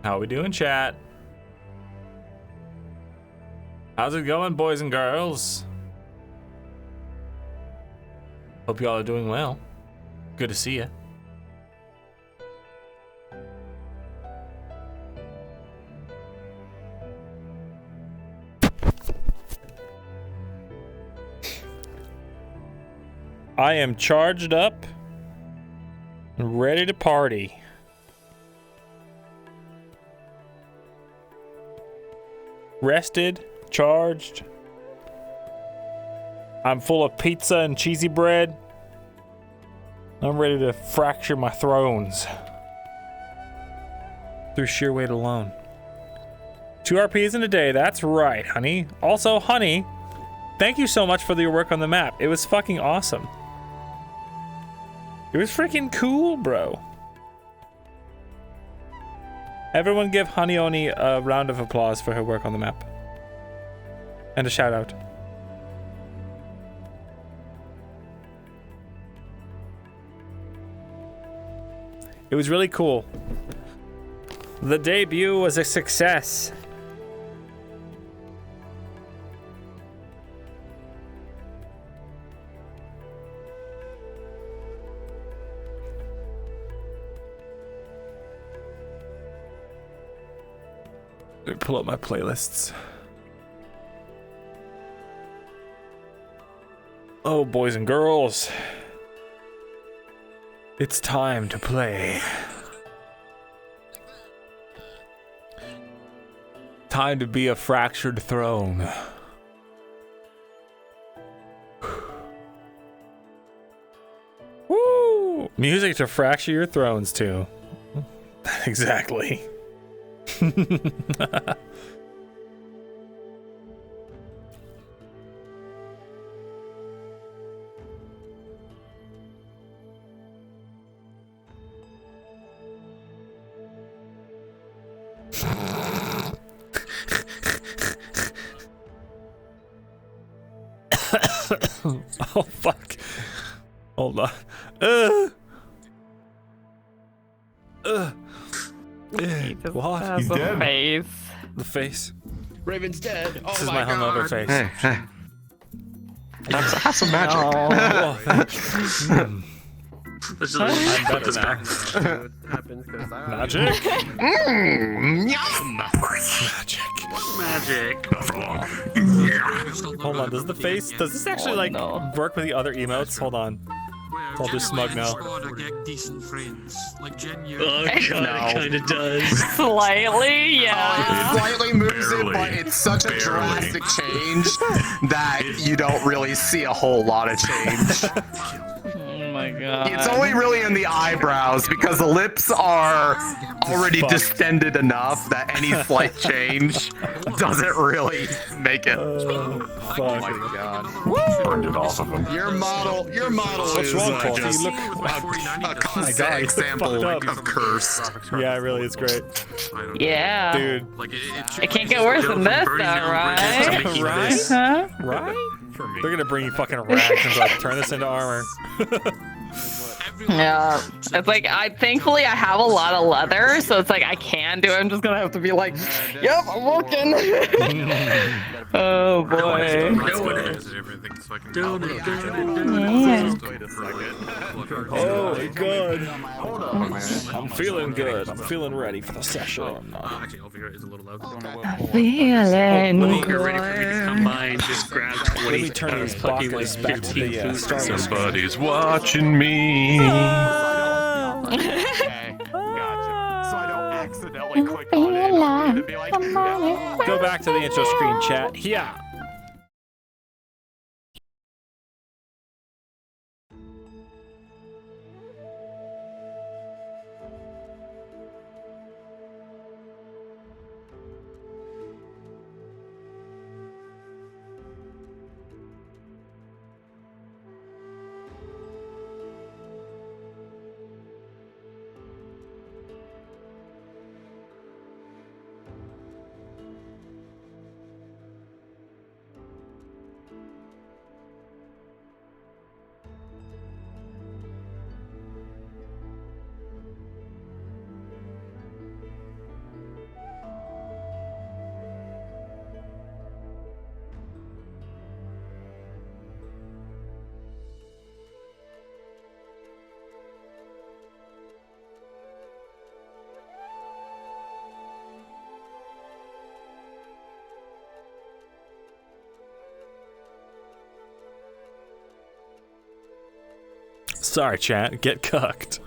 How we doing, chat? How's it going, boys and girls? Hope y'all are doing well. Good to see you. I am charged up and ready to party. Rested, charged. I'm full of pizza and cheesy bread. I'm ready to fracture my thrones through sheer weight alone. 2 RPs in a day, that's right, honey. Also, honey, thank you so much for your work on the map. It was fucking awesome. It was freaking cool, bro. Everyone give Honey Oni a round of applause for her work on the map. And a shout out. It was really cool. The debut was a success. Let me pull up my playlists. Oh, boys and girls. It's time to play. Time to be a fractured throne. Woo! Music to fracture your thrones to. Exactly. Oh fuck. Hold on. What? He's dead. Face. The face. Raven's dead. Oh This is my my hungover God. face. Hey, hey. Have some magic. Oh, thanks. This is I'm better now. Magic? Magic. Hold on, does this actually like work with the other emotes? Hold on. I'll do smug now. Decent friends, like genuine. Oh god, it kind of does. Slightly, yeah. It slightly moves it, Barely. but it's such a drastic change that you don't really see a whole lot of change. Oh my god. It's only really in the eyebrows because the lips are already Fuck. distended enough that any slight change doesn't really make it. Fuck. Oh my God. Burned it off of him. Your model What's is wrong, Coffee? just You look. a God, constant it's example fucked up. of curse. Yeah, it really is great. Yeah. Dude. Like It can't get worse than this, though, right? Right? Huh? Right? They're gonna bring you fucking rags and like turn this into armor. Yeah. It's like, thankfully I have a lot of leather, so it's like I can do it. I'm just gonna have to be like, yep, I'm working. Oh boy. Oh my god. I'm feeling good. I'm feeling ready for the session. Actually, over here is a little loud. Feeling If you're ready for me to come by and just grab 20. Let me turn these fucking blockers like back to 15 the food. starter. Somebody's watching me. Okay, gotcha. So I don't accidentally click on it and be like, Go back to the intro screen, chat. Yeah. Sorry, chat. Get cucked.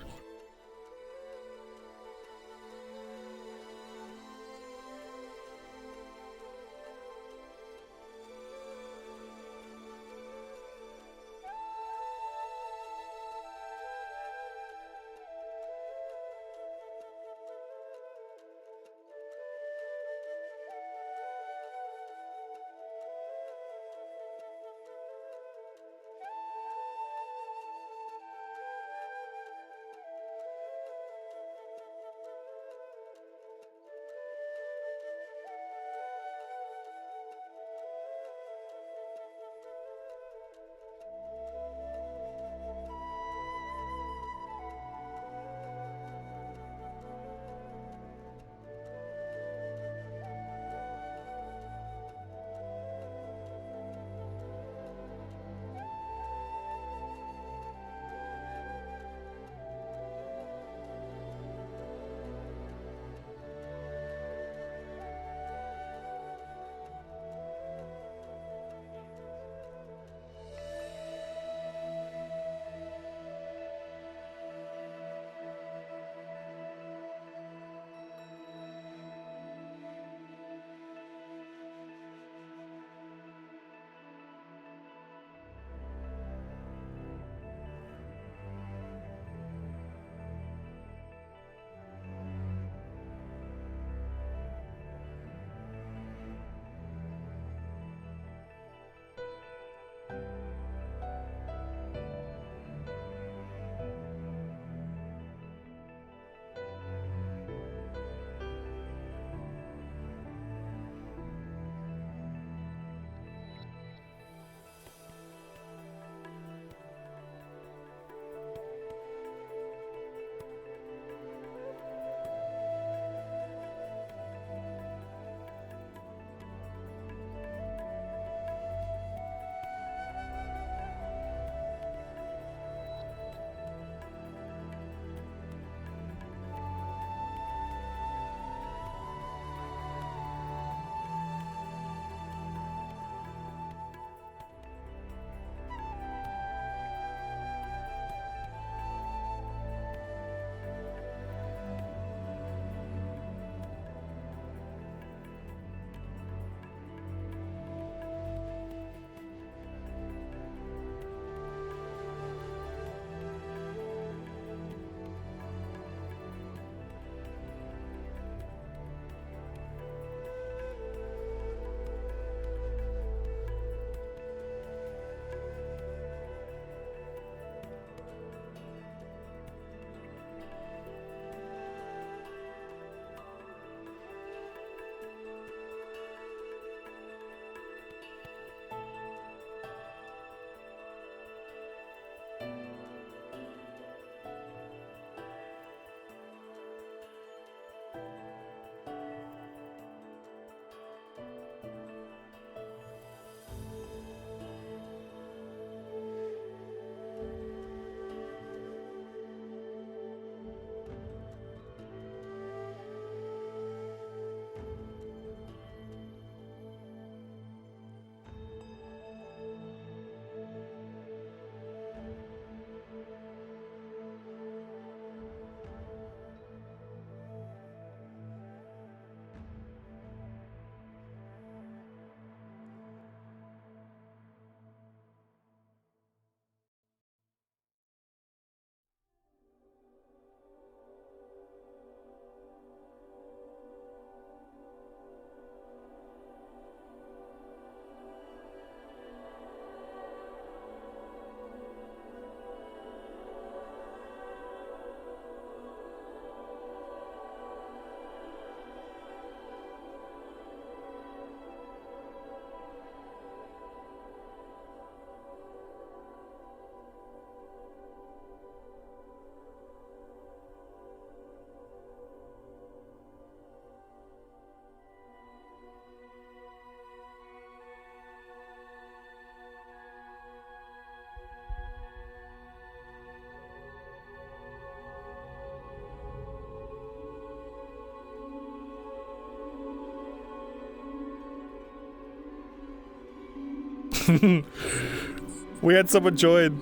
We had someone join.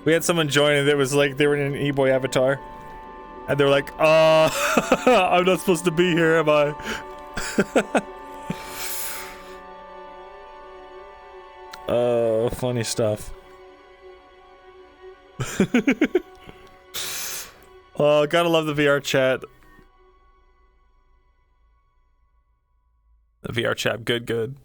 We had someone join and it was like they were in an e-boy avatar. And they were like, I'm not supposed to be here, am I? Oh, funny stuff. Oh, gotta love the VR chat. The VR chat, good.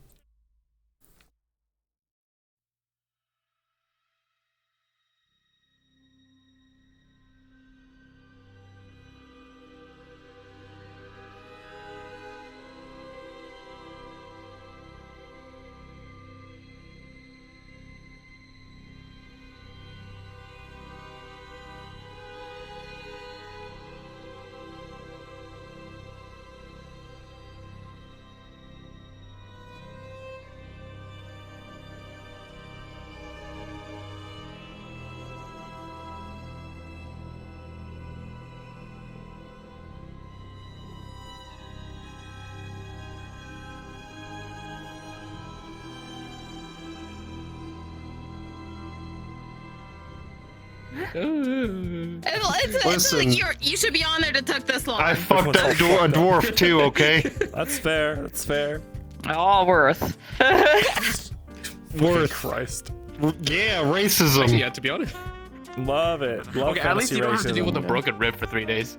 Listen, You should be on there to took this long. I fucked a dwarf too, okay? That's fair. All worth. Worth. Christ. Yeah, racism. Yeah, to be honest. Love it. Love Okay, at least fantasy you don't have to deal with a racism. broken rib for 3 days.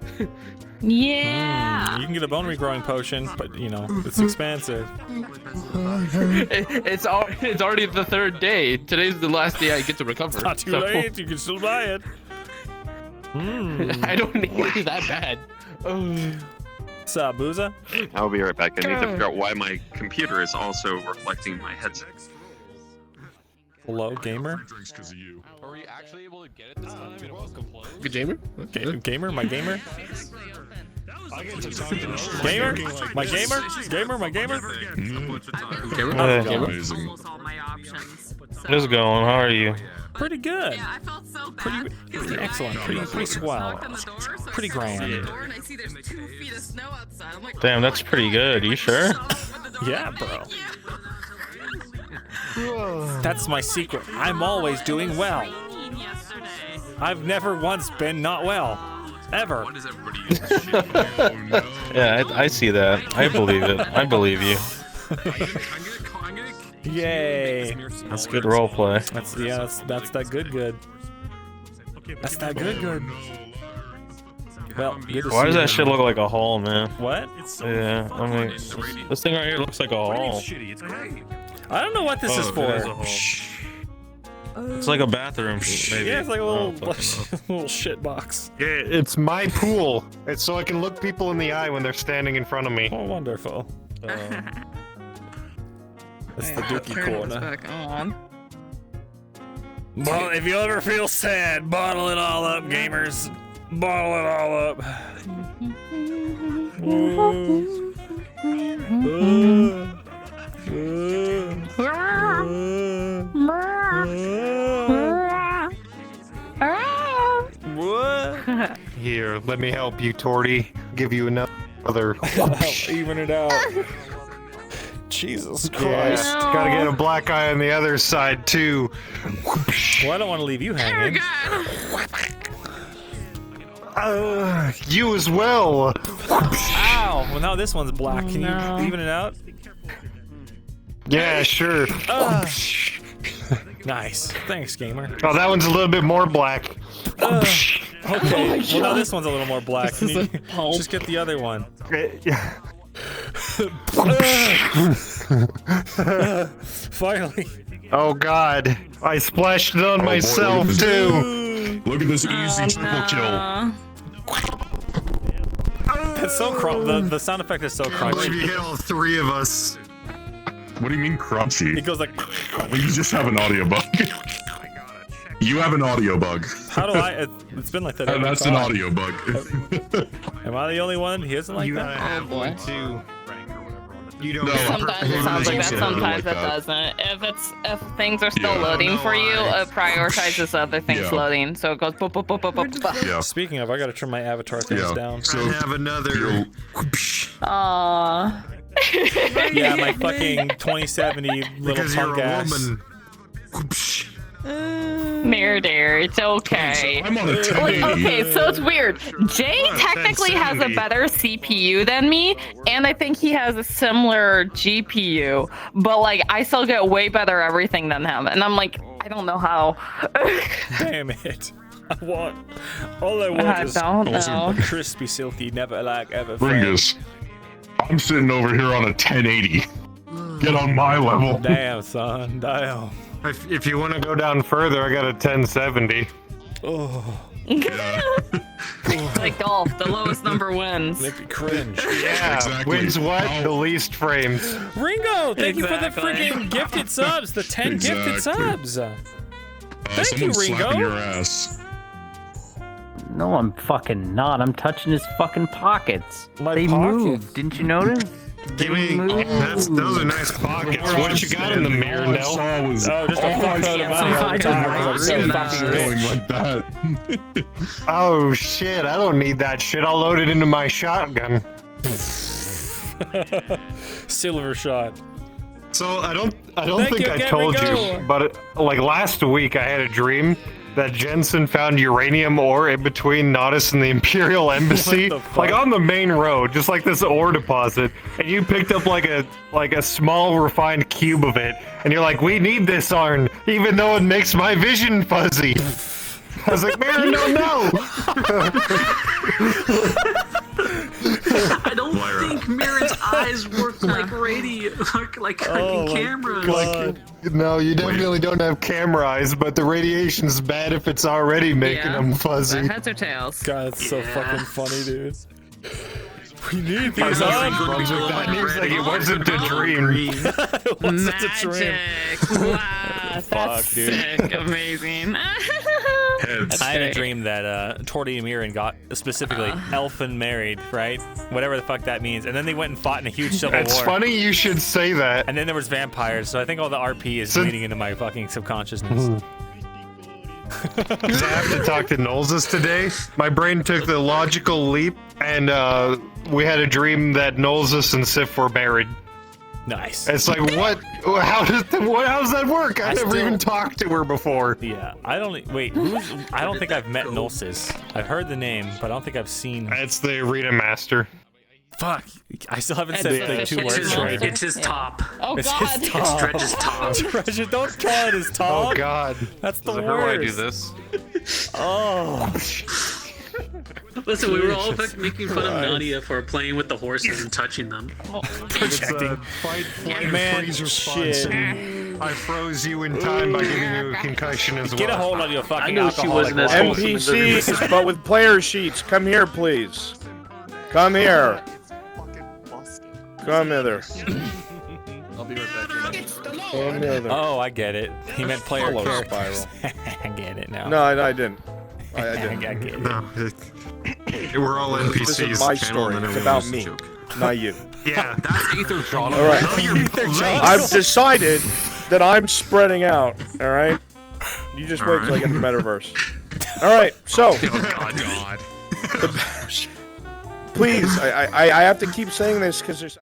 Yeah. You can get a bone regrowing potion, but you know, it's expensive. It's already the 3rd day. Today's the last day I get to recover. It's not too late, you can still buy it. I don't need it that bad. What's up, Booza? I'll be right back. I need to figure out why my computer is also reflecting my headset. Hello, gamer? Were you actually able to get it this time? It was closed. Good gamer? Gamer? My gamer? Gamer? My gamer? Gamer? My gamer? Amazing. What is going? How are you? Pretty good. Yeah, I felt so bad. Pretty excellent. Pretty swell. Pretty grand. And I see there's 2 feet of snow outside. I'm like, Damn, that's pretty good. You sure? Yeah, bro. That's my secret. I'm always doing well. I've never once been not well. Ever. Yeah, I see that. I believe it. I believe you. Yay. That's good roleplay. That's that good. That's that good. Well, good to Why see does you. that shit look like a hall, man? What? Yeah, I mean, this thing right here looks like a hall. I don't know what this is It for. is a hall. It's like a bathroom, maybe. Yeah, it's like a little, Oh, fuck. little shit box. Yeah, it's my pool. It's so I can look people in the eye when they're standing in front of me. Oh, wonderful. It's the dookie corner. back on. Well, if you ever feel sad, bottle it all up, gamers. Bottle it all up. Here, let me help you, Torty. Give you another. Even it out. Jesus Yeah, Christ. gotta get a black eye on the other side too. Well, I don't want to leave you hanging. You as well. Ow! Well, now this one's black. Can you even it out? Yeah, sure. Nice. Thanks, gamer. Oh, that one's a little bit more black. Okay. Well, now this one's a little more black. Can you just get the other one? Finally. Oh God, I splashed it on myself boy, too. Look at this easy triple kill. It's so the sound effect is so crunchy. hit all 3 of us. What do you mean crunchy? It goes like. Well, you just have an audio bug. You have an audio bug. How do I? It's been like that. every That's an time. audio bug. Am I the only one? He isn't like You that. gotta have one too. You don't. No. Sometimes it sounds like that, sometimes it doesn't. If things are still loading for you, it prioritizes other things loading. So it goes boop, boop, boop, boop, boop, boop. Yeah. Speaking of, I gotta turn my avatar things down. So have another. Aww. Yeah, my fucking 2070 little Because punk you're a ass. woman. Myrindal, it's okay. I'm on a 1080. Like, okay, so it's weird. Jay technically has a 1070. better CPU than me, and I think he has a similar GPU, but like I still get way better everything than him, and I'm like, I don't know how. Damn it. All I want I is don't know. a crispy, silky, never like ever friend. Bringus, I'm sitting over here on a 1080. Get on my level. Damn, son, damn. If you want to go down further, I got a 1070. Oh, Like golf, the lowest number wins. make me cringe. Yeah, Exactly. wins what? How- The least frames. Ringo, thank you for the Exactly. freaking gifted subs, the 10 gifted Exactly. subs. Thank you, someone's Ringo. slapping your ass. No, I'm fucking not. I'm touching his fucking pockets. My They pockets? moved. Didn't you notice? Give me. Those are nice pockets. What you got in the Myrindal? Oh, just a fuckload of money all the time. I'm so fucking Going rich. like that. Oh shit! I don't need that shit. I'll load it into my shotgun. Silver shot. So I don't Thank think you I again, told Ringo. you, but like last week I had a dream that Jensen found uranium ore in between Nodus and the Imperial Embassy, What the fuck? like on the main road, just like this ore deposit, and you picked up like a small refined cube of it, and you're like, we need this, Arn, even though it makes my vision fuzzy. I was like, man, no. I don't think Mirren's eyes work like like Oh my cameras. God. No, you definitely don't have camera eyes, but the radiation's bad if it's already making Yeah. them fuzzy. Heads or tails? God, it's so Yeah. fucking funny, dude. We need I these know, on. Brunswick, that means like it Red, wasn't a green. dream. It wasn't a dream. Magic! Wow, that's Fuck, dude. sick, amazing. Heads. I had a dream that Torty and Mirin got specifically elfin married, right? Whatever the fuck that means. And then they went and fought in a huge civil It's war. funny you should say that. And then there was vampires, so I think all the RP is So- bleeding into my fucking subconsciousness. Because I have to talk to Nolzis today. My brain took the logical leap, and we had a dream that Nolzis and Sif were married. Nice. It's like, what? How does that work? I never still- even talked to her before. Yeah, I don't think I've met Nolsis. I've heard the name, but I don't think I've seen. It's the arena master. Fuck, I still haven't It's said the the two fish words is right. It's his Yeah. top. Oh It's God! his top. Dredge's top. Treasure, don't call it his top. Oh God. That's the How do I do worst. this? Oh, Listen, we were all making fun of Nadia for playing with the horses and touching them. projecting. Fight, flight, Man, freeze response. shit. And I froze you in time by giving you a concussion as well. Get a hold of your fucking I knew she alcoholic wasn't as wife. wholesome as everybody else. NPCs, but with player sheets. Come here, please. Come here. Come hither. I'll be right back. Come hither. Oh, I get it. He meant player Follow characters. spiral. I get it now. No, I didn't. I I didn't. get it. No, we're all This NPCs. is my story. It's about me, not you. Yeah. That's Ether John. All right. I've decided that I'm spreading out. All right. You just wait till I get the metaverse. All right. So, God. please, I have to keep saying this because there's.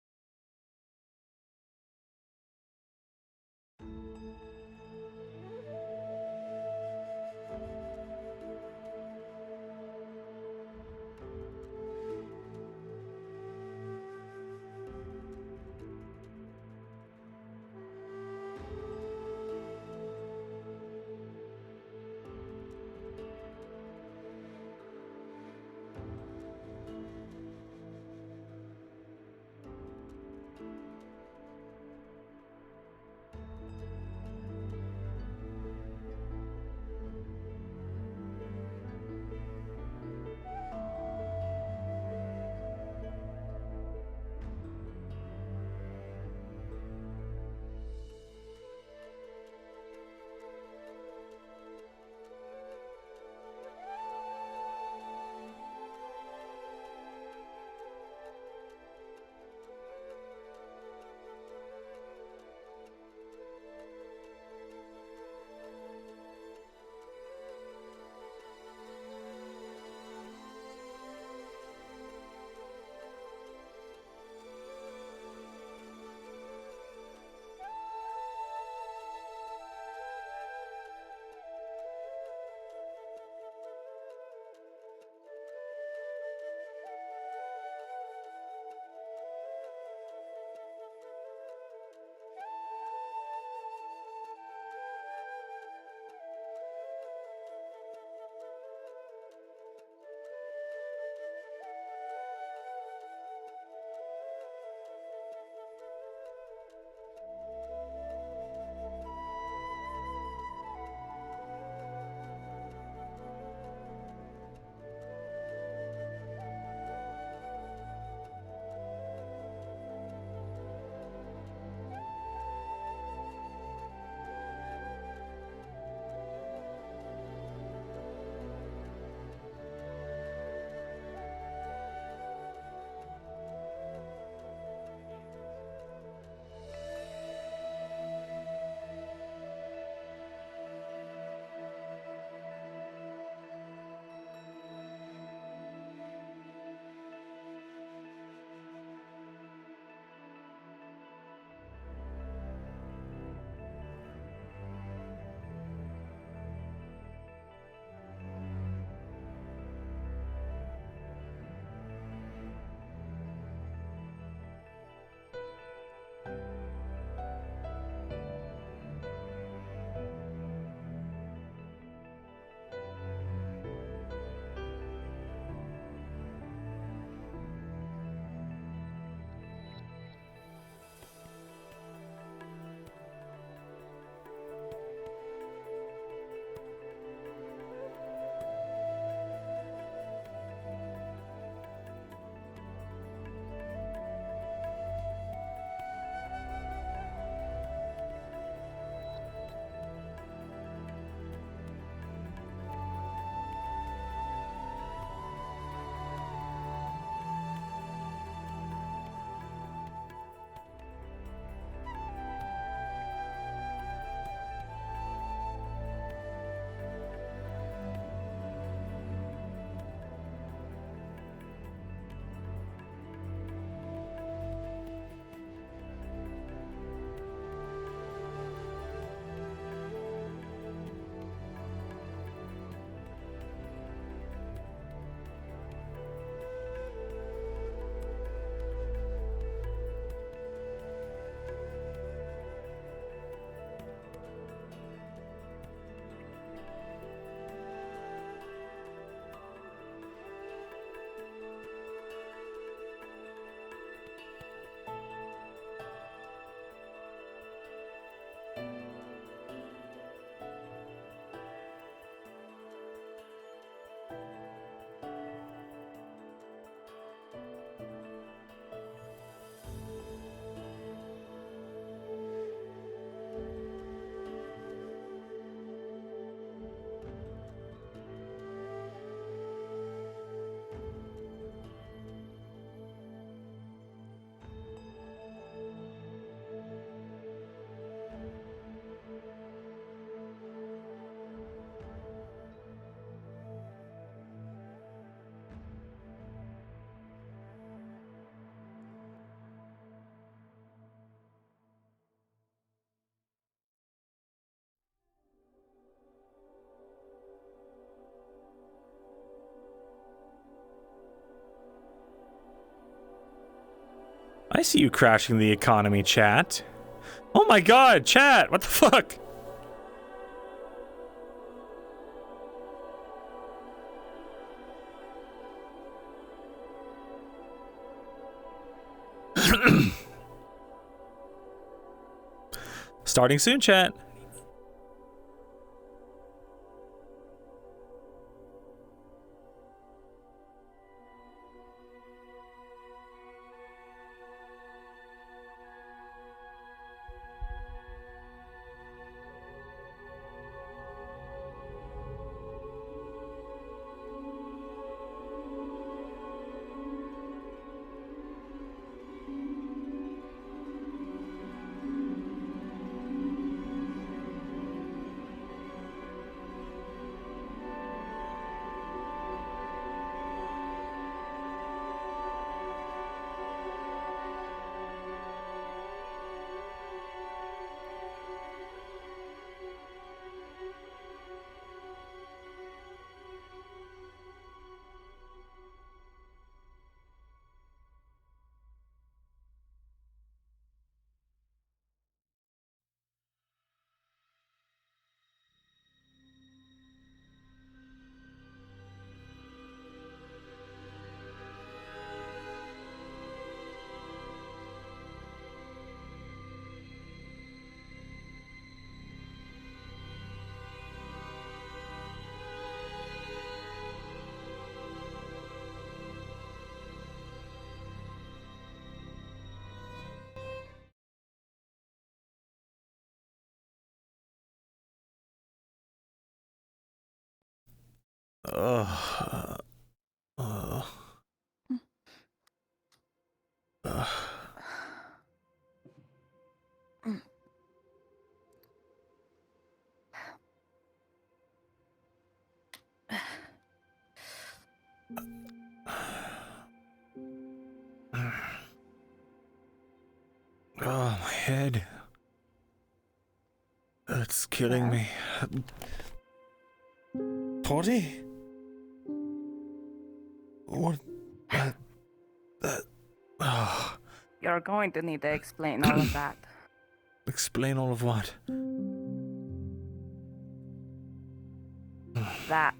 I see you crashing the economy, chat. Oh my god, chat! What the fuck? Starting soon, chat. Oh, my head. It's killing me. Potty? What? Oh. You're going to need to explain all of that. Explain all of what? That.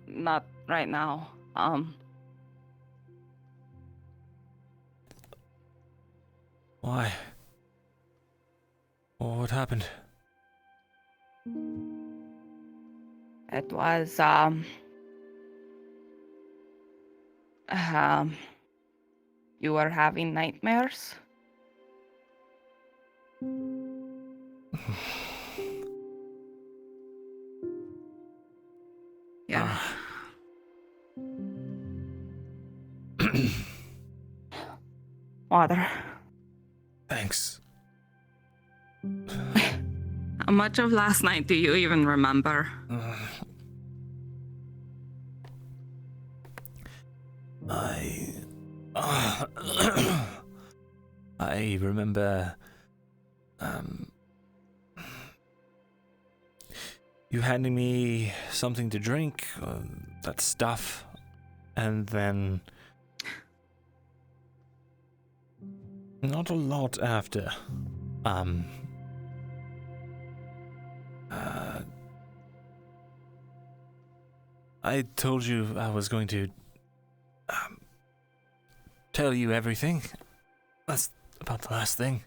Not right now. Why? What happened? It was, you were having nightmares? Yeah. Water. Thanks. How much of last night do you even remember? I remember, you handing me something to drink, that stuff, and then not a lot after. I told you I was going to tell you everything. That's about the last thing.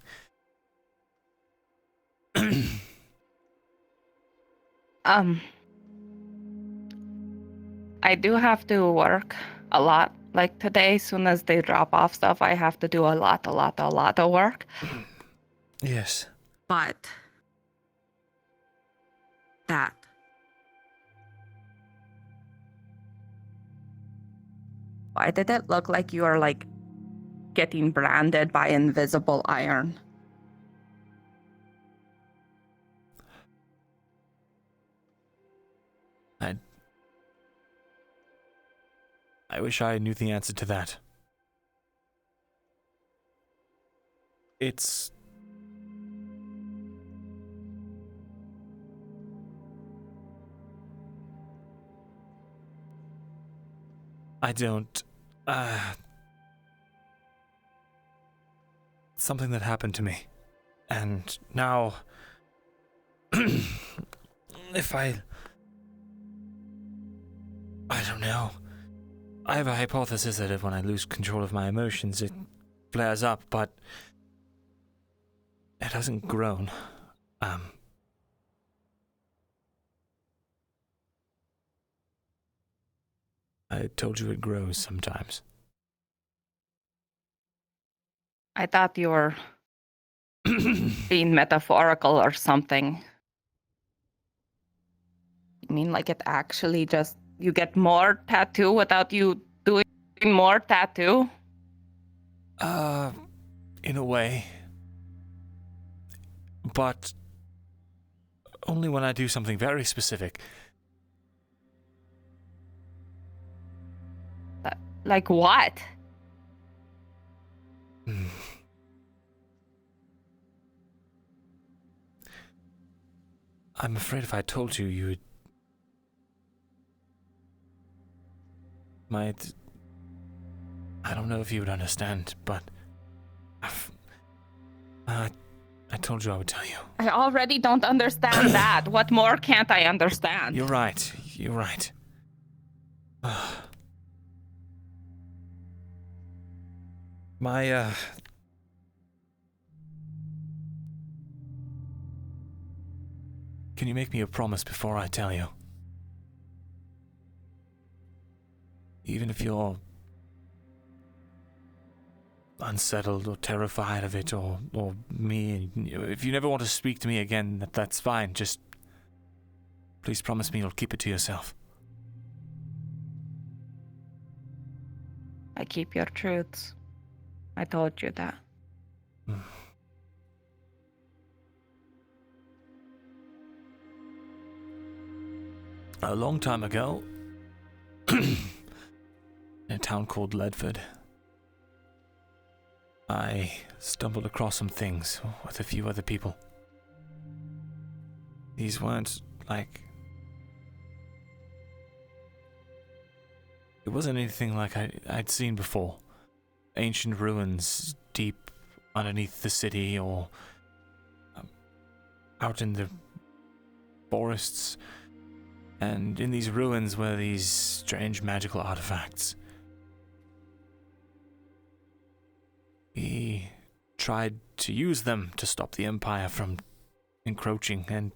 I do have to work a lot. Like today, soon as they drop off stuff, I have to do a lot of work. Yes. But that. Why did it look like you are like getting branded by invisible iron? I wish I knew the answer to that. It's... I don't... something that happened to me. And now, if I don't know. I have a hypothesis that when I lose control of my emotions, it flares up, but it hasn't grown. I told you it grows sometimes. I thought you were being metaphorical or something. You mean like it actually just, you get more tattoo without you doing more tattoo? In a way. But only when I do something very specific. Like what? I'm afraid if I told you, you might... I don't know if you would understand, but... I told you I would tell you. I already don't understand that. What more can't I understand? You're right. You're right. My, Can you make me a promise before I tell you? Even if you're unsettled or terrified of it, or me, if you never want to speak to me again, that's fine. Just please promise me you'll keep it to yourself. I keep your truths. I told you that. A long time ago, in a town called Ledford, I stumbled across some things with a few other people. These weren't like... It wasn't anything like I'd seen before. Ancient ruins deep underneath the city, or out in the forests. And in these ruins were these strange magical artifacts. We tried to use them to stop the Empire from encroaching, and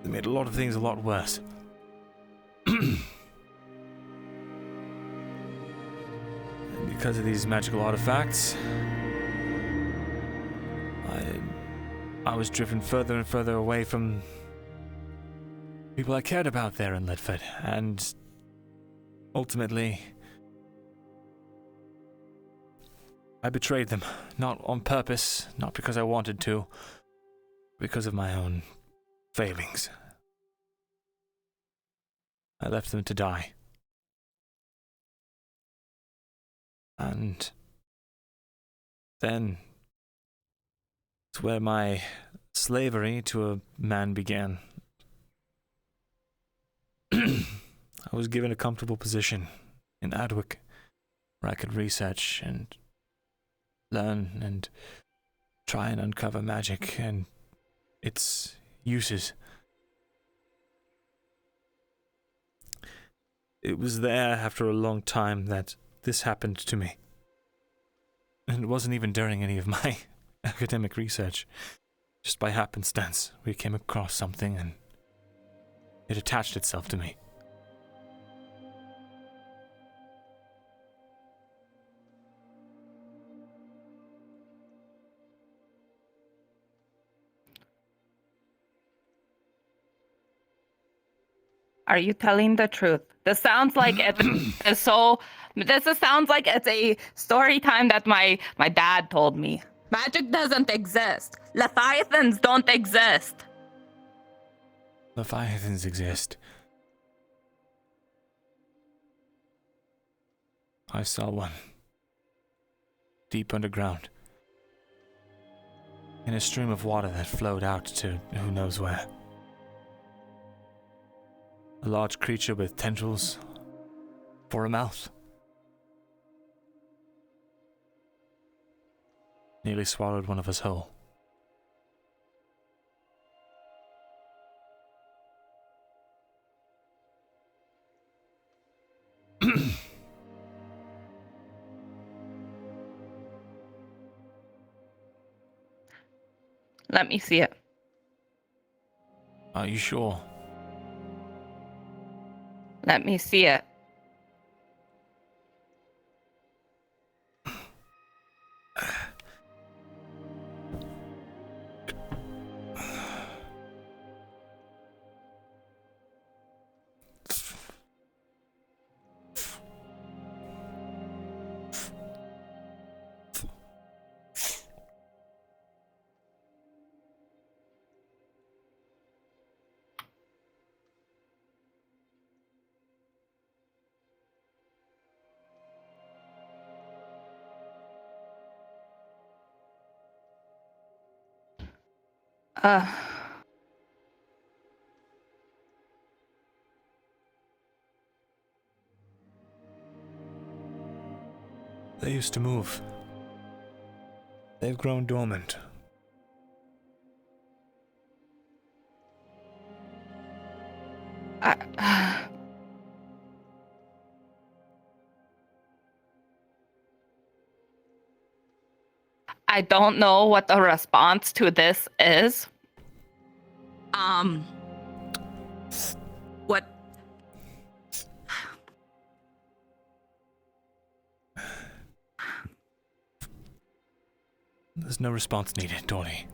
they made a lot of things a lot worse. And because of these magical artifacts, I was driven further and further away from people I cared about there in Ledford, and ultimately, I betrayed them. Not on purpose, not because I wanted to, because of my own failings. I left them to die. And then it's where my slavery to a man began. I was given a comfortable position in Adwick, where I could research and learn and try and uncover magic and its uses. It was there after a long time that this happened to me. And it wasn't even during any of my academic research. Just by happenstance, we came across something and it attached itself to me. Are you telling the truth? This sounds like it is so. This sounds like it's a story time that my dad told me. Magic doesn't exist. Leviathans don't exist. Leviathans exist. I saw one. Deep underground. In a stream of water that flowed out to who knows where. A large creature with tendrils for a mouth. Nearly swallowed one of us whole. Let me see it. Are you sure? Let me see it. They used to move. They've grown dormant. I don't know what the response to this is. What? There's no response needed, Dolly.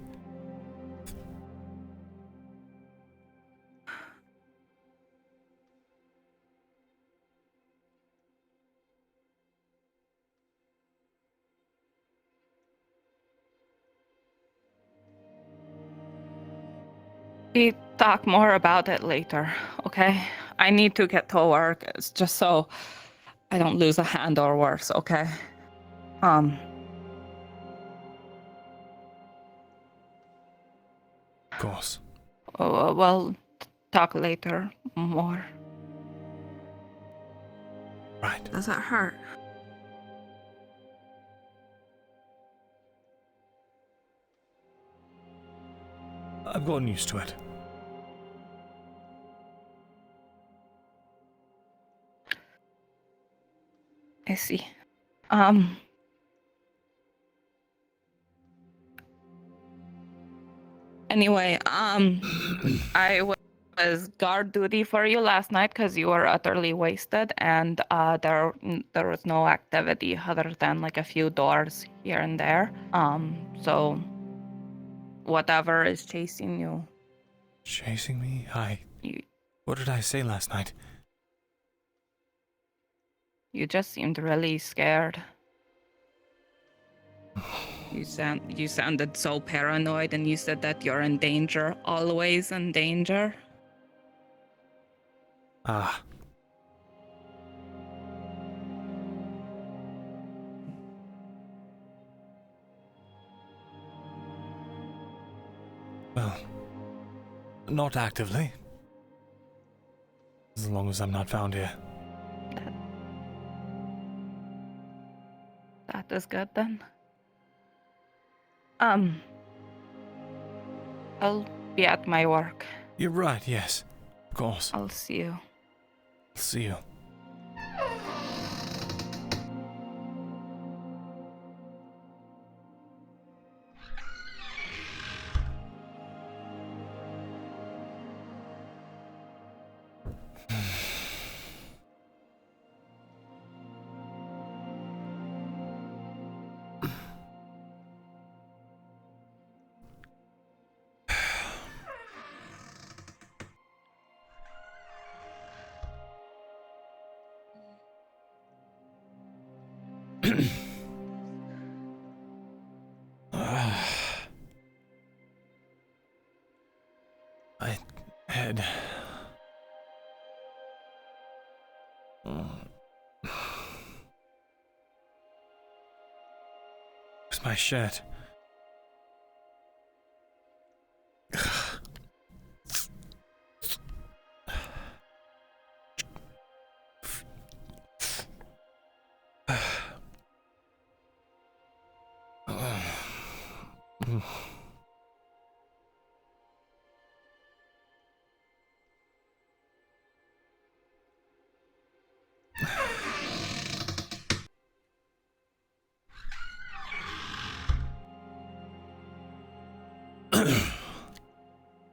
We talk more about it later, okay? I need to get to work. It's just so I don't lose a hand or worse, okay? Of course. We'll talk later more. Right. Does that hurt? I've gotten used to it. I see. Anyway, I was guard duty for you last night because you were utterly wasted, and there was no activity other than like a few doors here and there. So whatever is chasing you. Chasing me? You What did I say last night? you just seemed really scared. You sounded so paranoid, and you said that you're in danger, always in danger. Ah. Well, not actively. As long as I'm not found here. That is good then. I'll be at my work. You're right, yes. Of course. I'll see you. See you. My head. Where's my shirt?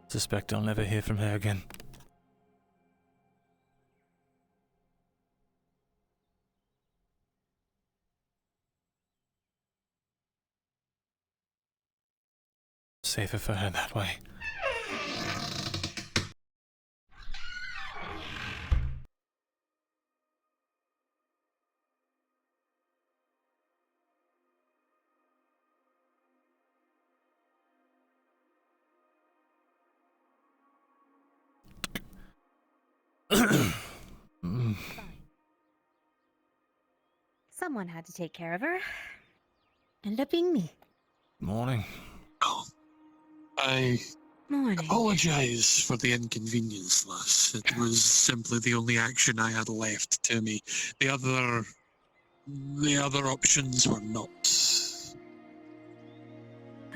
Suspect I'll never hear from her again. Safer for her that way. Someone had to take care of her. Ended up being me. Morning. I Morning. apologize for the inconvenience, lass. It was simply the only action I had left to me. The other options were not.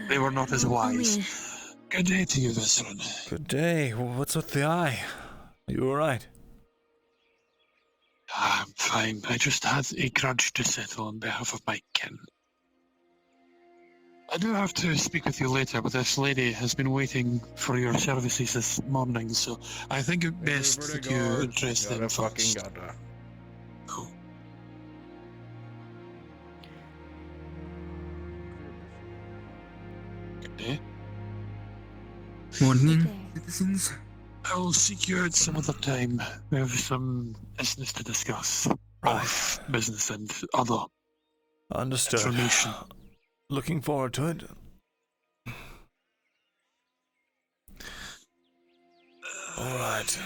They were not as wise. Good day to you, Viscerin. Good day. What's with the eye? Are you alright? I'm fine. I just had a grudge to settle on behalf of my kin. I do have to speak with you later, but this lady has been waiting for your services this morning, so I think it best that you address them first. Oh. Good day. Morning, citizens. I'll seek you out some other time. We have some business to discuss. Both business and other Understood. information. Looking forward to it. Alright.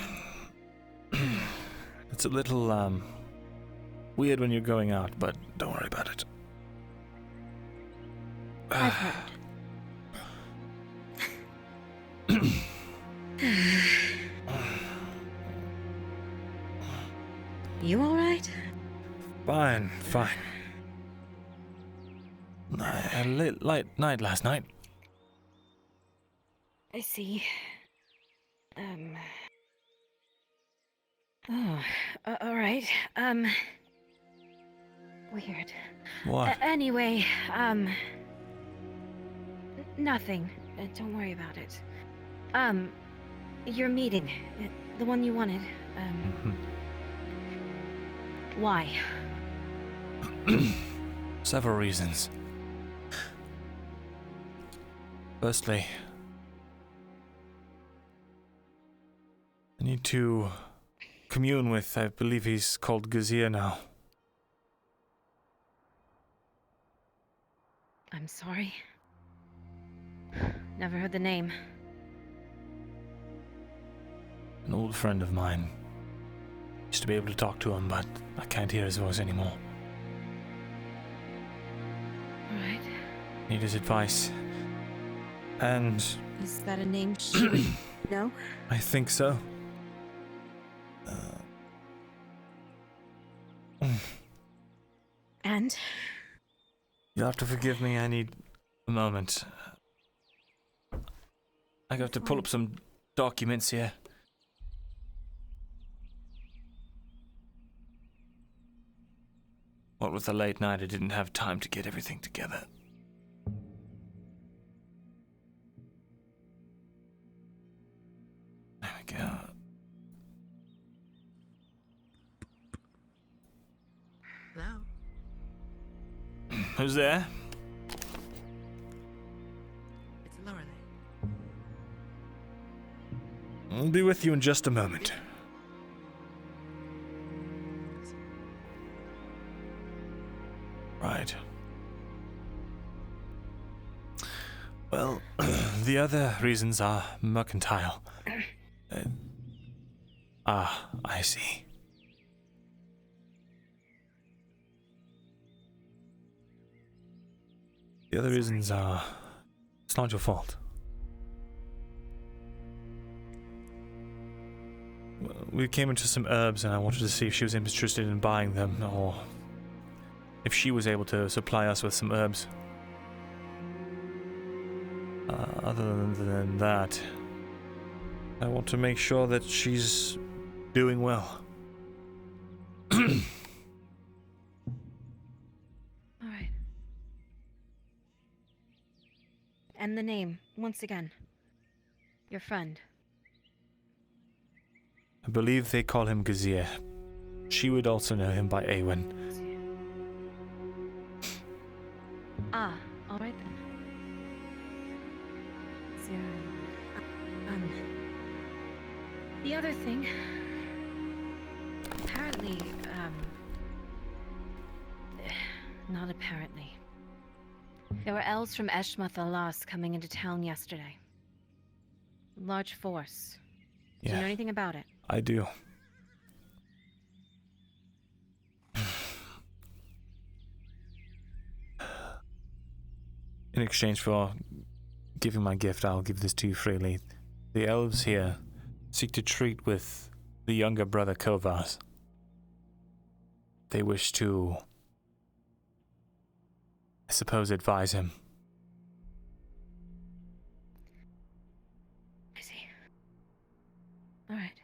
It's a little, weird when you're going out, but don't worry about it. I've heard. You alright? Fine. I had a light night last night. I see. Alright. Weird. What? Anyway, nothing. Don't worry about it. Your meeting. The one you wanted. Why? Several reasons. Firstly, I need to commune with, I believe he's called Gazir now. I'm sorry. Never heard the name. An old friend of mine. Used to be able to talk to him, but I can't hear his voice anymore. Alright. Need his advice. And Is that a name she would know? I think so. And? You'll have to forgive me, I need a moment. I got to pull up some documents here. What with the late night, I didn't have time to get everything together. There we go. Hello? Who's there? It's Lorelei. I'll be with you in just a moment. Right. Well, the other reasons are mercantile. I see. The other reasons are... It's not your fault. We came into some herbs and I wanted to see if she was interested in buying them, or if she was able to supply us with some herbs. Other than that, I want to make sure that she's doing well. All right. And the name, once again. Your friend. I believe they call him Gazir. She would also know him by Awen. Ah, all right then. The other thing. Apparently, not apparently. There were elves from Eshma Thalas coming into town yesterday. Large force. Do you know anything about it? I do. In exchange for giving my gift, I'll give this to you freely. The elves here seek to treat with the younger brother Kovas. They wish to, I suppose, advise him. I see. All right.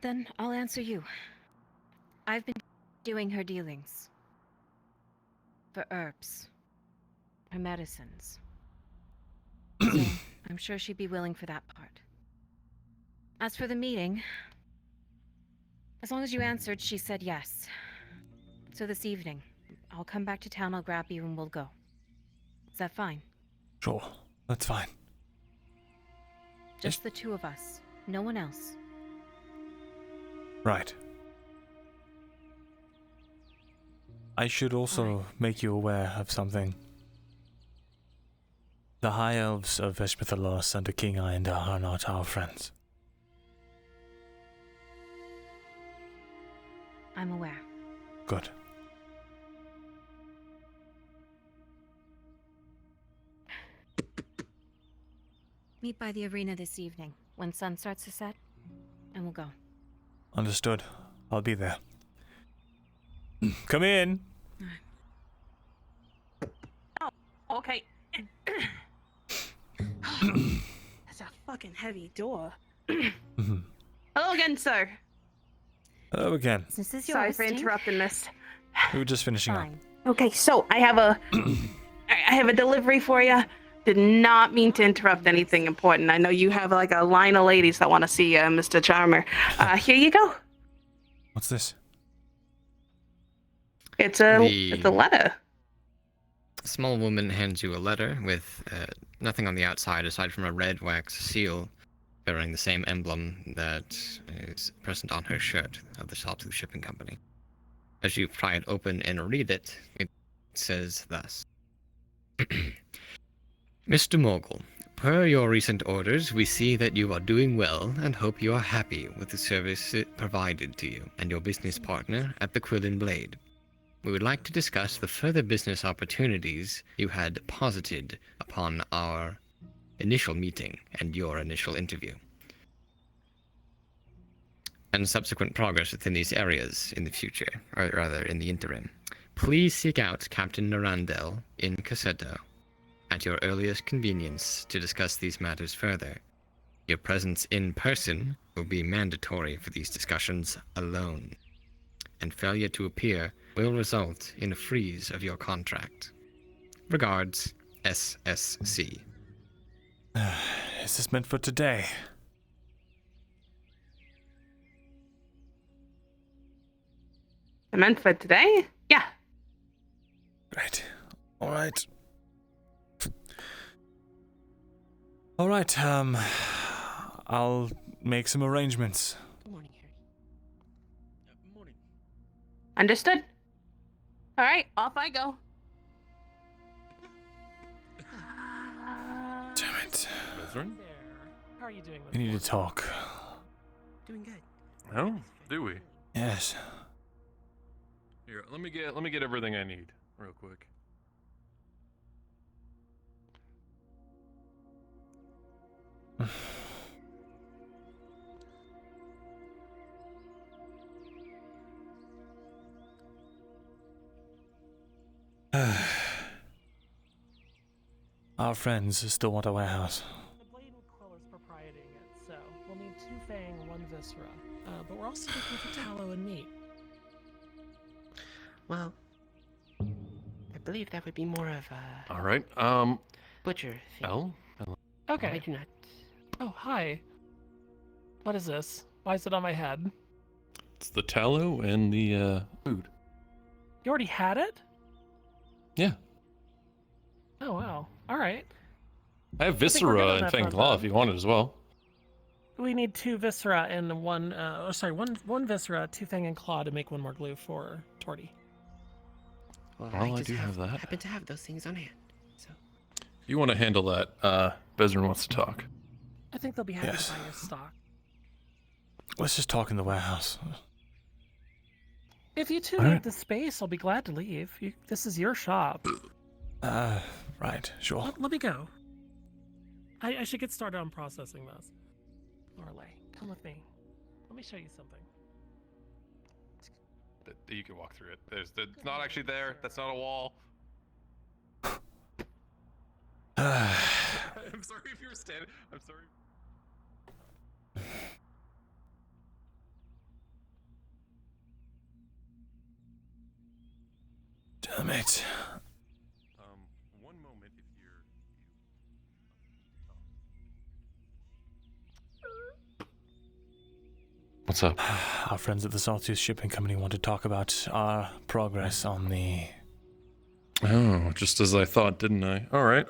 Then I'll answer you. I've been doing her dealings. For herbs. Her medicines. So, I'm sure she'd be willing for that part. As for the meeting, as long as you answered, she said yes. So this evening, I'll come back to town, I'll grab you, and we'll go. Is that fine? Sure, that's fine. Just the two of us. No one else. Right. I should also make you aware of something. The High Elves of Eshma Thalas under King Iondar are not our friends. I'm aware. Good. Meet by the arena this evening, when sun starts to set, and we'll go. Understood. I'll be there. Come in. Oh, okay. That's a fucking heavy door. Hello again, sir. Hello again. This is your Sorry for mistake? interrupting, miss. We were just finishing up. Okay, so I have a delivery for you. Did not mean to interrupt anything important. I know you have like a line of ladies that want to see you, Mr. Charmer. Here you go. What's this? It's a letter. A small woman hands you a letter with nothing on the outside aside from a red wax seal bearing the same emblem that is present on her shirt of the Sawtooth Shipping Company. As you pry it open and read it, it says thus. Mr. Mogul, per your recent orders, we see that you are doing well and hope you are happy with the service provided to you and your business partner at the Quill and Blade. We would like to discuss the further business opportunities you had posited upon our initial meeting and your initial interview, and subsequent progress within these areas in the future, or rather in the interim. Please seek out Captain Myrindal in Cassetto at your earliest convenience to discuss these matters further. Your presence in person will be mandatory for these discussions alone, and failure to appear will result in a freeze of your contract. Regards, SSC. Is this meant for today? Meant for today? Yeah. Great. All right. All right, I'll make some arrangements. Understood. All right, off I go. Damn it. Catherine? How are you doing? We need to talk. Doing good. Oh, do we? Yes. Here, let me get everything I need real quick. Our friends still want a warehouse. The Blade and Quill is proprieting it, so we'll need 2 Fang and 1 Viscera. But we're also looking for tallow and meat. Well, I believe that would be more of a All right. butcher thing. L? Okay. I do not. Oh, hi. What is this? Why is it on my head? It's the tallow and the food. You already had it? Yeah. Oh, wow. All right. I have I think we're good on viscera and that fang front, claw then. if you want it as well. We need 2 Viscera and 1 Viscera, 2 Fang and Claw to make 1 more glue for Torty. Well, I just do have that. happen to have those things on hand. So You want to handle that? Bezrin wants to talk. I think they'll be happy Yes. to buy your stock. Let's just talk in the warehouse. If you 2 All need right. the space, I'll be glad to leave. This is your shop. Right, sure. Let me go. I should get started on processing this. Lorelei, come with me. Let me show you something. You can walk through it. It's not actually there. That's not a wall. I'm sorry if you were standing. I'm sorry. Damn it. One moment if you're. What's up? Our friends at the Saltius Shipping Company want to talk about our progress on the... Oh, just as I thought, didn't I? All right.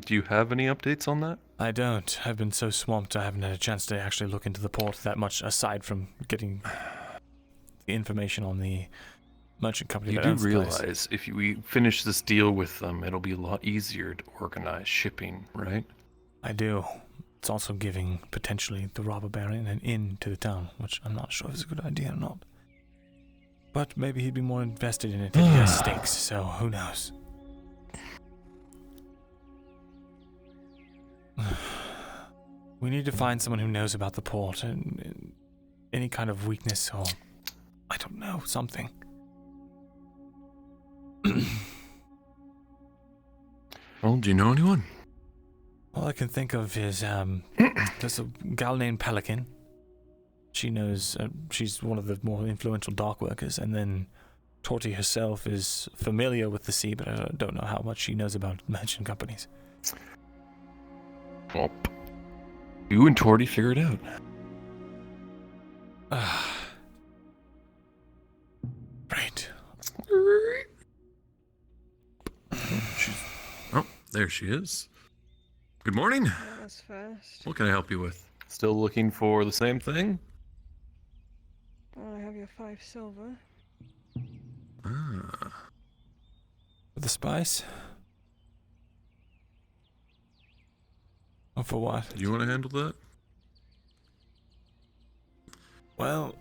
Do you have any updates on that? I don't. I've been so swamped I haven't had a chance to actually look into the port that much, aside from getting the information on the merchant company You that do owns the place. realize if we finish this deal with them, it'll be a lot easier to organize shipping, right? I do. It's also giving, potentially, the robber baron an inn to the town, which I'm not sure is a good idea or not. But maybe he'd be more invested in it if he has stakes, so who knows. We need to find someone who knows about the port and any kind of weakness or, I don't know, something. Well, do you know anyone? All I can think of is, there's a gal named Pelican. She knows, she's one of the more influential dock workers, and then Torty herself is familiar with the sea, but I don't know how much she knows about merchant companies. Well, you and Torty figure it out. Right. Oh, there she is. Good morning. That was fast. What can I help you with? Still looking for the same thing? I have your 5 silver. Ah. For the spice? Or for what? Do you want to handle that? Well,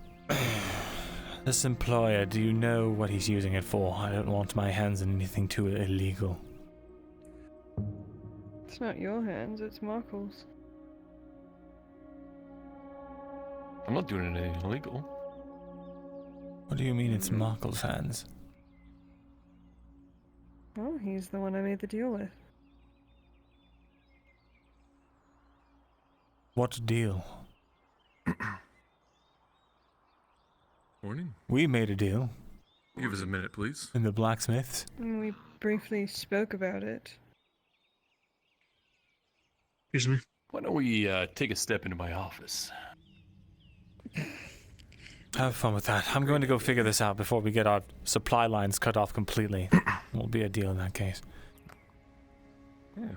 this employer, do you know what he's using it for? I don't want my hands in anything too illegal. It's not your hands, it's Markle's. I'm not doing anything illegal. What do you mean it's Markle's hands? Oh, he's the one I made the deal with. What deal? Morning. We made a deal. Give us a minute, please. In the blacksmiths. And we briefly spoke about it. Excuse me. Why don't we take a step into my office? Have fun with that. I'm going to go figure this out before we get our supply lines cut off completely. Will be a deal in that case. Yes.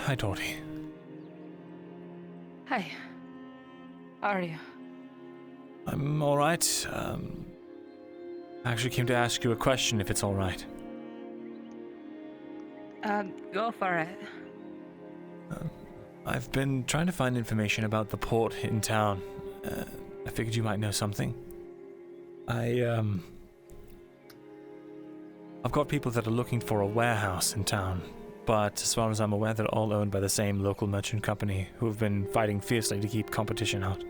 Hi, Torty. Hi. How are you? I'm alright. I actually came to ask you a question, if it's alright. Go for it. I've been trying to find information about the port in town. I figured you might know something. I've got people that are looking for a warehouse in town, but as far as I'm aware, they're all owned by the same local merchant company who have been fighting fiercely to keep competition out.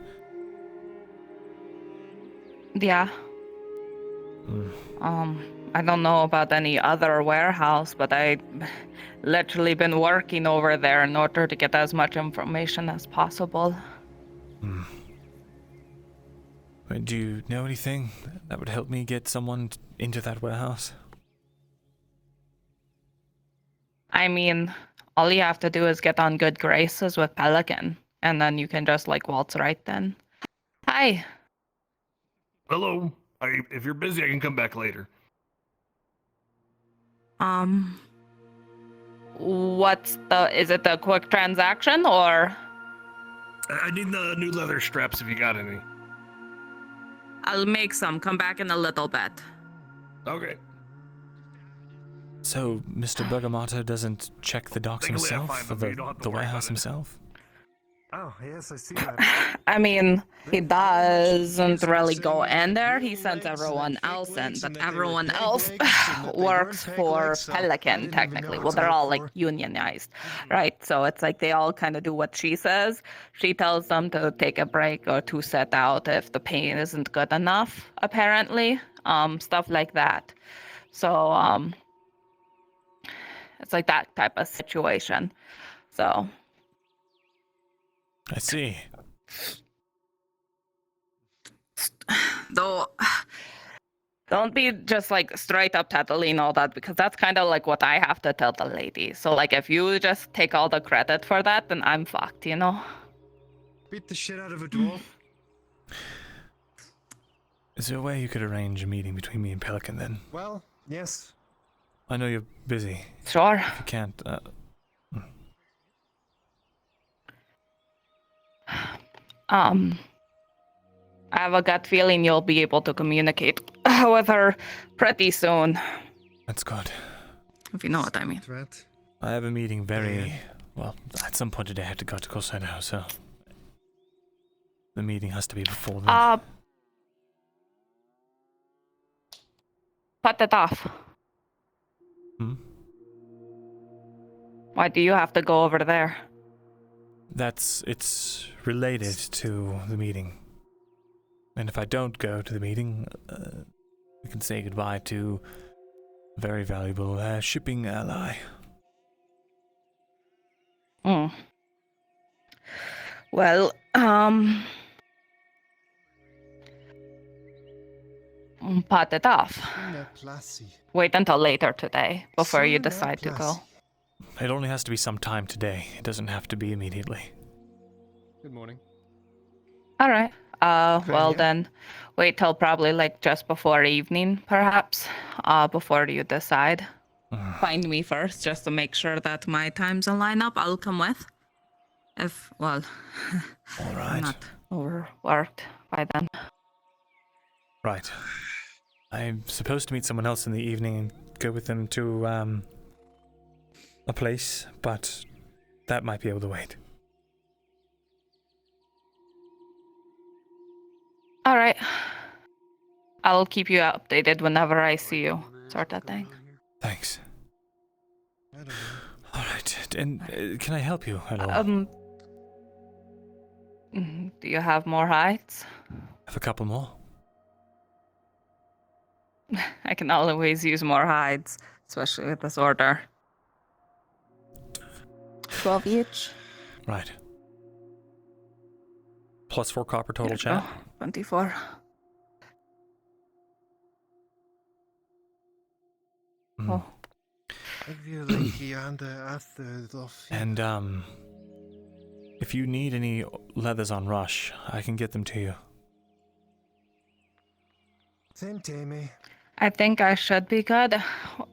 Yeah. I don't know about any other warehouse, but I literally been working over there in order to get as much information as possible. Do you know anything that would help me get someone into that warehouse? I mean, all you have to do is get on good graces with Pelican, and then you can just like waltz right then. Hi. Hello. If you're busy, I can come back later. Is it the quick transaction or? I need the new leather straps if you got any. I'll make some. Come back in a little bit. Okay. So, Mr. Bergamotta doesn't check the docks himself, or the warehouse himself? Oh, yes, I see that. I mean, he doesn't really go in there. He sends everyone else in, but everyone else works for Pelican, technically. Well, they're all like unionized, right? So it's like they all kind of do what she says. She tells them to take a break or to sit out if the pain isn't good enough, apparently. Stuff like that. So, it's like that type of situation. So. I see. Though, don't be just like straight up tattling all that, because that's kind of like what I have to tell the lady. So like if you just take all the credit for that, then I'm fucked, you know? Beat the shit out of a dwarf. Is there a way you could arrange a meeting between me and Pelican then? Well, yes. I know you're busy. Sure. If you can't, I have a gut feeling you'll be able to communicate with her pretty soon. That's good. If you know what I mean. I have a meeting well, at some point today I have to go to Corsado, so the meeting has to be before then. Cut it off. Why do you have to go over there? It's related to the meeting. And if I don't go to the meeting, we can say goodbye to a very valuable shipping ally. Well, pot it off. Wait until later today before you decide to go. It only has to be some time today. It doesn't have to be immediately. Good morning. All right. Well then, wait till probably like just before evening, perhaps, before you decide. Find me first, just to make sure that my times align up. I'll come with. All right. I'm not overworked by then. Right. I'm supposed to meet someone else in the evening and go with them to, a place, but that might be able to wait. All right. I'll keep you updated whenever I see you, sort of thing. Thanks. All right. And can I help you at all? Do you have more hides? I have a couple more. I can always use more hides, especially with this order. 12 each. Right. Plus 4 copper total, chat. 24. Oh. And, if you need any leathers on rush, I can get them to you. I think I should be good.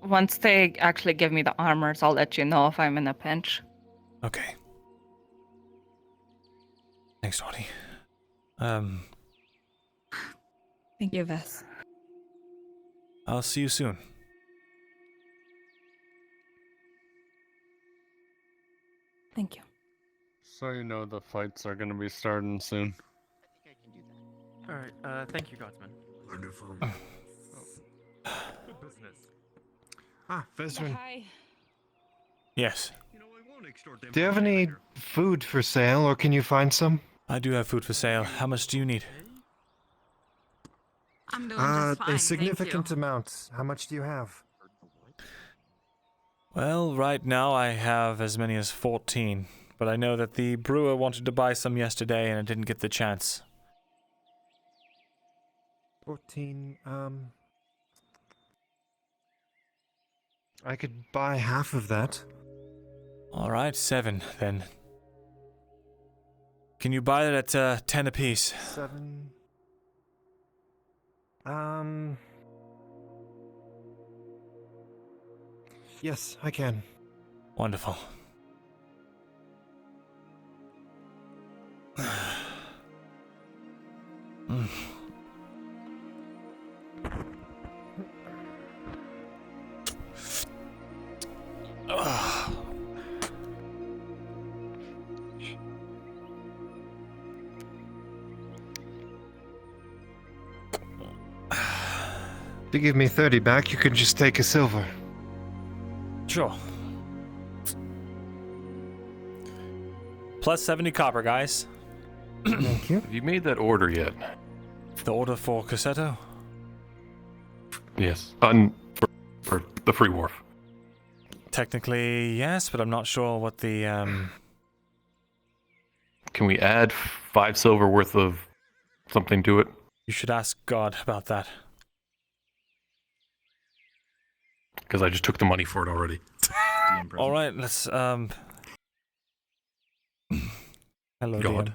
Once they actually give me the armors, I'll let you know if I'm in a pinch. Okay. Thanks, Audie. Thank you, Vess. I'll see you soon. Thank you. So you know the fights are gonna be starting soon. Alright, thank you, Godsman. Wonderful. Good business. Ah, Vezrin. Hi. Yes. Do you have any food for sale, or can you find some? I do have food for sale. How much do you need? I'm doing just fine. A significant amount. How much do you have? Well, right now I have as many as 14, but I know that the brewer wanted to buy some yesterday and I didn't get the chance. 14, I could buy half of that. Alright, 7 then. Can you buy it at 10 apiece? 7. Yes, I can. Wonderful. Mm. If you give me 30 back, you can just take a silver. Sure. Plus 70 copper, guys. Thank you. Have you made that order yet? The order for Cassetto? Yes. For the free wharf. Technically, yes, but I'm not sure what the, Can we add 5 silver worth of something to it? You should ask God about that. Because I just took the money for it already. Alright, let's, Hello, God.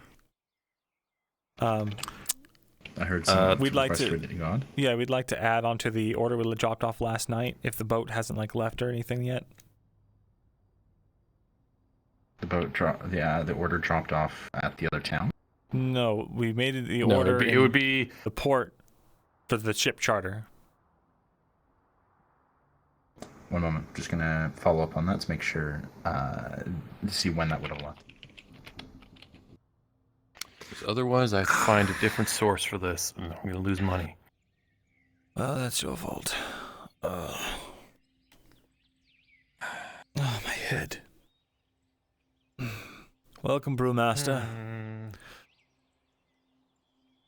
DM. I heard some we'd like request to, for God. Yeah, we'd like to add onto the order we dropped off last night, if the boat hasn't, like, left or anything yet. The boat the order dropped off at the other town. No, we made it the No, order. it would be the port for the ship charter. One moment, just gonna follow up on that to make sure, to see when that would have left. Otherwise, I have to find a different source for this, and I'm gonna lose money. Well, that's your fault. Oh, my head. Welcome, Brewmaster.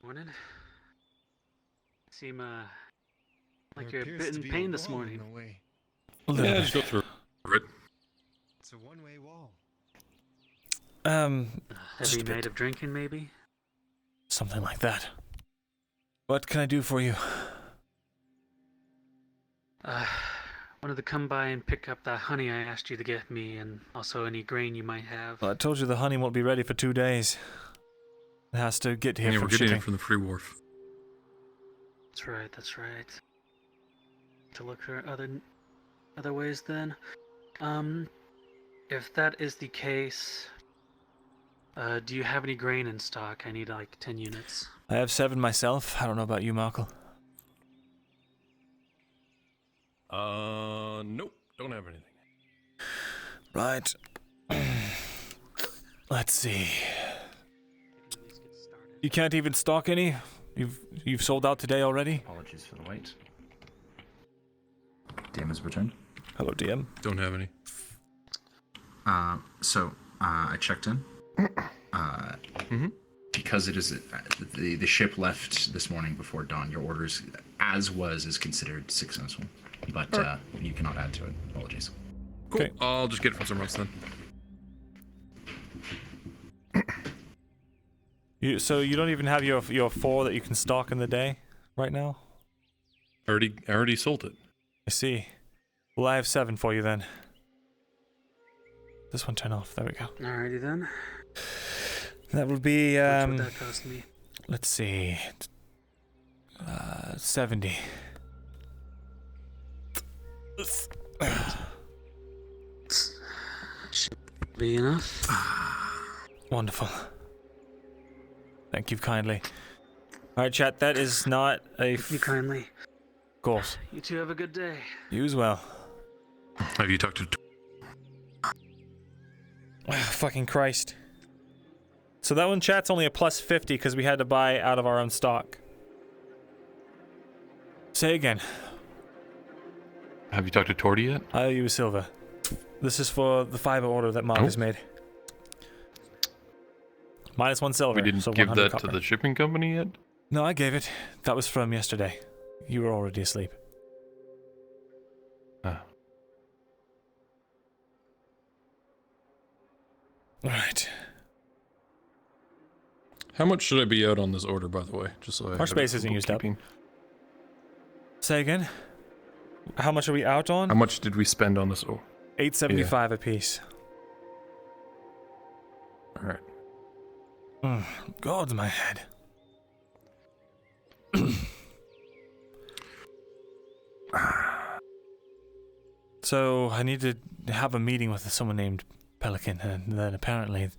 Morning. Seem like you're a bit in pain this morning. Yeah, just go through it. It's a one-way wall. Heavy night of drinking, maybe? Something like that. What can I do for you? Wanted to come by and pick up that honey I asked you to get me, and also any grain you might have. Well, I told you the honey won't be ready for 2 days. It has to get here Yeah, from we're getting shipping. it from the free wharf. That's right, that's right. To look for other ways then. If that is the case, do you have any grain in stock? I need like 10 units. I have 7 myself. I don't know about you, Malcolm. Nope, don't have anything. Right. Let's see. You can't even stock any? You've sold out today already? Apologies for the wait. DM has returned. Hello, DM. Don't have any. So I checked in. Because it is the ship left this morning before dawn. Your orders, as was, is considered 6 in this one, but you cannot add to it. Apologies. Cool. Okay. I'll just get it from somewhere else then. So you don't even have your 4 that you can stock in the day right now? I already sold it. I see. Well, I have 7 for you then. This one turn off. There we go. Alrighty then. That would be How much would that cost me? Let's see. 70. Should be enough. Wonderful. Thank you kindly. Alright, chat, that is not a... Thank you kindly. Of course. You two have a good day. You as well. Have you talked to... Fucking Christ. So that one, chat's only a plus 50 because we had to buy out of our own stock. Say again. Have you talked to Tordy yet? I owe you a silver. This is for the fiber order that Mark has made. Minus 1 silver. We didn't so give 100 that to copper. the shipping company yet? No, I gave it. That was from yesterday. You were already asleep. Alright. How much should I be out on this order, by the way? Just so I Our have space it isn't for used up. bookkeeping. Say again. How much are we out on? How much did we spend on this order? 875 apiece. Alright. God, my head. So, I need to have a meeting with someone named Pelican, and then apparently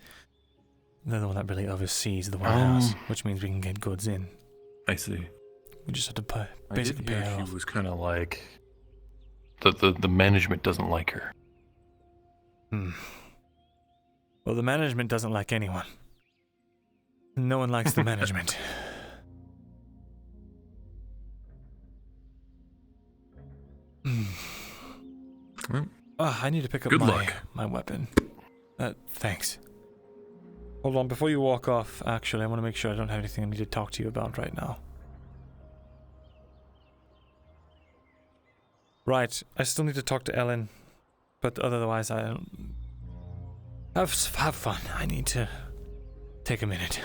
they're the one that really oversees the warehouse, which means we can get goods in. I see. We just have to I basically did pay hear it she off. was kind of like... The management doesn't like her. Well, the management doesn't like anyone. No one likes the management. I need to pick up Good luck. my weapon. Thanks. Hold on, before you walk off, actually, I want to make sure I don't have anything I need to talk to you about right now. Right, I still need to talk to Ellen, but otherwise I don't... Have fun. I need to take a minute.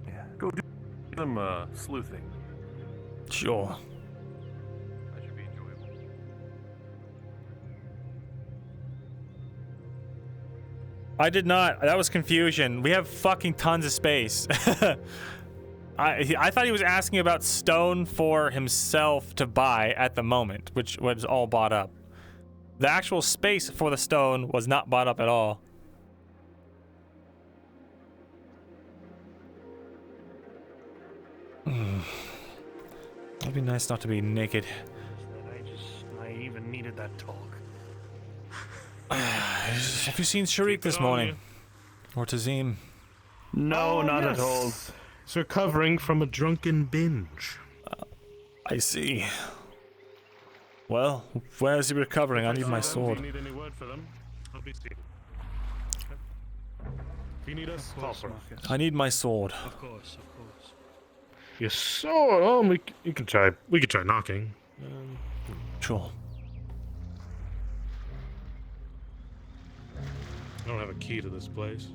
Yeah, go do some sleuthing. Sure. That should be enjoyable. I did not. That was confusion. We have fucking tons of space. I thought he was asking about stone for himself to buy at the moment, which was all bought up. The actual space for the stone was not bought up at all. It'd be nice not to be naked. I even needed that talk. Have you seen Sharik this morning? Or Tazim? No, not at all. He's recovering from a drunken binge. I see. Well, where is he recovering? I need my sword. If you need any word for them, I'll be seeing. If you need us, call for us. I need my sword. Of course. Your sword? Oh, we can try. We could try knocking. Sure. I don't have a key to this place.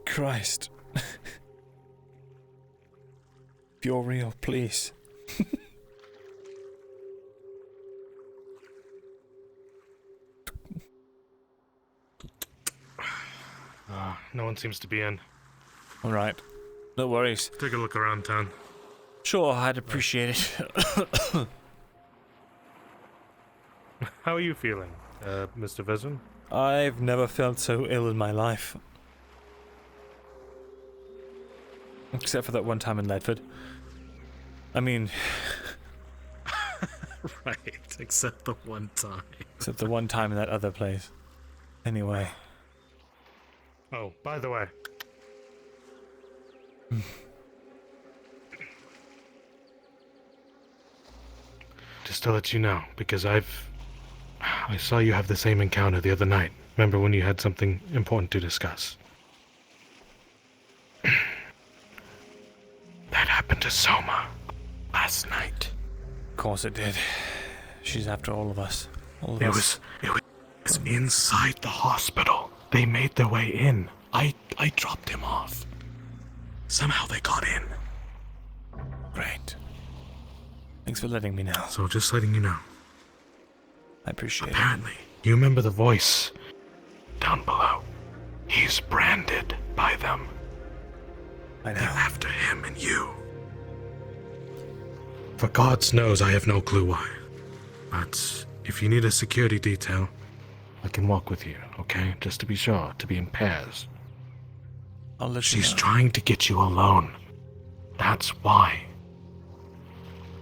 Christ. If you're real, please. No one seems to be in. All right. No worries. Take a look around town. Sure, I'd appreciate it. How are you feeling, Mr. Vezin? I've never felt so ill in my life. Except for that one time in Ledford. I mean... Right, except the one time. Except the one time in that other place. Anyway. Oh, by the way. Just to let you know, because I saw you have the same encounter the other night. Remember when you had something important to discuss? That happened to Soma last night. Of course it did. She's after all of us. All of It us. was inside the hospital. They made their way in. I dropped him off. Somehow they got in. Great. Thanks for letting me know. So just letting you know. I appreciate Apparently, you remember the voice down below. He's branded by them. I know. They're after him and you. For God's knows I have no clue why. But If you need a security detail, I can walk with you, okay? Just to be sure, to be in pairs. I'll let She's you know. trying to get you alone. That's why.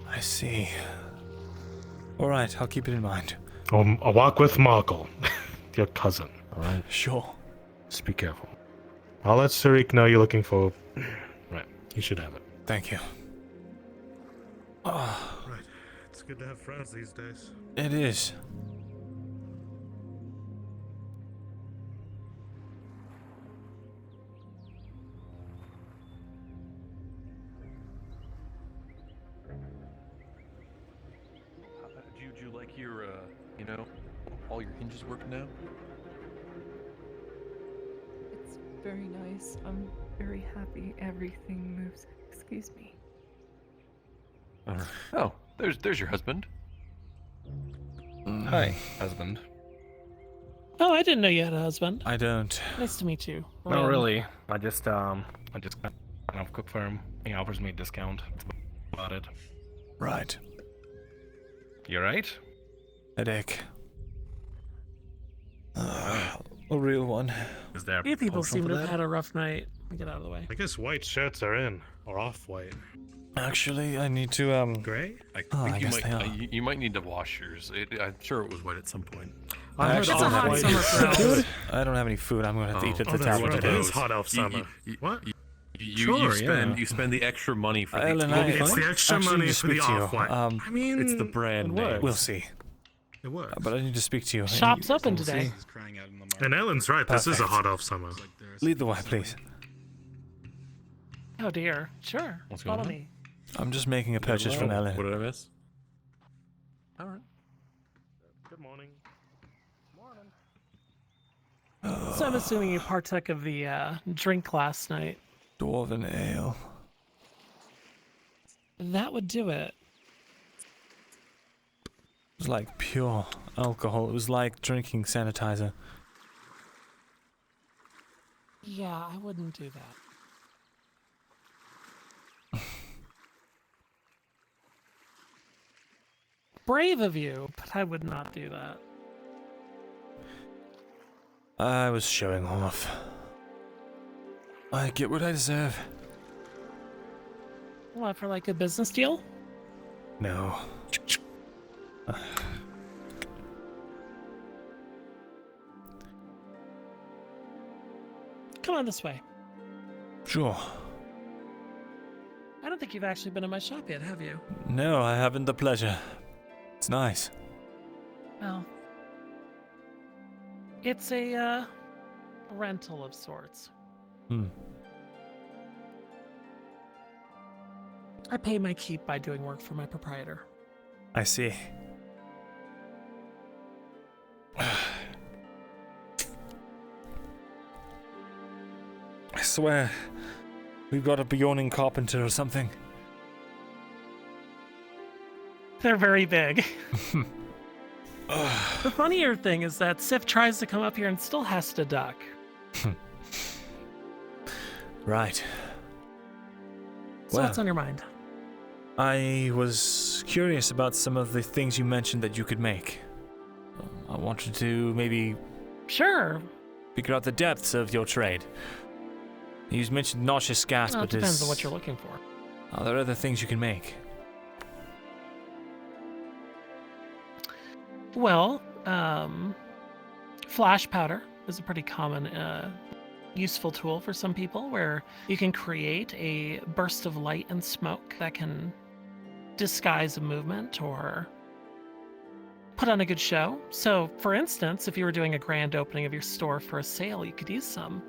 I see. Alright, I'll keep it in mind. I'll walk with Markle, your cousin, alright? Sure. Just be careful. I'll let Sarik know you're looking for... Right, you should have it. Thank you. Oh, Right, it's good to have friends these days. it is. Do you like your, you know, all your hinges working now? It's very nice. I'm very happy everything moves. Excuse me. Oh, there's your husband. Hi, husband. Oh, I didn't know you had a husband. I don't. Nice to meet you. Not Ryan. really. I just kind of cook for him. He offers me a discount. That's about it. Right. You right? Headache. A real one. Is there You people seem to have had a rough night. Get out of the way. I guess white shirts are in, or off-white. Actually, I need to, Gray? I Oh, think I you guess might, they are. you might need to wash yours. I'm sure it was white at some point. I heard It's a hot off-white. summer for us. Dude, I don't have any food. I'm gonna have to eat at the that's tavern right. today. It is hot elf summer. What? You spend the extra money for Ellen, It's the extra actually money need to for the speak to you. off-white. I mean, it's the brand it name. works. We'll see. It works. But I need to speak to you. Shop's open today. And Ellen's right. This is a Perfect. hot elf summer. Lead the way, please. Oh dear. Sure. What's going Follow on? me. I'm just making a purchase from Ellen. What did I miss? All right. Good morning. So I'm assuming you partook of the drink last night. Dwarven ale. That would do it. It was like pure alcohol. It was like drinking sanitizer. Yeah, I wouldn't do that. Brave of you, but I would not do that. I was showing off. I get what I deserve. What, for like a business deal? No. Come on this way. Sure. I don't think you've actually been in my shop yet, have you? No, I haven't the pleasure. It's nice. Well, it's a rental of sorts. I pay my keep by doing work for my proprietor. I see. I swear, we've got a Bjorning carpenter or something. They're very big. The funnier thing is that Sif tries to come up here and still has to duck. Right. So what's on your mind? I was curious about some of the things you mentioned that you could make. I wanted to maybe Sure. figure out the depths of your trade. You mentioned nauseous gas, Well, it but depends on what you're looking for. Are there other things you can make? Well, flash powder is a pretty common, useful tool for some people where you can create a burst of light and smoke that can disguise a movement or put on a good show. So, for instance, if you were doing a grand opening of your store for a sale, you could use some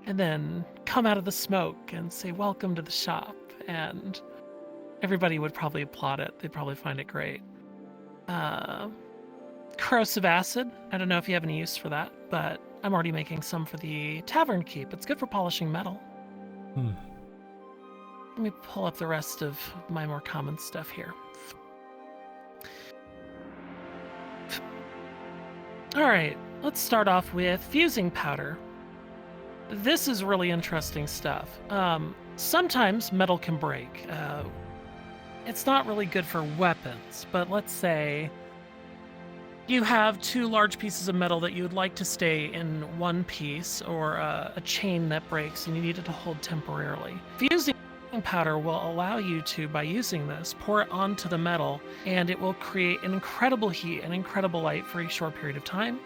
and then come out of the smoke and say, "Welcome to the shop." And everybody would probably applaud it. They'd probably find it great. Corrosive acid. I don't know if you have any use for that, but I'm already making some for the tavern keep. It's good for polishing metal. Let me pull up the rest of my more common stuff here. All right, let's start off with fusing powder. This is really interesting stuff. Sometimes metal can break. It's not really good for weapons, but let's say you have 2 large pieces of metal that you would like to stay in one piece, or a chain that breaks and you need it to hold temporarily. Fusing powder will allow you to, by using this, pour it onto the metal, and it will create an incredible heat and incredible light for a short period of time,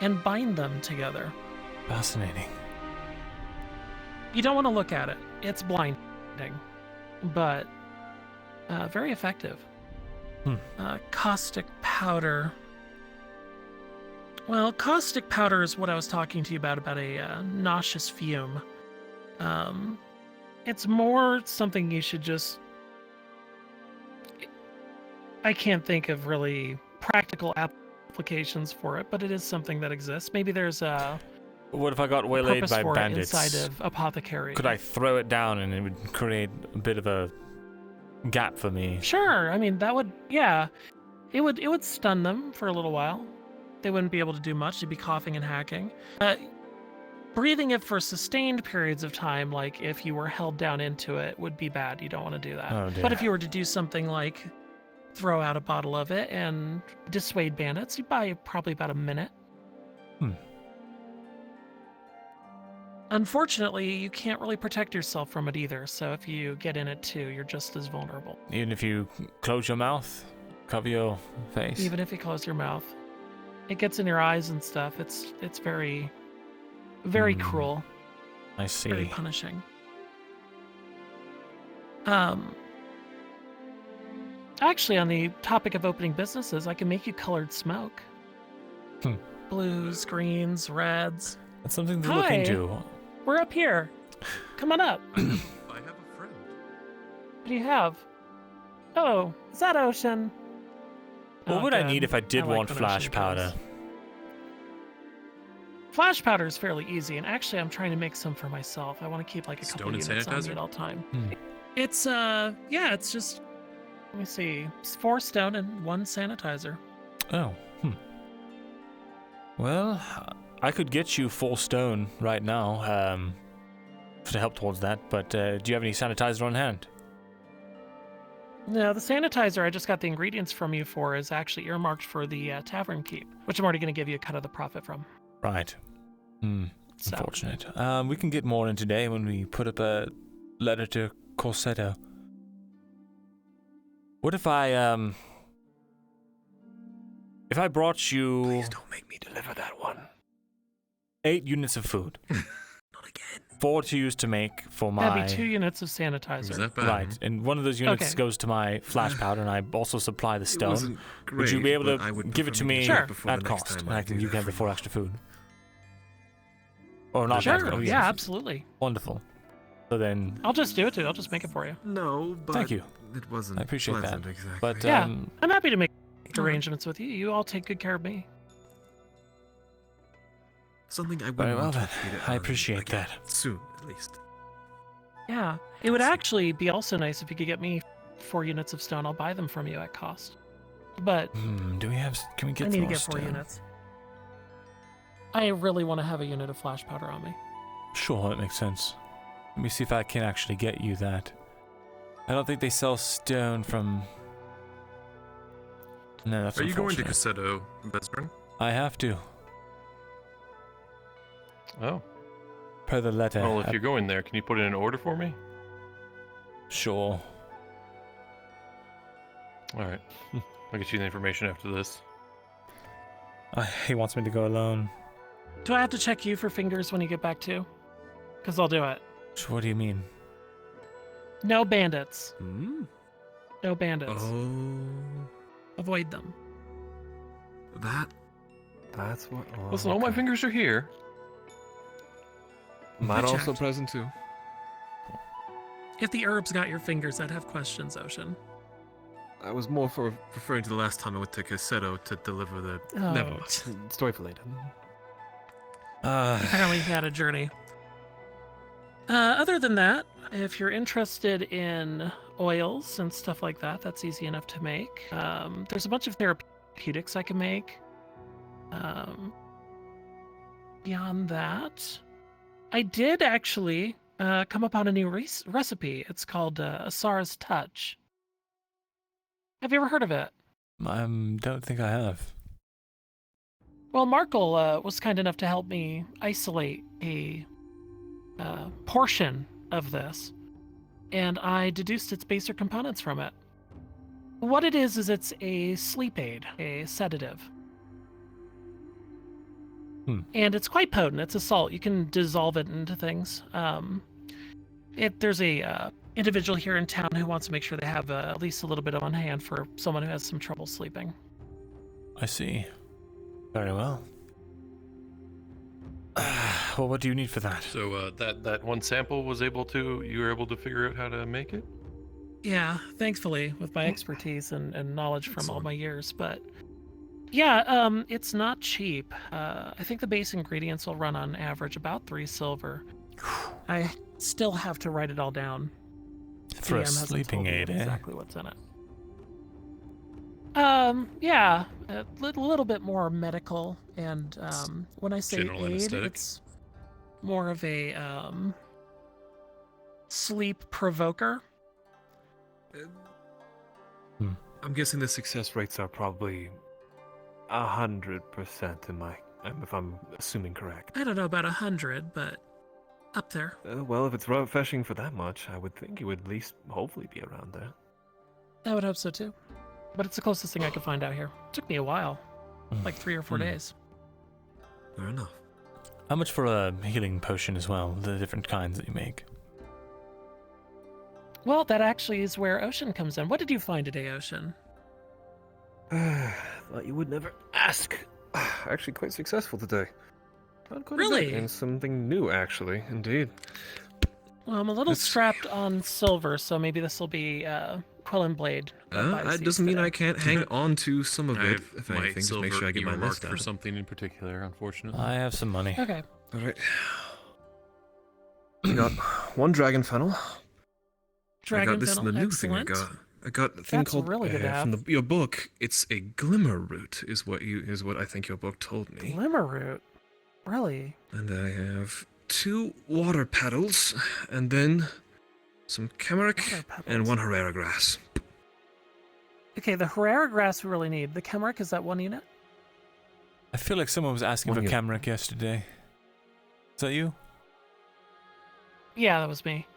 and bind them together. Fascinating. You don't want to look at it. It's blinding, but very effective. Caustic powder. Well, caustic powder is what I was talking to you about a nauseous fume. It's more something you should just... I can't think of really practical applications for it, but it is something that exists. Maybe there's a... What if I got waylaid purpose by for bandits? it inside of apothecary. Could I throw it down and it would create a bit of a gap for me? Sure. I mean, that would... Yeah. It would stun them for a little while. They wouldn't be able to do much. They'd be coughing and hacking. Breathing it for sustained periods of time, like if you were held down into it, would be bad. You don't want to do that. Oh, dear. But if you were to do something like throw out a bottle of it and dissuade bandits, you'd buy probably about a minute. Unfortunately, you can't really protect yourself from it either, so if you get in it too, you're just as vulnerable. Even if you close your mouth, cover your face? Even if you close your mouth. It gets in your eyes and stuff. It's very, very cruel. I see. Very punishing. Actually, on the topic of opening businesses, I can make you colored smoke. Blues, greens, reds. That's something to look into. We're up here. Come on up. I have a friend. What do you have? Oh, is that Ocean? What would I need if I did like want when flash Ocean powder? goes. Flash powder is fairly easy, and actually I'm trying to make some for myself. I want to keep like a couple Stone and units on me sanitizer? at all time. It's yeah, it's just, let me see, it's 4 stone and 1 sanitizer. Oh, Well, I could get you 4 stone right now, to help towards that, but do you have any sanitizer on hand? No, the sanitizer I just got the ingredients from you for is actually earmarked for the tavern keep, which I'm already going to give you a cut of the profit from. Right. So. Unfortunate. We can get more in today when we put up a letter to Corsetto. What if I brought you... Please don't make me deliver that one. 8 units of food. Not again. 4 to use to make for my... That'd be 2 units of sanitizer. Was that bad? Right, and one of those units Okay. goes to my flash powder, and I also supply the stone. wasn't Would you be great, able but I to would give it to prefer me to do it before at the next cost? time And I do you that can have for the 4 you. extra food. Or not Sure, extra. Oh, yeah, absolutely. Wonderful. So then... I'll just do it too. I'll just make it for you. No, but Thank you. it wasn't I appreciate pleasant, that. exactly. But, Yeah, I'm happy to make arrangements with you. You all take good care of me. Something I Very wouldn't well want to then. repeat it I on appreciate again, that. Soon, at least. Yeah, it would actually be also nice if you could get me 4 units of stone. I'll buy them from you at cost. But do we have... Can we get I need to more get 4 stone? units. I really want to have a unit of flash powder on me. Sure, that makes sense. Let me see if I can actually get you that. I don't think they sell stone from... No, that's Are you going to unfortunate. Cassetto, Besbren? I have to, Oh. per the letter. Well, if you're going there, can you put in an order for me? Sure. Alright. I'll get you the information after this. He wants me to go alone. Do I have to check you for fingers when you get back too? Because I'll do it. So what do you mean? No bandits. Hmm? No bandits. Oh, Avoid them. that's what. Oh, Listen, all my fingers are here. Mine VRChat. also present too. If the herbs got your fingers, I'd have questions, Ocean. I was more for referring to the last time I went to Cassetto to deliver the. Oh. Never mind. Story for later. Apparently he had a journey. Other than that, if you're interested in oils and stuff like that, that's easy enough to make. There's a bunch of therapeutics I can make. Beyond that, I did actually come upon a new recipe. It's called Auzera's Touch. Have you ever heard of it? Don't think I have. Well, Markle was kind enough to help me isolate a portion of this, and I deduced its basic components from it. What it is it's a sleep aid, a sedative. And it's quite potent. It's a salt. You can dissolve it into things. There's a individual here in town who wants to make sure they have at least a little bit on hand for someone who has some trouble sleeping. I see. Very well. Well, what do you need for that? So that one sample you were able to figure out how to make it? Yeah, thankfully, with my expertise and knowledge from all my years. But yeah, it's not cheap. I think the base ingredients will run on average about 3 silver. I still have to write it all down. For DM a hasn't sleeping told me aid, exactly what's in it. Yeah, a little bit more medical, and when I say General aid, anesthetic? it's more of a sleep provoker. I'm guessing the success rates are probably 100% if I'm assuming correct. I don't know about 100, but up there. Well, if it's refreshing for that much, I would think it would at least hopefully be around there. I would hope so too. But it's the closest thing I could find out here. It took me a while, like 3 or 4 days. Fair enough. How much for a healing potion as well? The different kinds that you make. Well, that actually is where Ocean comes in. What did you find today, Ocean? Thought you would never ask. Actually, quite successful today. Found quite a Really? bit, and something new, actually. Indeed. Well, I'm a little strapped on silver, so maybe this will be Quill and Blade. That doesn't mean I can't hang on to some of I it. have If my anything, just make sure I get my earmarked list for out. something in particular, unfortunately. I have some money. Okay. All right. I got 1 dragon fennel. Dragon I got this fennel, in the new excellent. thing. I got a thing That's called really good to have. from your book. It's a glimmer root, is what I think your book told me. Glimmer root? Really? And I have 2 water petals, and then some cameric and 1 Herrera grass. Okay, the Herrera grass we really need. The Cameric, is that 1 unit? I feel like someone was asking for Cameric yesterday. Is that you? Yeah, that was me.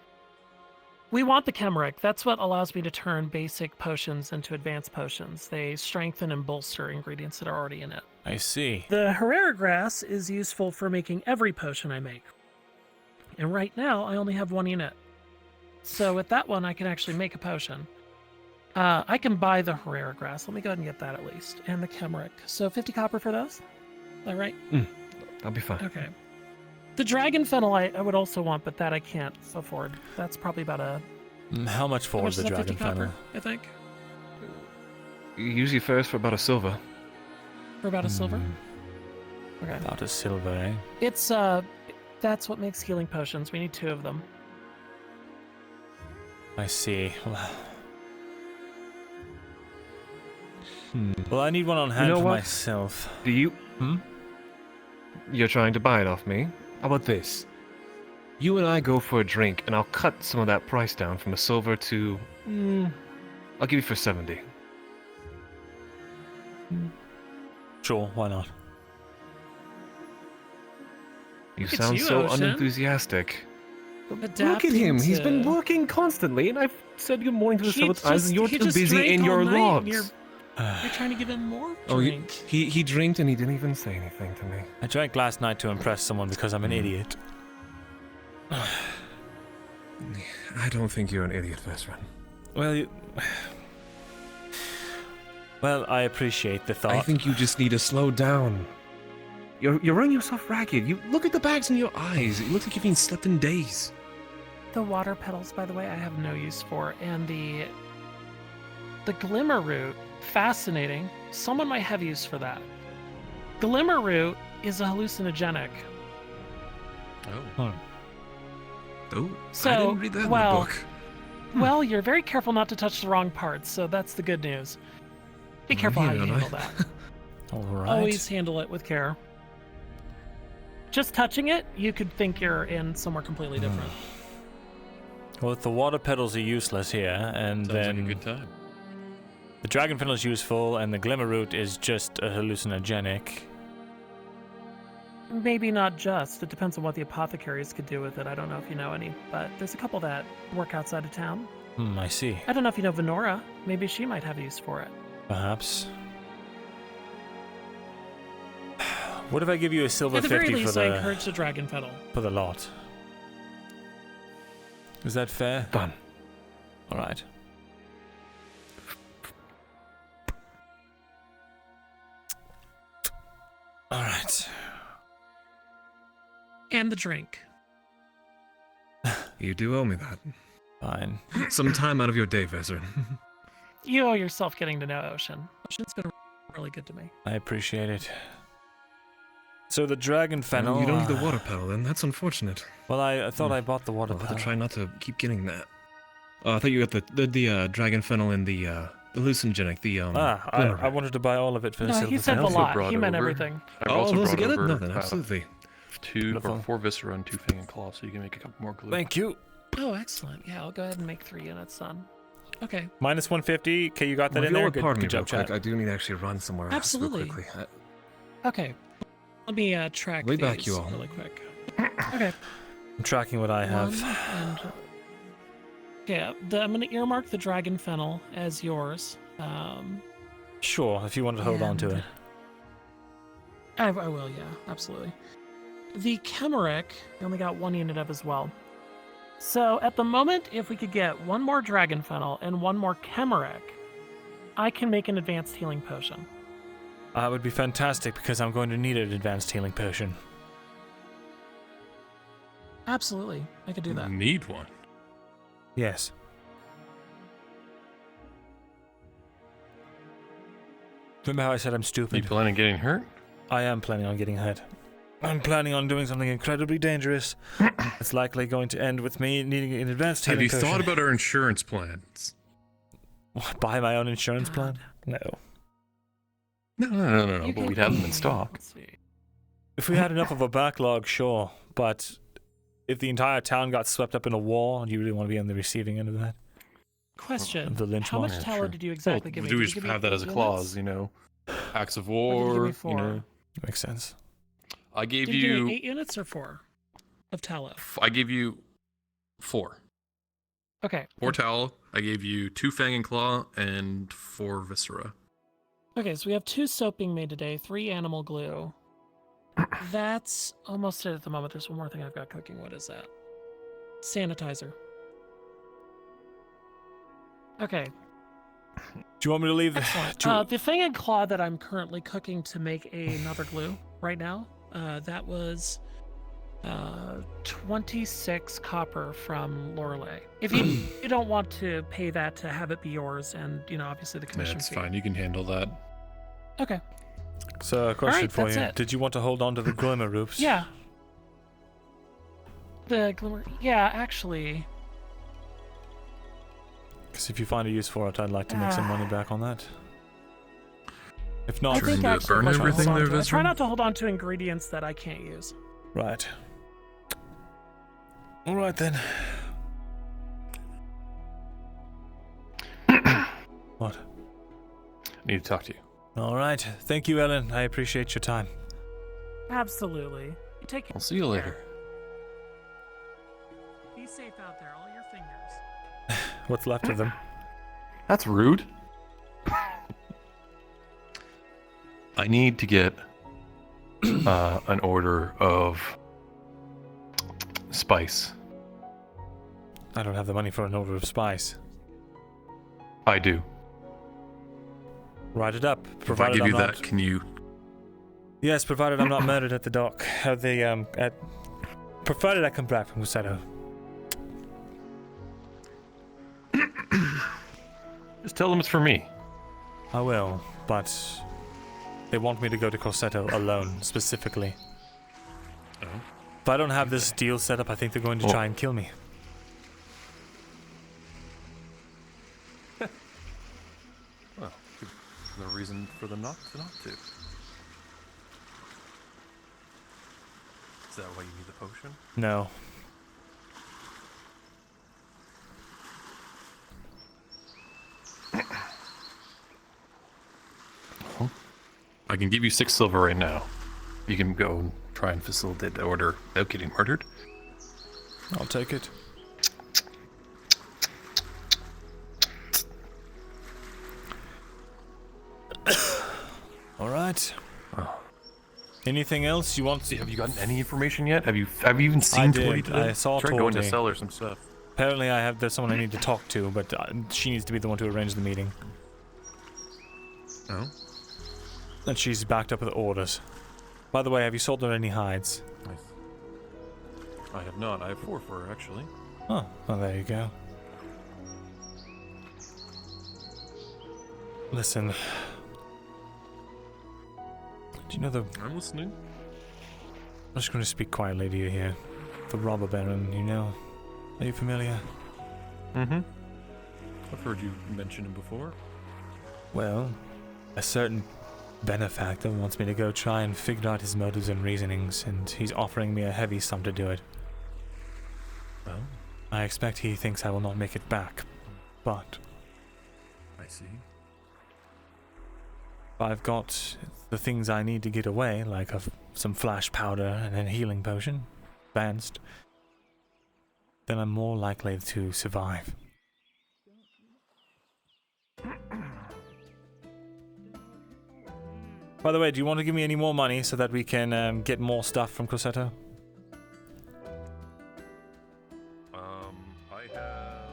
We want the Cameric. That's what allows me to turn basic potions into advanced potions. They strengthen and bolster ingredients that are already in it. I see. The Herrera grass is useful for making every potion I make. And right now, I only have 1 unit. So with that one, I can actually make a potion. I can buy the Herrera grass. Let me go ahead and get that at least. And the Cameric. So 50 copper for those? Is that right? That'll be fine. Okay. The dragon fennel I would also want, but that I can't afford. That's probably about a... How much for is the that, dragon 50 copper, fennel? I think? Usually first for about a silver. For about a silver? Okay. About a silver, eh? It's, that's what makes healing potions. We need 2 of them. I see. Well, I need one on hand You know for what? myself. Do you? You're trying to buy it off me? How about this? You and I go for a drink, and I'll cut some of that price down from a silver to... I'll give you for 70. Sure, why not? You Look at sound you, so Ocean. unenthusiastic. Look Adapting at him. He's to- been working constantly, and I've said good morning to the He several times, and you're he too just busy drank in all your night, and logs. You're trying to give him more Oh, drink. he drank and he didn't even say anything to me. I drank last night to impress someone because I'm an idiot. I don't think you're an idiot, Vesran. Well, Well, I appreciate the thought. I think you just need to slow down. You're running yourself ragged. You look at the bags in your eyes. It looks like you've been slept in days. The water petals, by the way, I have no use for. And the glimmer root, fascinating. Someone might have use for that. Glimmer root is a hallucinogenic. Oh, So, I didn't read that in the book. Well, you're very careful not to touch the wrong parts, so that's the good news. Be careful how you handle that. All right. Always handle it with care. Just touching it, you could think you're in somewhere completely different. Well, the water petals are useless here, and Sounds then like a good time. the dragon fennel is useful, and the glimmer root is just a hallucinogenic. maybe not just. It depends on what the apothecaries could do with it. I don't know if you know any, but there's a couple that work outside of town. I see. I don't know if you know Venora. Maybe she might have use for it. Perhaps. What if I give you a silver At the very 50 least, for I the encourage the dragon fennel. for the lot? Is that fair? Done. All right. All right. And the drink. You do owe me that. Fine. Some time out of your day, Vezrin. You owe yourself getting to know Ocean. Ocean's been really good to me. I appreciate it. So the dragon fennel. You don't need the water petal, then. That's unfortunate. Well, I thought I bought the water I'll have petal. to try not to keep getting that. I thought you got the dragon fennel and the hallucinogenic, I wanted to buy all of it for the No, silver he said fennel. the lot. He meant everything. I've All also those brought together? over, No, then absolutely. 2 or 4 viscera and 2 fang and claw, so you can make a couple more glue. Thank you. Oh, excellent. Yeah, I'll go ahead and make 3 units, son. Okay. Minus 150. Okay, you got that Well, in there. if you'll pardon me Good real job, quick, chat. I do need to actually run somewhere. Absolutely. Real quickly. Okay. Let me track Way these back, you all. really quick. Okay. I'm tracking what I have. Okay, I'm going to earmark the dragon fennel as yours. Sure, if you want to hold on to it. I will, yeah, absolutely. The Chemeric, you only got 1 unit of as well. So at the moment, if we could get 1 more dragon fennel and 1 more Chemeric, I can make an advanced healing potion. That would be fantastic because I'm going to need an advanced healing potion. Absolutely, I could do that. Need one. Yes. Remember how I said I'm stupid? You planning on getting hurt? I am planning on getting hurt. I'm planning on doing something incredibly dangerous. It's likely going to end with me needing an advanced healing potion. Have you thought about our insurance plans? What, buy my own insurance plan? No. No, but we'd have them in stock. If we had enough of a backlog, sure. But if the entire town got swept up in a war, do you really want to be on the receiving end of that? Question. Of the lynch How mob? much tallow did you exactly give me? Do we Did you just give me have that 8 as a units? clause, you know? Acts of Or did you give war, me 4? you know? Makes sense. I gave Did you give you... me 8 units or 4 of tallow? I gave you 4. Okay. 4 tallow. I gave you 2 fang and claw and 4 viscera. Okay, so we have 2 soap being made today, 3 animal glue. That's almost it at the moment. There's one more thing I've got cooking. What is that? Sanitizer. Okay. Do you want me to leave the... The fang and claw that I'm currently cooking to make another glue right now, that was 26 copper from Lorelei. If you don't want to pay that to have it be yours, and obviously the commission That's fee. fine. You can handle that. Okay. So, a question Alright, for that's you. it. Did you want to hold on to the glimmer roofs? Yeah. The glimmer. Yeah, actually. Because if you find a use for it, I'd like to make some money back on that. If not, I think actually burn I'll try to everything hold on there, to it. I try Vezrin? not to hold on to ingredients that I can't use. Right. All right then. What? Need to talk to you. All right. Thank you, Ellen. I appreciate your time. Absolutely. Take care. I'll see you later. Be safe out there. All your fingers. What's left of them? That's rude. I need to get an order of spice. I don't have the money for an order of spice. I do. Write it up. If I Provided give I'm you not... that, can you... Yes, provided I'm not murdered at the dock. Provided I come back from Corsetto. Just tell them it's for me. I will, but they want me to go to Corsetto alone, specifically. Oh. If I don't have this deal set up, I think they're going to try and kill me. Well, no reason for them not to. Is that why you need the potion? No. I can give you 6 silver right now. You can go and try and facilitate the order without getting murdered. I'll take it. All right. Oh. Anything else you want? Have you gotten any information yet? Have you even seen I Torty did. today? I saw Tried going to Torty. sell her some stuff. Apparently, there's someone I need to talk to, but she needs to be the one to arrange the meeting. Oh. And she's backed up with orders. By the way, have you sold her any hides? I have not. I have 4 for her, actually. Oh, well, there you go. Listen. Do you know the... I'm listening. I'm just going to speak quietly to you here. The robber baron, you know. Are you familiar? Mm-hmm. I've heard you mention him before. Well, a certain benefactor wants me to go try and figure out his motives and reasonings, and he's offering me a heavy sum to do it. Well, I expect he thinks I will not make it back, but... I see. If I've got the things I need to get away, like some flash powder and a healing potion, advanced, then I'm more likely to survive. By the way, do you want to give me any more money so that we can get more stuff from Corsetto? I have...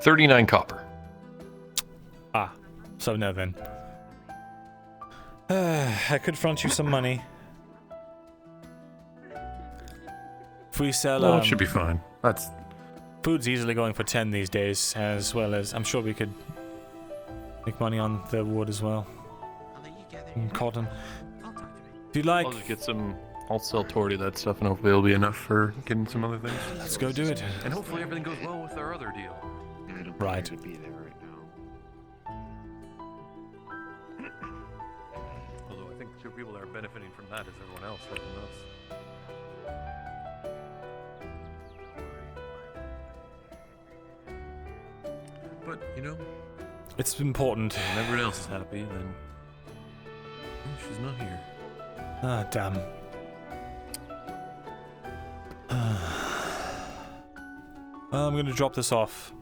39 copper. Ah, so no then. I could front you some money. If we sell... Well, it should be fine. That's... Food's easily going for 10 these days, as well as... I'm sure we could make money on the wood as well. And cotton. If you'd like... I'll just get some... I'll sell Torty that stuff, and hopefully it'll be enough for getting some other things. Let's go do it. And hopefully everything goes well with our other deal. I don't Right. care to be there right now. Although I think the people that are benefiting from that is everyone else, rather than us. But, you know, It's important. when everyone else is happy, then she's not here. Ah, damn. Well, I'm gonna drop this off.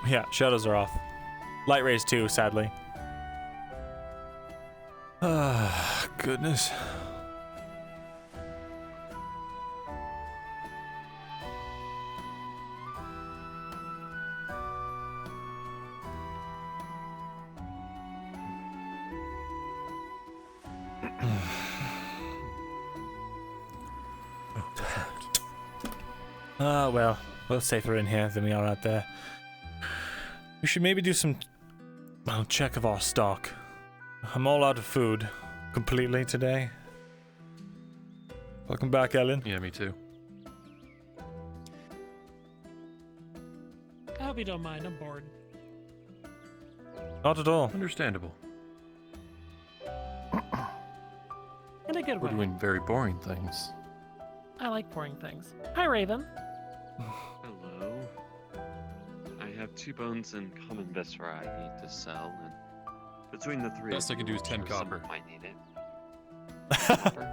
Yeah, shadows are off. Light rays too, sadly. Ah, goodness. Ah, well, we're safer in here than we are out there. We should maybe do some, well, check of our stock. I'm all out of food completely today. Welcome back, Ellen. Yeah, me too. I hope you don't mind. I'm bored. Not at all. Understandable. In a good We're way. doing very boring things. I like boring things. Hi, Raven. Hello. I have 2 bones and common viscera I need to sell, and between the 3 Best of I can you, do is 10 I'm sure copper. someone might need it. Copper?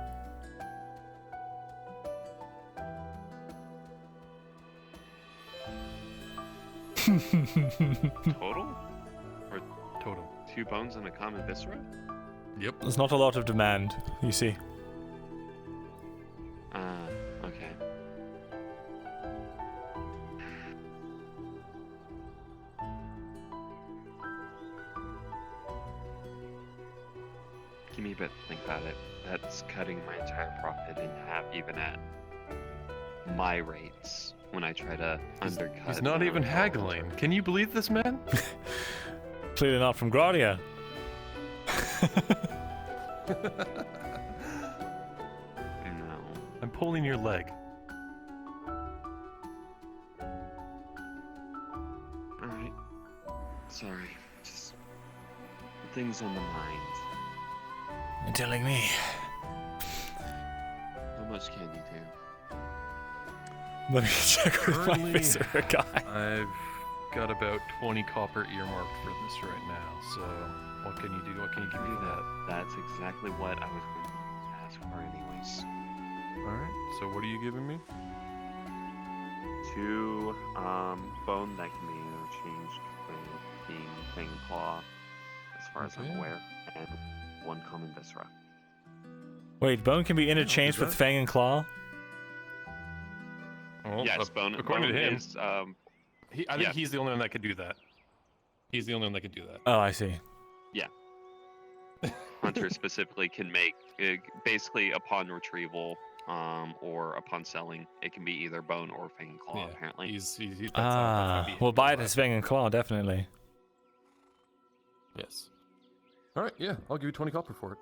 Total? Or total? 2 bones and a common viscera? Yep. There's not a lot of demand, you see. Okay. Give me a bit to think about it. That's cutting my entire profit in half, even at my rates, when I try to undercut. He's not even haggling. Can you believe this man? Clearly not from Gradia. No. I'm pulling your leg. Alright. Sorry. Just things on the mind. You're telling me. How much can you do? Let me check with my Currently, Viscera guy. I've got about 20 copper earmarked for this right now, so what can you do? What can you give me for that? That's exactly what I was going to ask for anyways. Alright, so what are you giving me? 2 bone that can be interchanged with being Fang Claw, as far as I'm Okay. aware, and 1 common Viscera. Wait, bone can be interchanged with Fang and Claw? Well, Yes, bone. according bone to him, is, I think yeah. he's the only one that could do that. He's the only one that could do that. Oh, I see. Yeah. Hunter specifically can make, basically upon retrieval, or upon selling, it can be either bone or Fang and Claw. Apparently. We'll buy it as Fang and Claw, definitely. Yes. Alright, yeah, I'll give you 20 copper for it.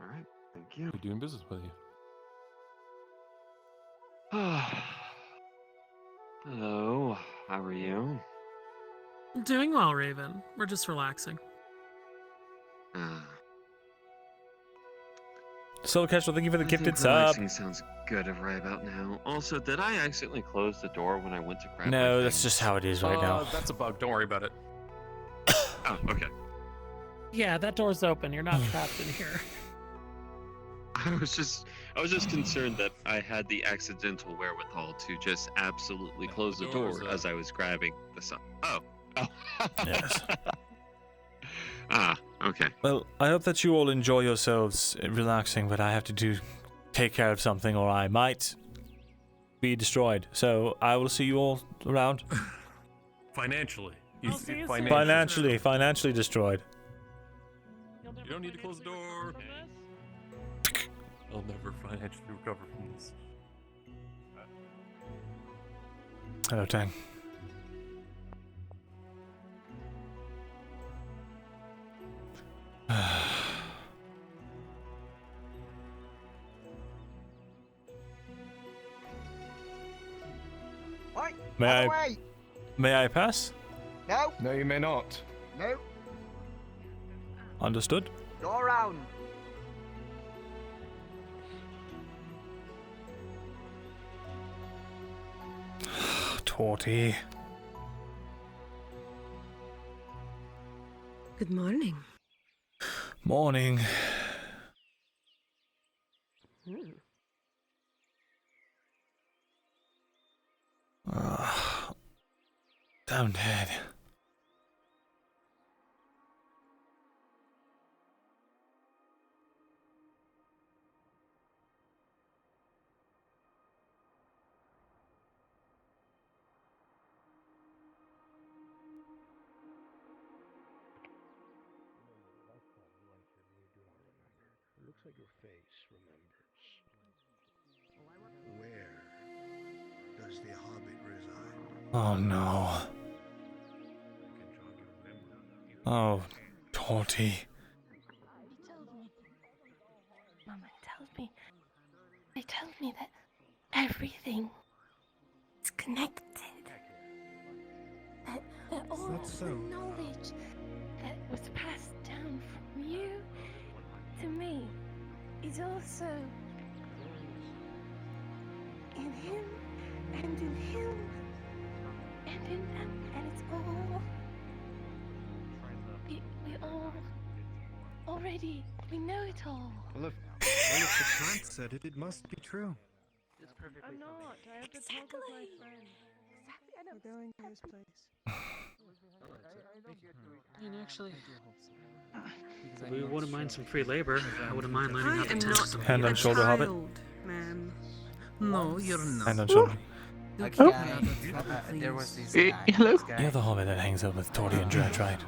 Alright, thank you. Be doing business with you. Hello, how are you? Doing well, Raven. We're just relaxing. Soul Catcher, thank you for the I gifted think sub. relaxing sounds good right about now. Also, did I accidentally close the door when I went to grab No, my that's just how it is right now. That's a bug, don't worry about it. Oh, okay. Yeah, that door's open. You're not trapped in here. I was just concerned that I had the accidental wherewithal to just absolutely close the door as I was grabbing the sun. Oh. Yes. Okay. Well, I hope that you all enjoy yourselves relaxing, but I have to take care of something or I might be destroyed. So I will see you all around. Financially. I'll see you Financially destroyed. You don't need to close the door. I'll never financially recover from this. Hello, Tang. May I pass? No. No, you may not. No. Understood. Go around. Torty. Good morning. Morning. I'm dead. Looks like your face remembers. Where does the hobbit reside? Oh no. Oh, Torty. Mama told me that everything is connected. That all of the knowledge that was passed down from you to me is also in him and in him and in them, and it's all we all already we know it all. Well, if the plant said it, it must be true. I'm not. I have to talk with my friend. We're going to his place. And actually, if we wouldn't mind some free labor, I wouldn't mind learning how to tend some Hand on shoulder, Hobbit. Man. No, you're not. Hand on shoulder. There was this hello? You're the Hobbit that hangs out with Torty and Dredge, right?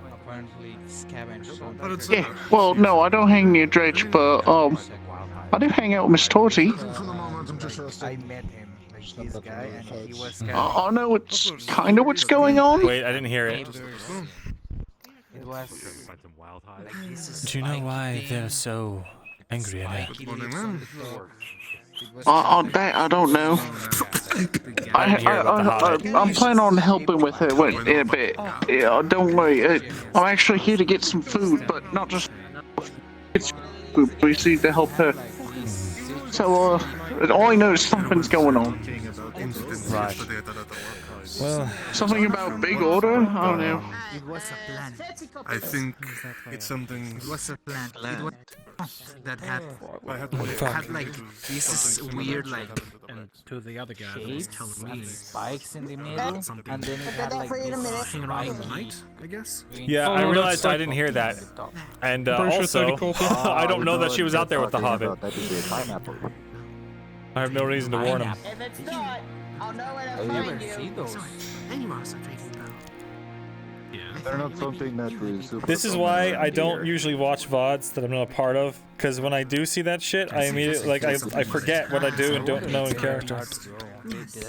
Yeah, well, no, I don't hang near Dredge, but, I do hang out with Miss Torty. I met him, like this guy, and he was I know it's kind of what's going on. Wait, I didn't hear it. It was like Do you know why they're so angry at me? I don't know. I'm planning on helping with it in a bit. Yeah, don't worry. I'm actually here to get some food, but not just it's food. We need to help her. So, all I know is something's going on. Right. Well, Something about big order? I don't know. It was a plan. I think it's something. It was a plan. It was that had Fuck. like this weird like And to the other guy that was Shapes telling and me spikes in the about middle, something and then it had like this hanging around the spiky light, I guess. Yeah, I realized I didn't hear that. And also, I don't know that she was out there with the Hobbit. That is a pineapple. I have no reason to warn him. If it's not, I'll know where I to never find see you. those. animals are trading about. Yeah. They're not something that is super This is why I don't usually watch VODs that I'm not a part of, because when I do see that shit, I immediately, like, I forget what I do and don't know in character.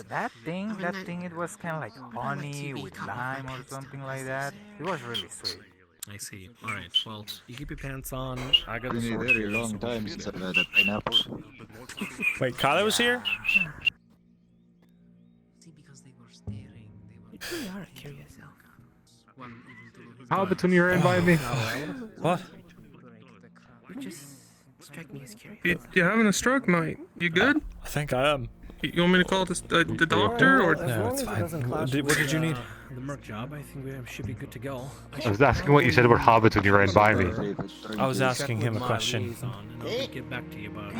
That thing, it was kind of like honey with lime or something like that. It was really sweet. I see. Alright, well, you keep your pants on. I got It's the been a sword. very long time since I've had a pineapple. Wait, Kyla was here? See, because they were staring, they were. You really are a curious elk. How between you ran by me? What? You just strike me as curious. You having a stroke, mate? You good? I think I am. You want me to call the doctor or? No, it's fine. What did you need? The merc job, I think we should be good to go. I was asking what you said about hobbits when you ran by me. I was asking him a question. And I'll get back to you about it.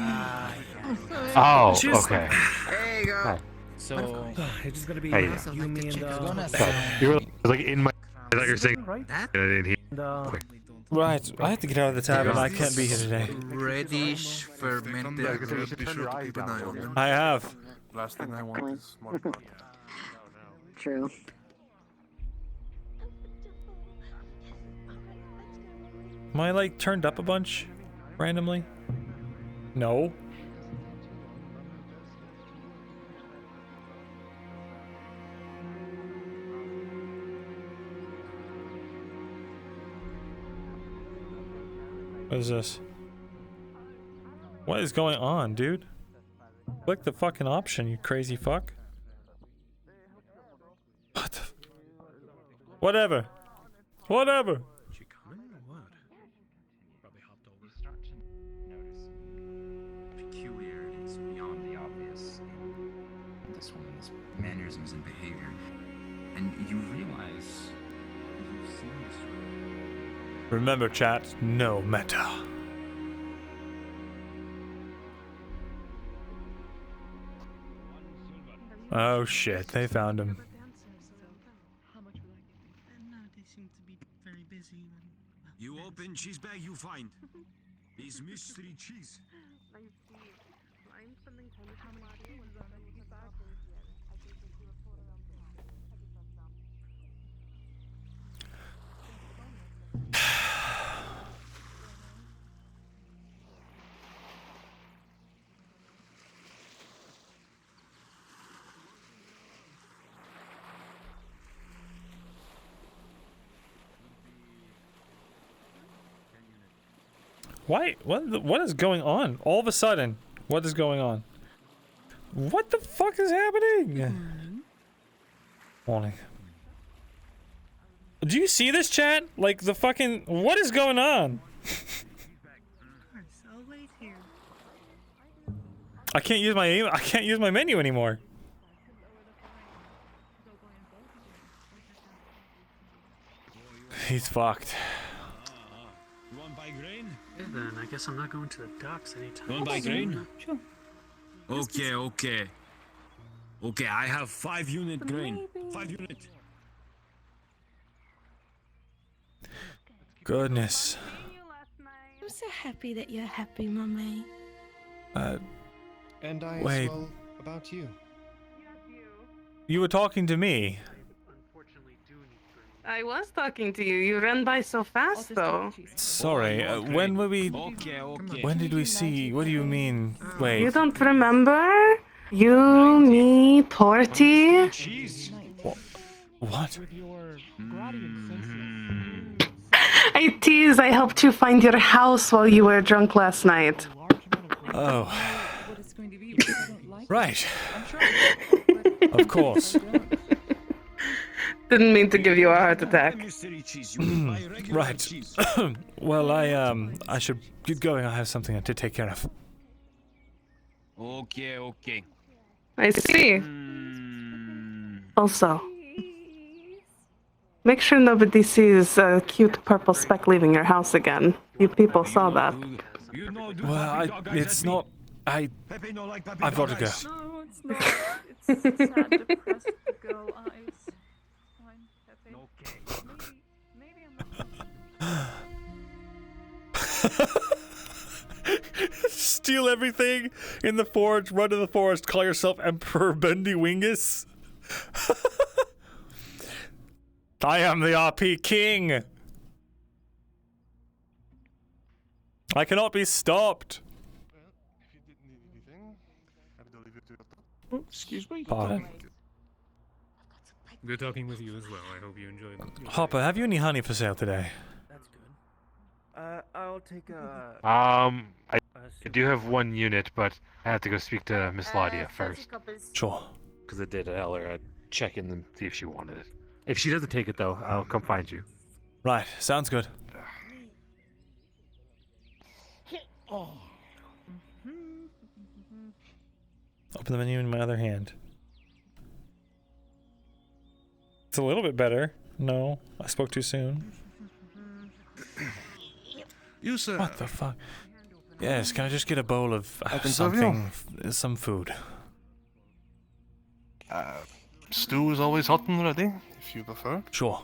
Oh, okay. There you go. So, it's just gonna be Hey. you, me, and You were like in my. I thought you were saying. That I didn't hear. Right, I have to get out of the tavern. I can't be here today. reddish fermented. I have. Last thing I want is more. True. Am I like turned up a bunch randomly? No. What is this? What is going on, dude? Click the fucking option, you crazy fuck. What the Whatever. Whatever. She coming or what? Probably hopped over. You start to notice peculiarities beyond the obvious in this woman's mannerisms and behavior, and you realize you've seen this. Remember, chat, no meta. Oh shit, they found him. You open cheese bag, you find is mystery cheese. Why? What is going on? All of a sudden, what is going on? What the fuck is happening? Morning. Do you see this, chat? Like the fucking what is going on? I can't use my menu anymore. He's fucked. You want buy grain? Yeah, then I guess I'm not going to the docks anytime. You want buy grain? Sure. Okay. Okay, I have 5 unit grain. 5 unit. Goodness. I'm so happy that you're happy, Mommy. And I wait. as well about you. You were talking to me. I was talking to you. You ran by so fast, though. Sorry. When were we? Okay. When did we see? What do you mean? Wait. You don't remember? You, me, Torty. What? I tease. I helped you find your house while you were drunk last night. Oh. Right. Of course. Didn't mean to give you a heart attack. Right. Well, I should get going. I have something to take care of. Okay, okay. I see. Also, make sure nobody sees a cute purple speck leaving your house again. You people saw that. Well, it's not. I've got to go. No, it's not. It's sad, depressed girl eyes. Fine, Pepe. Maybe I'm not. Steal everything in the forge, run to the forest, call yourself Emperor Bendy Wingus. I am the RP King. I cannot be stopped. Excuse me? Pardon. Good talking with you as well. I hope you enjoyed it. Hopper, have you any honey for sale today? That's good. I'll take a. I do have 1 unit, but I have to go speak to Miss Laudia first. Sure. Because I did tell her I'd check in and see if she wanted it. If she doesn't take it, though, I'll come find you. Right, sounds good. Open the menu in my other hand. It's a little bit better. No, I spoke too soon. You sir. What the fuck? Yes, can I just get a bowl of can serve you. something, some food? Stew is always hot and ready, if you prefer. Sure.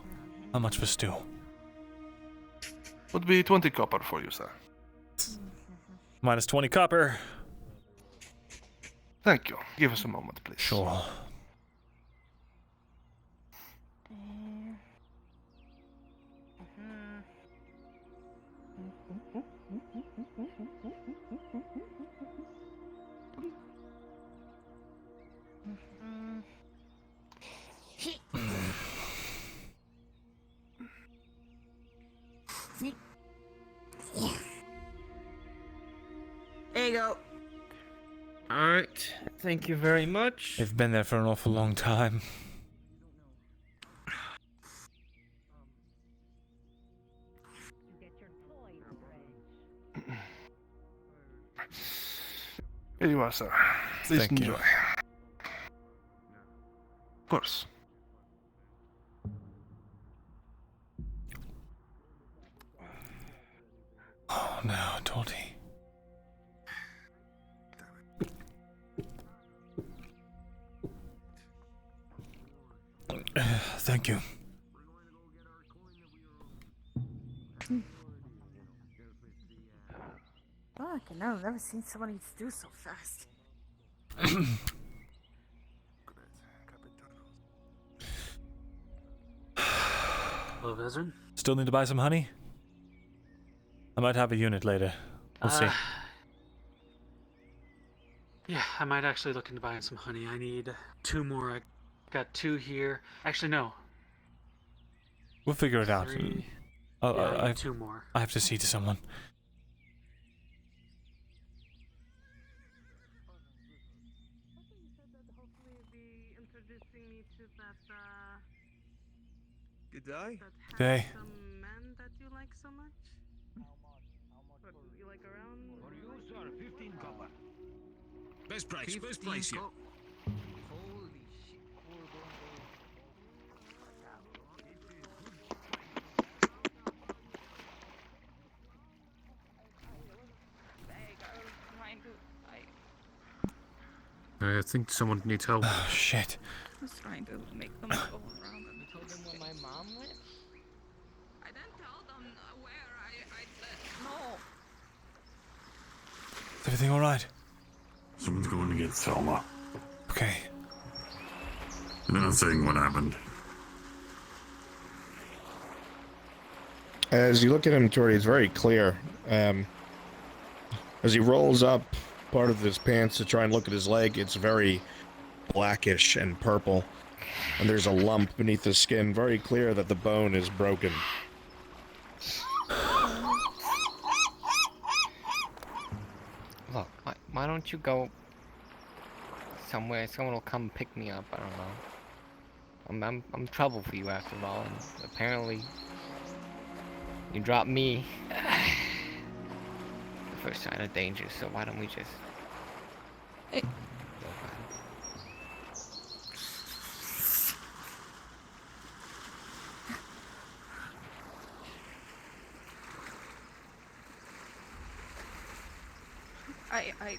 How much for stew? Would be 20 copper for you, sir. Minus 20 copper. Thank you. Give us a moment, please. Sure. There you go. Alright, thank you very much. They've been there for an awful long time. Here you are, sir. Please Thank you. enjoy. Of course. Oh no, Dottie. Thank you. Fuck, I've never seen someone eat stew so fast. Hello, Vezrin. Still need to buy some honey? I might have a unit later. We'll see. Yeah, I might actually look into buying some honey. I need 2 more. I got 2 here. Actually, no. We'll figure it out. 3. Oh, Yeah, I I need 2 more. I have to see to someone. Good day. Day. Man that you like so much? What, you like around? For you, sir, 15 copper. Best price, yeah. Holy shit. I think someone needs help. Oh, shit. I was trying to make them go around. You told them where my mom went? I didn't tell them where I said no. Is everything alright? Someone's going to get Selma. Okay. They're not saying what happened. As you look at him, Tori, it's very clear. As he rolls up part of his pants to try and look at his leg, it's very blackish and purple. And there's a lump beneath the skin, very clear that the bone is broken. Look, why don't you go somewhere? Someone will come pick me up. I don't know. I'm trouble for you after all, and apparently you dropped me the first sign of danger. So why don't we just Hey. I.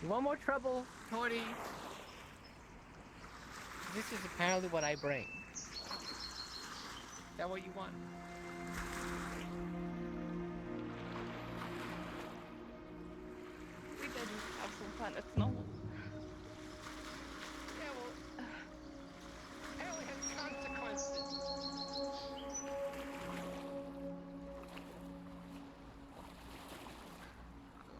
You want more trouble, Torty? This is apparently what I bring. Is that what you want? We did have some fun. It's normal. Yeah, well, apparently has consequences.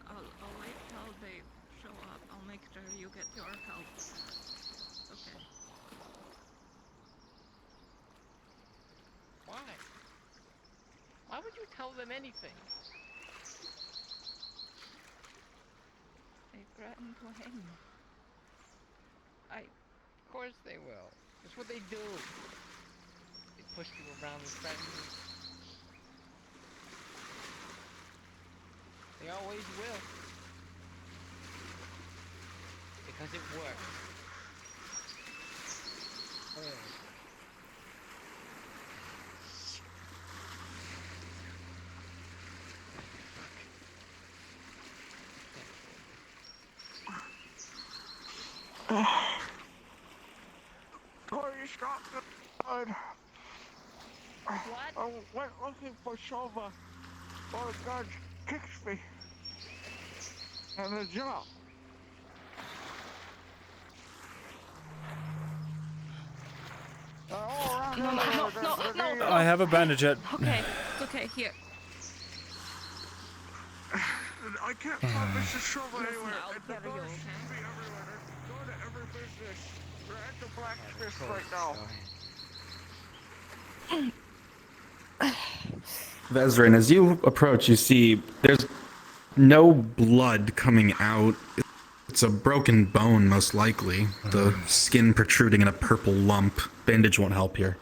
I'll wait till they show up. I'll make sure you get your help. Okay. Why? Why would you tell them anything? They threatened to hang me. Of course they will. That's what they do. They push you around and threaten you. They always will. Because it works. Tori, stop the blood. What? I went looking for Shova. Oh, God kicks me. And the job. No. I have a bandage yet. Okay, it's okay. Here. I can't find Mr. Shova Listen, anywhere. I'll And the gather you, guards okay? should be everywhere. They're going to every business. They're at the blacksmith right now. Vezrin, as you approach, you see there's no blood coming out. It's a broken bone, most likely. The skin protruding in a purple lump. Bandage won't help here.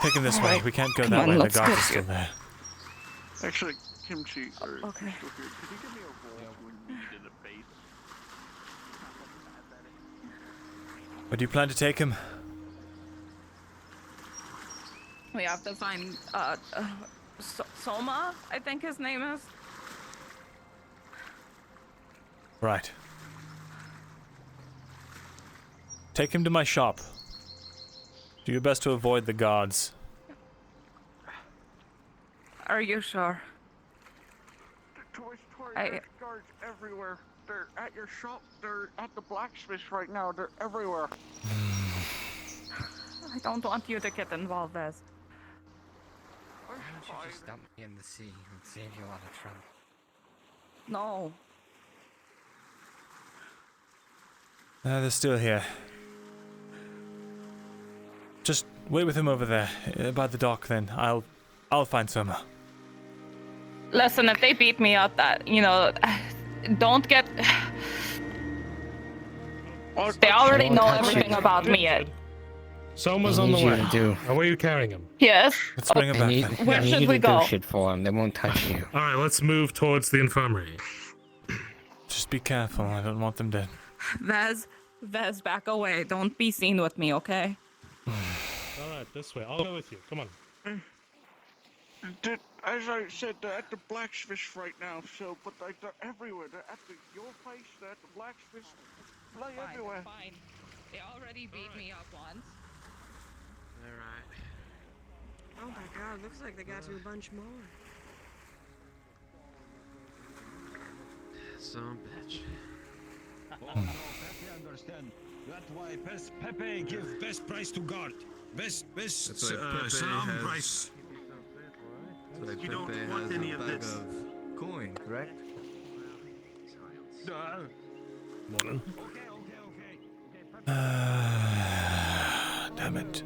Take him this way. Alright, We can't go come that on, way. The let's guard go. is still there. Actually, Kimchi, Okay. Could you give me a roll when needed a base? Where do you plan to take him? We have to find Soma, I think his name is. Right. Take him to my shop. Do your best to avoid the guards. Are you sure? Tori, there's guards everywhere. They're at your shop. They're at the blacksmith right now. They're everywhere. I don't want you to get involved, Vez. Why don't you just dump me in the sea? It would save you a lot of trouble. No. They're still here. Just wait with him over there, by the dock. Then I'll find Soma. Listen, if they beat me up, don't get. They already know everything about me. Soma's on the way. Now, where are you carrying him? Yes. Let's bring him back. Where should we go? Do shit for them. They won't touch you. All right, let's move towards the infirmary. Just be careful. I don't want them dead. Vez, back away. Don't be seen with me, okay? All right, this way. I'll go with you. Come on. As I said, they're at the blacksmith right now. So, but they're everywhere. They're at your place. They're at the blacksmith. They're everywhere. Fine. They already beat me up once. Oh my god, looks like they got you a bunch more. Some bitch. Oh, no, Pepe understand. That's why Pepe give best price to guard. Best That's why Pepe salam has- price. So You don't Pepe want has any a of bag this. of coin, correct? Morning. Damn it.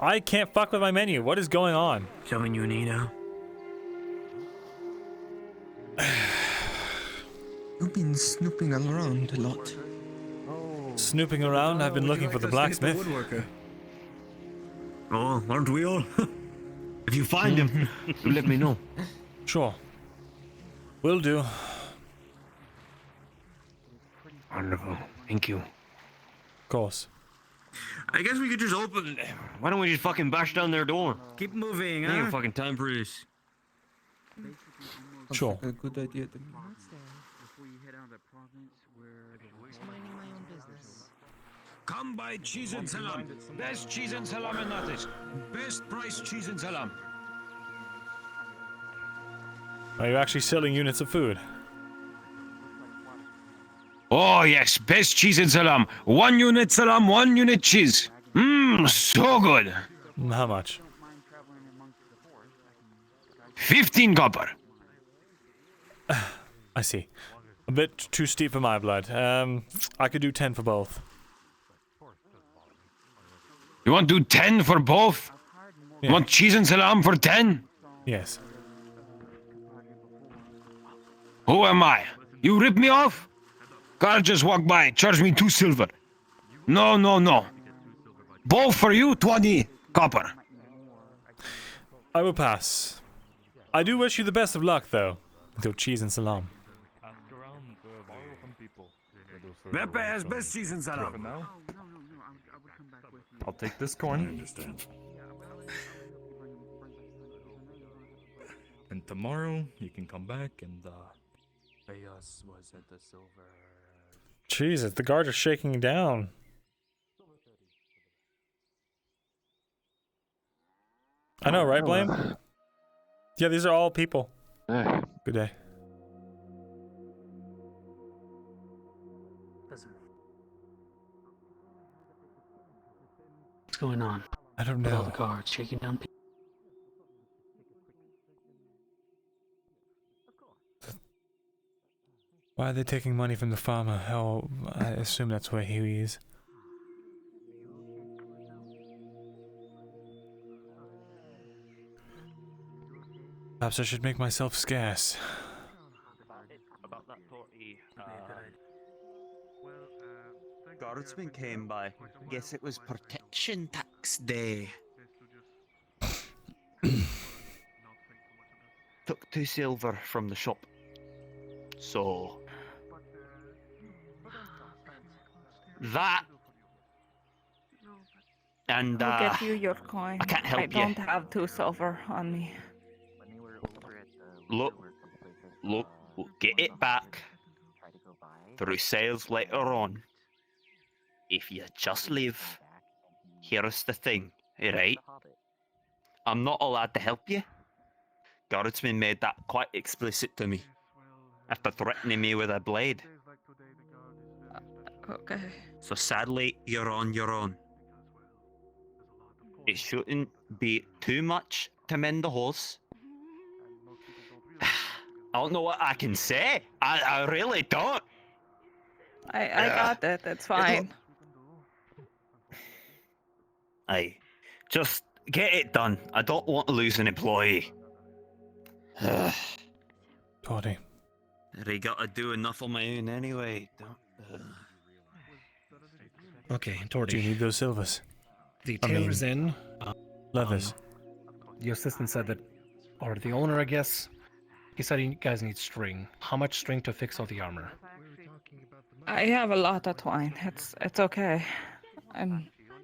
I can't fuck with my menu. What is going on? Something you need now? You've been snooping around a lot. Snooping around? I've been looking for the blacksmith. Oh, aren't we all? If you find him, you let me know. Sure. Will do. Wonderful. Thank you. Of course. I guess we could just open. Why don't we just fucking bash down their door? Keep moving, I ain't huh? got fucking time for this. Sure. A good idea. Come buy cheese and salam. Best cheese and salam in Natish. Best price cheese and salam. Are you actually selling units of food? Oh yes, best cheese and salam. 1 unit salam, 1 unit cheese. Mmm, so good. How much? 15 copper. I see. A bit too steep for my blood. I could do 10 for both. You want to do 10 for both? Yeah. You want cheese and salam for 10? Yes. Who am I? You rip me off? Guard just walked by, charge me 2 silver. No, no, no. Both for you, 20 copper. I will pass. I do wish you the best of luck, though, with your cheese and salam. Pepe has best cheese and salam. Now, I'll take this coin. And tomorrow you can come back and pay us. Was it the silver? Jesus, the guards are shaking down. I know, right, Blame? Yeah, these are all people. Good day. What's going on? I don't With all know. the guards shaking down people. Why are they taking money from the farmer? Oh, I assume that's where he is. Perhaps I should make myself scarce. About that party, guardsmen came by. Guess it was protection tax day. Took 2 silver from the shop. So that and I'll get you your coin. I can't help I don't have 2 silver on me. Look, we'll get it back through sales later on. If you just live, here's the thing, alright? I'm not allowed to help you. Guardsman made that quite explicit to me. After threatening me with a blade. Okay. So sadly, you're on your own. It shouldn't be too much to mend the horse. I don't know what I can say. I really don't. I got it. It's fine. Aye. Just get it done. I don't want to lose an employee. Toddy. I gotta do enough on my own anyway. Okay, Tordy. Do you need those silvers? The I mean, tailor's in. Leathers. The assistant said that, or the owner, I guess. He said you guys need string. How much string to fix all the armor? I have a lot of twine. It's okay.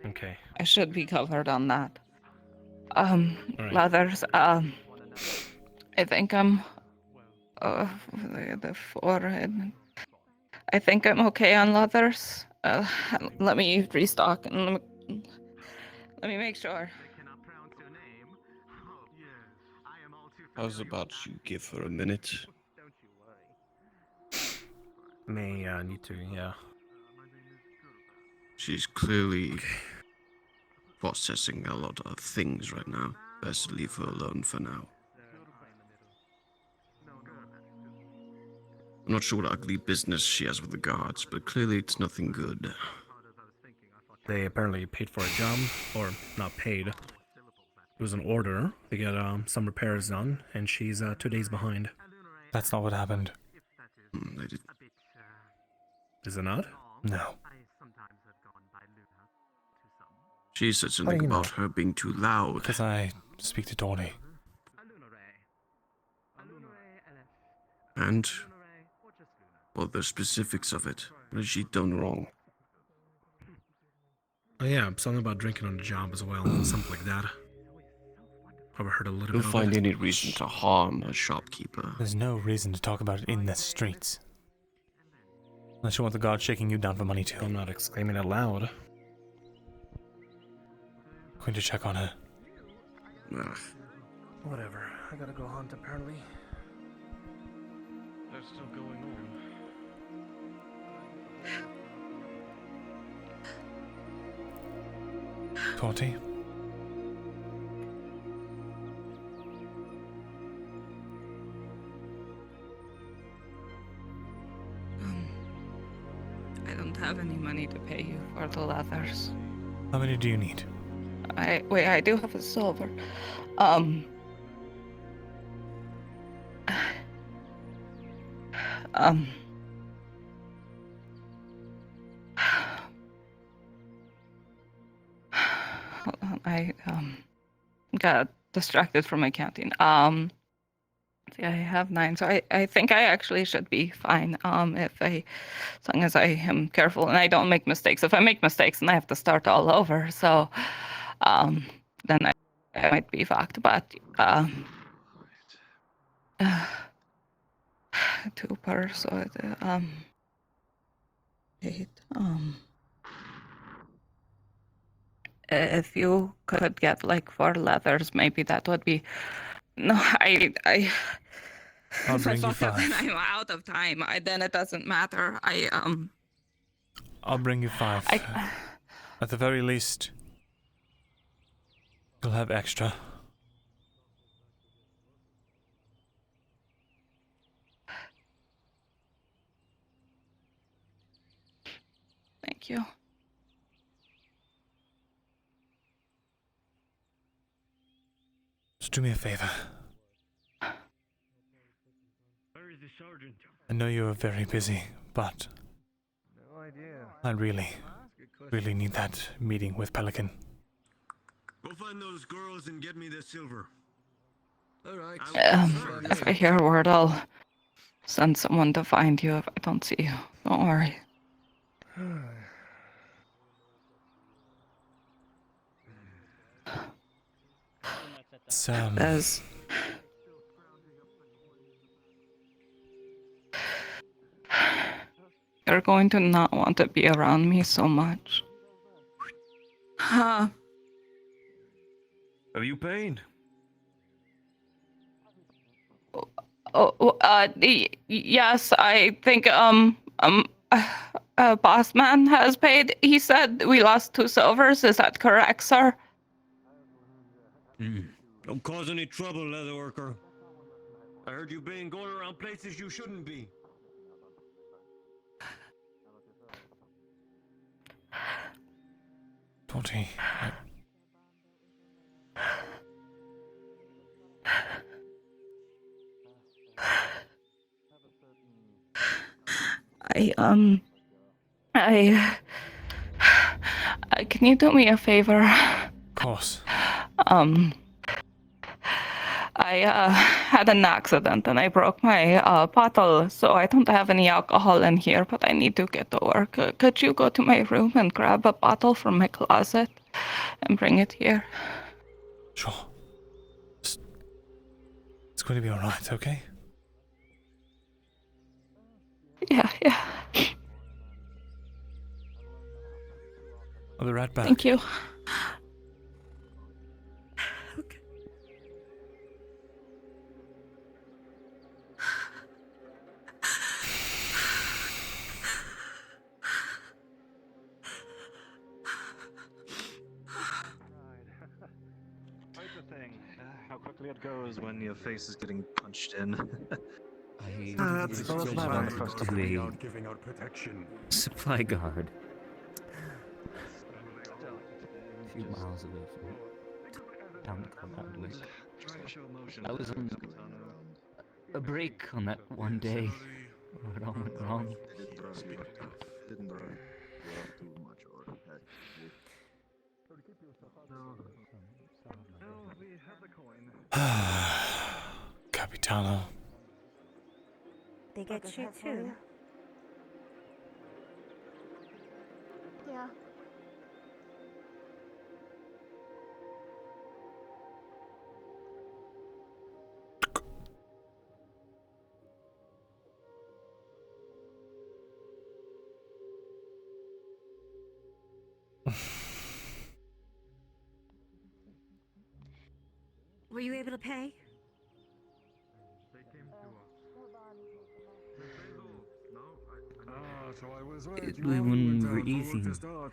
Okay. I should be covered on that. Alright. Leathers. I think I'm. The forehead. I think I'm okay on leathers. Let me restock and let me make sure. How's about you give her a minute? May need to, yeah. She's clearly processing a lot of things right now. Best leave her alone for now. I'm not sure what ugly business she has with the guards, but clearly it's nothing good. They apparently paid for a job, or not paid. It was an order to get some repairs done, and she's 2 days behind. That's not what happened. Is it not? No. She said something about her being too loud. Because I speak to Tawny. And? Well, the specifics of it. What has she done wrong? Oh yeah, something about drinking on the job as well, something like that. Overheard a little You'll bit of find it. any reason to harm a shopkeeper. There's no reason to talk about it in the streets. Unless you want the guard shaking you down for money too. I'm not exclaiming it loud. Going to check on her. Ugh. Whatever. I gotta go hunt apparently. They're still going on. Tawny? I don't have any money to pay you for the leathers. How many do you need? I do have a silver. Hold on, I got distracted from my counting. See, I have 9, so I think I actually should be fine. As long as I am careful and I don't make mistakes. If I make mistakes, then I have to start all over. So, then I might be fucked. But 2 per, so 8. If you could get like 4 leathers, maybe that would be. No, I'll if I bring you fuck up 5. and I'm out of time, then it doesn't matter. I'll bring you 5. At the very least, you'll have extra. Thank you. Just do me a favor. Where is the sergeant? I know you're very busy, but No idea. I really need that meeting with Pelican. Go find those girls and get me the silver. Alright. If I hear a word, I'll send someone to find you if I don't see you. Don't worry. As you're going to not want to be around me so much. Have you paid? Yes, I think boss man has paid. He said we lost 2 silvers. Is that correct, sir? Don't cause any trouble, leather worker. I heard you being going around places you shouldn't be. Tawny, can you do me a favor? Of course. I had an accident and I broke my bottle, so I don't have any alcohol in here, but I need to get to work. Could you go to my room and grab a bottle from my closet and bring it here? Sure. It's going to be alright, okay? Yeah. I'll be right back. Thank you. How quickly it goes when your face is getting punched in. That's Giving out protection. Supply guard. few miles away from a town called Hardwick. I was on a break on that one day where it all went wrong. Capitano. They get you too. Yeah. Were you able to pay? We were easy. Thought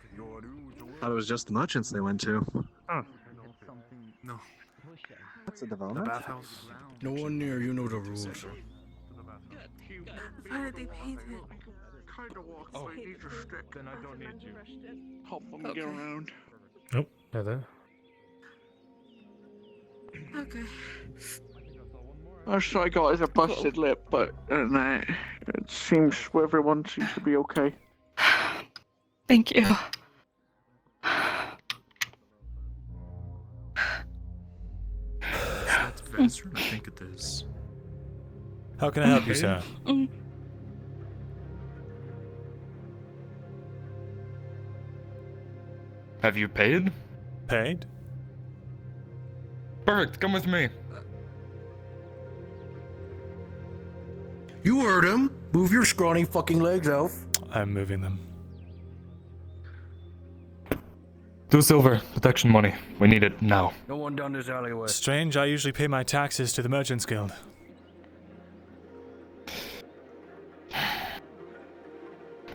it was just the merchants they went to. Huh. No. That's a development. The bathhouse. No one near you know the rules. How did they paint it? Kind of walk by need your stick. Then I don't need you. Help them get around. Nope, they're there. Okay. Last I got is a busted lip, but it seems everyone seems to be okay. Thank you. That's the best room, I think it is. How can I help you, sir? Have you paid? Paid? Perfect, come with me. You heard him. Move your scrawny fucking legs, Elf. I'm moving them. 2 silver, protection money. We need it now. No one down this alleyway. Strange, I usually pay my taxes to the Merchants Guild.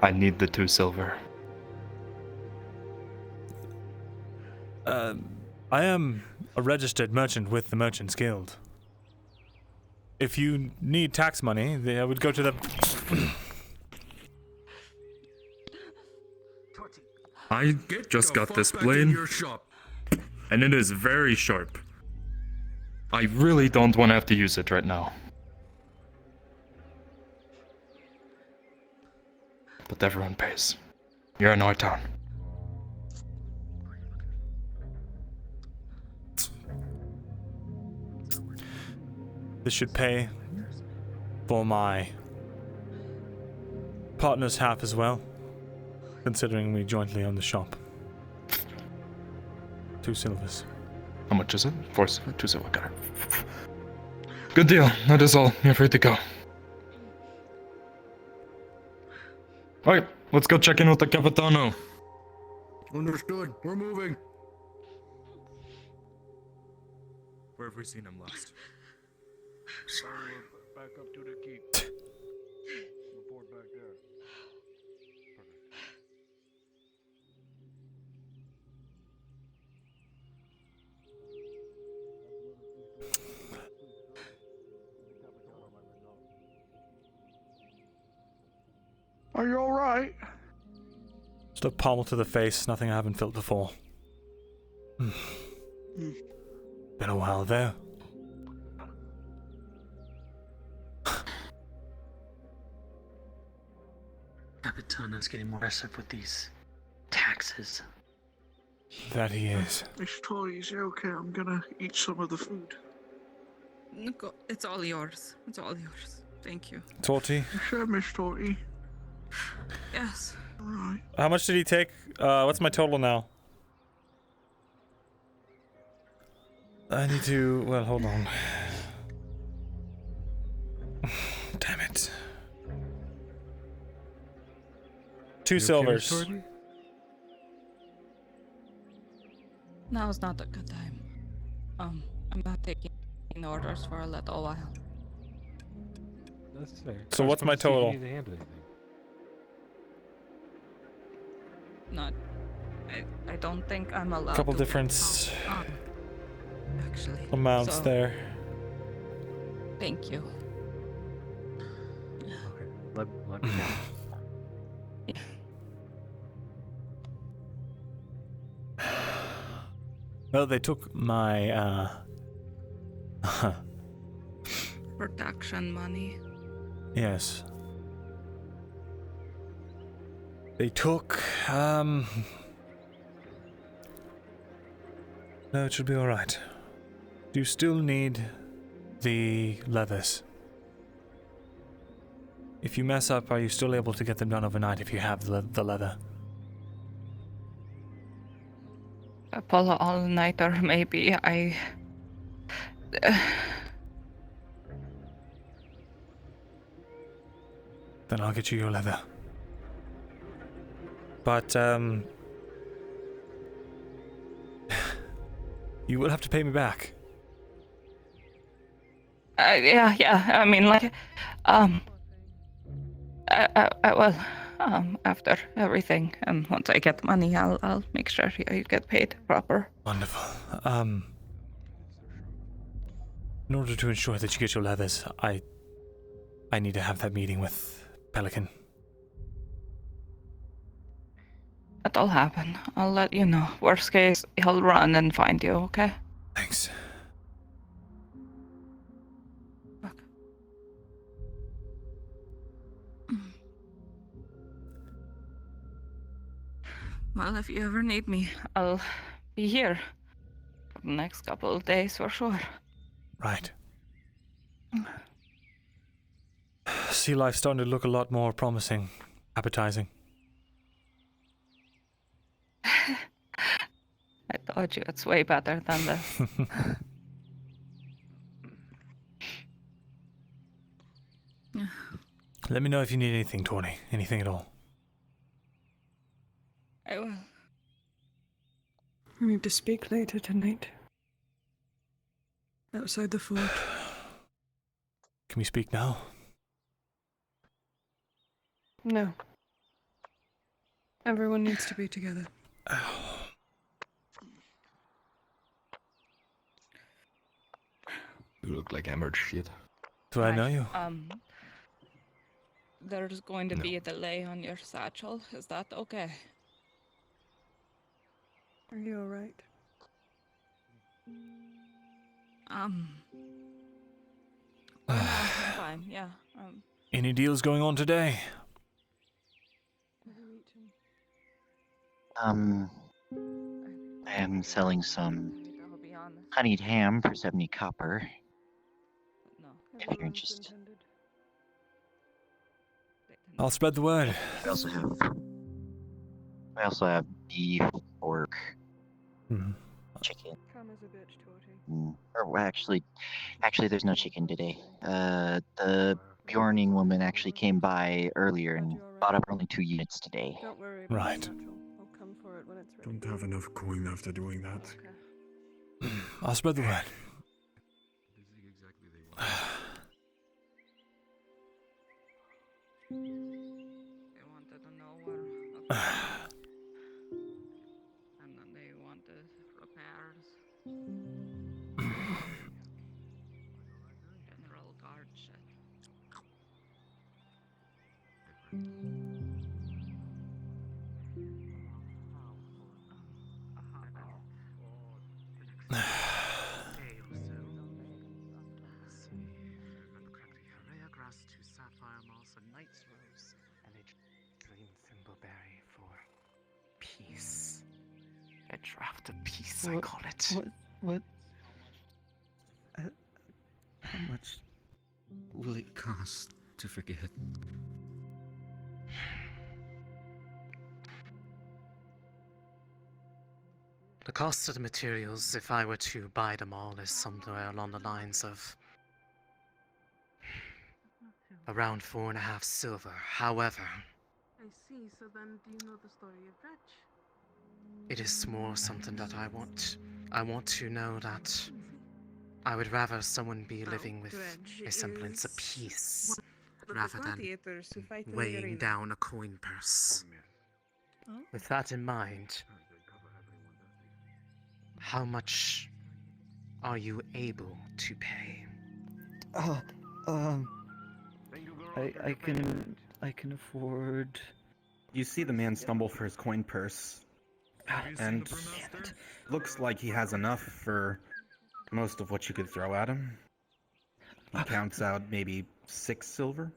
I need the 2 silver. I am a registered merchant with the Merchants Guild. If you need tax money, I would go to the... I just got this blade, and it is very sharp. I really don't want to have to use it right now. But everyone pays. You're in our town. This should pay for my partner's half as well, considering we jointly own the shop. 2 silvers. How much is it? 4 silver, 2 silver, got it. Good deal, that is all. You're free to go. Alright, let's go check in with the Capitano. Understood. We're moving. Where have we seen him last? Back up to the keep. Report back there. Are you alright? Just a pommel to the face, nothing I haven't felt before. Been a while though. Capitano's getting more aggressive with these taxes. That he is. Miss Tori, is it okay? I'm gonna eat some of the food. It's all yours. It's all yours. Thank you. Torty? Sure, Miss Tori. Yes. Alright. How much did he take? What's my total now? I need to... Well, hold on. Damn it. 2 silvers. Now is not a good time. I'm not taking orders for a little while. That's fair. So what's my total? Not. I don't think I'm allowed. Couple to different actually amounts so, there. Thank you. Okay, let me know. Well, they took my, Protection money. Yes. They took, No, it should be alright. Do you still need the leathers? If you mess up, are you still able to get them done overnight if you have the leather? A pull all-nighter, maybe. Then I'll get you your leather. But, you will have to pay me back. Yeah. I mean, like, I will. After everything, and once I get money, I'll make sure you get paid proper. Wonderful. In order to ensure that you get your leathers, I need to have that meeting with Pelican. That'll happen. I'll let you know. Worst case, he'll run and find you, okay? Thanks. Well, if you ever need me, I'll be here for the next couple of days for sure. Right. Sea life's starting to look a lot more promising, appetizing. I told you it's way better than this. Let me know if you need anything, Tawny. Anything at all. I will. We need to speak later tonight. Outside the fort. Can we speak now? No. Everyone needs to be together. You look like hammered shit. Do I know you? There's going to be a delay on your satchel. Is that okay? Are you alright? I'm fine, yeah. Any deals going on today? I am selling some honeyed ham for 70 copper. If you're interested. I'll spread the word. We also have beef, pork, chicken. Come as a bitch, Torty. Or actually, there's no chicken today. The Bjorning woman actually came by earlier and bought up only 2 units today. Don't worry. Right. I'll come for it when it's ready. Don't have enough coin after doing that. I'll spread the word. They wanted to know where. And then they wanted repairs. General guard shit. Peace. A draft of peace, I call it. What? How much will it cost to forget? The cost of the materials, if I were to buy them all, is somewhere along the lines of around 4.5 silver. However, I see, so then do you know the story of Dredge? it is more something that I want to know that I would rather someone be living with a semblance of peace rather than weighing down a coin purse. With that in mind, how much are you able to pay? I can afford. You see the man stumble for his coin purse, And looks like he has enough for most of what you could throw at him. He counts out maybe 6 silver.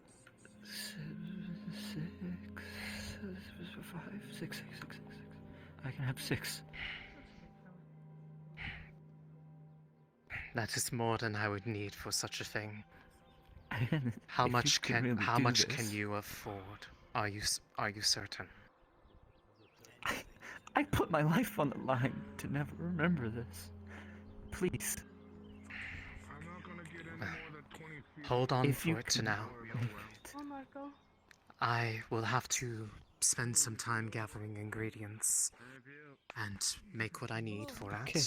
6. I can have 6. That is more than I would need for such a thing. How If much you can really how do much this. can you afford? Are you certain? I put my life on the line to never remember this. Please. Hold on If you for it to can now. make it. Oh, Marco. I will have to spend some time gathering ingredients and make what I need for that. Okay.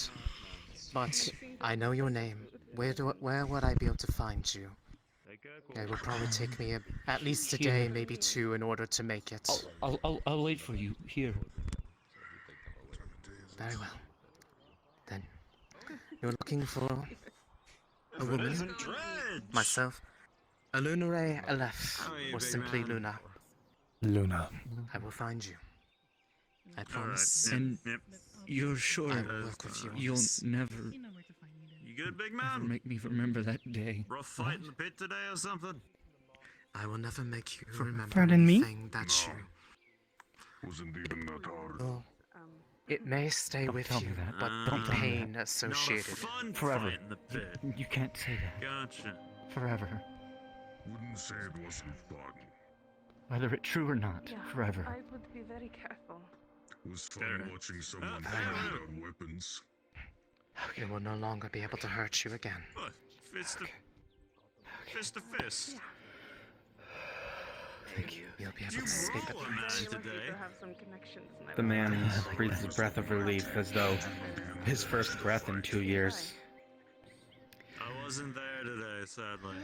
But I know your name. Where would I be able to find you? It will probably take me at least a day, Here. maybe 2, in order to make it. I'll wait for you here. Very well. Then you're looking for a woman? Myself? A Lunare Aleph, or simply Luna. Luna. I will find you. I promise. And you're sure I will work with you on you'll this. never You good, big ever man? make me remember that day? Rough fight in the pit today or something? I will never make you remember Pardon me? anything that you... Wasn't even that hard. Well, it may stay Don't with tell you, me that. but Don't the tell me pain that. associated. Fun Forever. fight in the pit. You can't say that. Gotcha. Forever. Wouldn't say it wasn't fun. Whether it's true or not. Yeah, Forever. I would be very careful. It was fun watching someone Very well. hand down weapons. It will no longer be able to hurt you again. What? Fist to fist. Thank you. You'll be able You to speak roll a about man it. Lucky today. to have some connections, my The lord. man breathes a breath of relief as though his first breath in 2 years. I wasn't there today, sadly.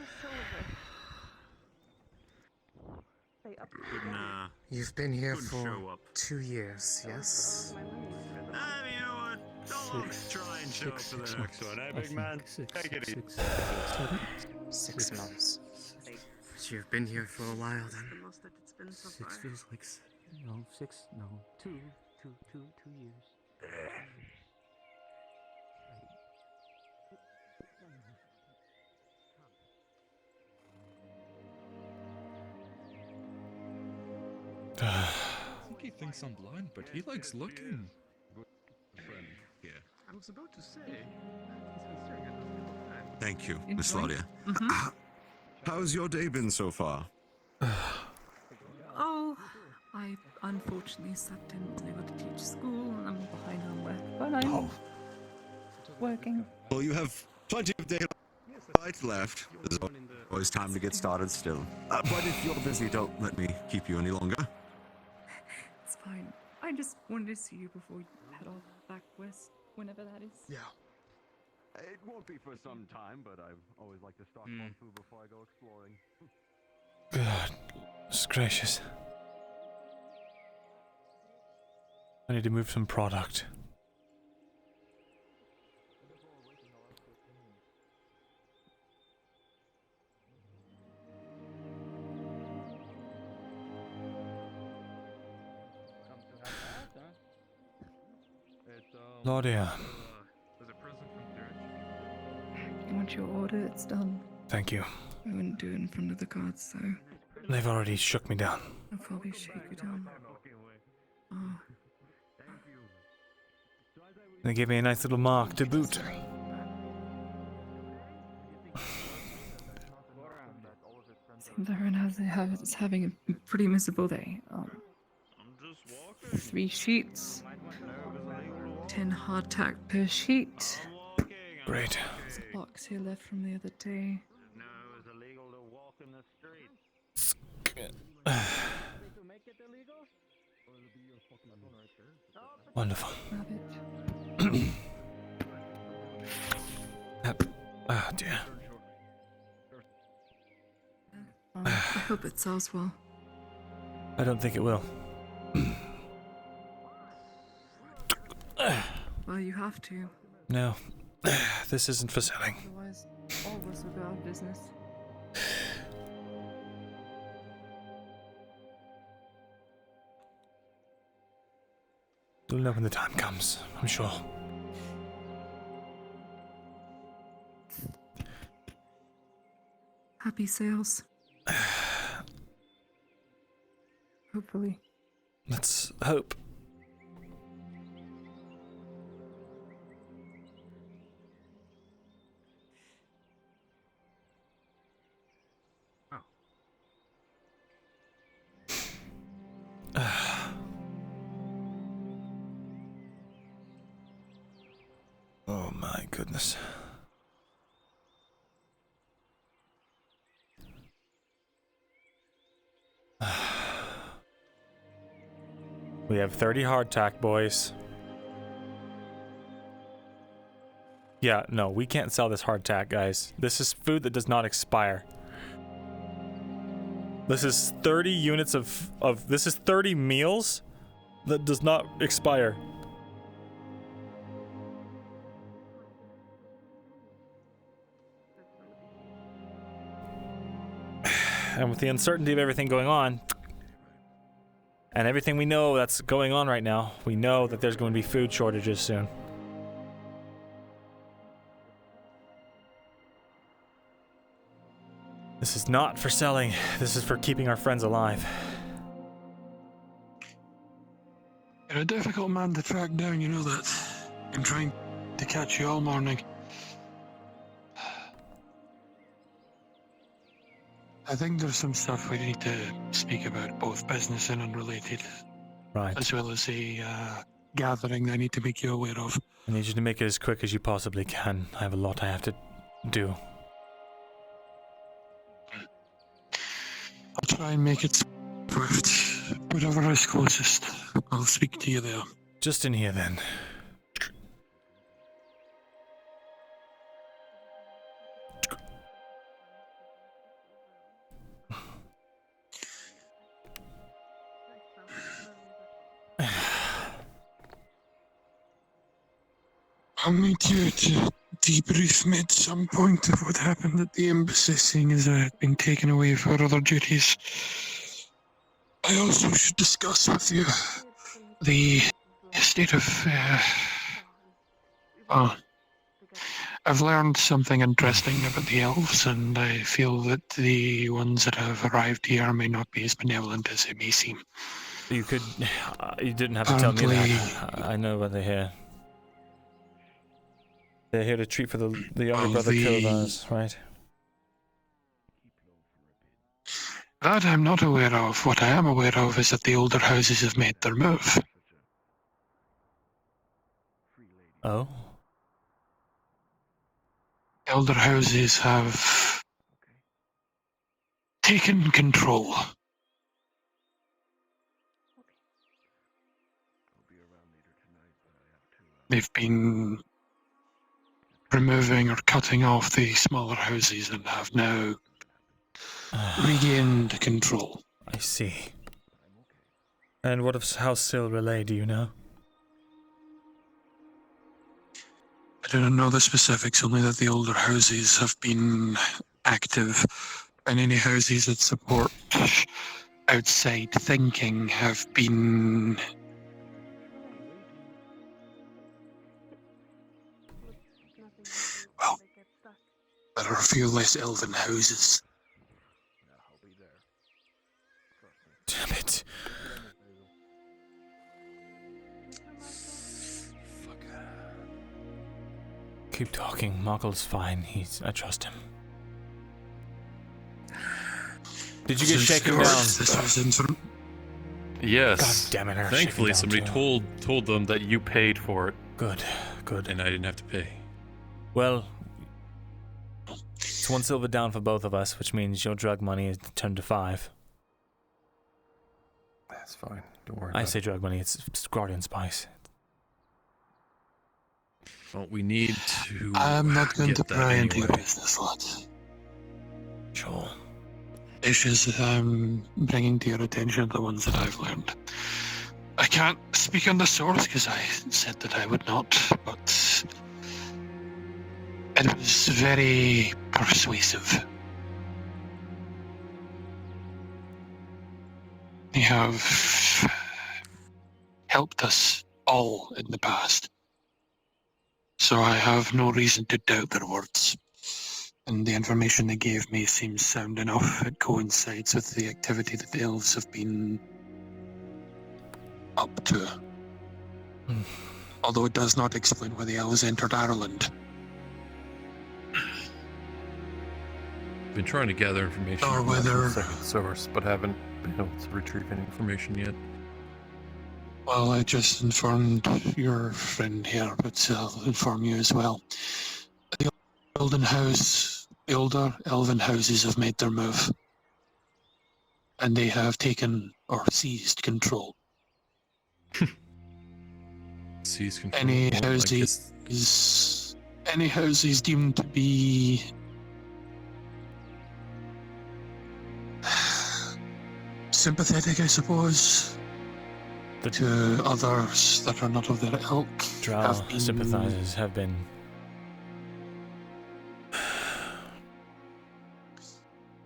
Nah. You've been here Couldn't for show up. 2 years, yes? You know what? Don't try and show up for the next one, eh, big man? Take it easy. 6 months. You've been here for a while then. The most that it's been so 6 far. feels like 2 years. I think he thinks I'm blind, but he likes looking. I was about to say. Thank you, Miss Claudia. How's your day been so far? Oh, I unfortunately slept in, wasn't able to teach school, and I'm behind on work, but I'm working. Well, you have plenty of daylight left. There's always time to get started still. But if you're busy, don't let me keep you any longer. It's fine. I just wanted to see you before you head off back west, whenever that is. Yeah. It won't be for some time, but I always like to stock more food before I go exploring. Goodness gracious. I need to move some product. Claudia, You want your order? It's done. thank you. I wouldn't do it in front of the guards, so They've already shook me down. I'll probably shake you down. Oh, They gave me a nice little mark to boot. seems everyone is having a pretty miserable day. 3 sheets, 10 hardtack per sheet. Great. There's a box here left from the other day. Wonderful. Oh dear. I hope it sells well. I don't think it will. Well, you have to. No. This isn't for selling. Otherwise, all of us will go out of business. You'll know when the time comes, I'm sure. Happy sales. Hopefully. Let's hope. Oh my goodness. We have 30 hardtack, boys. Yeah, no, we can't sell this hardtack, guys. This is food that does not expire. This is 30 units of this is 30 meals that does not expire. And with the uncertainty of everything going on, and everything we know that's going on right now, we know that there's going to be food shortages soon. This is not for selling. This is for keeping our friends alive. You're a difficult man to track down, you know that. I'm trying to catch you all morning. I think there's some stuff we need to speak about, both business and unrelated. Right. As well as a gathering I need to make you aware of. I need you to make it as quick as you possibly can. I have a lot I have to do. I'll try and make it swift. Whatever is closest. I'll speak to you there. Just in here then. I'll need you to debrief me at some point of what happened at the embassy, seeing as I had been taken away for other duties. I also should discuss with you the state of... I've learned something interesting about the elves, and I feel that the ones that have arrived here may not be as benevolent as it may seem. You could... you didn't have to tell me that. I know what they're here. They're here to treat for the younger brother killed ours, right? That I'm not aware of. What I am aware of is that the older houses have made their move. Oh? Elder houses have taken control. They've been removing or cutting off the smaller houses and have now regained control. I see. And what of House Silverlay, do you know? I don't know the specifics, only that the older houses have been active, and any houses that support outside thinking have been well, there are a few less elven houses. Damn it. Keep talking. Muggle's fine. I trust him. Did you get shaken down? Yes. God damn it, Thankfully, shaken somebody down told them that you paid for it. Good. And I didn't have to pay. Well, it's 1 silver down for both of us, which means your drug money is turned to 5. That's fine. Don't worry. I say drug money. It's Guardian Spice. Well, we need to. I'm not going to get that pry into your anyway. business, lads. Sure. Issues I'm bringing to your attention, the ones that I've learned. I can't speak on the source because I said that I would not, but it was very persuasive. You have helped us all in the past. So I have no reason to doubt their words. And the information they gave me seems sound enough. It coincides with the activity that the elves have been up to. Although it does not explain why the elves entered Ireland. Been trying to gather information Or from whether- a second source, but haven't been able to retrieve any information yet. Well, I just informed your friend here, but I'll inform you as well. The older elven houses have made their move. And they have taken or seized control. Seized control. Any Well, I houses deemed to be sympathetic, I suppose, to others that are not of their ilk. Drow sympathizers have been.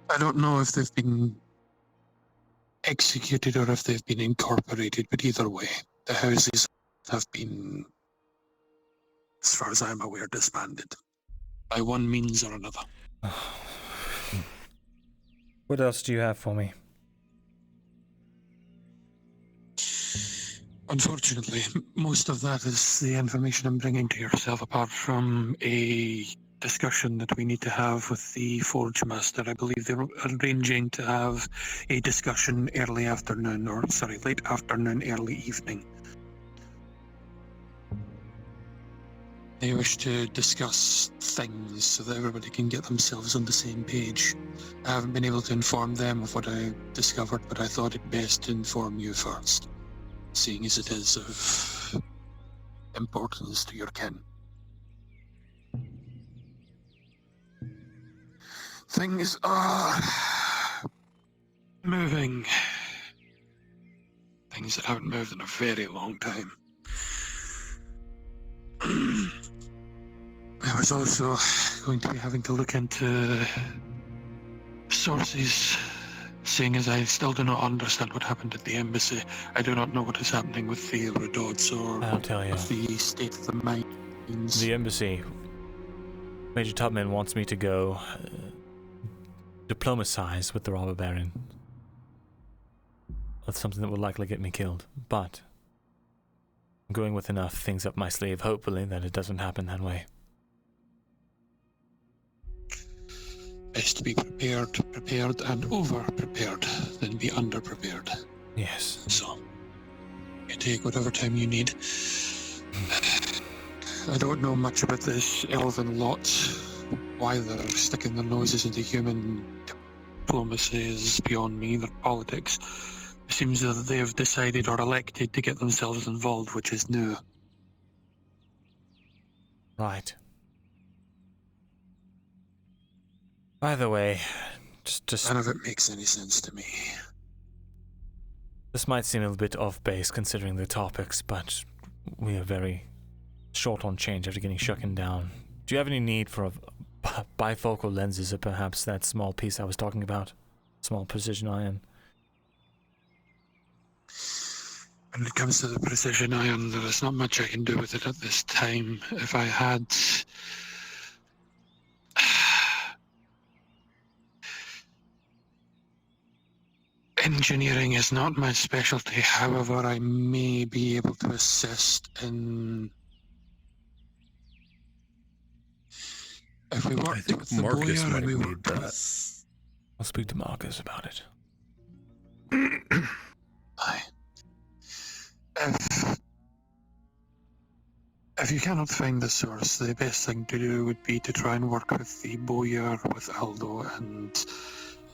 I don't know if they've been executed or if they've been incorporated, but either way, the houses have been, as far as I'm aware, disbanded by one means or another. What else do you have for me? Unfortunately, most of that is the information I'm bringing to yourself, apart from a discussion that we need to have with the Forge Master. I believe they're arranging to have a discussion late afternoon, early evening. They wish to discuss things so that everybody can get themselves on the same page. I haven't been able to inform them of what I discovered, but I thought it best to inform you first, seeing as it is of importance to your kin. Things are moving. Things that haven't moved in a very long time. I was also going to be having to look into sources, seeing as I still do not understand what happened at the embassy. I do not know what is happening with the Redots or I'll tell you. with the state of the mines. The embassy. Major Tubman wants me to go diplomatize with the robber baron. That's something that will likely get me killed, but I'm going with enough things up my sleeve, hopefully, that it doesn't happen that way. Best to be prepared and over-prepared than be under-prepared. Yes. So, you take whatever time you need. I don't know much about this elven lot. Why they're sticking their noses into human diplomacy is beyond me, their politics. It seems that they have decided or elected to get themselves involved, which is new. Right. By the way, just none of it makes any sense to me. This might seem a little bit off base considering the topics, but we are very short on change after getting shucken down. Do you have any need for bifocal lenses, or perhaps that small piece I was talking about? Small precision iron? When it comes to the precision iron, there is not much I can do with it at this time. If I had... Engineering is not my specialty, however, I may be able to assist in... If we worked with the Marcus boyar might and we need worked that. with... I'll speak to Marcus about it. Aye. If you cannot find the source, the best thing to do would be to try and work with the boyar, with Aldo, and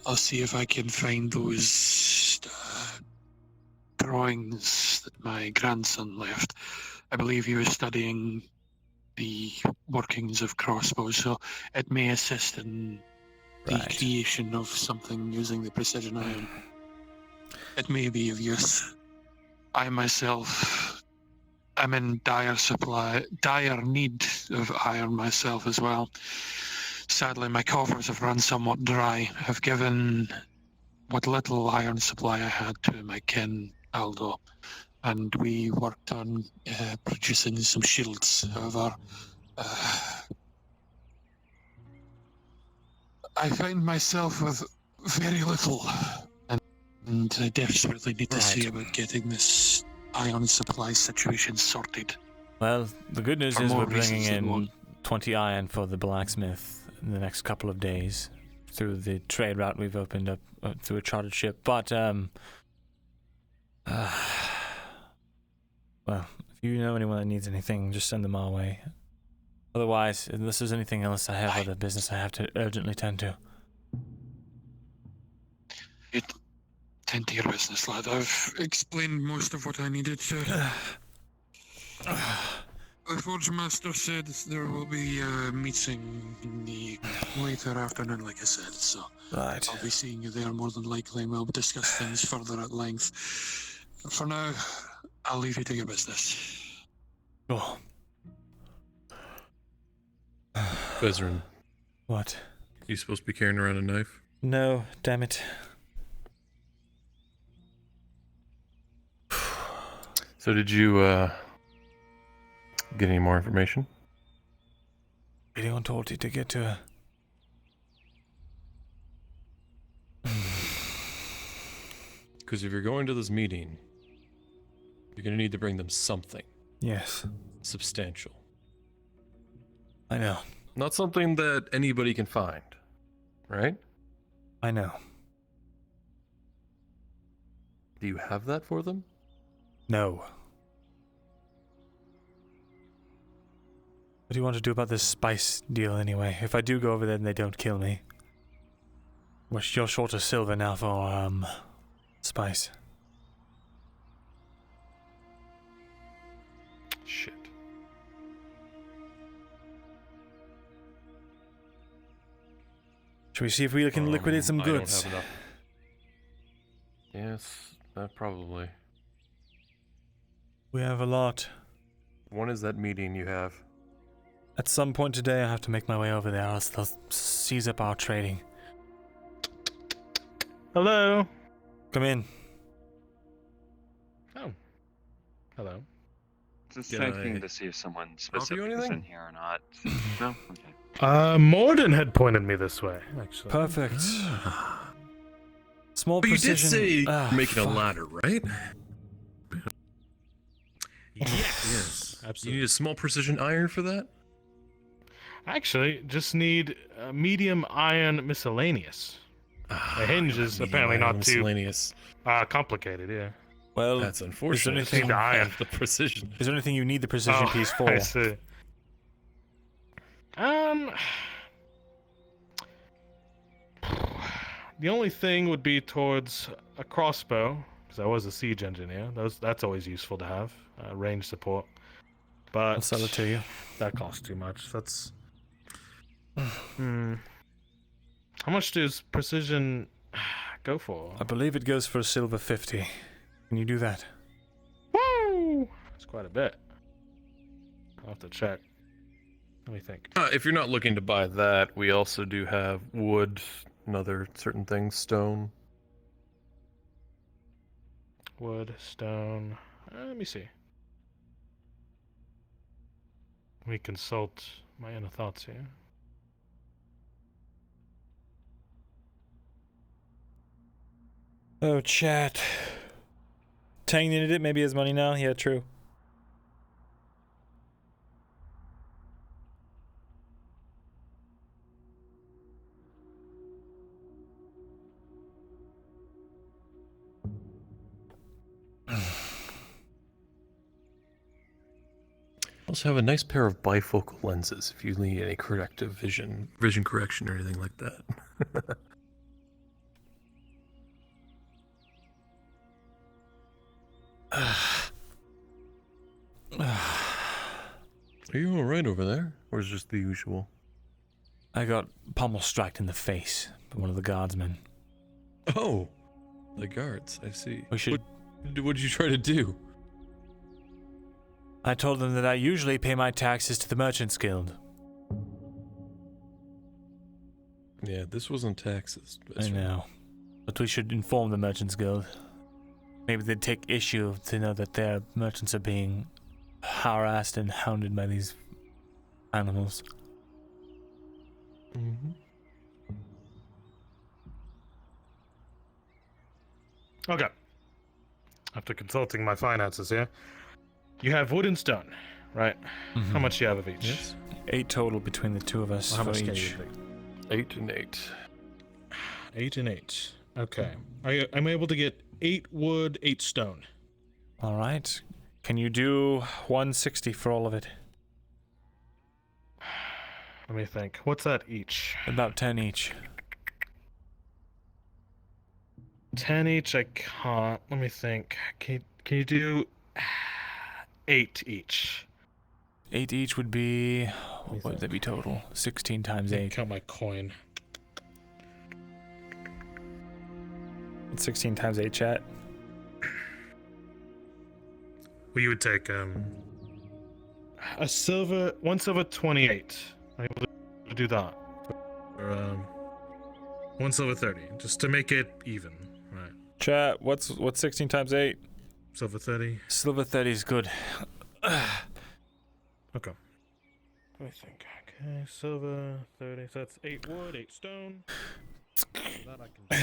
I'll see if I can find those drawings that my grandson left. I believe he was studying the workings of crossbows, so it may assist in the creation of something using the precision iron. It may be of use. I myself am in dire need of iron myself as well. Sadly, my coffers have run somewhat dry. I've given what little iron supply I had to my kin, Aldo, and we worked on producing some shields. However, I find myself with very little, and I desperately need to see about getting this iron supply situation sorted. Well, the good news For is more we're bringing reasons than in one. 20 iron for the blacksmith in the next couple of days through the trade route we've opened up through a chartered ship. But, well, if you know anyone that needs anything, just send them our way. Otherwise, unless there's anything else I have other business I have to urgently tend to. Tend to your business, lad. I've explained most of what I needed to. The Forge Master said there will be a meeting in the later afternoon, like I said, so right. I'll be seeing you there more than likely, and we'll discuss things further at length. For now, I'll leave you to your business. Cool. Bezrin. What? You supposed to be carrying around a knife? No, damn it. So did you, get any more information? Anyone told you to get to her? Because if you're going to this meeting, you're going to need to bring them something. Yes. Substantial. I know. Not something that anybody can find, right? I know. Do you have that for them? No. What do you want to do about this spice deal anyway? If I do go over there and they don't kill me. You're short of silver now for, spice. Shit. Should we see if we can liquidate some goods? I don't have enough. Yes, probably. We have a lot. When is that meeting you have? At some point today, I have to make my way over there, else they'll seize up our trading. Hello. Come in. Oh. Hello. Just Can checking I to see if someone offer you specific is anything? in here or not. No? Okay. Morden had pointed me this way, actually. Perfect. Small But precision. you did say making fuck. a ladder, right? Yes. You Absolutely. need a small precision iron for that? Actually, just need medium iron miscellaneous. The hinge is apparently not too miscellaneous. Complicated, yeah. Well, That's unfortunate. Is there anything, the iron. The precision. Is there anything you need the precision piece for? I see. The only thing would be towards a crossbow, because I was a siege engineer. That's always useful to have, range support. But I'll sell it to you. That costs too much. That's. How much does precision go for? I believe it goes for a silver 50. Can you do that? Woo! That's quite a bit. I'll have to check. Let me think. If you're not looking to buy that, we also do have wood and other certain things, stone. Wood, stone. Let me see. Let me consult my inner thoughts here. Oh, chat. Tang needed it. Maybe he has money now. Yeah, true. Also have a nice pair of bifocal lenses if you need any corrective vision correction or anything like that. Are you alright over there? Or is it just the usual? I got pommel struck in the face by one of the guardsmen. Oh! The guards, I see. We should... What did you try to do? I told them that I usually pay my taxes to the Merchants Guild. Yeah, this wasn't taxes. I know. But we should inform the Merchants Guild. maybe they'd take issue to know that their merchants are being harassed and hounded by these animals. Okay. After consulting my finances here, you have wood and stone, right? How much do you have of each? Yes. 8 total between the two of us How for much can each. you take? 8 and 8. 8 and 8. Okay. I'm able to get 8 wood, 8 stone. All right. Can you do 160 for all of it? Let me think. What's that each? About 10 each. 10 each, I can't. Let me think. Can you do 8 each? 8 each would be... What would that be total? 16 times 8. Count my coin. 16 times 8, chat. Well, you would take a silver, 1 silver 28. I'm able to do that. Or 1 silver 30, just to make it even, right? Chat, what's 16 times 8? Silver 30. Silver 30 is good. Okay. Let me think. Okay, silver 30. So that's 8 wood, 8 stone. That I can do.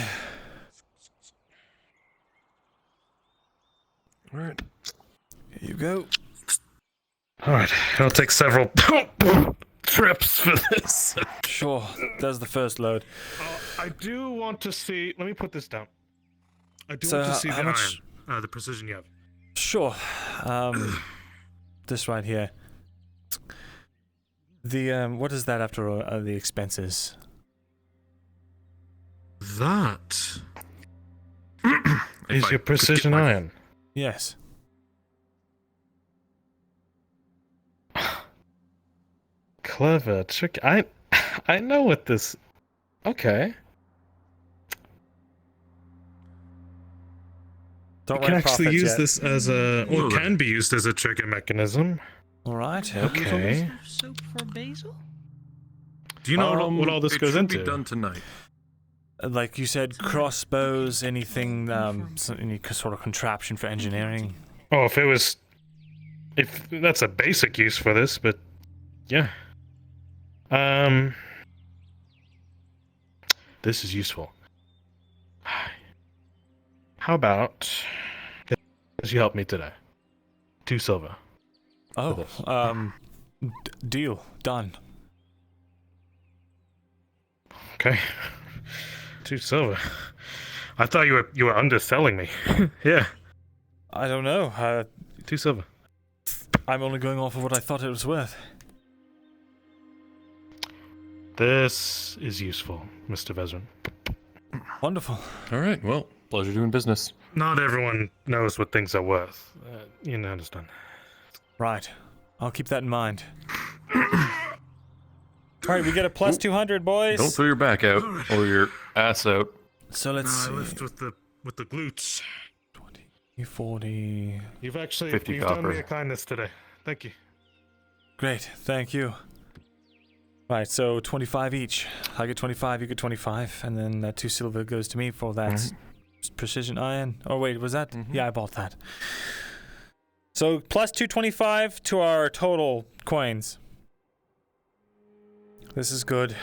Alright. Here you go. Alright, it'll take several trips for this. Sure, there's the first load. I do want to see. Let me put this down. I do So want to see how the much- iron, the precision you have. Sure. This right here. The what is that after the expenses? That is your precision iron. Yes. Clever trick. I know what this. Okay. Don't You can write actually profits use yet. this as a. Well, it can be used as a trigger mechanism. All right. Okay. Soap for basil? Do you know what all this it goes should into? be done tonight. Like you said, crossbows, anything, any sort of contraption for engineering. Oh, if that's a basic use for this, but yeah. This is useful. How about you help me today? 2 silver. Oh, deal done. Okay. 2 silver. I thought you were underselling me. Yeah. I don't know. 2 silver. I'm only going off of what I thought it was worth. This is useful, Mr. Vezran. Wonderful. All right. Well, pleasure doing business. Not everyone knows what things are worth. You understand. Right. I'll keep that in mind. All right, we get a plus 200, boys. Don't throw your back out or your ass out. So let's see. I lift with the glutes. 20, 40. You've 50 done copper. me a kindness today. Thank you. Great, thank you. Right, so 25 each. I get 25, you get 25, and then that 2 silver goes to me for that precision iron. Oh wait, was that? Yeah, I bought that. So plus 225 to our total coins. This is good.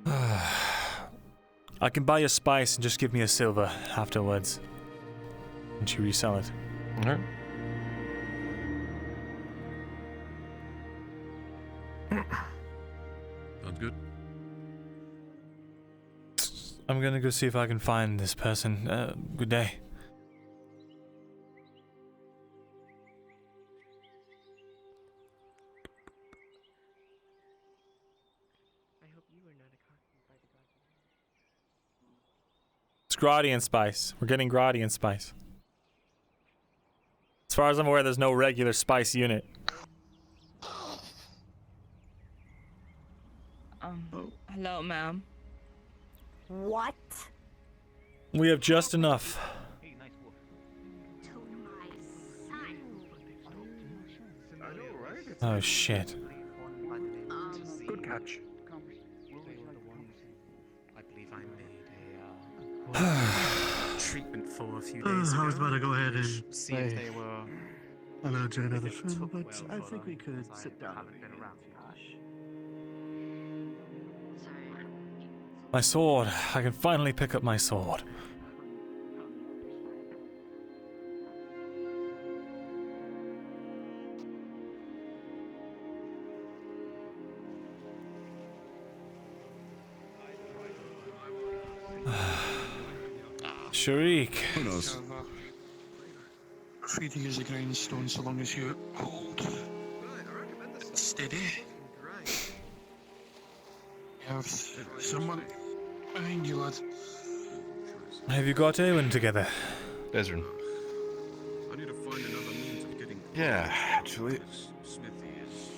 I can buy a spice and just give me a silver afterwards. And you resell it. Alright. Sounds good. I'm gonna go see if I can find this person. Good day. It's Gradian spice. We're getting Gradian spice. As far as I'm aware, there's no regular spice unit. Hello, ma'am. What? We have just enough. Oh shit. Good catch. I believe I made a for a few days I was ago. about to go ahead and see if they were. allow Jane another if it film, took but well I for think we them, could because sit I down. haven't been around for much. My sword. I can finally pick up my sword. Sharik. Who knows? Free to use a grindstone so long as you hold steady. You have someone behind you, lad. Have you got Owen together? Desrin. I need to find another means of getting. Yeah, actually. Smithy is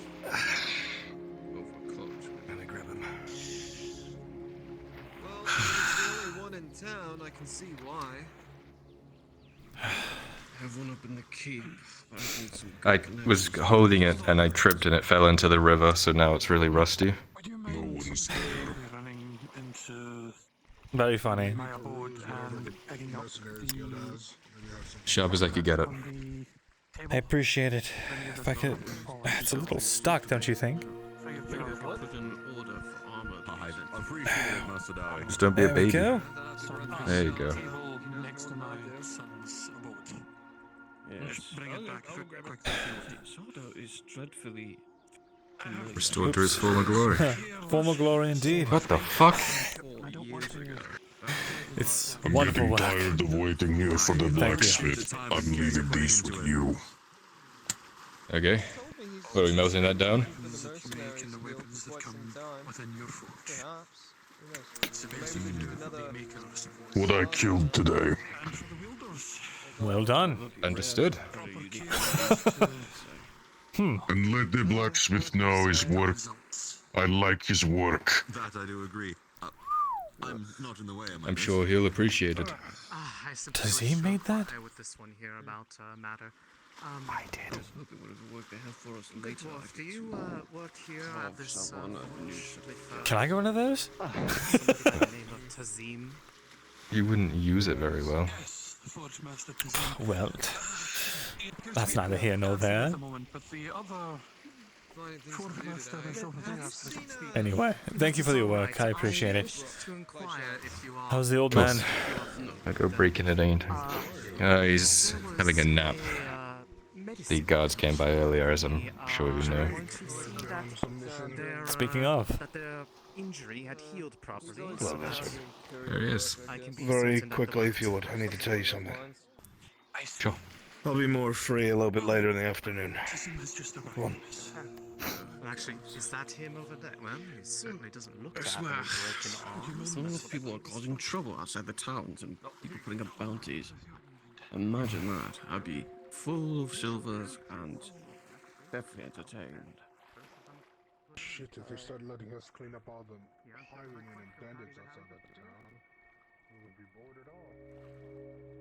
overcooked. Let me grab him. Well, if it's the only one in town, I can see why. I have one up in the keep. But I need some I was holding it and I tripped and it fell into the river, so now it's really rusty. No one's there. Running into Very funny. my abode and picking up the Sharp as I could get it. I appreciate it. If I could... It's a little stuck, don't you think? Put in order for armor. I appreciate it, Master Darling. Just don't be a There we baby. go. There you go. next to my son's abode. Yes. Bring it back quickly. Sordo is dreadfully Restored to his former glory. Former glory indeed. What the fuck? It's I'm wonderful getting work. tired of waiting here for the Thank you. blacksmith. I'm leaving these with you. Okay. What, are we melting that down? Making the weapons that come within your forge. It's the best you can do for the makers. What I killed today. And for the wielders. Well done. Understood. And let the blacksmith know his work. I like his work. That I do agree. I'm not in the way. I'm sure he'll appreciate it. I Does he made that? With this one here about matter. I did. I was hoping whatever work they have for us later. Do you work here at this with Can I get one of those? somebody by the name of Tazim? You wouldn't use it very well. Forge master Tazim. Well, that's neither here nor there. At the moment, but the other forge master is over there. Anyway, thank you for your work. I appreciate it. To inquire if you are How's the old man? I go breaking it ain't. He's having a nap. The guards came by earlier, as I'm sure you know. Speaking of. That their injury had healed properly. Well, there he is. Very quickly, if you would. I need to tell you something. Sure. I'll be more free a little bit later in the afternoon. Come on. Actually, is that him over there? Well, he certainly doesn't look I to have swear. any broken arms. Some of those people are causing trouble outside the towns and people putting up bounties. Imagine that. I'd be full of silvers and definitely entertained. Shit, if they start letting us clean up all the highwaymen and bandits outside that town, we would be bored at all.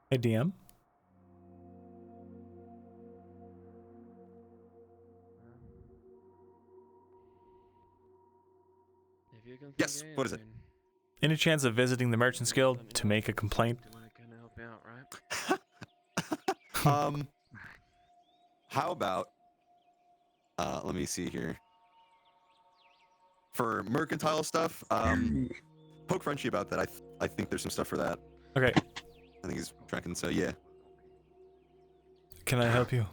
Hey, DM. Yes, what is it? Any chance of visiting the Merchant's Guild to make a complaint? How about, let me see here. For mercantile stuff, poke Frenchie about that. I think there's some stuff for that. Okay. I think he's tracking, so yeah. Can I help you?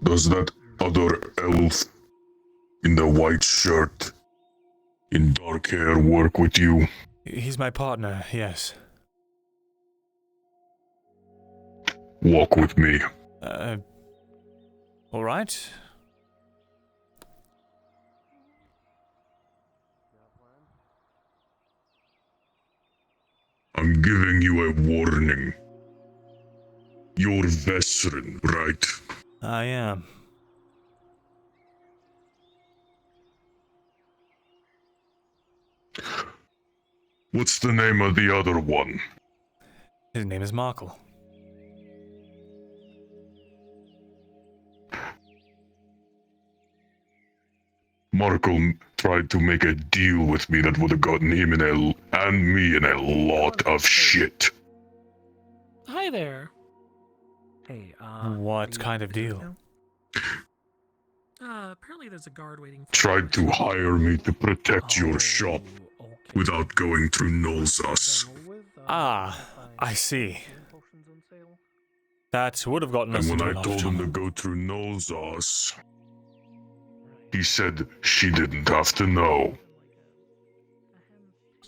Does that other elf in the white shirt, in dark hair, work with you? He's my partner, yes. Walk with me. Alright. I'm giving you a warning. You're Vesrin, right? I am. What's the name of the other one? His name is Markle. Markle tried to make a deal with me that would have gotten him and me in a lot of shit. Hi there. Hey, what kind of deal? Apparently there's a guard waiting for Tried to hire me to protect your shop without going through Nolzas. Ah, I see. That would have gotten us And into when a I lot of told him trouble. to go through Nolzas, he said she didn't have to know.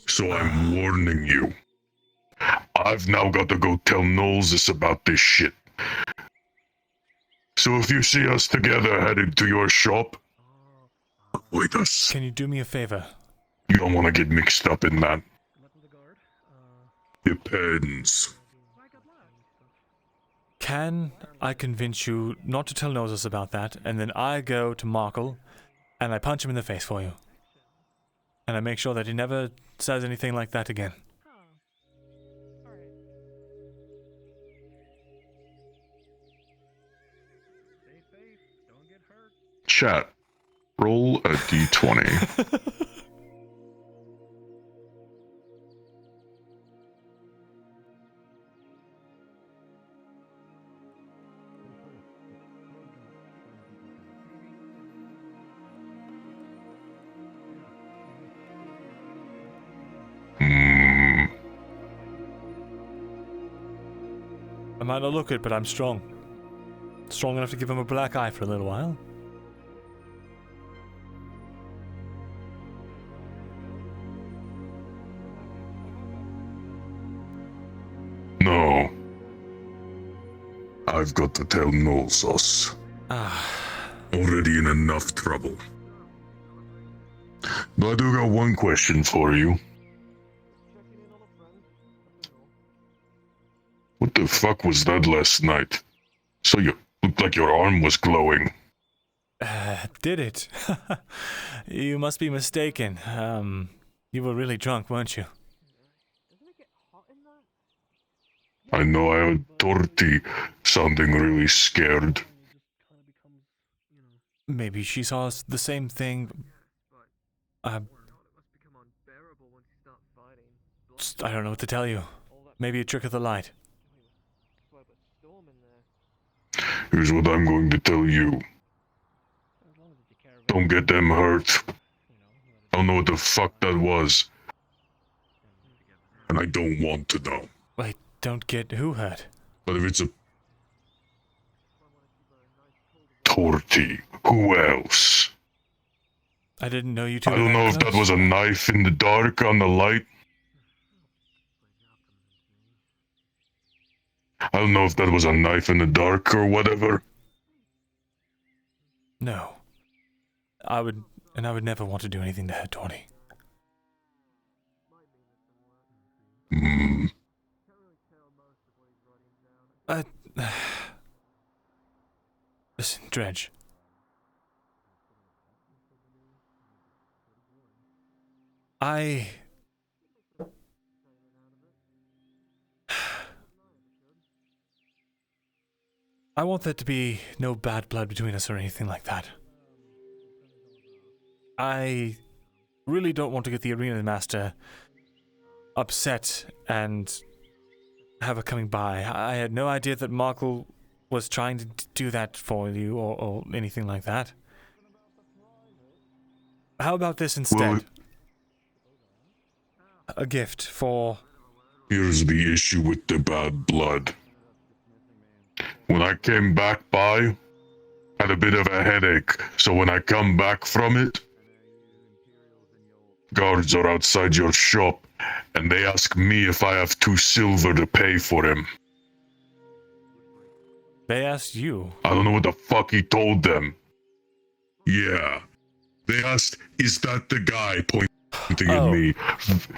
So I'm warning you. I've now got to go tell Nolzas about this shit. So if you see us together headed to your shop, avoid us. Can you do me a favor? You don't want to get mixed up in that. Depends. Can I convince you not to tell Noses about that, and then I go to Markle, and I punch him in the face for you? And I make sure that he never says anything like that again. Chat, roll a d20. I might not look it, but I'm strong. Strong enough to give him a black eye for a little while. No. I've got to tell Nolzas. Already in enough trouble. But I do got one question for you. What the fuck was that last night? So you looked like your arm was glowing. Did it? You must be mistaken. You were really drunk, weren't you? I know I heard Torti sounding really scared. Maybe she saw the same thing. I don't know what to tell you. Maybe a trick of the light. Here's what I'm going to tell you. Don't get them hurt. I don't know what the fuck that was. And I don't want to know. Wait, don't get who hurt? But if it's a Torti, who else? I didn't know you two. I don't know if that was a knife in the dark on the light. I don't know if that was a knife in the dark or whatever. No. I would never want to do anything to hurt Tawny. Listen, Dredge. I want there to be no bad blood between us or anything like that. I really don't want to get the arena master upset and have her coming by. I had no idea that Markle was trying to do that for you or anything like that. How about this instead? A gift for... Here's the issue with the bad blood. When I came back by, I had a bit of a headache, so when I come back from it, guards are outside your shop, and they ask me if I have 2 silver to pay for him. They asked you? I don't know what the fuck he told them. Yeah. They asked, is that the guy pointing at me?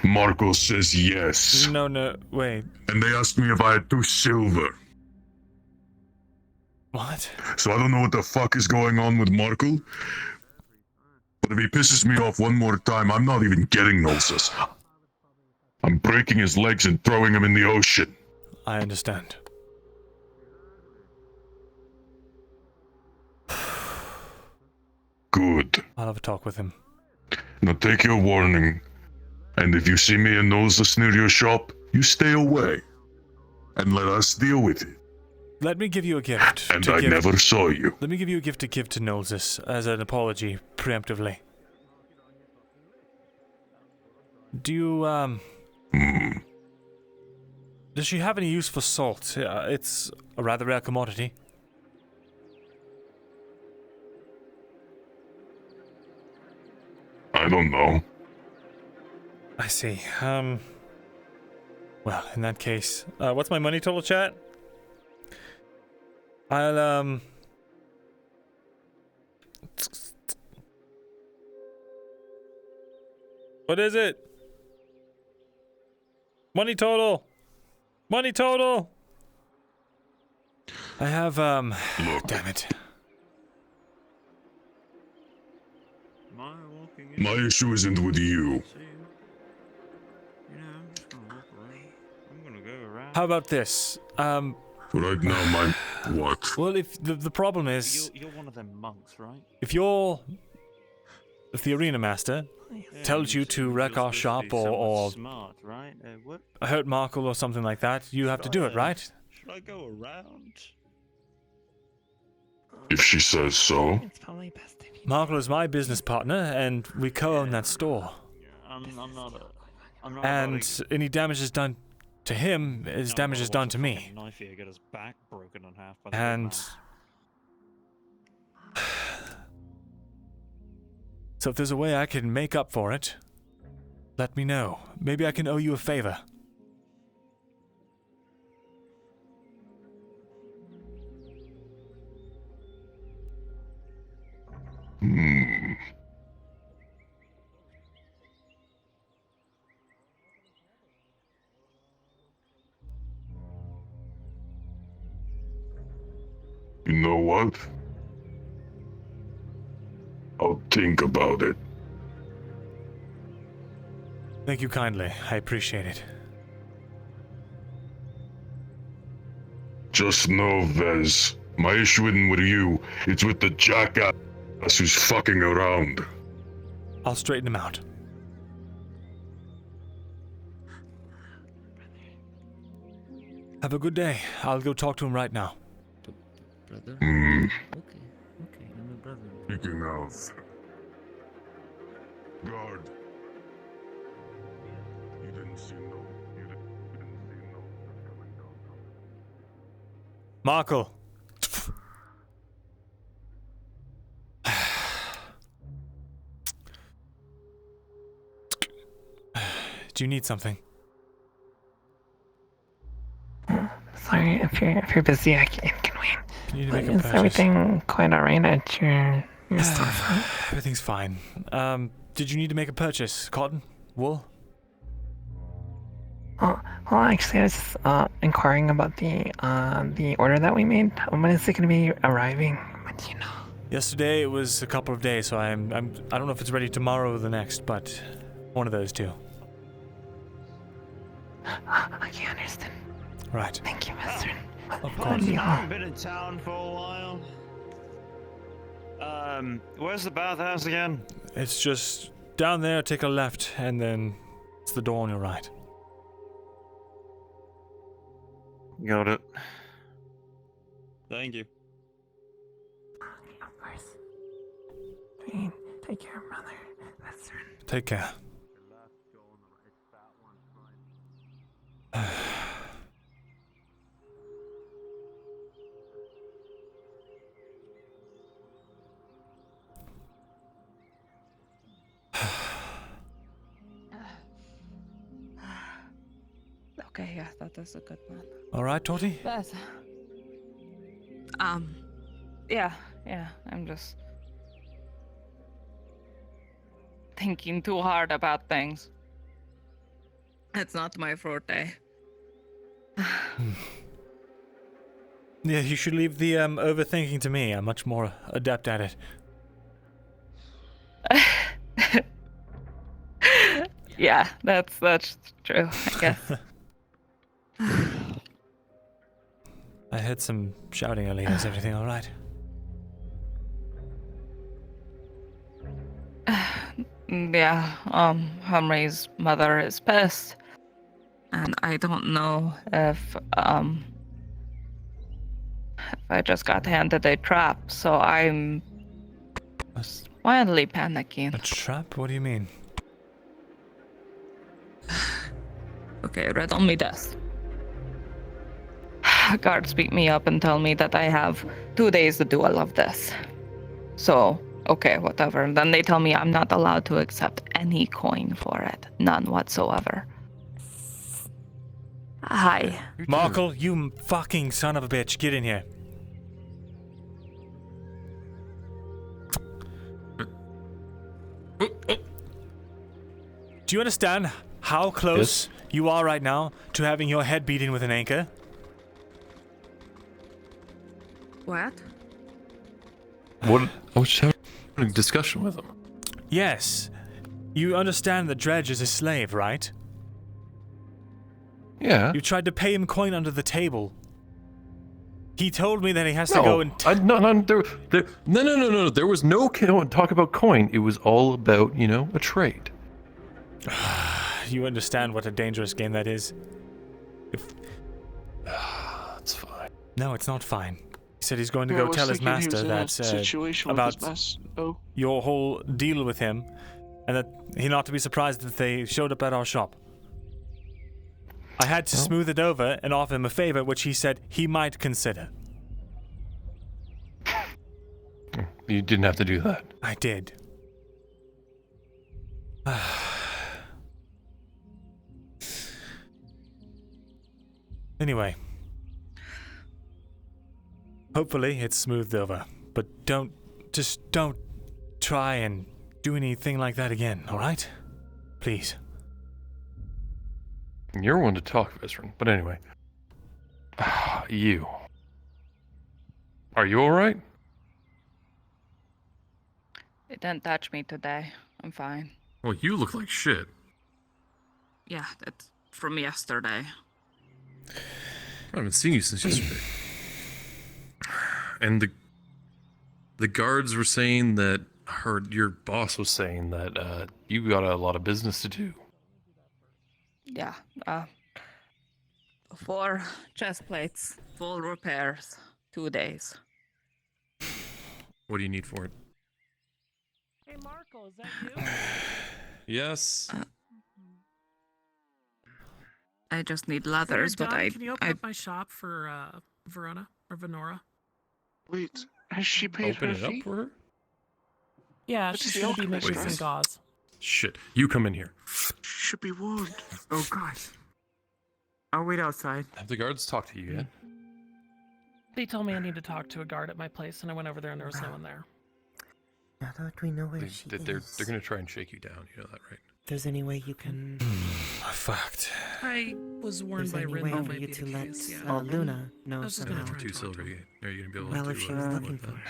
Marco says yes. No, wait. And they asked me if I had 2 silver. What? So I don't know what the fuck is going on with Marco. But if he pisses me off one more time, I'm not even getting Nolzas. I'm breaking his legs and throwing him in the ocean. I understand. Good. I'll have a talk with him. Now take your warning, and if you see me and Noseless near your shop, you stay away, and let us deal with it. Let me give you a gift. And I never saw you. Let me give you a gift to give to Noseless as an apology, preemptively. Do you, Does she have any use for salt? It's a rather rare commodity. I don't know. I see. Well, in that case, what's my money total, chat? I'll, what is it? Money total! Money total! I have, Look. Damn it. My issue isn't with you. How about this? Right now, my... What? Well, if the problem is... You're one of them monks, right? If the arena master tells you to wreck our shop or Smart, right? What? hurt Markle or something like that, you have to do it, right? Should I go around? If she says so. Markle is my business partner, and we co-own that store. I'm not And any damage is done to him is damage is done to me. Knife here, get his back broken in half by the And so if there's a way I can make up for it, let me know. Maybe I can owe you a favor. You know what? I'll think about it. Thank you kindly. I appreciate it. Just know, Vez, my issue isn't with you, it's with the jackass who's fucking around. I'll straighten him out. Have a good day. I'll go talk to him right now. Brother? Hmm. Okay, I'm a brother. Speaking of... Guard. You didn't see no... Markle! Do you need something? Sorry, if you're busy, I can wait. You need to make a Is purchase. everything quite alright at your storefront? Everything's fine. Did you need to make a purchase? Cotton? Wool? Well, actually, I was just inquiring about the order that we made. When is it going to be arriving? But you know. Yesterday it was a couple of days, so I don't know if it's ready tomorrow or the next, but one of those two. Okay, understand. Right. Thank you, Mister. Of course. I haven't been in town for a while. Where's the bathhouse again? It's just down there, take a left, and then it's the door on your right. Got it. Thank you. Of course. Take care, brother. Mister. Take care. Okay, yeah, that is a good plan. All right, Torty? That's... Yeah, I'm just... thinking too hard about things. It's not my forte. Yeah, you should leave the overthinking to me. I'm much more adept at it. Yeah, that's true, I guess. I heard some shouting earlier. Is everything all right? Yeah, Henry's mother is pissed. And I don't know if I just got handed a trap, so I'm wildly panicking. A trap? What do you mean? Okay, riddle me this. Guards beat me up and tell me that I have 2 days to do all of this. So, okay, whatever. Then they tell me I'm not allowed to accept any coin for it. None whatsoever. Hi. Markle, you fucking son of a bitch, get in here. Do you understand how close you are right now to having your head beaten with an anchor? What? What? I was having a discussion with him. Yes. You understand that Dredge is a slave, right? Yeah. You tried to pay him coin under the table. He told me that he has to go and... No. There was no talk about coin. It was all about, a trade. You understand what a dangerous game that is? It's fine. No, it's not fine. He said he's going to go tell his master that about your whole deal with him, and that he not to be surprised that they showed up at our shop. I had to smooth it over and offer him a favor, which he said he might consider. You didn't have to do that. I did. Anyway. Hopefully it's smoothed over, but don't try and do anything like that again, alright? Please. You're one to talk, Vezran. But anyway. You. Are you alright? It didn't touch me today. I'm fine. Well, you look like shit. Yeah, that's from yesterday. I haven't seen you since yesterday. And the guards were saying that your boss was saying that you got a lot of business to do. Yeah, 4 chest plates, full repairs, 2 days. What do you need for it? Hey, Marco, is that you? Yes. I just need leathers, but Can you open up my shop for Verona or Venora? Wait, has she paid Open her it fee? up for her? Yeah, What's she's the gonna be alchemist making some price? gauze. Shit. You come in here. Should be warned. Oh gosh. I'll wait outside. Have the guards talked to you yet? They told me I need to talk to a guard at my place, and I went over there and there was no one there. Now that we know where she They're is, gonna try and shake you down. You know that, right? if there's any way you can... Fucked. I was warned There's by any Rin way that for might you be to the let case, yeah. Luna know I was just gonna somehow. try and 2 talk silver. to her. Are you gonna be able Well, to if she was deal looking with for that? her.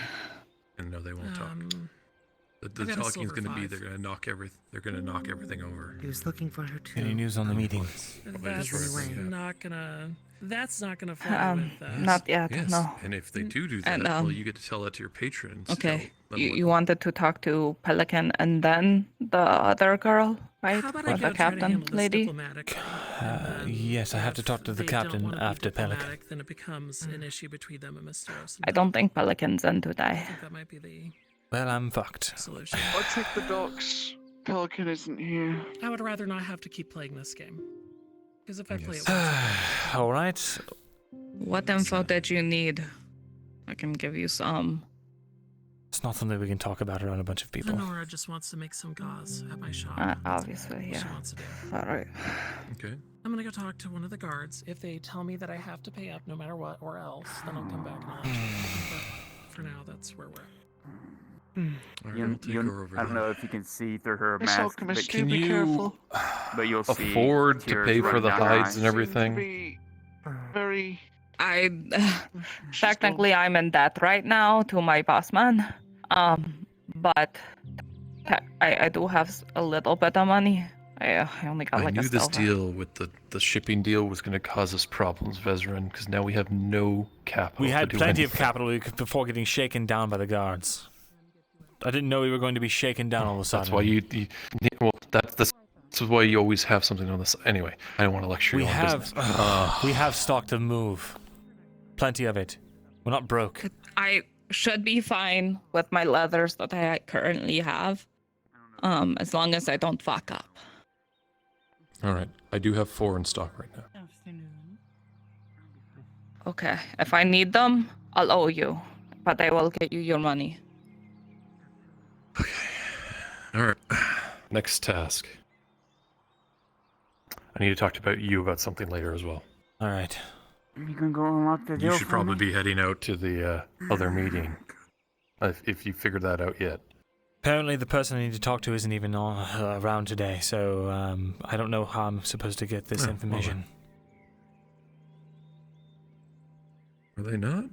And no, they won't talk. The I got a talking's silver gonna be 5. they're gonna knock everything over. He was looking for her too. Any news on the meeting? That's not gonna fly with not yet, Yes. no. And if they do that, And, well, you get to tell that to your patrons. Okay, Tell them you wanted to talk to Pelican and then the other girl, right? How about Or I the go try to captain handle this lady? diplomatically, Yes, I have to talk to the they don't captain wanna be after Pelican. diplomatic, then it becomes an issue between them and Mr. I don't think Pelican's in I today. think that might be the Well, I'm fucked. solution. I'll check the docks. Pelican isn't here. I would rather not have to keep playing this game. Because if I play it Alright. What info did you need? I can give you some. It's not something we can talk about around a bunch of people. Lenora just wants to make some gauze at my shop. Obviously, That's what yeah. She wants to do. Alright. Okay. I'm gonna go talk to one of the guards. If they tell me that I have to pay up no matter what or else, then I'll come back and I'll let you know. But for now, that's where we're at. I don't know if you can see through her Miss mask, Alchemist, but be careful. But you'll see afford to tears pay for running the down her hides eyes. and everything? Be very. Technically, I'm in debt right now to my boss man. But I do have a little bit of money. I only got I like knew a this silver. deal with the shipping deal was going to cause us problems, Vezran, because now we have no capital. We had to do plenty of anything. capital before getting shaken down by the guards. I didn't know we were going to be shaken down all of a sudden. That's why you well, that's why you always have something on this. Anyway, I don't want to lecture you on business. We have stock to move. Plenty of it. We're not broke. I should be fine with my leathers that I currently have, as long as I don't fuck up. All right, I do have 4 in stock right now. Okay, if I need them, I'll owe you, but I will get you your money. All right, next task. I need to talk about you about something later as well. All right. You can go unlock the door. You should probably be heading out to the other meeting, if you figured that out yet. Apparently the person I need to talk to isn't even around today, so I don't know how I'm supposed to get this information. Are they not?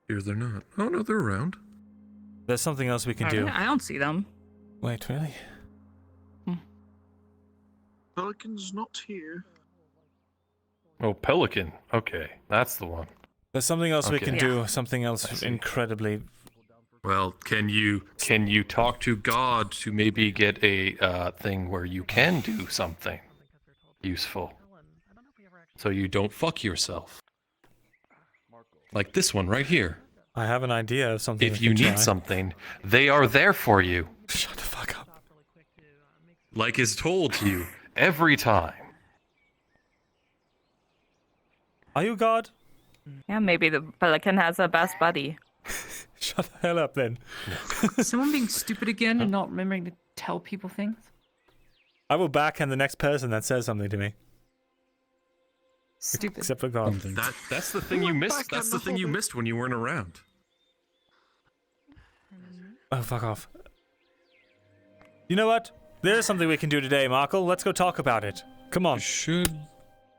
Here they're not. Oh no, they're around. There's something else we can do. I don't see them. Wait, really? Pelican's not here. Oh, Pelican. Okay, that's the one. There's something else we Okay. can do. Something else incredibly. Well, can you talk to God to maybe get a thing where you can do something useful, so you don't fuck yourself? Like this one right here. I have an idea of something. If we you can need try. something, they are there for you. Shut the fuck up. Like is told to you every time. Are you God? Yeah, maybe the Pelican has a best buddy. Shut the hell up then. Is someone being stupid again and not remembering to tell people things? I will backhand the next person that says something to me. Stupid. Except for God. That's the thing you missed. That's the thing you missed when you weren't around. Oh, fuck off. You know what? There's something we can do today, Markle. Let's go talk about it. Come on.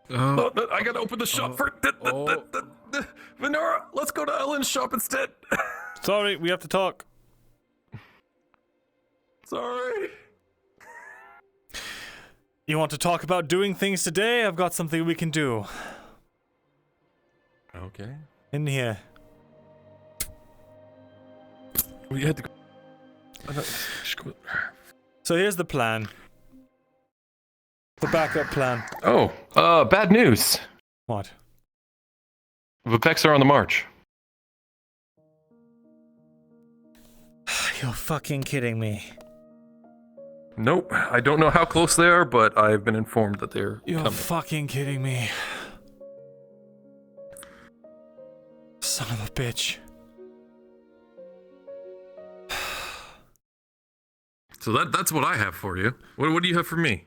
I gotta open the shop for Venora. Let's go to Ellen's shop instead. Sorry, we have to talk. Sorry. You want to talk about doing things today? I've got something we can do. Okay. In here. We had to go. So here's the plan. The backup plan. Oh, bad news. What? The Vex are on the march. You're fucking kidding me. Nope, I don't know how close they are, but I've been informed that they're You're coming. fucking kidding me. Son of a bitch. So that's what I have for you. What do you have for me?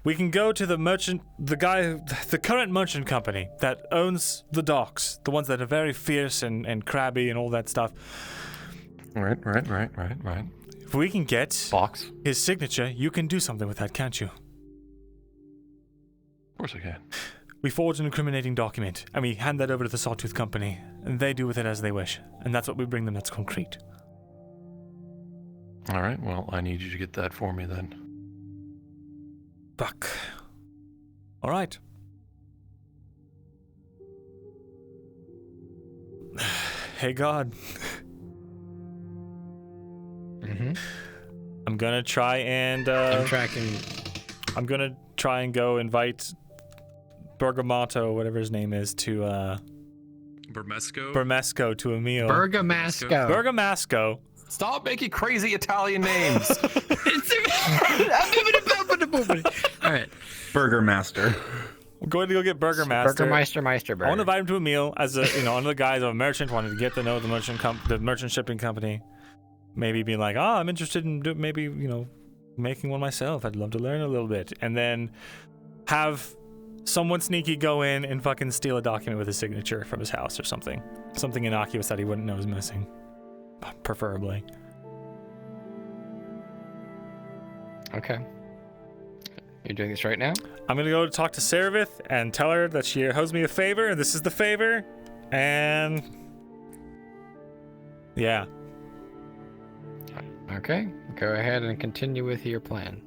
We can go to the merchant, the current merchant company that owns the docks, the ones that are very fierce and crabby and all that stuff. Right. If we can get his signature, you can do something with that, can't you? Of course I can. We forge an incriminating document, and we hand that over to the Sawtooth Company, and they do with it as they wish. And that's what we bring them that's concrete. Alright, well, I need you to get that for me then. Fuck. Alright. Hey God. I'm gonna try and I'm tracking. I'm gonna try and go invite Bergamatto, whatever his name is, to Burmesco to a meal. Bergamasco. Stop making crazy Italian names. Alright. Burger Master. I'm going to go get Burger Master. Meister I want to invite him to a meal as a, one of the guys, a merchant, wanted to get to know the merchant shipping company. Maybe being like, I'm interested in maybe, making one myself. I'd love to learn a little bit. And then have someone sneaky go in and fucking steal a document with his signature from his house or something. Something innocuous that he wouldn't know is missing. Preferably. Okay. You're doing this right now? I'm gonna go talk to Saravith and tell her that she owes me a favor, and this is the favor. And yeah. Okay. Go ahead and continue with your plan.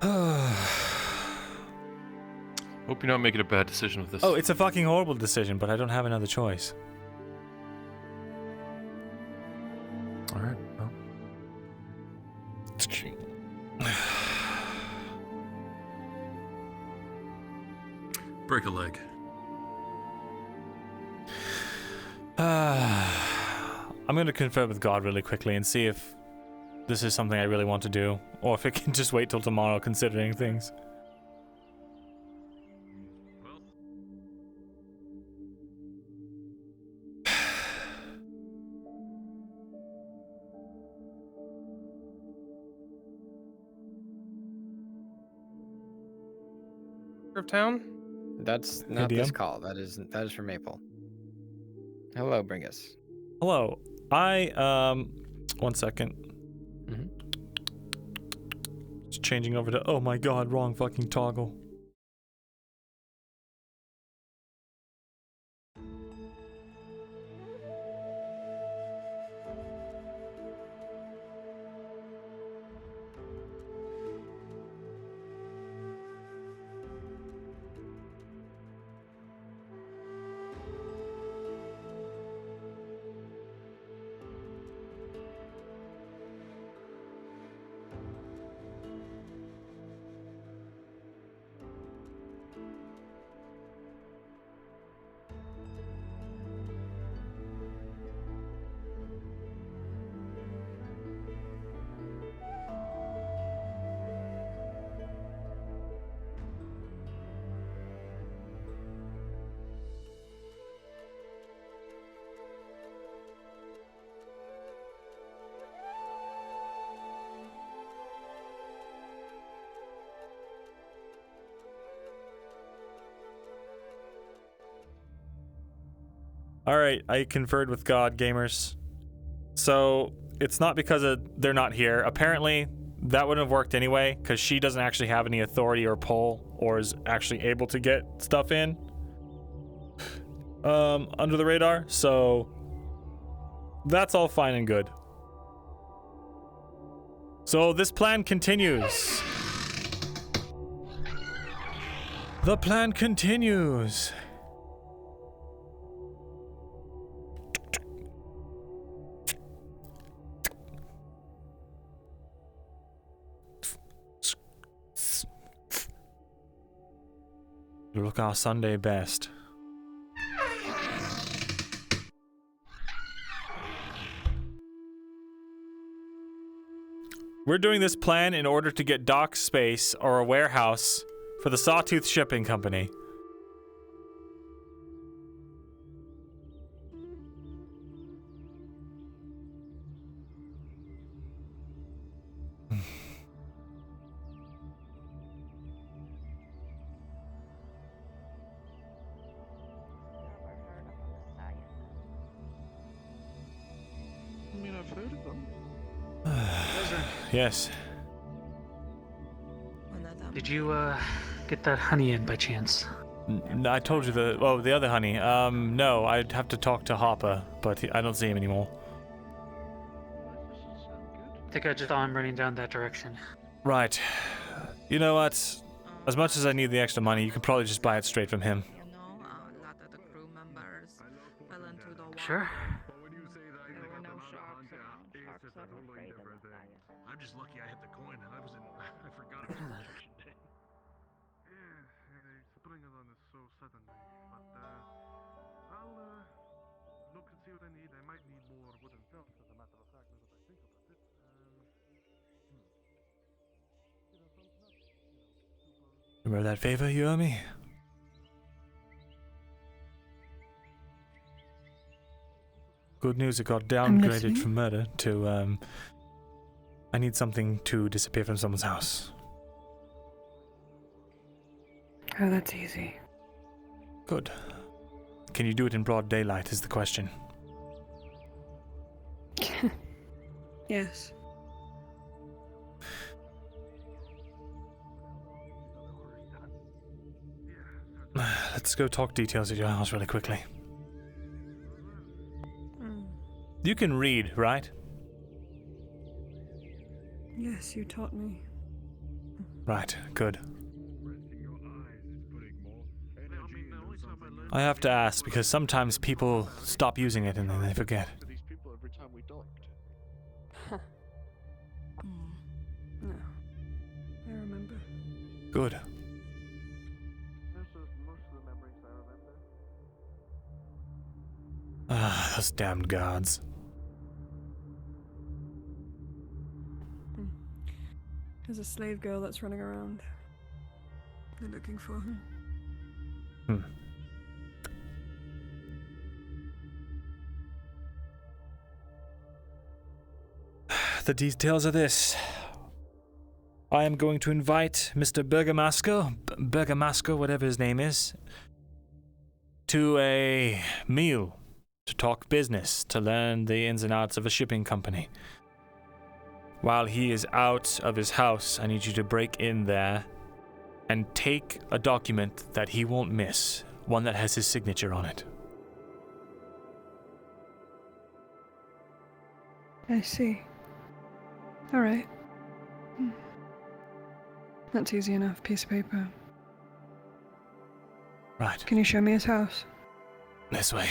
Hope you're not making a bad decision with this. Oh, it's a fucking horrible decision, but I don't have another choice. Alright, well. Break a leg. I'm going to confer with God really quickly and see if this is something I really want to do, or if it can just wait till tomorrow considering things. Of town? That's not this DM? call. That is for Maple. Hello, Bringus. Hello. One second. It's changing over to, oh my god, wrong fucking toggle. Alright, I conferred with God, gamers. So, it's not because they're not here. Apparently, that wouldn't have worked anyway, because she doesn't actually have any authority or pull, or is actually able to get stuff in under the radar, so that's all fine and good. So this plan continues. The plan continues. You look our Sunday best. We're doing this plan in order to get dock space or a warehouse for the Sawtooth Shipping Company. I mean, I've heard of them. Yes. Did you get that honey in by chance? I told you the other honey. No, I'd have to talk to Hopper, but I don't see him anymore. I think I just saw him running down that direction. Right. You know what? As much as I need the extra money, you can probably just buy it straight from him. Sure. I'm just lucky I hit the coin and I forgot it. Spring it on us so suddenly, but I'll look and see what I need. I might need more wooden shelves, as a matter of fact, now that I think about it. Remember that favor you owe me? Good news, it got downgraded from murder to, I need something to disappear from someone's house. Oh, that's easy. Good. Can you do it in broad daylight is the question. Yes. Let's go talk details at your house really quickly. You can read, right? Yes, you taught me. Right, good. I have to ask because sometimes people stop using it and then they forget. No. I remember. Good. Ah, those damned gods. There's a slave girl that's running around. They're looking for her. Hmm. The details are this. I am going to invite Mr. Burgomaster, whatever his name is, to a meal, to talk business, to learn the ins and outs of a shipping company. While he is out of his house, I need you to break in there and take a document that he won't miss, one that has his signature on it. I see. All right. That's easy enough. Piece of paper. Right. Can you show me his house? This way.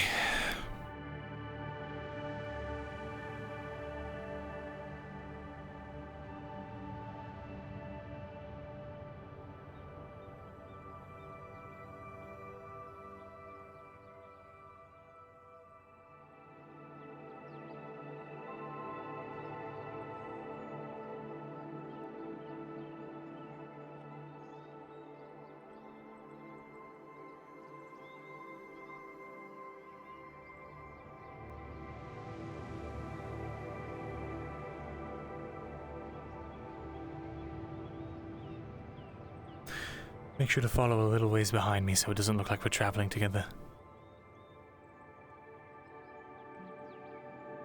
Make sure to follow a little ways behind me so it doesn't look like we're traveling together.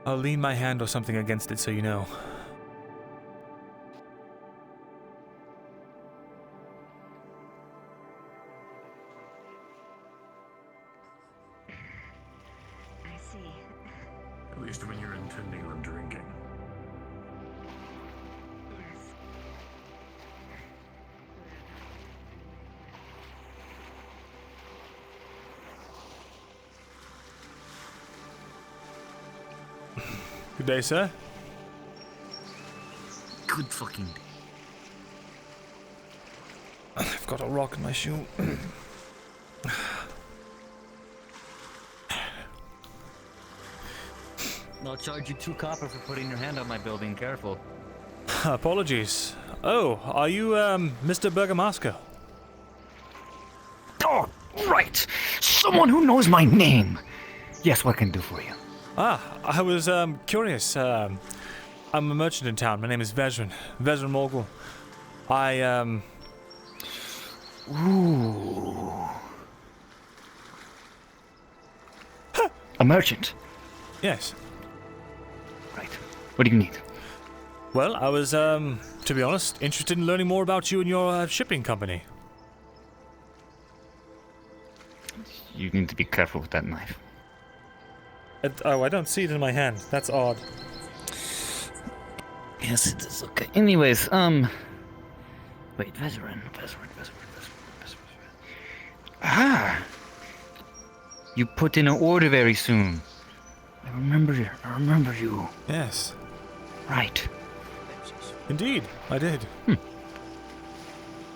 I'll lean my hand or something against it so you know. I see. At least when you're intending on drinking. Good day, sir. Good fucking day. I've got a rock in my shoe. I'll charge you 2 copper for putting your hand on my building. Careful. Apologies. Oh, are you, Mr. Burgomaster? Oh, right. Someone who knows my name. Yes, what can I do for you? I was, curious. I'm a merchant in town. My name is Vezran Morgul. Ooh. A merchant? Yes. Right. What do you need? Well, I was, to be honest, interested in learning more about you and your shipping company. You need to be careful with that knife. Oh, I don't see it in my hand. That's odd. Yes, it is okay. Anyways, wait, Vezran. Ah! You put in an order very soon. I remember you. Yes. Right. Indeed, I did.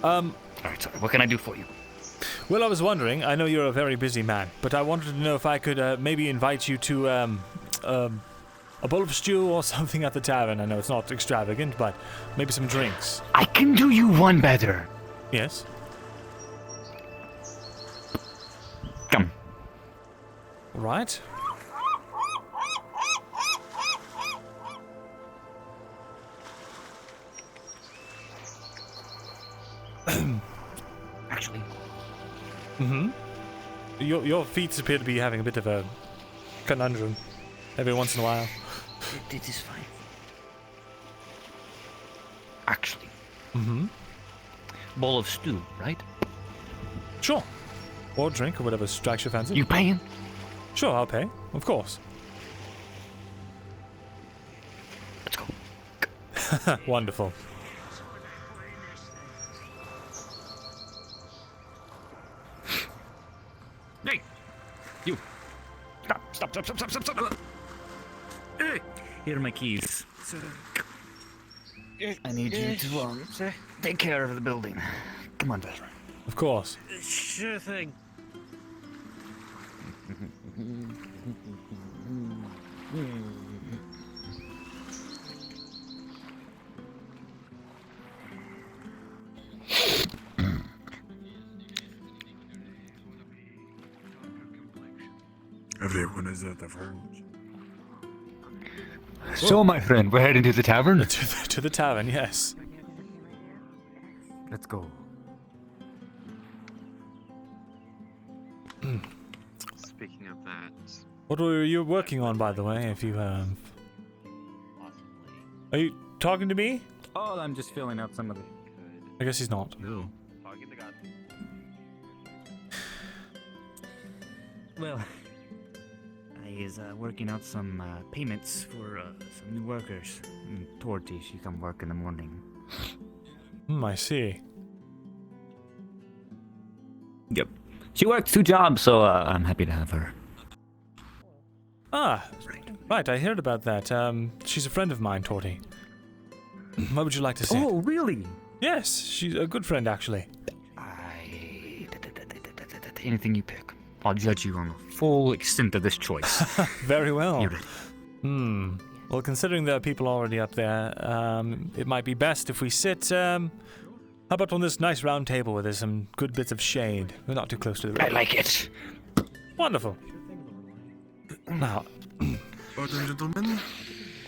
Alright, sorry. What can I do for you? Well, I was wondering, I know you're a very busy man, but I wanted to know if I could maybe invite you to a bowl of stew or something at the tavern. I know it's not extravagant, but maybe some drinks. I can do you one better. Yes? Come. Right. Actually. Mm-hmm. Your feet appear to be having a bit of a conundrum every once in a while. It is fine. Actually. Mm-hmm. Bowl of stew, right? Sure. Or drink, or whatever strikes your fancy. You paying? Sure, I'll pay. Of course. Let's go. Wonderful. Stop. Here are my keys. I need you to take care of the building. Come on, veteran. Of course. Sure thing. Everyone is at the verge. So, my friend, we're heading to the tavern? To the tavern, yes. Let's go. Speaking of that, What were you working on, by the way, if you have... Are you talking to me? Oh, I'm just filling out some of the... I guess he's not. No. Well, I is working out some payments for some new workers. Torty, she come work in the morning. I see. Yep. She works 2 jobs, so I'm happy to have her. Ah, right, I heard about that. She's a friend of mine, Torty. What would you like to say? Oh, really? Yes, she's a good friend, actually. Anything you pick. I'll judge you on the full extent of this choice. Very well. You ready? Well, considering there are people already up there, it might be best if we sit, how about on this nice round table where there's some good bits of shade? We're not too close to the... I like it. Wonderful. Now... Ladies and gentlemen,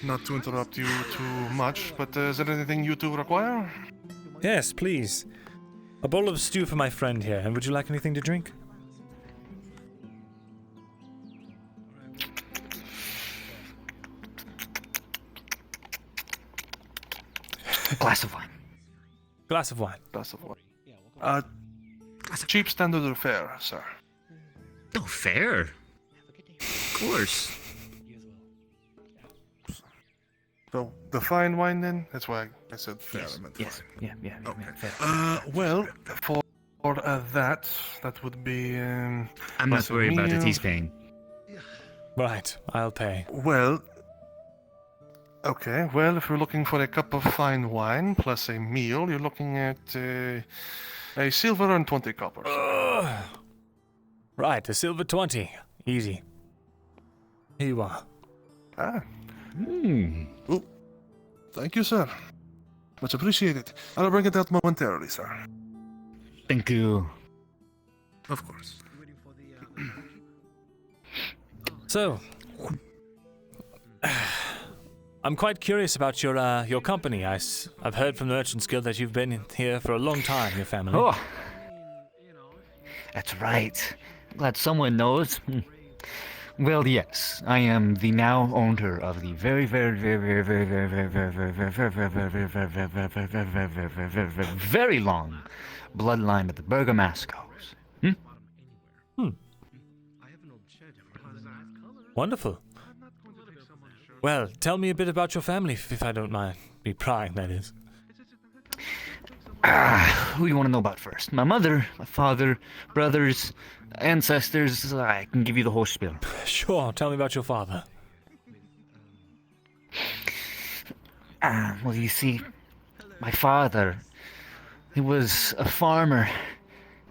not to interrupt you too much, but is there anything you two require? Yes, please. A bowl of stew for my friend here, and would you like anything to drink? Glass of wine. Glass of wine. Glass of wine. Cheap standard or fair, sir? Oh, fair. Of course. So, the fine wine then? That's why I said fair. Yes. I meant Yes. fine. Yeah, fair. Well, for that would be... I'm not worried about it, he's paying. Right, I'll pay. Well... Okay, well, if you're looking for a cup of fine wine plus a meal, you're looking at a silver and 20 coppers. Right, a silver 20. Easy. Here you are. Oh, thank you, sir. Much appreciated. I'll bring it out momentarily, sir. Thank you. Of course. So... I'm quite curious about your company. I've heard from the Merchants Guild that you've been here for a long time, your family. Oh, that's right. Glad someone knows. Well, yes, I am the now owner of the very long bloodline of the Bergamascos. Wonderful. Well, tell me a bit about your family, if I don't mind me prying, that is. Who you want to know about first? My mother, my father, brothers, ancestors. I can give you the whole spiel. Sure, tell me about your father. Well, you see, my father, he was a farmer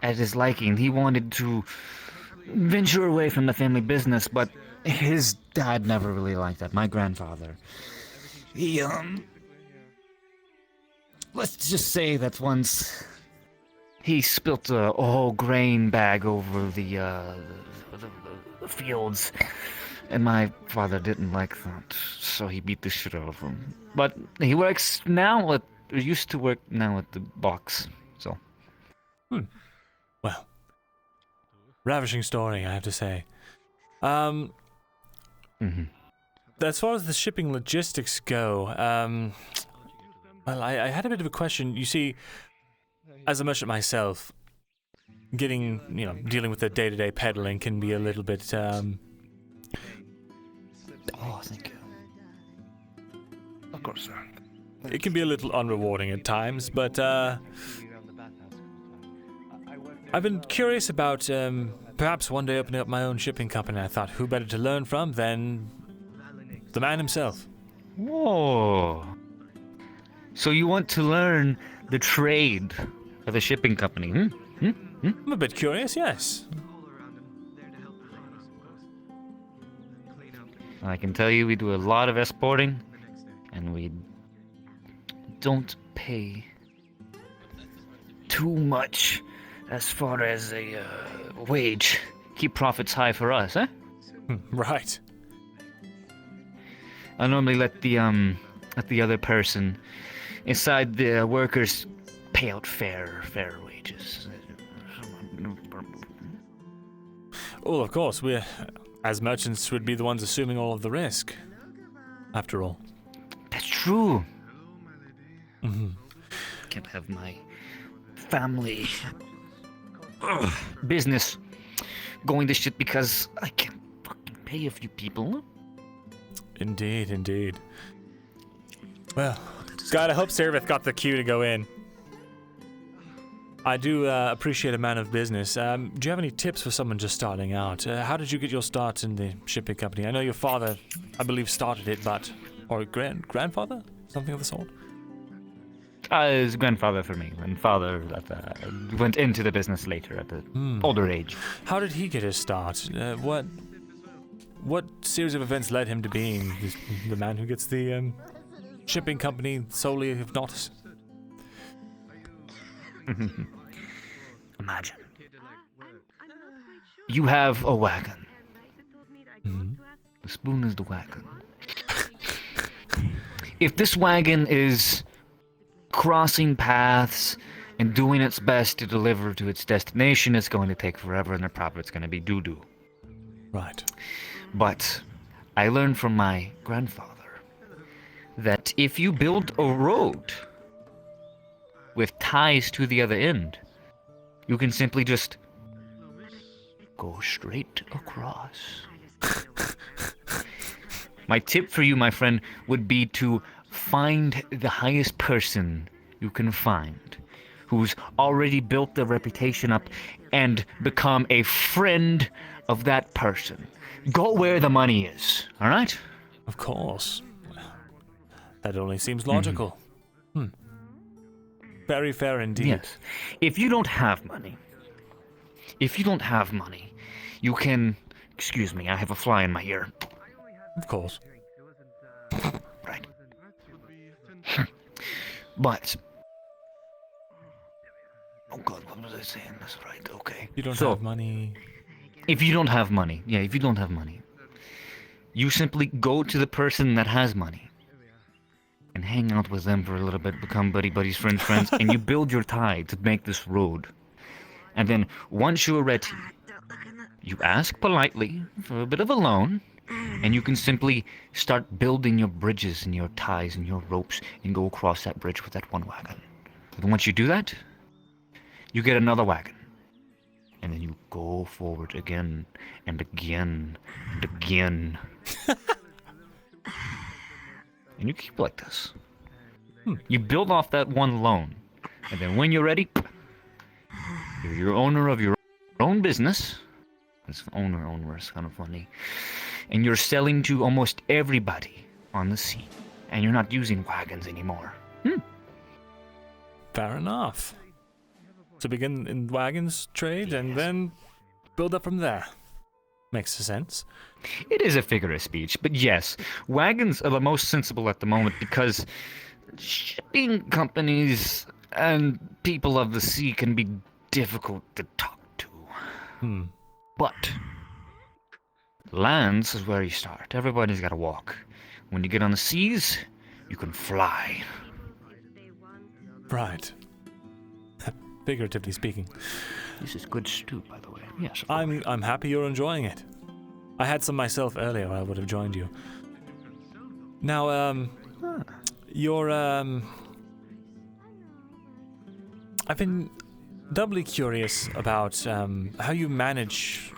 at his liking. He wanted to venture away from the family business, but his dad never really liked that. My grandfather. He, let's just say that once he spilt a whole grain bag over the fields, and my father didn't like that, so he beat the shit out of him. But he works now at, or used to work now at the box, so. Well, ravishing story, I have to say. As far as the shipping logistics go, well, I had a bit of a question. You see, as a merchant myself, dealing with the day-to-day peddling can be a little bit, Oh, thank you. Of course, sir. It can be a little unrewarding at times, but, I've been curious about, perhaps one day opening up my own shipping company. I thought, who better to learn from than the man himself? Whoa. So you want to learn the trade of a shipping company, I'm a bit curious, yes. I can tell you we do a lot of exporting, and we don't pay too much as far as a wage. Keep profits high for us, eh? Right. I normally let the other person inside the workers pay out fair wages. Oh, of course, we, as merchants, would be the ones assuming all of the risk. After all. That's true. Mm-hmm. Can't have my family business going to shit because I can't fucking pay a few people. Indeed, indeed. Well, God, I hope Serveth got the cue to go in. I do appreciate a man of business. Do you have any tips for someone just starting out? How did you get your start in the shipping company? I know your father, I believe, started it, but... Or grandfather? Something of the sort? His grandfather for me. And father went into the business later at the older age. How did he get his start? What series of events led him to being the man who gets the shipping company solely of Nautis? Imagine. You have a wagon. The spoon is the wagon. If this wagon is crossing paths and doing its best to deliver to its destination, it's going to take forever and the profit's going to be doo-doo. Right. But I learned from my grandfather that if you build a road with ties to the other end, you can simply just go straight across. My tip for you, my friend, would be to find the highest person you can find who's already built their reputation up and become a friend of that person. Go where the money is, all right? Of course. That only seems logical. Very fair indeed. Yes. If you don't have money, you can... Excuse me, I have a fly in my ear. Of course. Right. But... Oh god, what was I saying? That's right, okay. You don't have money... If you don't have money, you simply go to the person that has money and hang out with them for a little bit, become buddies, friends, and you build your tie to make this road. And then once you are ready, you ask politely for a bit of a loan, and you can simply start building your bridges and your ties and your ropes and go across that bridge with that one wagon. And once you do that, you get another wagon. And then you go forward again and again and again. And you keep like this. You build off that one loan. And then when you're ready, you're your owner of your own business. This owner is kind of funny. And you're selling to almost everybody on the scene. And you're not using wagons anymore. Fair enough. To begin in wagons trade and then build up from there. Makes sense. It is a figure of speech, but yes, wagons are the most sensible at the moment because shipping companies and people of the sea can be difficult to talk to. But lands is where you start. Everybody's got to walk. When you get on the seas, you can fly. Right. Figuratively speaking. This is good stew, by the way. Yes. I'm happy you're enjoying it. I had some myself earlier. I would have joined you. Now, you're I've been doubly curious about how you manage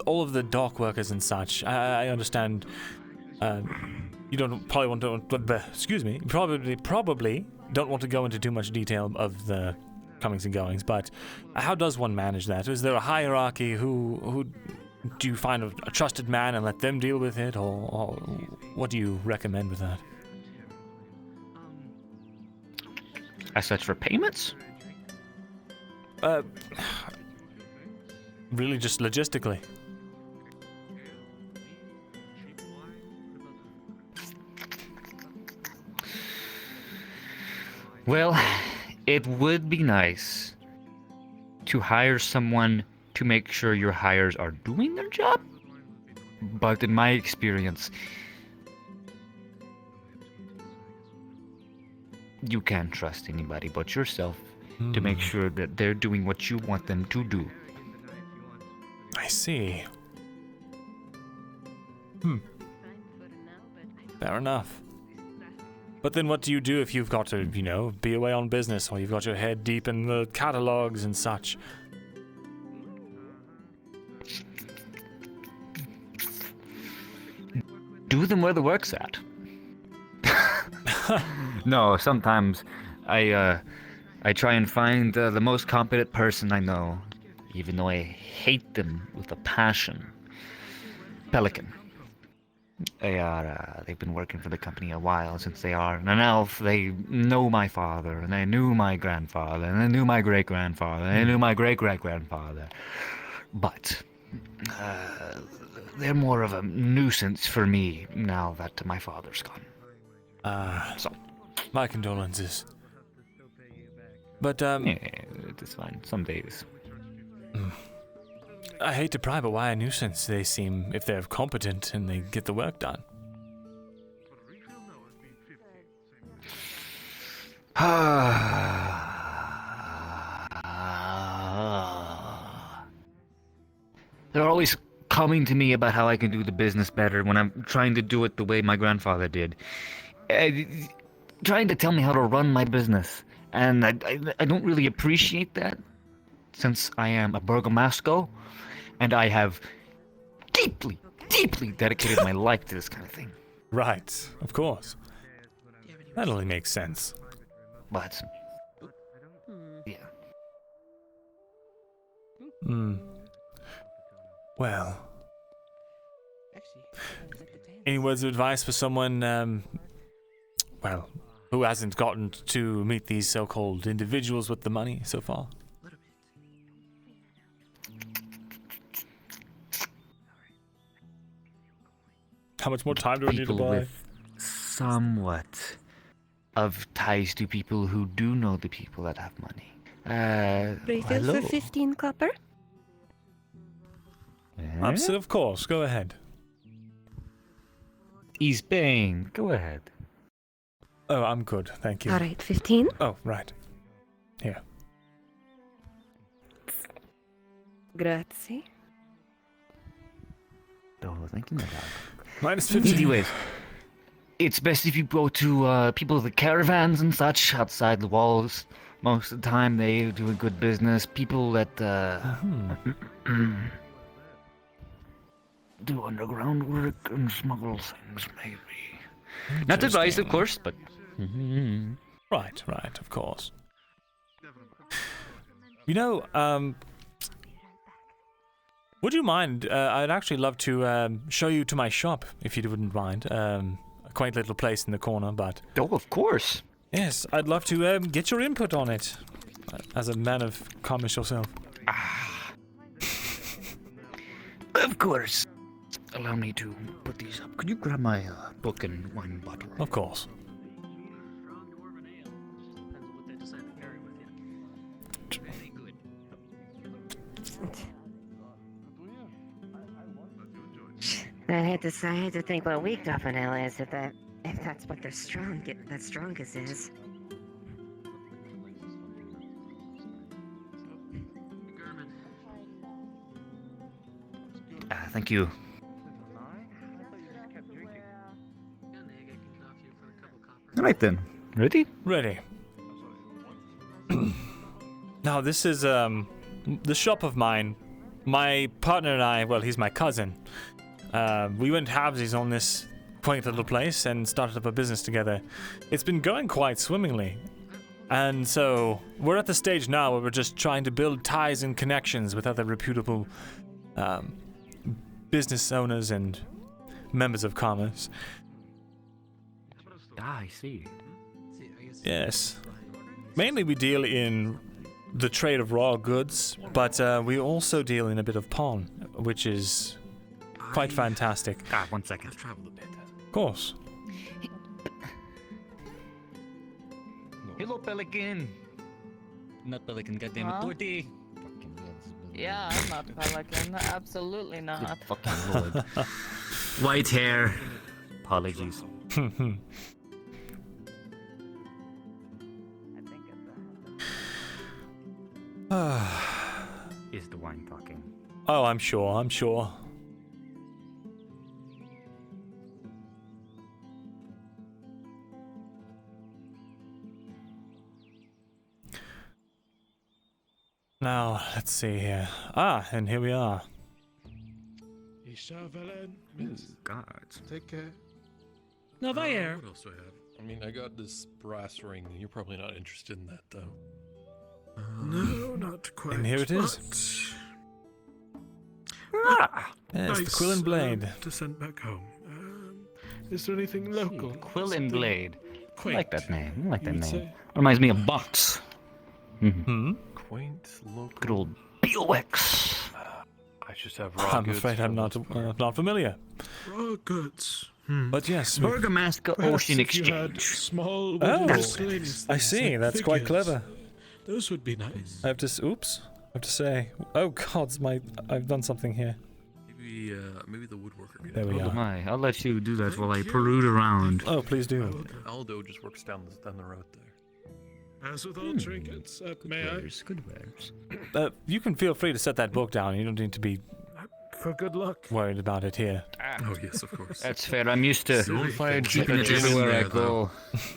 all of the dock workers and such. I understand. You don't probably want to. Excuse me. Probably don't want to go into too much detail of the comings and goings, but how does one manage that? Is there a hierarchy? Who do you find a trusted man and let them deal with it, or what do you recommend with that? As such for payments? Really just logistically. Well, it would be nice to hire someone to make sure your hires are doing their job. But in my experience, you can't trust anybody but yourself to make sure that they're doing what you want them to do. I see. Fair enough. But then what do you do if you've got to, be away on business, or you've got your head deep in the catalogs and such? Do them where the work's at. No, sometimes I try and find the most competent person I know, even though I hate them with a passion. Pelican. They've been working for the company a while, since they are an elf. They know my father, and they knew my grandfather, and they knew my great-grandfather, and they knew my great-great-grandfather. But they're more of a nuisance for me now that my father's gone. So, my condolences. But, yeah, it's fine. Some days. I hate to pry, but why a nuisance? They seem, if they're competent and they get the work done. They're always coming to me about how I can do the business better when I'm trying to do it the way my grandfather did. Trying to tell me how to run my business. And I don't really appreciate that, since I am a burgomaster, and I have deeply, deeply dedicated my life to this kind of thing. Right, of course. That only makes sense. But, yeah. Well. Any words of advice for someone, who hasn't gotten to meet these so-called individuals with the money so far? How much more time do we need to People buy? with somewhat of ties to people who do know the people that have money. Refill Hello. for 15 copper? Absolutely, of course. Go ahead. He's paying. Go ahead. Oh, I'm good. Thank you. All right, 15? Oh, right. Here. Grazie. Oh, thank you, my dog. Minus 15. Anyways, it's best if you go to people with the caravans and such outside the walls. Most of the time, they do a good business. People that do underground work and smuggle things, maybe. Not advised, of course, but... Right, of course. Would you mind? I'd actually love to show you to my shop, if you wouldn't mind. A quaint little place in the corner, but... Oh, of course. Yes, I'd love to get your input on it, as a man of commerce yourself. Of course. Allow me to put these up. Could you grab my book and wine bottle? Of course. I had to think what weak Duffinell is, if that's what their strongest is. Thank you. All right then. Ready? Ready. Now, this is the shop of mine. My partner and I, well, he's my cousin. We went halvesies on this quaint little place and started up a business together. It's been going quite swimmingly. And so we're at the stage now where we're just trying to build ties and connections with other reputable business owners and members of commerce. Ah, I see. Yes. Mainly we deal in the trade of raw goods, but we also deal in a bit of pawn, which is quite fantastic. Ah, 1 second. I've traveled a bit. Of course. Hello, Pelican. Not Pelican, goddammit. Huh? Torty. Yeah, I'm not Pelican. Absolutely not. Fucking lord. White hair. Apologies. Is the wine talking? Oh, I'm sure. Now, let's see here. Ah, and here we are. Guards. Take care. No, Vayer. What else do I have? I mean, I got this brass ring. You're probably not interested in that, though. No, not quite. And here it is. Yes, the quill and blade. To send back home. Is there anything local? Quill and Blade. I Quaint, like that name. I like that you'd name. say? Reminds me of Box. Quaint, local. Good old Beelwix. I just have raw I'm goods afraid I'm not familiar. Raw goods. But yes, Bergamasca Perhaps Ocean if you had Exchange. small Oh, wooden miscellaneous I things see. like That's quite figures. clever. Those would be nice. I have to say. Oh God, I've done something here. Maybe the woodworker. Could There we help. are. My, I'll let you do that while I peruse around. Oh, please do. Aldo just works down the road there. As with all trinkets, may I? Good wares. You can feel free to set that book down. You don't need to be For good luck. worried about it here. Oh yes, of course. That's fair. I'm used to keeping it Just in everywhere I there, go.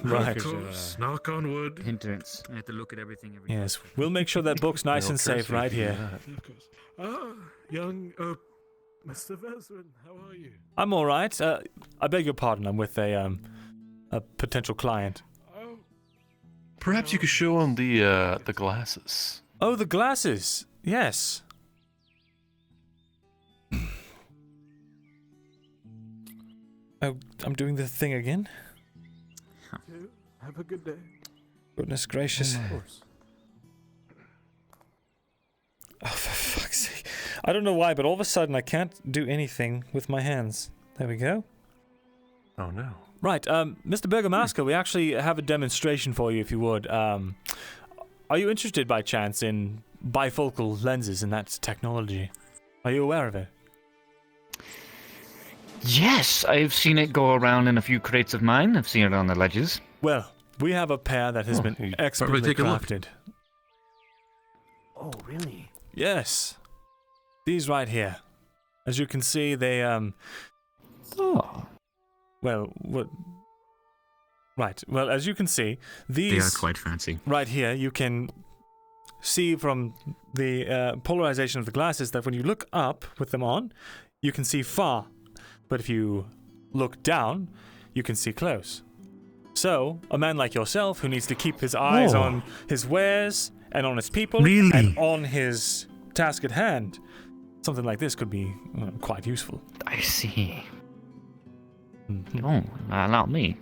Right. Of course. Knock on wood. Hindrance. I have to look at everything every Yes, we'll make sure that book's nice and safe right here. Of course. Ah, young, Mr. Vezrin, how are you? I'm all right. I beg your pardon. I'm with a potential client. Oh, Perhaps you could show him the glasses. Oh, the glasses. Yes. Oh, I'm doing the thing again? have a good day. Goodness gracious. Of course. Oh, for fuck's sake. I don't know why, but all of a sudden I can't do anything with my hands. There we go. Oh no. Right, Mr. Bergamasca, we actually have a demonstration for you if you would. Are you interested by chance in bifocal lenses and that technology? Are you aware of it? Yes, I've seen it go around in a few crates of mine. I've seen it on the ledges. Well, we have a pair that has been expertly take a look. crafted. Oh, really? Yes. These right here. As you can see, they, Oh. well, what... Right, well, as you can see, these... They are quite fancy. Right here, you can see from the polarization of the glasses that when you look up with them on, you can see far. But if you look down, you can see close. So, a man like yourself who needs to keep his eyes on his wares and on his people and on his task at hand, something like this could be quite useful. I see. Oh, not me.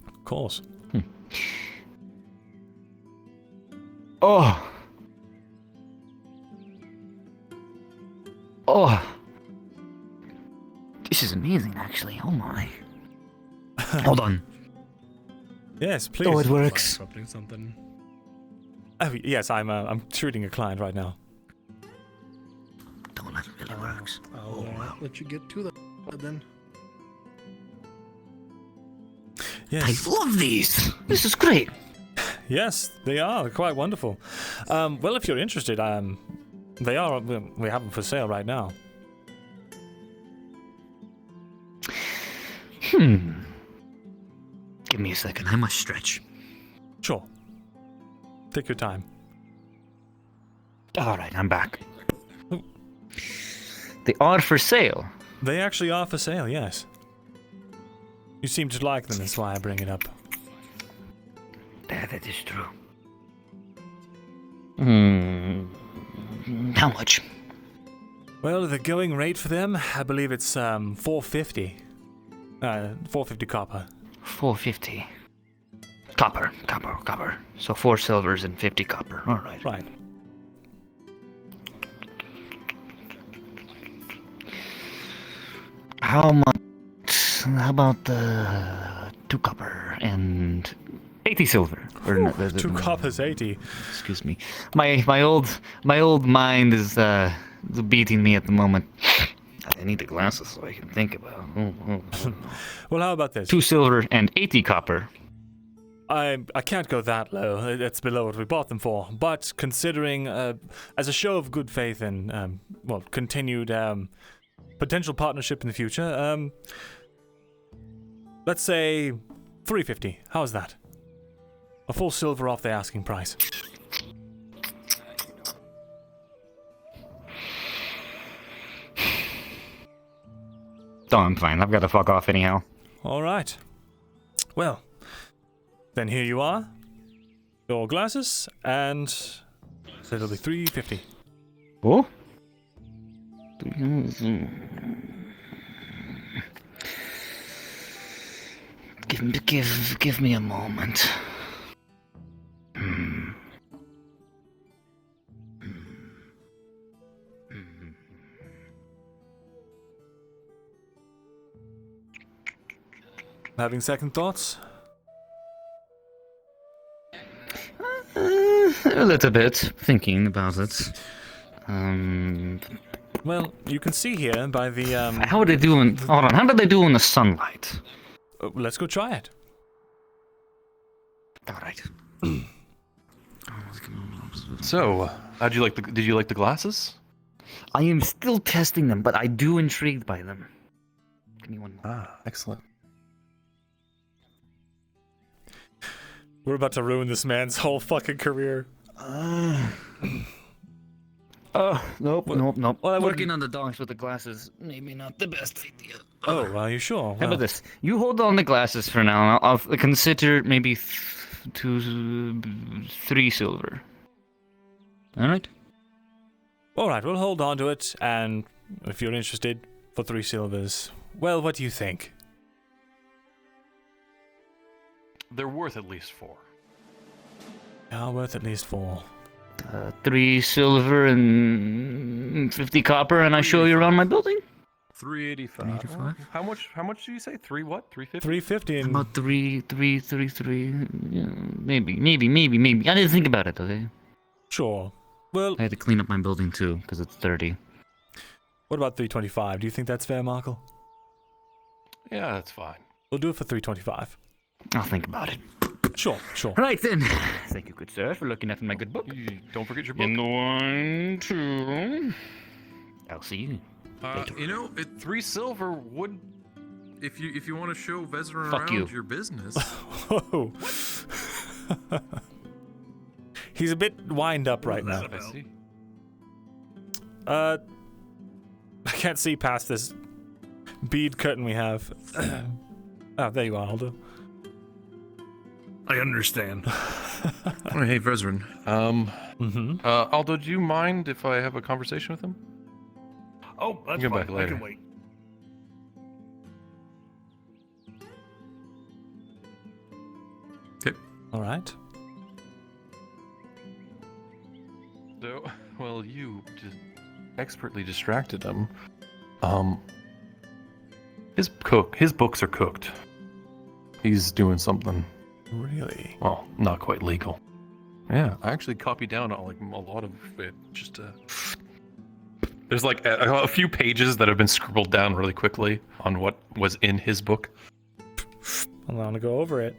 Of course. Oh. Oh. This is amazing, actually. Oh my. Hold on. Yes, please. Oh, it works. Something. Oh, yes, I'm treating a client right now. Don't let it really works. I'll let you get to that then. Yes. I love these. This is great. Yes, they are quite wonderful. Well, if you're interested, we have them for sale right now. Give me a second. I must stretch. Sure. Take your time. All right, I'm back. They are for sale. They actually are for sale, yes. You seem to like them, that's why I bring it up. That that is true. How much? Well, the going rate for them, I believe it's 450. 450 copper. 450. Copper. So 4 silvers and 50 copper. All right. Right. How much? How about 2 copper and 80 silver? Or no, 2 coppers, 80. Excuse me. My old mind is beating me at the moment. I need the glasses so I can think about. Well, how about this? 2 silver and 80 copper. I can't go that low. It's below what we bought them for. But considering, as a show of good faith and continued potential partnership in the future, let's say 350. How's that? A full silver off the asking price. Oh, I'm fine. I've got to fuck off anyhow. All right. Well, then here you are. Your glasses, and so it'll be 350. Oh? Give me a moment. Having second thoughts? A little bit, thinking about it. Well, you can see here by the How are they doing? Hold on. How did they do in the sunlight? Let's go try it. All right. So, how'd you like the? Did you like the glasses? I am still testing them, but I do intrigued by them. Give me one more. Excellent. We're about to ruin this man's whole fucking career. Nope. Well, Working on the dogs with the glasses, maybe not the best idea. Oh, are you sure? How Well, about this? You hold on the glasses for now. I'll consider maybe 3 silver. All right. all right, we'll hold on to it, and if you're interested, for 3 silvers. Well, what do you think? They're worth at least 4. Are worth at least 4. 3 silver and 50 copper, and I show you around my building. 385. How much do you say? 3 what? 350? 350 and About 333. Yeah, maybe. I didn't think about it, okay? Sure. Well, I had to clean up my building too, because it's 30. what about 325? Do you think that's fair, Markle? Yeah, that's fine. We'll do it for 325. I'll think about it. Sure. Right then. Thank you, good sir, for looking after my good book. Don't forget your book. In the 1, 2. I'll see you. You know, 3 silver would. if you want to show Vezran Fuck around you. your business. Whoa. He's a bit wind up right now. I see. I can't see past this bead curtain we have. Oh, there you are, Aldo. I understand. Oh, hey, Vezran. Aldo, do you mind if I have a conversation with him? Oh, that's Come fine. back later. I can wait. Okay. All right. So, well, you just expertly distracted him. His books are cooked. He's doing something. Really? Well, not quite legal. Yeah, I actually copied down a lot of it. Just there's like a few pages that have been scribbled down really quickly on what was in his book. I'm gonna go over it.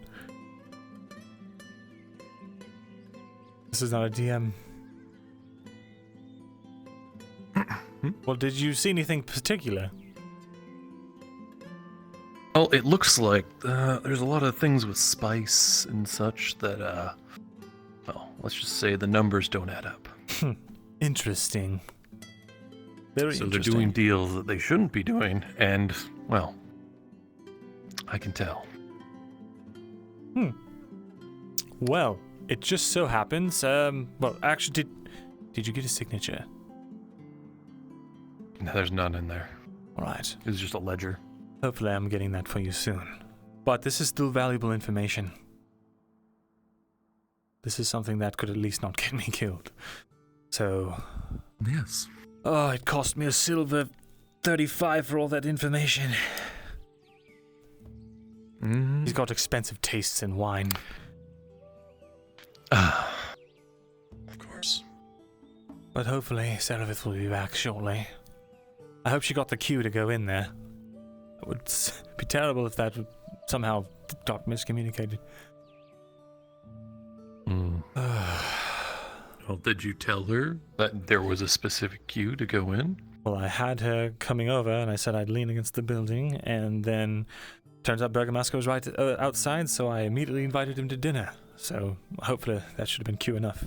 This is not a DM. Well, did you see anything particular? Well, it looks like there's a lot of things with spice and such that, well, let's just say the numbers don't add up. Interesting. Very so interesting. they're doing deals that they shouldn't be doing, and, well, I can tell. Well, it just so happens, well, actually, did you get a signature? No, there's none in there. Alright. It was just a ledger. Hopefully I'm getting that for you soon. But this is still valuable information. This is something that could at least not get me killed. So... Yes. Oh, it cost me a silver 35 for all that information. Mm-hmm. He's got expensive tastes in wine. Of course. But hopefully Serapith will be back shortly. I hope she got the cue to go in there. It would be terrible if that somehow got miscommunicated. Well, did you tell her that there was a specific cue to go in? Well, I had her coming over, and I said I'd lean against the building, and then turns out Bergamasco was right outside, so I immediately invited him to dinner. So hopefully that should have been cue enough.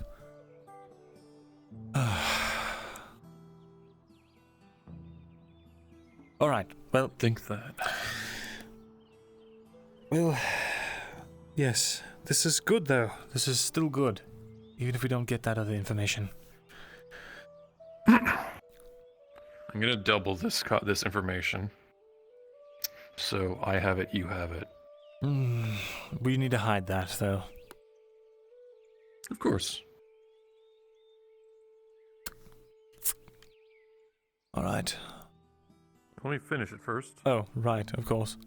All right. Well, think that. Well, yes. This is good, though. This is still good, even if we don't get that other information. I'm gonna double this information. So I have it, you have it. We need to hide that, though. Of course. All right. Let me finish it first. Oh, right, of course.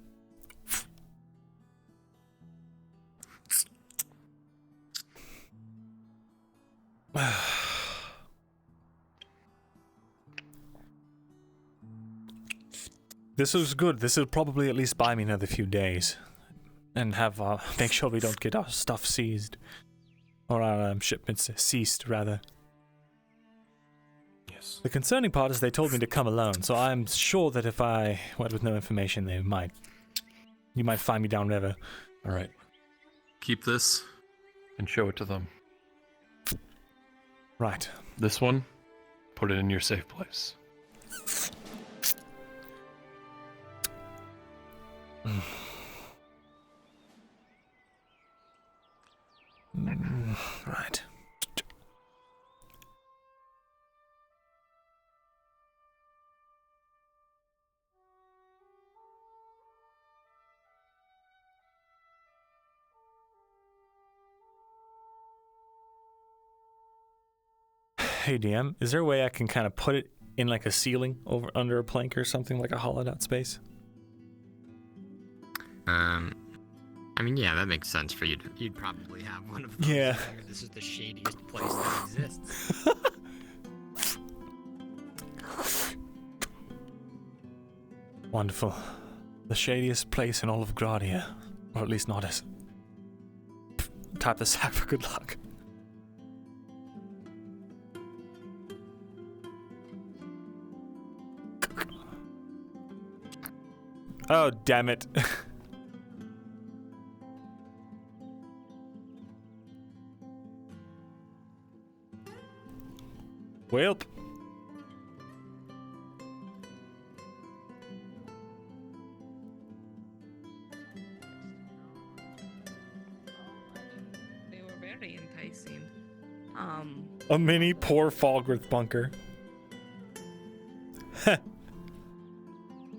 This was good. This will probably at least buy me another few days. And have make sure we don't get our stuff seized. Or our shipments ceased, rather. Yes. The concerning part is they told me to come alone, so I'm sure that if I went with no information, you might find me downriver. Alright. Keep this. And show it to them. Right. This one, put it in your safe place. Right. Hey DM, is there a way I can kind of put it in like a ceiling over under a plank or something, like a hollowed out space? I mean, yeah, that makes sense for you. You'd probably have one of those. Yeah. There. This is the shadiest place that exists. Wonderful. The shadiest place in all of Gradia. Or at least not as... Tap the sack for good luck. Oh, damn it. Welp. They were very enticing. A mini poor Falgrith bunker.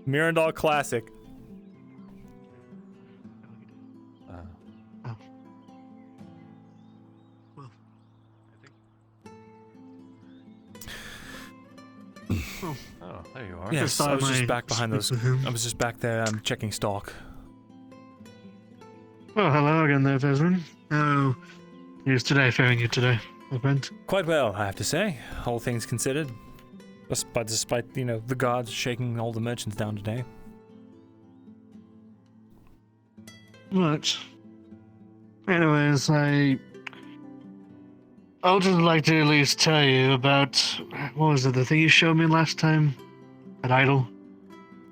Myrindal classic. Oh, there you are. Yes, I was just back behind those. I was just back there checking stock. Well, hello again there, Vezrin. How is today faring you today, my friend? Quite well, I have to say, all things considered. Despite the gods shaking all the merchants down today. Right. Anyways, I'll just like to at least tell you about, what was it, the thing you showed me last time? That idol?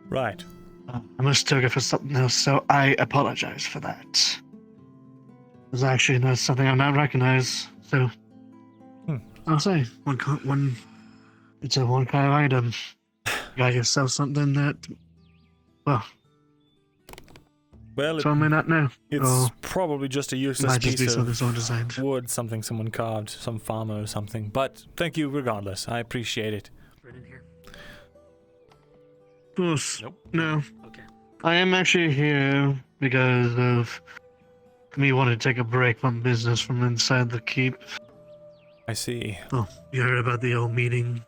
Right. I mistook it for something else, so I apologize for that. It was actually not something I've not recognized, so... I'll say, it's a one kind of item. You got yourself something that, well... Well, so I may not know. It's Or probably just a useless might just be piece something of someone designed. wood, something someone carved, some farmer or something. But thank you regardless. I appreciate it. Right in here. Of course. Nope. No. Okay. I am actually here because of me wanting to take a break from business from inside the keep. I see. Oh, you heard about the old meeting?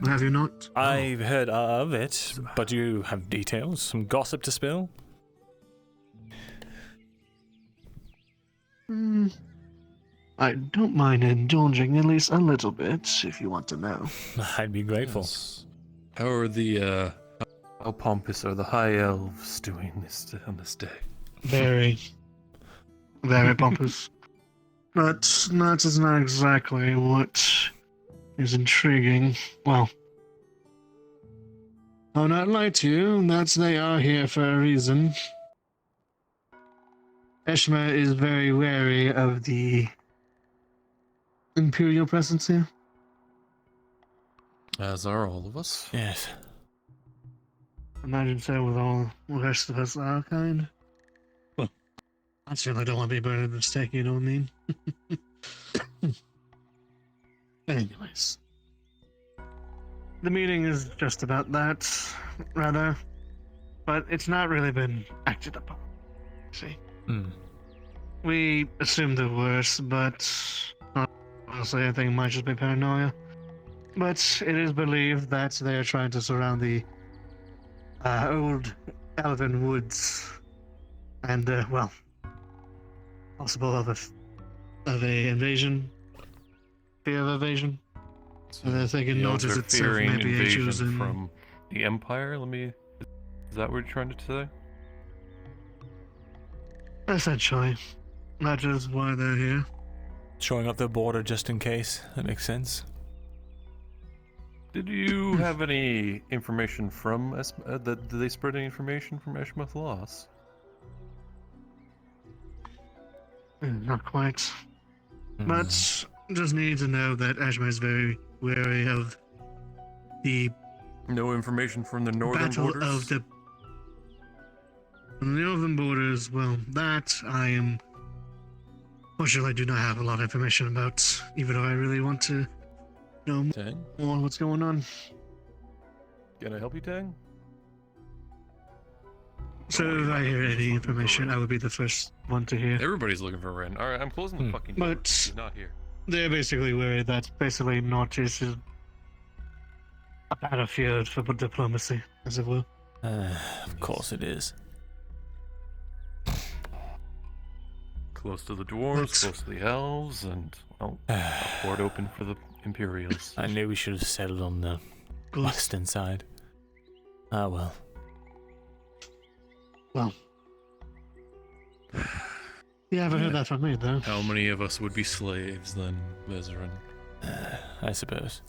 Have you not? I've heard of it, but do you have details? Some gossip to spill? I don't mind indulging at least a little bit, if you want to know. I'd be grateful. Yes. How are the how pompous are the high elves doing on this day? Very, very pompous. But that is not exactly what is intriguing. Well, I'll not lie to you, that they are here for a reason. Eshma is very wary of the Imperial presence here. As are all of us. Yes. Imagine so with all the rest of us our kind. Well, I certainly don't want to be burned at the stake, you know what I mean? Anyways. The meeting is just about that, rather. But it's not really been acted upon. See? We assumed the worst, but honestly, I think it might just be paranoia. But it is believed that they are trying to surround the old Elven woods, and well, possible of a invasion, fear of invasion. So they're thinking The elves notice are itself fearing maybe a invasion chosen. from the Empire. Is that what you're trying to say? Essentially, that is why they're here. Showing up the border just in case. That makes sense. Did you have any information from did they spread any information from Eshma Thalas? Not quite. But just need to know that Eshma is very wary of the No information from the northern battle borders? of the northern borders. Well, that I am. Fortunately, I do not have a lot of information about, even though I really want to know more what's going on. Can I help you, Tang? So if I hear any information, I will be the first one to hear. Everybody's looking for Ren. Alright, I'm closing the fucking door. But He's not here. they're basically worried that basically Northeast is a battlefield for diplomacy, as it were. Of course it is. Close to the dwarves, close to the elves, and, well, a port open for the Imperials. I knew we should have settled on the western side. Ah, well. Well. You haven't heard that from me, though. How many of us would be slaves then, Vezeran? I suppose.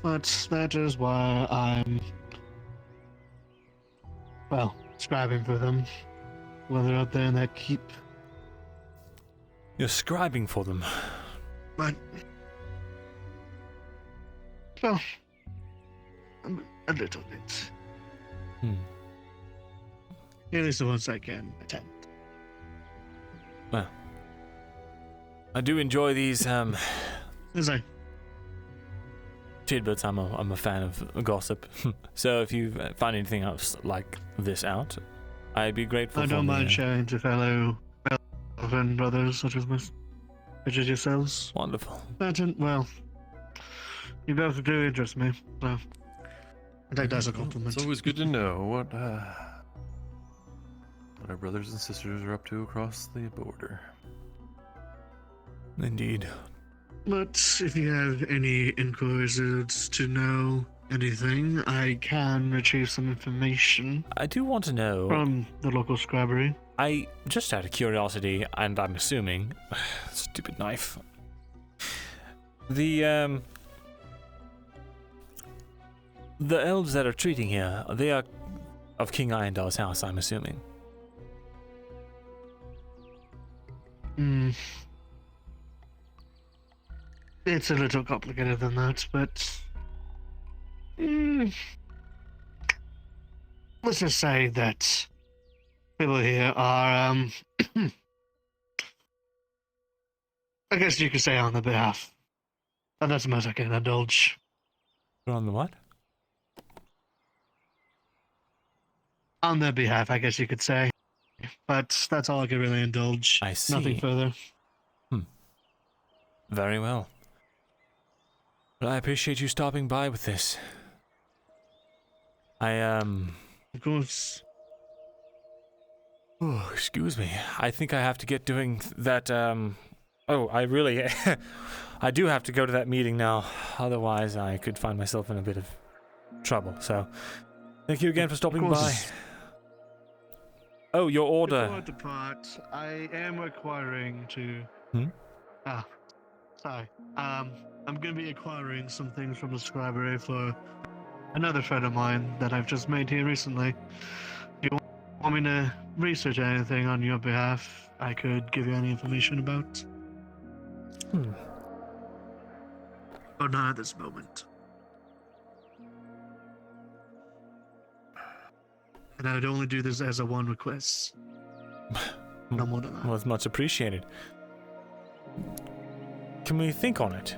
But that is why I'm, well, scribing for them. While they're out there in that keep. You're scribing for them. But, well, a little bit. At least the ones I can attend. Well, I do enjoy these As I tidbits. I'm a fan of gossip. So if you find anything else like this out, I'd be grateful. I don't mind sharing to fellow Elven brothers such as yourselves. Wonderful. But, well, you both do interest me, so I take that as a compliment. It's always good to know what our brothers and sisters are up to across the border. Indeed. But if you have any inquiries to know anything, I can retrieve some information. I do want to know from the local scribery. I just out of curiosity, and I'm assuming, stupid knife. The elves that are treating here, they are of King Irondar's house, I'm assuming. It's a little complicated than that, but let's just say that people here are, I guess you could say on their behalf. But that's the most I can indulge. On the what? On their behalf, I guess you could say. But that's all I could really indulge. I see. Nothing further. Very well. Well, I appreciate you stopping by with this. Of course. Oh, excuse me. I think I have to get doing that, Oh, I really... I do have to go to that meeting now. Otherwise, I could find myself in a bit of trouble. So, thank you again for stopping by. Oh, your order. Before I depart, I am requiring to... Sorry. I'm going to be acquiring some things from the scribery for another friend of mine that I've just made here recently. If you want me to research anything on your behalf, I could give you any information about. But not at this moment. And I would only do this as a one request. No more than that. Well, it's much appreciated. Can we think on it?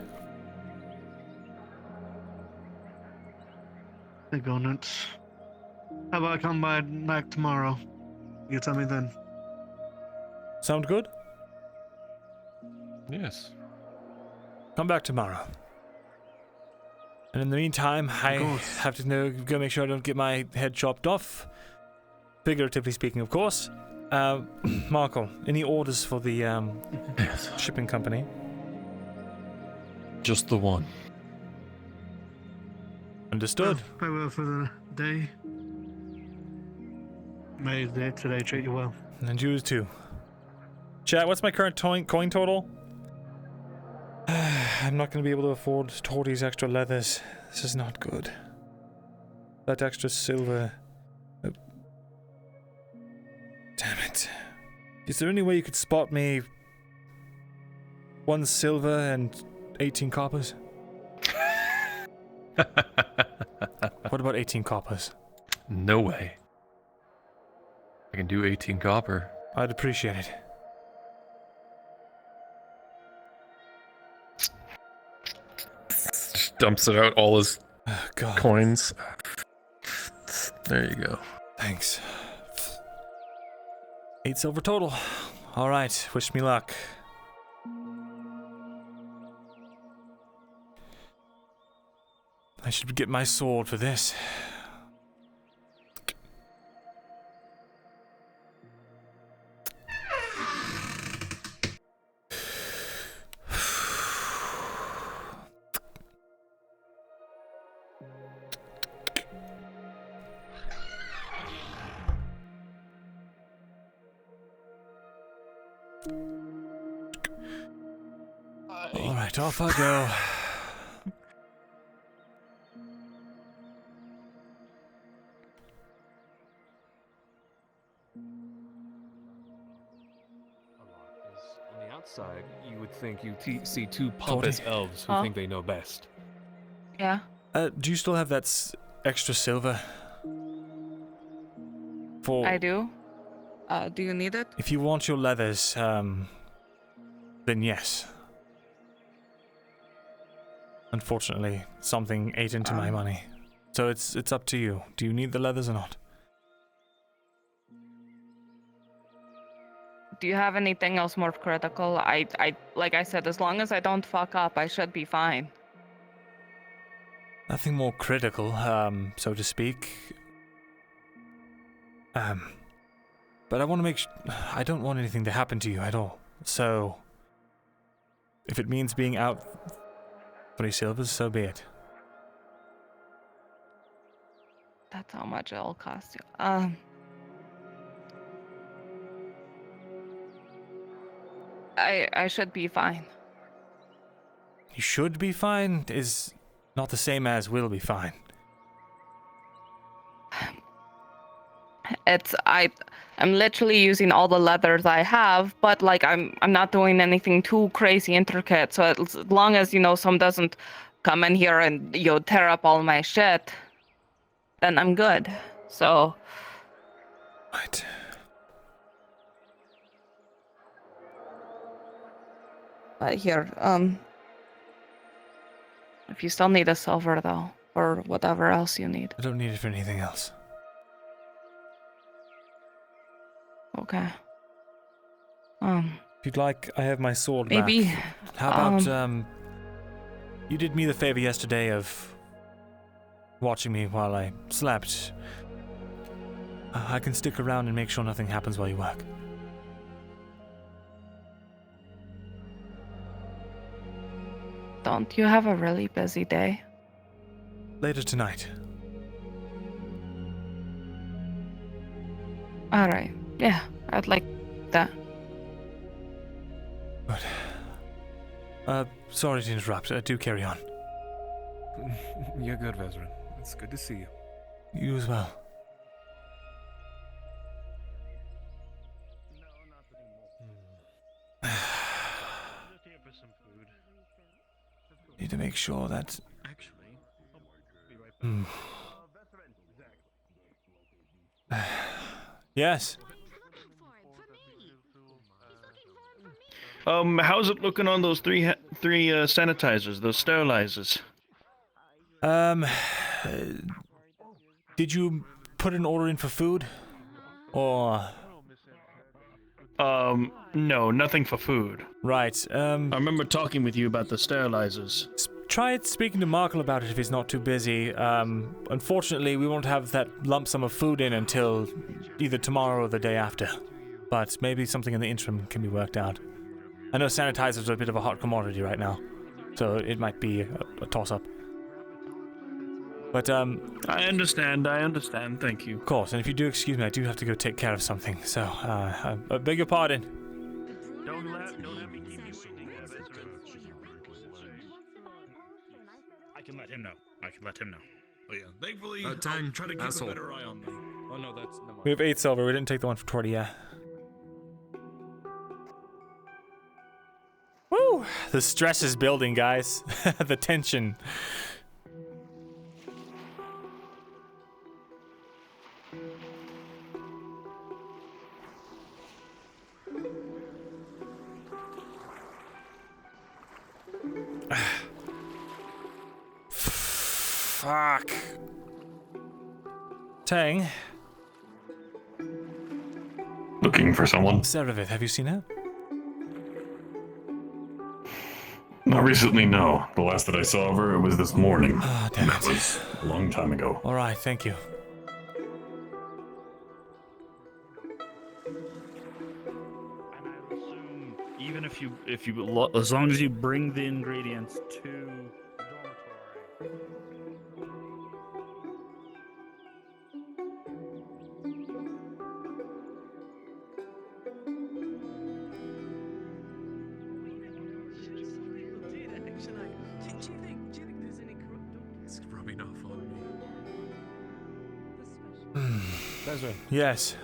Think on it. How about I come by back tomorrow? You tell me then. Sound good? Yes. Come back tomorrow. And in the meantime, I have to go make sure I don't get my head chopped off. Figuratively speaking, of course. Markle, any orders for the shipping company? Just the one. Understood. Farewell for the day. May today treat you well. And you too. Chat, what's my current coin total? I'm not going to be able to afford Torty's extra leathers. This is not good. That extra silver. Oh. Damn it. Is there any way you could spot me 1 silver and 18 coppers? What about 18 coppers? No way. I can do 18 copper. I'd appreciate it. Just dumps it out, all his coins. There you go. Thanks. 8 silver total. Alright, wish me luck. I should get my sword for this. Alright, off I go. On the outside, you would think you see two pompous elves who think they know best. Yeah. Do you still have that extra silver? For I do. Do you need it? If you want your leathers, then yes. Unfortunately, something ate into my money. So it's up to you. Do you need the leathers or not? Do you have anything else more critical? I like I said, as long as I don't fuck up, I should be fine. Nothing more critical, so to speak. But I want to make I don't want anything to happen to you at all. So, if it means being out 3 silvers, so be it. That's how much it'll cost you. I should be fine. You should be fine is not the same as will be fine. I'm literally using all the leathers I have, but like I'm not doing anything too crazy intricate. So as long as some doesn't come in here and tear up all my shit, then I'm good. So. Right. But here, if you still need a silver though, or whatever else you need. I don't need it for anything else. Okay. If you'd like, I have my sword Maybe, back. How about, you did me the favor yesterday of watching me while I slept. I can stick around and make sure nothing happens while you work. Don't you have a really busy day? Later tonight. Alright, yeah, I'd like that. Good. Sorry to interrupt. Do carry on. You're good, Vezran. It's good to see you. You as well. Need to make sure that... Yes. How's it looking on those three sanitizers, those sterilizers? Did you put an order in for food? Or... No, nothing for food. Right, I remember talking with you about the sterilizers. Try speaking to Markle about it if he's not too busy. Unfortunately, we won't have that lump sum of food in until either tomorrow or the day after. But maybe something in the interim can be worked out. I know sanitizers are a bit of a hot commodity right now, so it might be a toss-up. But, I understand, thank you. Of course, and if you do excuse me, I do have to go take care of something, so, I beg your pardon. Don't let me keep you waiting. I can let him know. Oh yeah, thankfully, Tang, I'll try to keep asshole. a better eye on them. Oh no, that's... Never mind. We have 8 silver, we didn't take the one for 20 yet. Woo! The stress is building, guys. The tension. Fuck. Tang. Looking for someone? Seravith, have you seen her? Not recently, no. The last that I saw of her, it was this morning. Ah, damn That was a long time ago. Alright, thank you. Even if you, as long as you bring the ingredients to the dormitory. It's rubbing off on me. Desmond. Yes.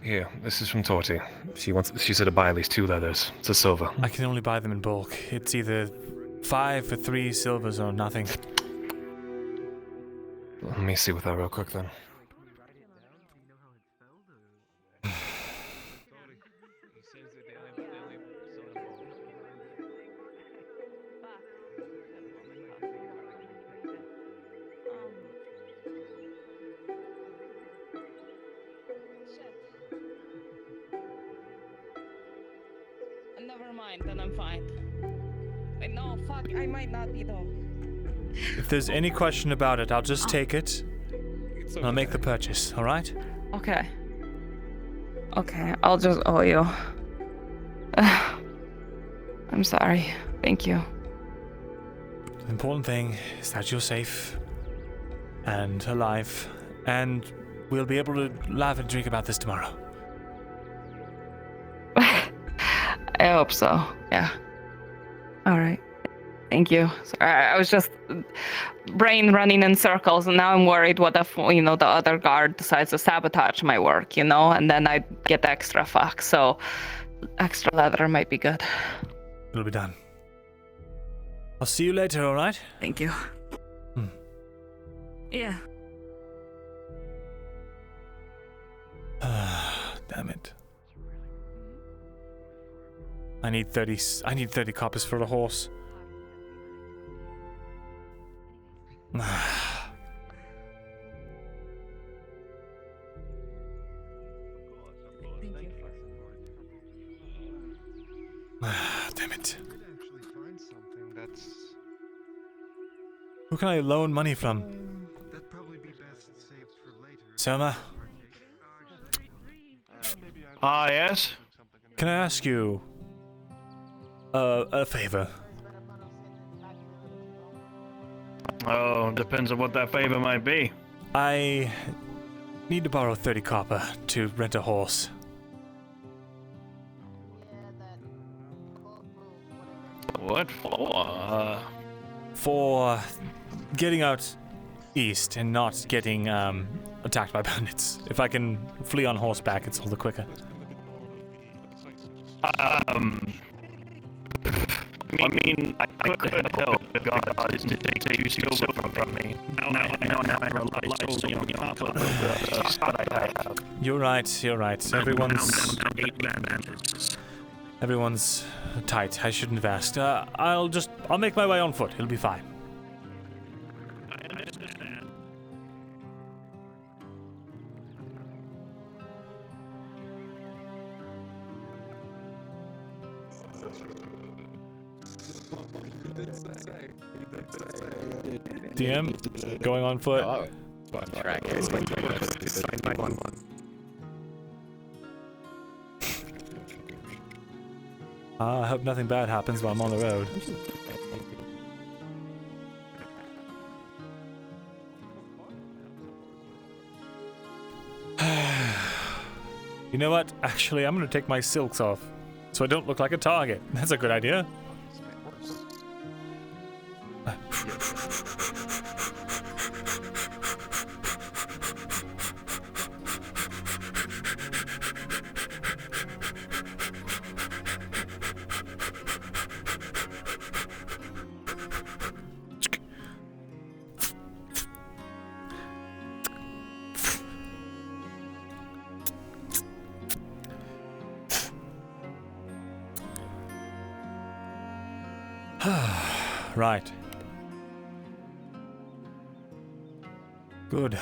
Here, this is from Torty. She said to buy at least 2 leathers. It's a silver. I can only buy them in bulk. It's either 5 for 3 silvers or nothing. Let me see with that real quick then. Never mind, then I'm fine. Wait, no, fuck, I might not be though. If there's any question about it, I'll just take it. And I'll make the purchase, alright? Okay. Okay, I'll just owe you. I'm sorry. Thank you. The important thing is that you're safe and alive, and we'll be able to laugh and drink about this tomorrow. I hope so. Yeah. All right. Thank you. Sorry, I was just brain running in circles, and now I'm worried what if, the other guard decides to sabotage my work, and then I get extra fuck. So extra leather might be good. It'll be done. I'll see you later, alright? Thank you. Yeah. I need 30 coppers for a horse. Damn it. Who can I loan money from? That'd probably be best saved for later. Selma? Ah, yes? Can I ask you a favor? Oh, depends on what that favor might be. I need to borrow 30 copper to rent a horse. What for? For getting out east and not getting attacked by bandits. If I can flee on horseback, it's all the quicker. I mean, I could help if God is to take you silver from me. Now I rely solely on copper, but I have. You're right. Everyone's tight. I shouldn't have asked. I'll make my way on foot. It'll be fine. I understand. DM, going on foot. I hope nothing bad happens while I'm on the road. You know what? Actually, I'm gonna take my silks off, so I don't look like a target. That's a good idea. Right. Good.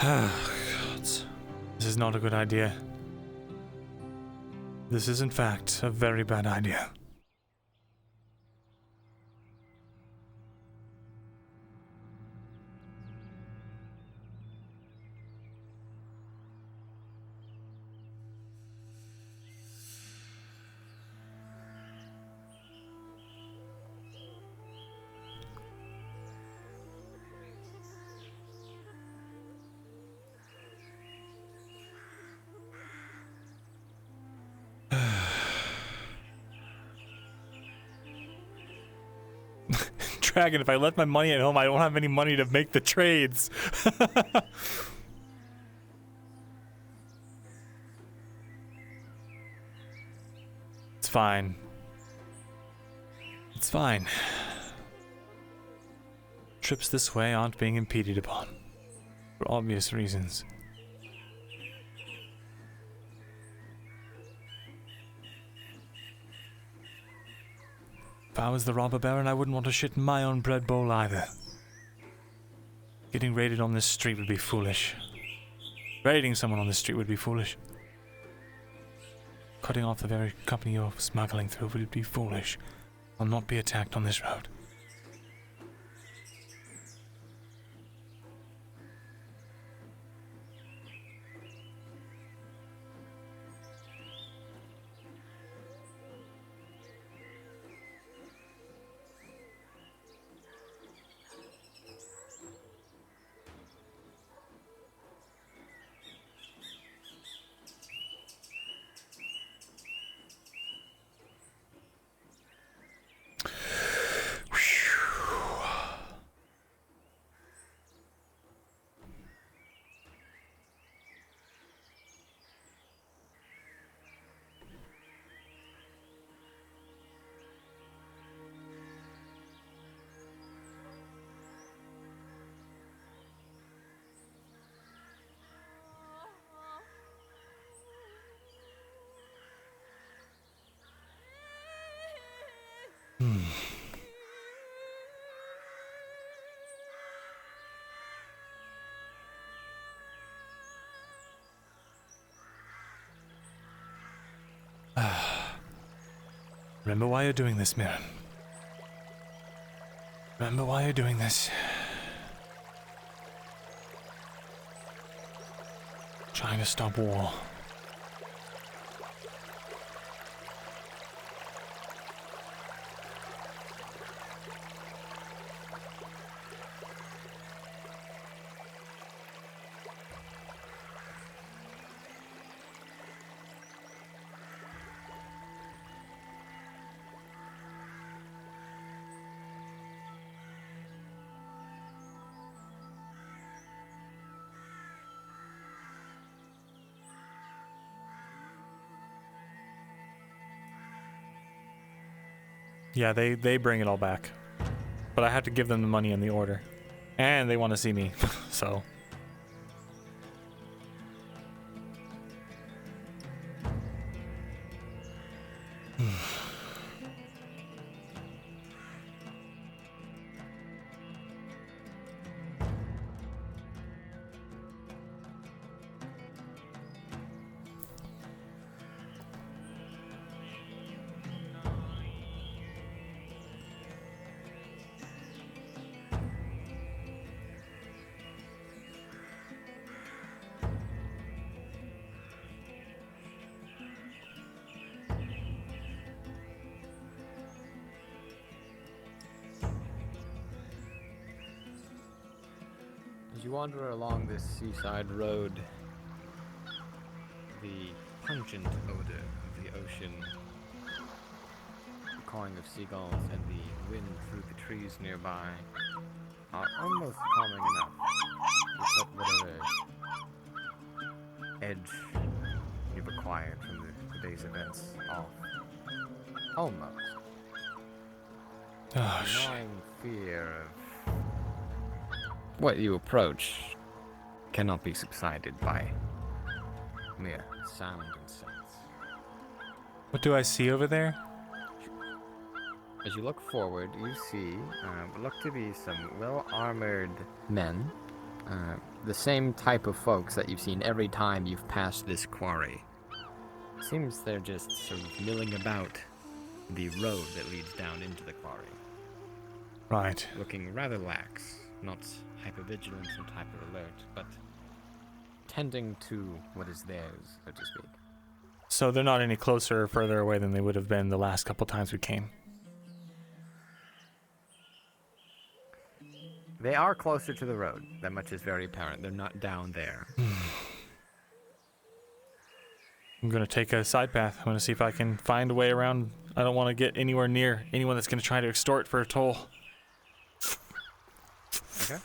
God. This is not a good idea. This is, in fact, a very bad idea. Dragon, if I left my money at home, I don't have any money to make the trades. It's fine. It's fine. Trips this way aren't being impeded upon, for obvious reasons. If I was the robber baron, I wouldn't want to shit in my own bread bowl either. Getting raided on this street would be foolish. Raiding someone on this street would be foolish. Cutting off the very company you're smuggling through would be foolish. I'll not be attacked on this road. Remember why you're doing this, Myrin. Remember why you're doing this. Trying to stop war. Yeah, they bring it all back. But I have to give them the money in the order. And they want to see me, so... As you wander along this seaside road, the pungent odor of the ocean, the cawing of seagulls, and the wind through the trees nearby are almost calming enough to set whatever edge you've acquired from the day's events off. Almost. Oh, the gnawing fear of what you approach cannot be subsided by mere sound and sense. What do I see over there? As you look forward, you see what look to be some well-armored men, the same type of folks that you've seen every time you've passed this quarry. Seems they're just sort of milling about the road that leads down into the quarry. Right. Looking rather lax, not hypervigilant and hyper-alert, but tending to what is theirs, so to speak. So they're not any closer or further away than they would have been the last couple times we came. They are closer to the road. That much is very apparent. They're not down there. I'm going to take a side path. I'm going to see if I can find a way around. I don't want to get anywhere near anyone that's going to try to extort for a toll. Okay.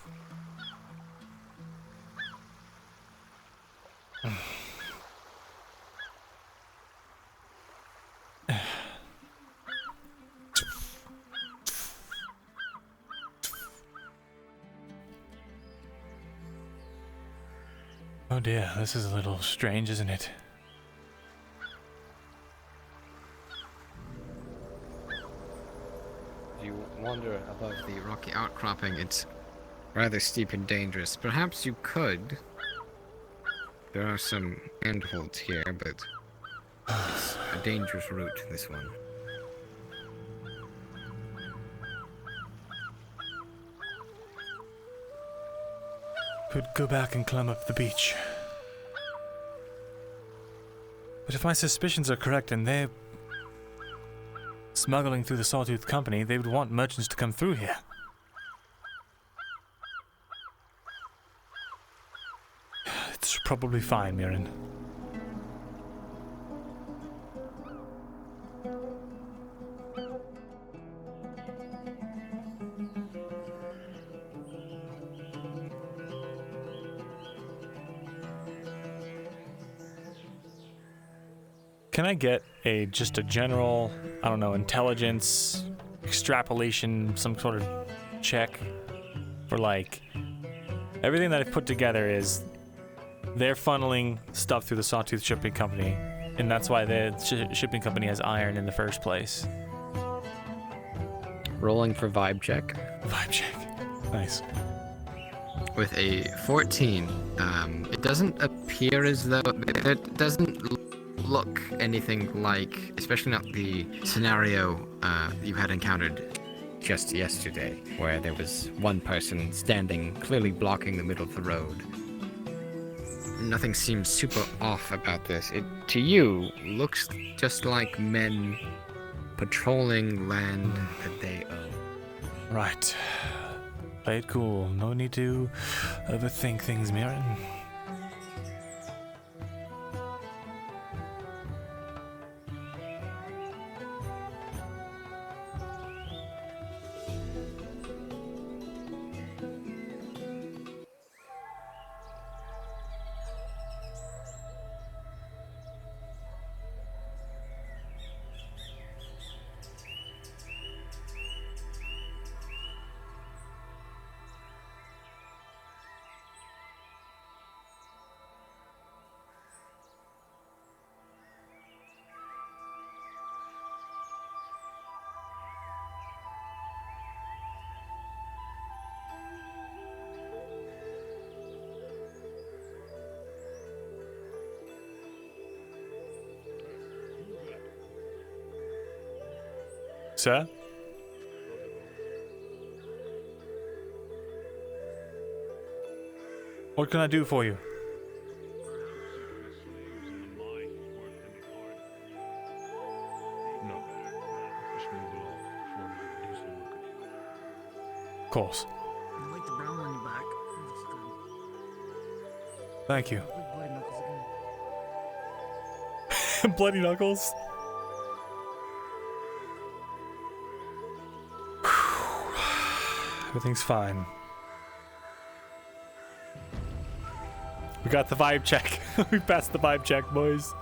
Oh dear, this is a little strange, isn't it? If you wander above the rocky outcropping, it's rather steep and dangerous. Perhaps you could. There are some handholds here, but it's a dangerous route, this one. Could go back and climb up the beach. But if my suspicions are correct and they're smuggling through the Sawtooth Company, they would want merchants to come through here. It's probably fine, Myrin. Can I get just a general, I don't know, intelligence, extrapolation, some sort of check for like, everything that I've put together is they're funneling stuff through the Sawtooth Shipping Company, and that's why the shipping company has iron in the first place. rolling for vibe check. Vibe check. Nice. With a 14, it doesn't appear as though it doesn't look anything like, especially not the scenario you had encountered just yesterday, where there was one person standing, clearly blocking the middle of the road. Nothing seems super off about this. It, to you, looks just like men patrolling land that they own. Right. Play it cool. No need to overthink things, Myrin. Sir? What can I do for you? Of course. I like the brown on your back. Looks good. Thank you. Bloody knuckles again. Bloody knuckles? Everything's fine. We got the vibe check. We passed the vibe check, boys.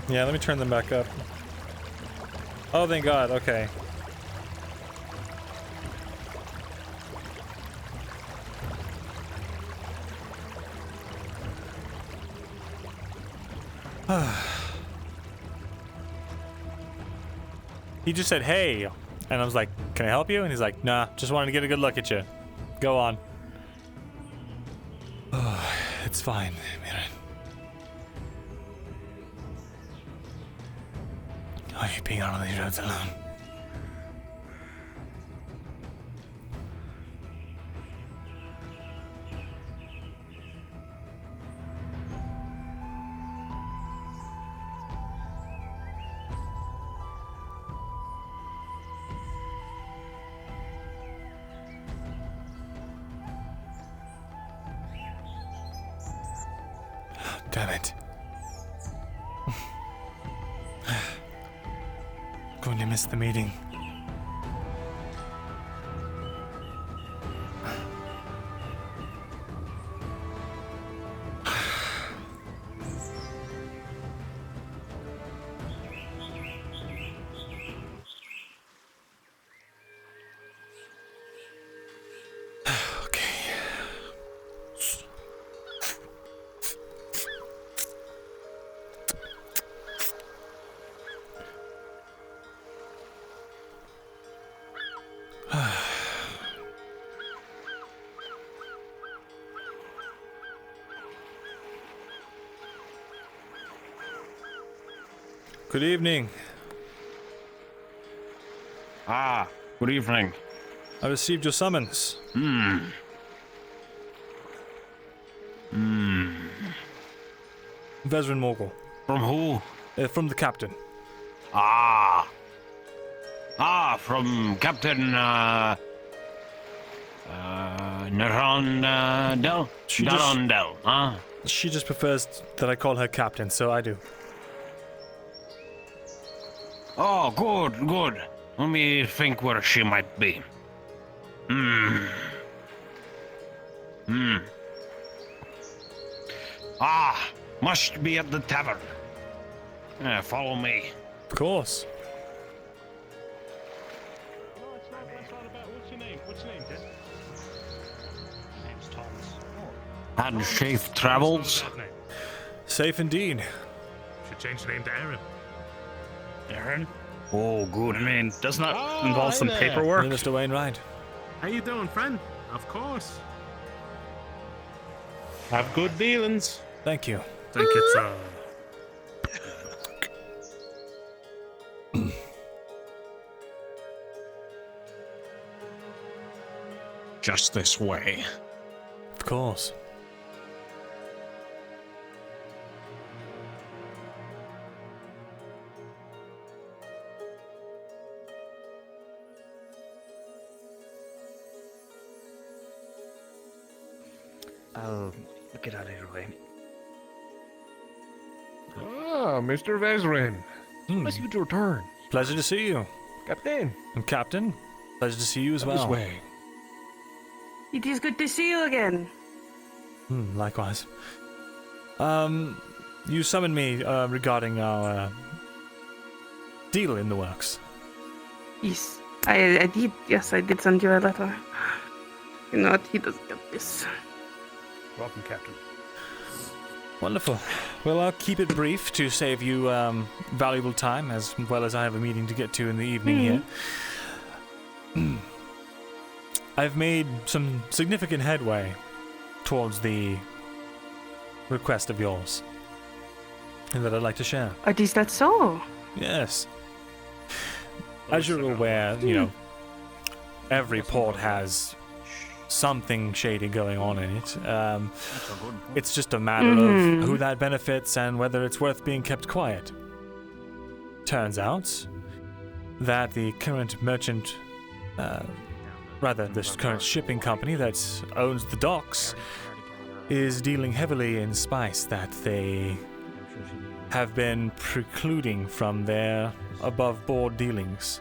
Yeah, let me turn them back up. Oh, thank God. Okay. He just said, hey. And I was like, can I help you? And he's like, nah, just wanted to get a good look at you. Go on. Oh, it's fine, Myrin. I hate being out on these roads alone. Damn it. Going to miss the meeting. Good evening. Ah, good evening. I received your summons. Vezran Morgul. From who? From the captain. From Captain, Narondel? Narondel, huh? She just prefers that I call her captain, so I do. Oh, good, good. Let me think where she might be. Must be at the tavern. Follow me. Of course. What's your name? What's your name, Dad? My name's Thomas. And safe travels. Safe indeed. Should change the name to Aaron. Aaron? Oh, good. I mean, doesn't that involve some paperwork? Mr. Wainwright. How you doing, friend? Of course. Have good dealings. Thank you. I think it's just this way. Of course. I'll get out of your way. Ah, Mr. Vezrin. Nice of you to return. Pleasure to see you. Captain. And Captain, pleasure to see you as well. This way. It is good to see you again. Likewise. You summoned me regarding our deal in the works. Yes, I did. Yes, I did send you a letter. You know what? He doesn't get this. welcome, Captain. Wonderful. Well, I'll keep it brief to save you valuable time, as well as I have a meeting to get to in the evening here. I've made some significant headway towards the request of yours, and that I'd like to share. Is that so? Yes. As you're aware, you know, every port has something shady going on in it. It's just a matter of who that benefits and whether it's worth being kept quiet. Turns out that the current merchant, this current shipping company that owns the docks is dealing heavily in spice that they have been precluding from their above-board dealings.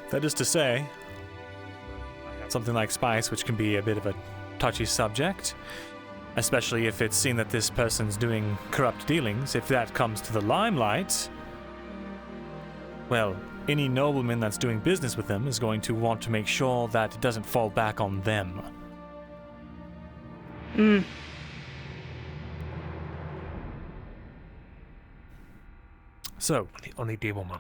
That is to say, something like spice, which can be a bit of a touchy subject, especially if it's seen that this person's doing corrupt dealings, if that comes to the limelight, well, any nobleman that's doing business with them is going to want to make sure that it doesn't fall back on them. So, on the table, man.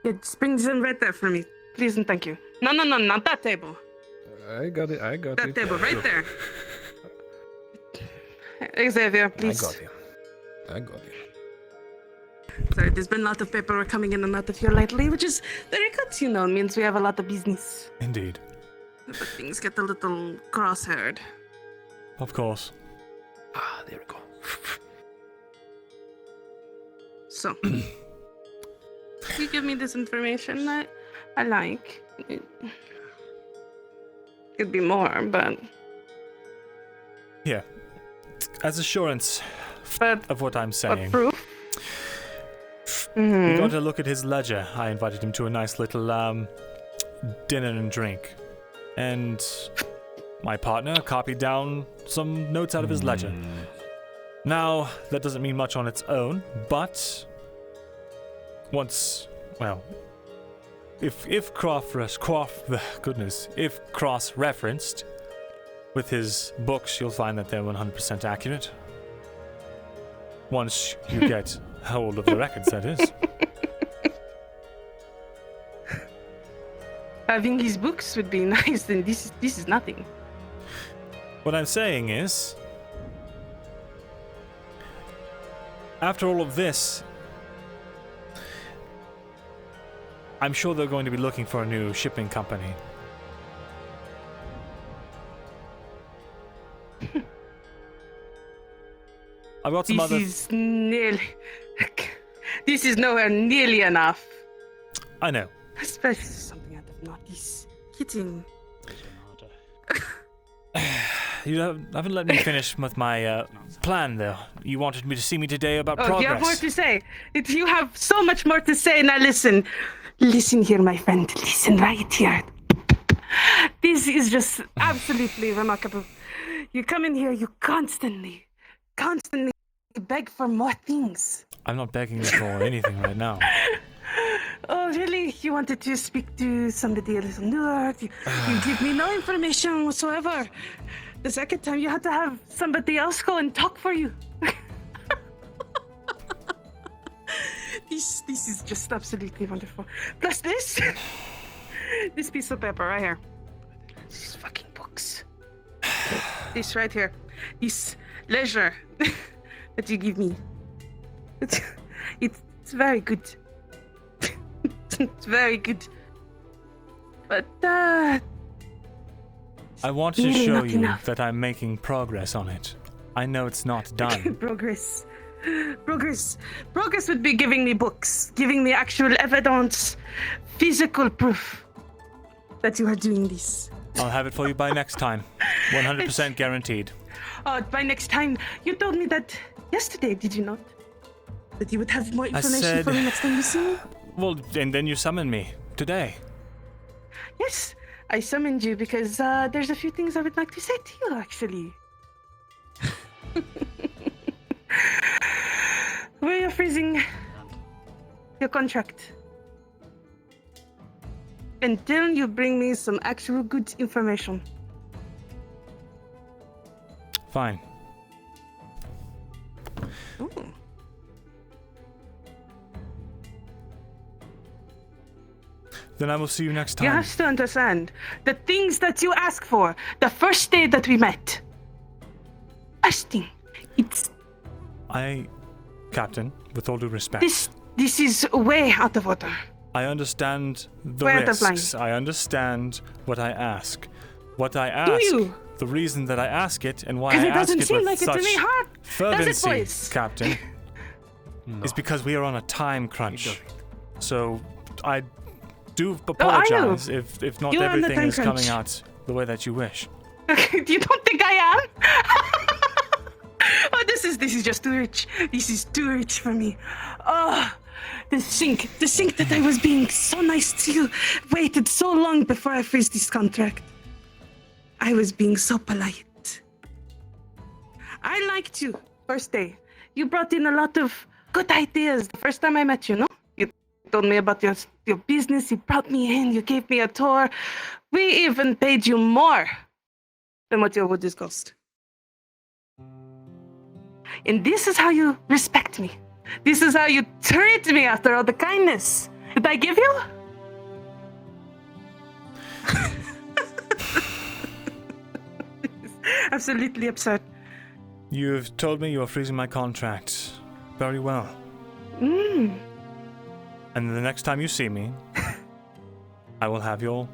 Yeah, just bring them right there for me. Please and thank you. No, not that table. I got it. That table right there. Xavier, please. I got you. Sorry, there's been a lot of paperwork coming in and out of here lately, which is very good, you know. It means we have a lot of business. Indeed. But things get a little cross-haired. Of course. There we go. So, you give me this information that I like. It could be more, but... Yeah. As assurance of what I'm saying. But proof? We got to look at his ledger. I invited him to a nice little dinner and drink. And my partner copied down some notes out of his ledger. Now, that doesn't mean much on its own, but if cross-referenced with his books, you'll find that they're 100% accurate. Once you get hold of the records, that is. Having his books would be nice, and this is nothing. What I'm saying is, after all of this, I'm sure they're going to be looking for a new shipping company. I've got some This is nowhere nearly enough. I know. Especially something out of Naughty's hitting. You haven't let me finish with my plan, though. You wanted me to see me today about progress. You have more to say. You have so much more to say. Now listen, Listen here, my friend. Listen right here. This is just absolutely remarkable. You come in here, you constantly beg for more things. I'm not begging you for anything right now. Oh, really? You wanted to speak to somebody a little newer? You give me no information whatsoever. The second time, you had to have somebody else go and talk for you. This is just absolutely wonderful. Plus this piece of paper right here. These fucking books. This right here. This leisure that you give me. It's very good. It's very good. But I want to really show not you enough. that I'm making progress on it. I know it's not done. Progress would be giving me books, giving me actual evidence, physical proof that you are doing this. I'll have it for you by next time. 100% guaranteed. By next time, you told me that yesterday, did you not? That you would have more information said- for me next time you see me? Well, and then you summoned me today. Yes, I summoned you because there's a few things I would like to say to you, actually. We are freezing your contract until you bring me some actual good information. Fine. Ooh. Then I will see you next time. You have to understand the things that you ask for the first day that we met. First thing, it's Captain, with all due respect. this is way out of order. I understand the Way out of line. risks. I understand what I ask. What I ask. Do you? The reason that I ask it and why I Because it ask doesn't it seem with like it's such any hard, does it, fervency, boys? Captain, is because we are on a time crunch. So I do apologize if not You are on the everything time is coming crunch. out the way that you wish. You don't think I am? Oh, this is just too rich. This is too rich for me. Oh, the sink that I was being so nice to you waited so long before I freeze this contract. I was being so polite. I liked you first day. You brought in a lot of good ideas the first time I met you, no? You told me about your business, you brought me in, you gave me a tour. We even paid you more than what your wood is cost. And this is how you respect me. This is how you treat me after all the kindness that I give you? Absolutely absurd. You've told me you are freezing my contract. Very well. Mm. And the next time you see me, I will have your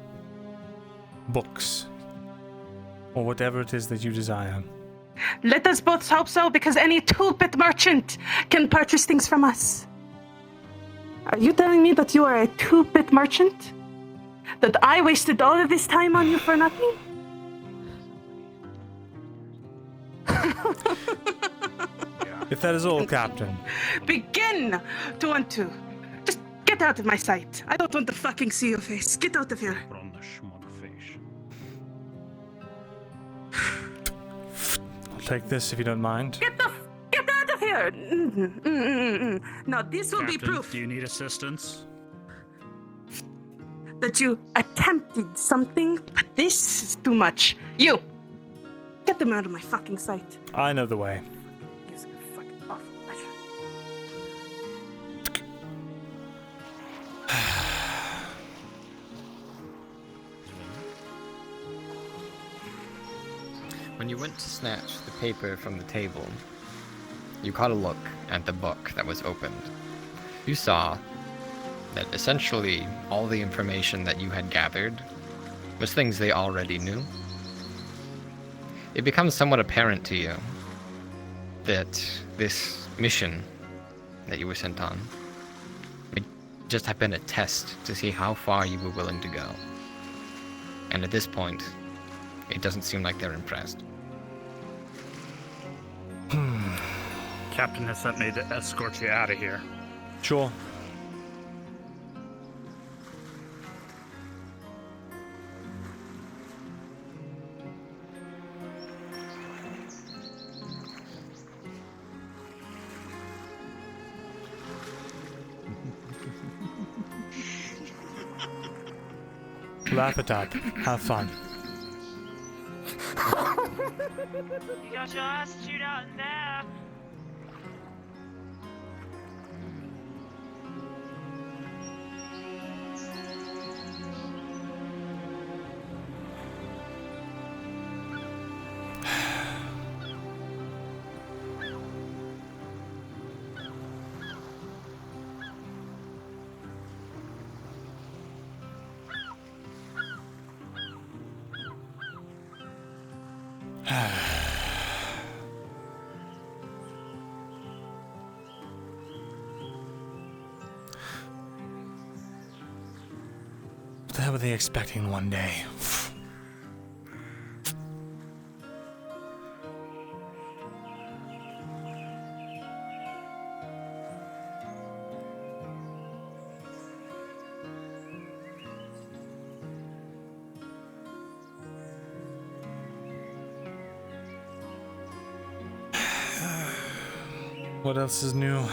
books. Or whatever it is that you desire. Let us both hope so, because any two-bit merchant can purchase things from us. Are you telling me that you are a two-bit merchant? That I wasted all of this time on you for nothing? If that is all, Captain. Begin to want to. Just get out of my sight. I don't want to fucking see your face. Get out of here. I'll take this if you don't mind. Get out of here. Now this will be Captain, proof do you need assistance? that you attempted something, but this is too much. You! Get them out of my fucking sight. I know the way. Using a fucking awful measure. When you went to snatch the paper from the table, you caught a look at the book that was opened. You saw that essentially all the information that you had gathered was things they already knew. It becomes somewhat apparent to you that this mission that you were sent on may just have been a test to see how far you were willing to go. And at this point, it doesn't seem like they're impressed. Captain has sent me to escort you out of here. Sure. Laugh it up. Have fun. You got your ass chewed out in there. What the hell were they expecting one day? What else is new?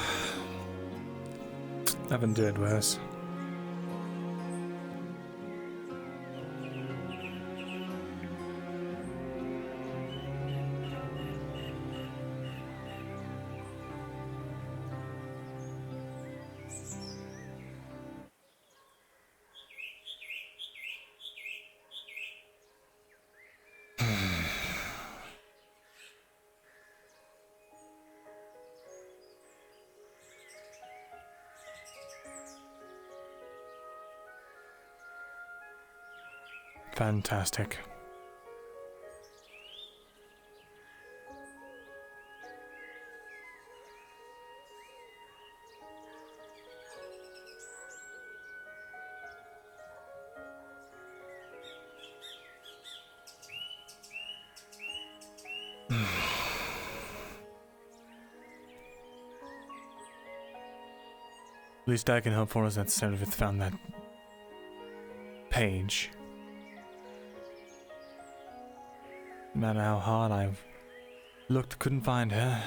Haven't did worse. Fantastic. At least I can hope for is that Servith found that page. No matter how hard I've looked, couldn't find her.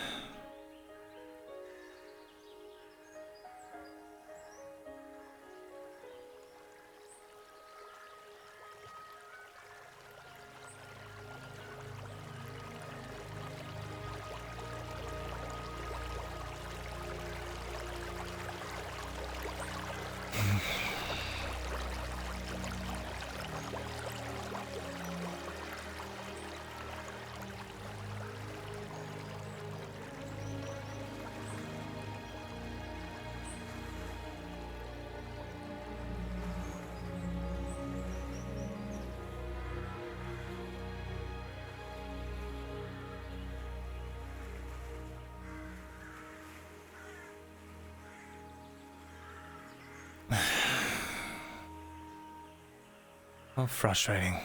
How frustrating.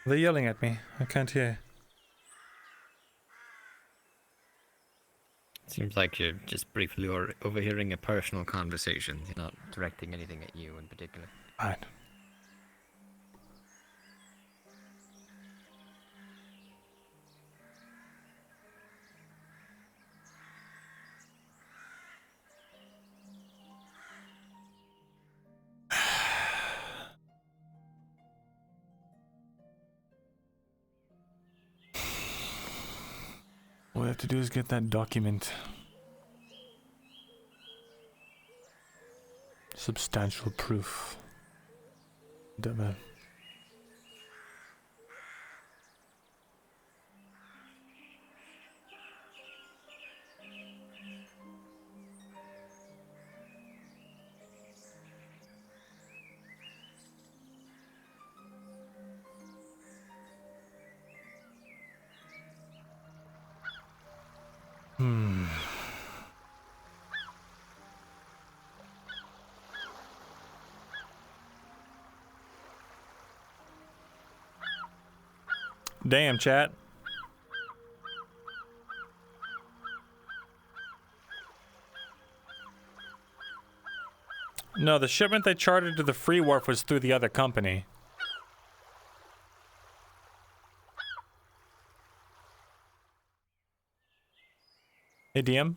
They're yelling at me. I can't hear. Seems like you're just briefly overhearing a personal conversation. You're not directing anything at you in particular. Right. All we have to do is get that document. Substantial proof. Whatever. Damn, chat. No, the shipment they chartered to the free wharf was through the other company. Hey, DM?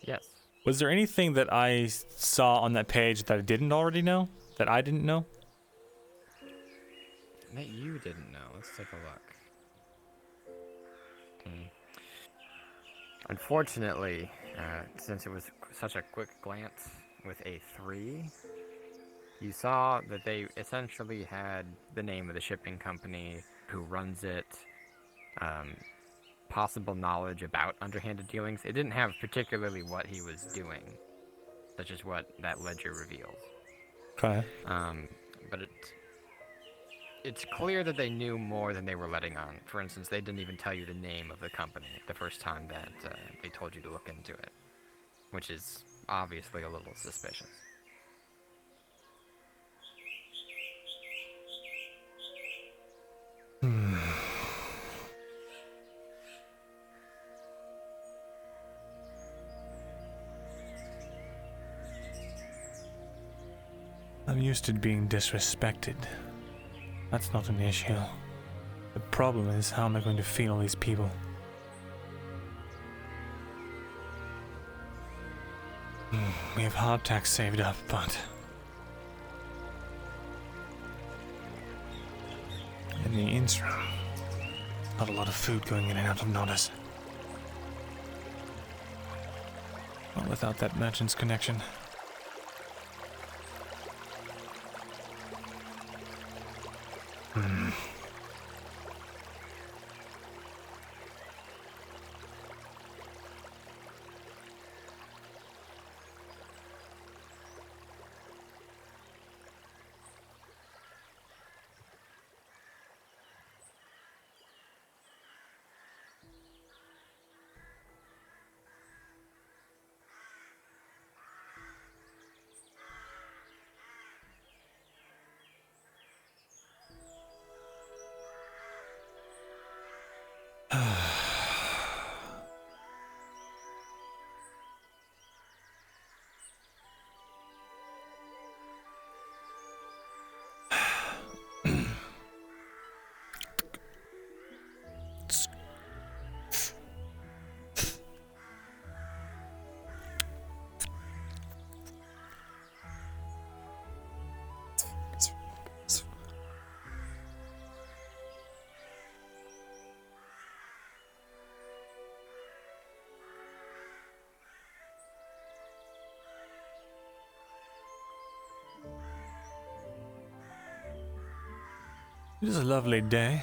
Yes. Was there anything that I saw on that page that I didn't already know? That I didn't know? That you didn't know. Let's take a look. Unfortunately, since it was such a quick glance with a 3, you saw that they essentially had the name of the shipping company, who runs it, possible knowledge about underhanded dealings. It didn't have particularly what he was doing, such as what that ledger reveals. Okay. But it's clear that they knew more than they were letting on. For instance, they didn't even tell you the name of the company the first time that they told you to look into it, which is obviously a little suspicious. I'm used to being disrespected. That's not an issue. The problem is, how am I going to feed all these people? We have hardtack saved up, but in the interim, not a lot of food going in and out of Nodus. Not without that merchant's connection. It is a lovely day,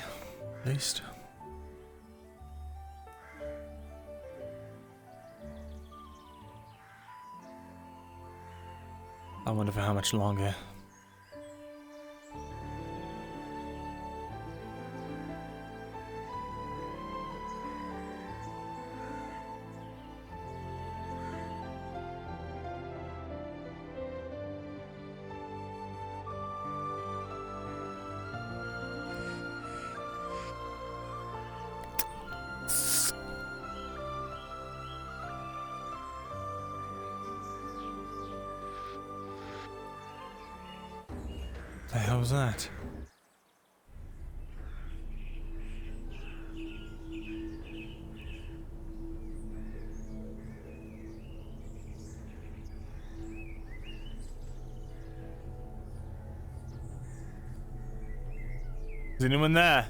at least. I wonder for how much longer. The hell was that? Is anyone there?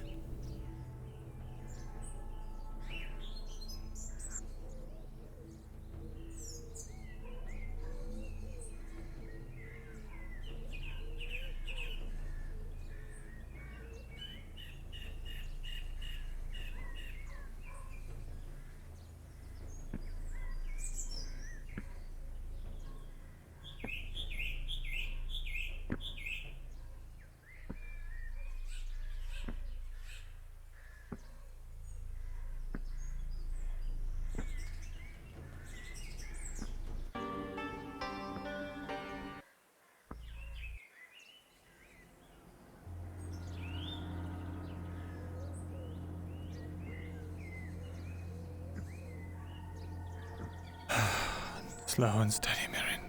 Slow and steady, Myrin.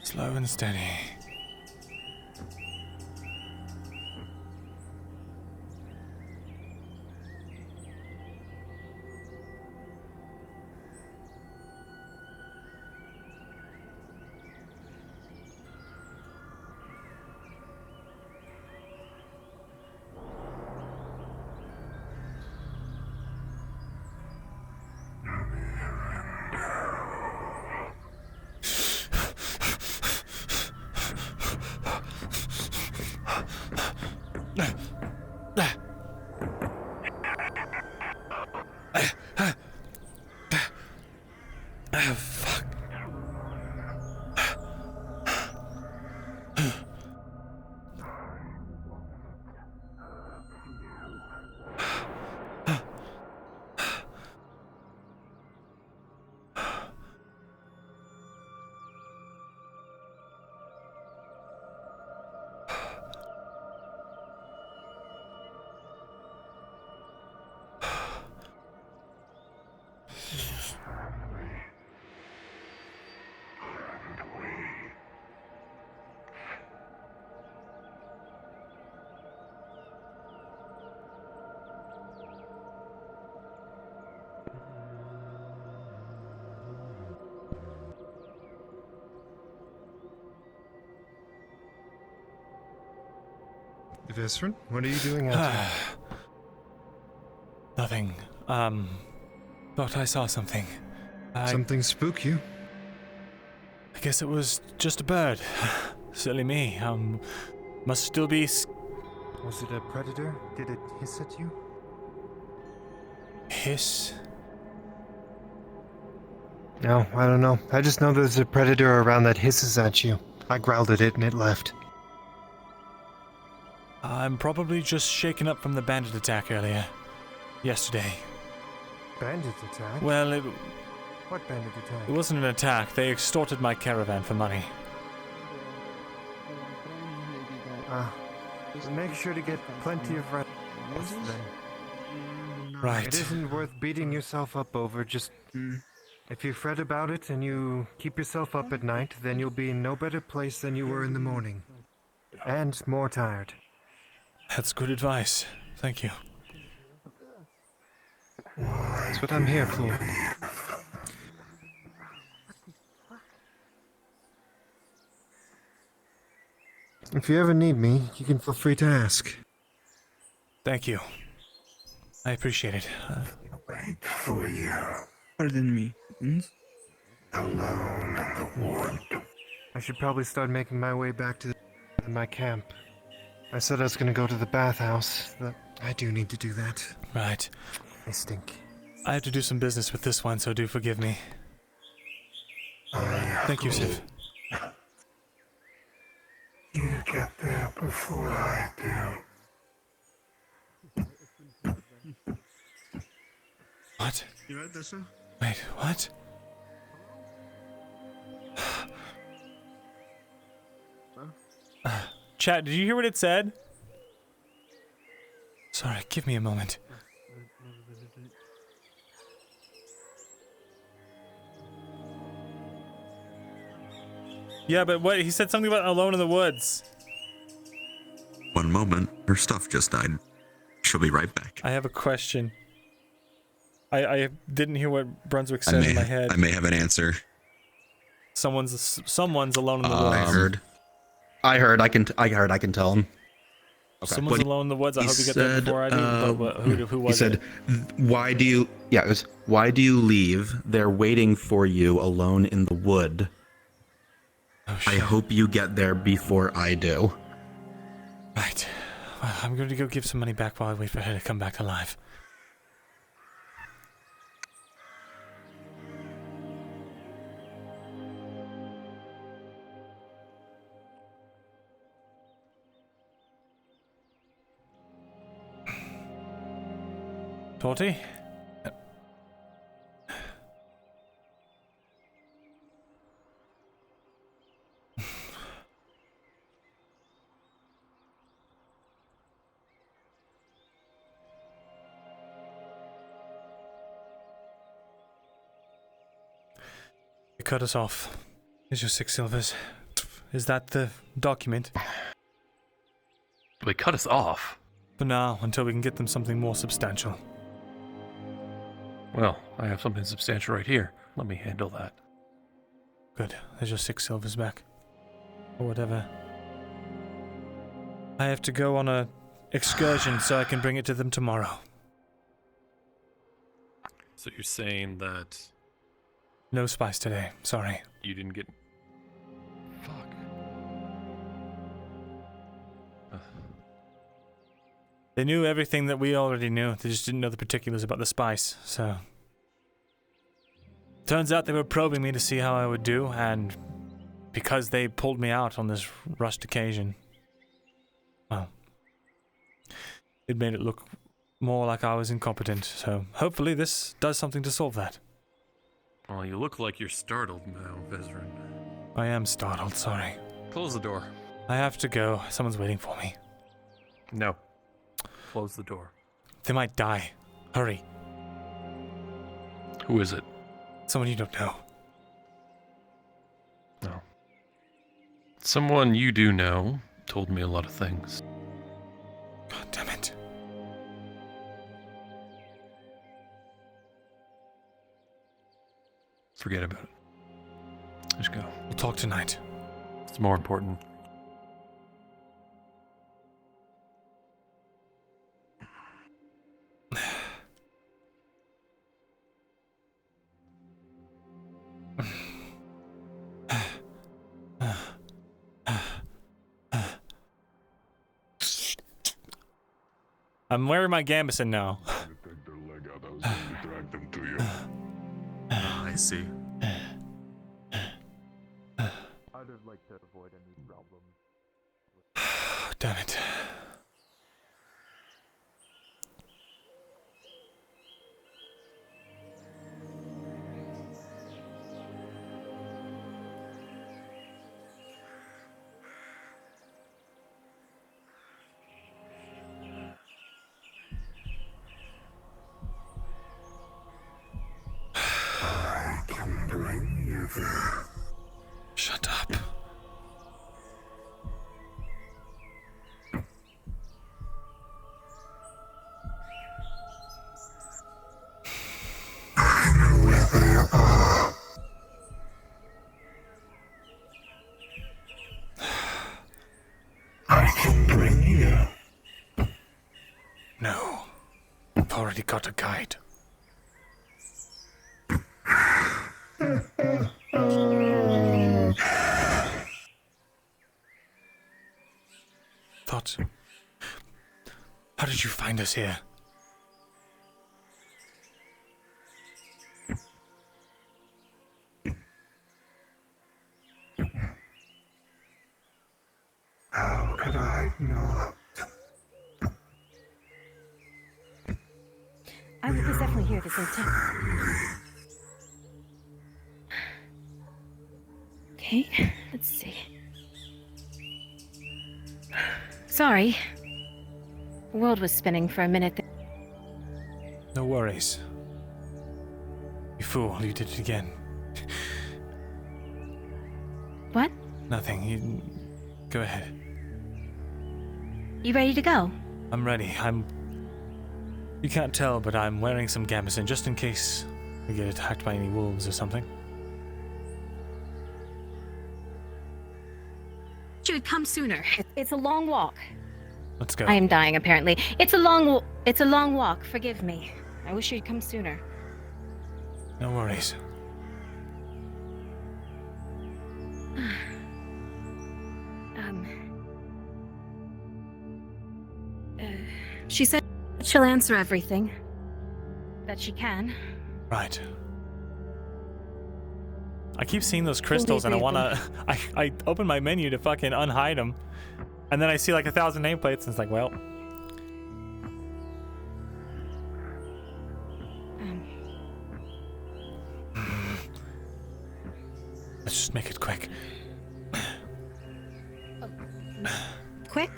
Slow and steady. Fuck. Visrin, what are you doing out here? Nothing. Thought I saw something. Something spook you? I guess it was just a bird. Silly me. Must still be. Was it a predator? Did it hiss at you? Hiss? No, I don't know. I just know there's a predator around that hisses at you. I growled at it and it left. I'm probably just shaken up from the bandit attack earlier. Yesterday. Bandit attack? Well, What bandit attack? it wasn't an attack. They extorted my caravan for money. Make sure to get plenty of rest then. Right. It isn't worth beating yourself up over, just... If you fret about it and you keep yourself up at night, then you'll be in no better place than you were in the morning. And more tired. That's good advice. Thank you. That's what I'm here for. If you ever need me, you can feel free to ask. Thank you. I appreciate it. Wait for you. Pardon me. Alone in the wood. I should probably start making my way back to my camp. I said I was going to go to the bathhouse, but I do need to do that. Right. I stink. I have to do some business with this one, so do forgive me. Thank you, Siv. You get there before I do. What? You right there, sir? Wait, what? Chat, did you hear what it said? Sorry, give me a moment. Yeah, but what? He said something about alone in the woods. One moment, her stuff just died. She'll be right back. I have a question. I didn't hear what Brunswick said in my head. I may have an answer. Someone's alone in the woods. I heard. I can tell him. Okay. Someone's alone in the woods. I hope you get there before I do. But who was it? He said, "Why do you?" Yeah, it was. Why do you leave? They're waiting for you alone in the wood. Oh, I hope you get there before I do. Right. Well, I'm going to go give some money back while I wait for her to come back alive. Torty? You cut us off. Here's your 6 silvers. Is that the document? They cut us off? For now, until we can get them something more substantial. Well, I have something substantial right here. Let me handle that. Good. There's your 6 silvers back. Or whatever. I have to go on a excursion so I can bring it to them tomorrow. So you're saying that... No spice today. Sorry. You didn't get... Fuck. They knew everything that we already knew. They just didn't know the particulars about the spice, so... Turns out they were probing me to see how I would do, and because they pulled me out on this rushed occasion, well, it made it look more like I was incompetent, so hopefully this does something to solve that. Oh, you look like you're startled now, Vezran. I am startled, sorry. Close the door. I have to go. Someone's waiting for me. No. Close the door. They might die. Hurry. Who is it? Someone you don't know. No. Someone you do know told me a lot of things. God damn it. Forget about it. Just go. We'll talk tonight. It's more important. I'm wearing my gambeson now. I see. I'd have liked to avoid any problems. Damn it. Shut up. I know where they are. I can bring you. No. I've already got a guide. Thought... How did you find us here? How could I know? I was definitely here this time. Okay, let's see. Sorry. The world was spinning for a minute. No worries. You fool, you did it again. What? Nothing, you... Go ahead. You ready to go? I'm ready, You can't tell, but I'm wearing some gambeson just in case we get attacked by any wolves or something. You would come sooner. It's a long walk. Let's go. I am dying, apparently. It's a long walk. Forgive me. I wish you'd come sooner. No worries. She said she'll answer everything. That she can. Right. I keep seeing those crystals and I wanna... I open my menu to fucking unhide them. And then I see like 1,000 nameplates and it's like, well... Let's just make it quick. Quick?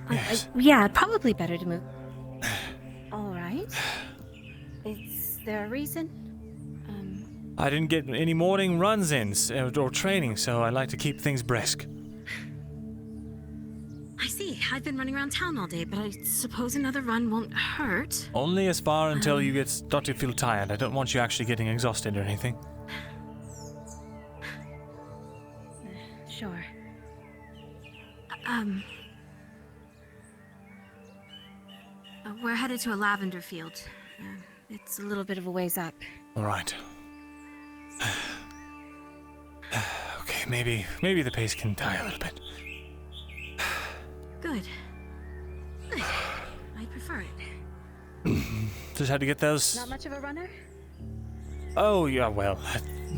Yes. Yeah, probably better to move. Alright. Is there a reason? I didn't get any morning runs in or training, so I like to keep things brisk. I see. I've been running around town all day, but I suppose another run won't hurt. Only as far until you start to feel tired. I don't want you actually getting exhausted or anything. Sure. We're headed to a lavender field. It's a little bit of a ways up. All right. Okay, maybe the pace can die a little bit. Good. Good. I prefer prefer it? Just had to get those. Not much of a runner? Oh, yeah, well,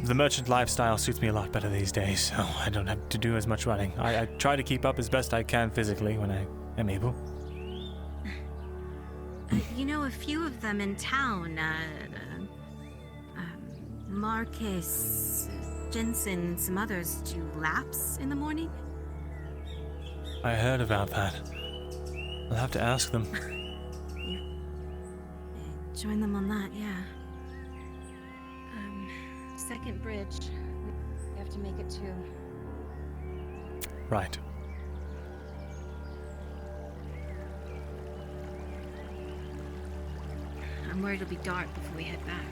the merchant lifestyle suits me a lot better these days, so I don't have to do as much running. I try to keep up as best I can physically when I am able. You know, a few of them in town, Marcus, Jensen, and some others do laps in the morning. I heard about that. I'll have to ask them. Join them on that, yeah. Second bridge. We have to make it to. Right. I'm worried it'll be dark before we head back.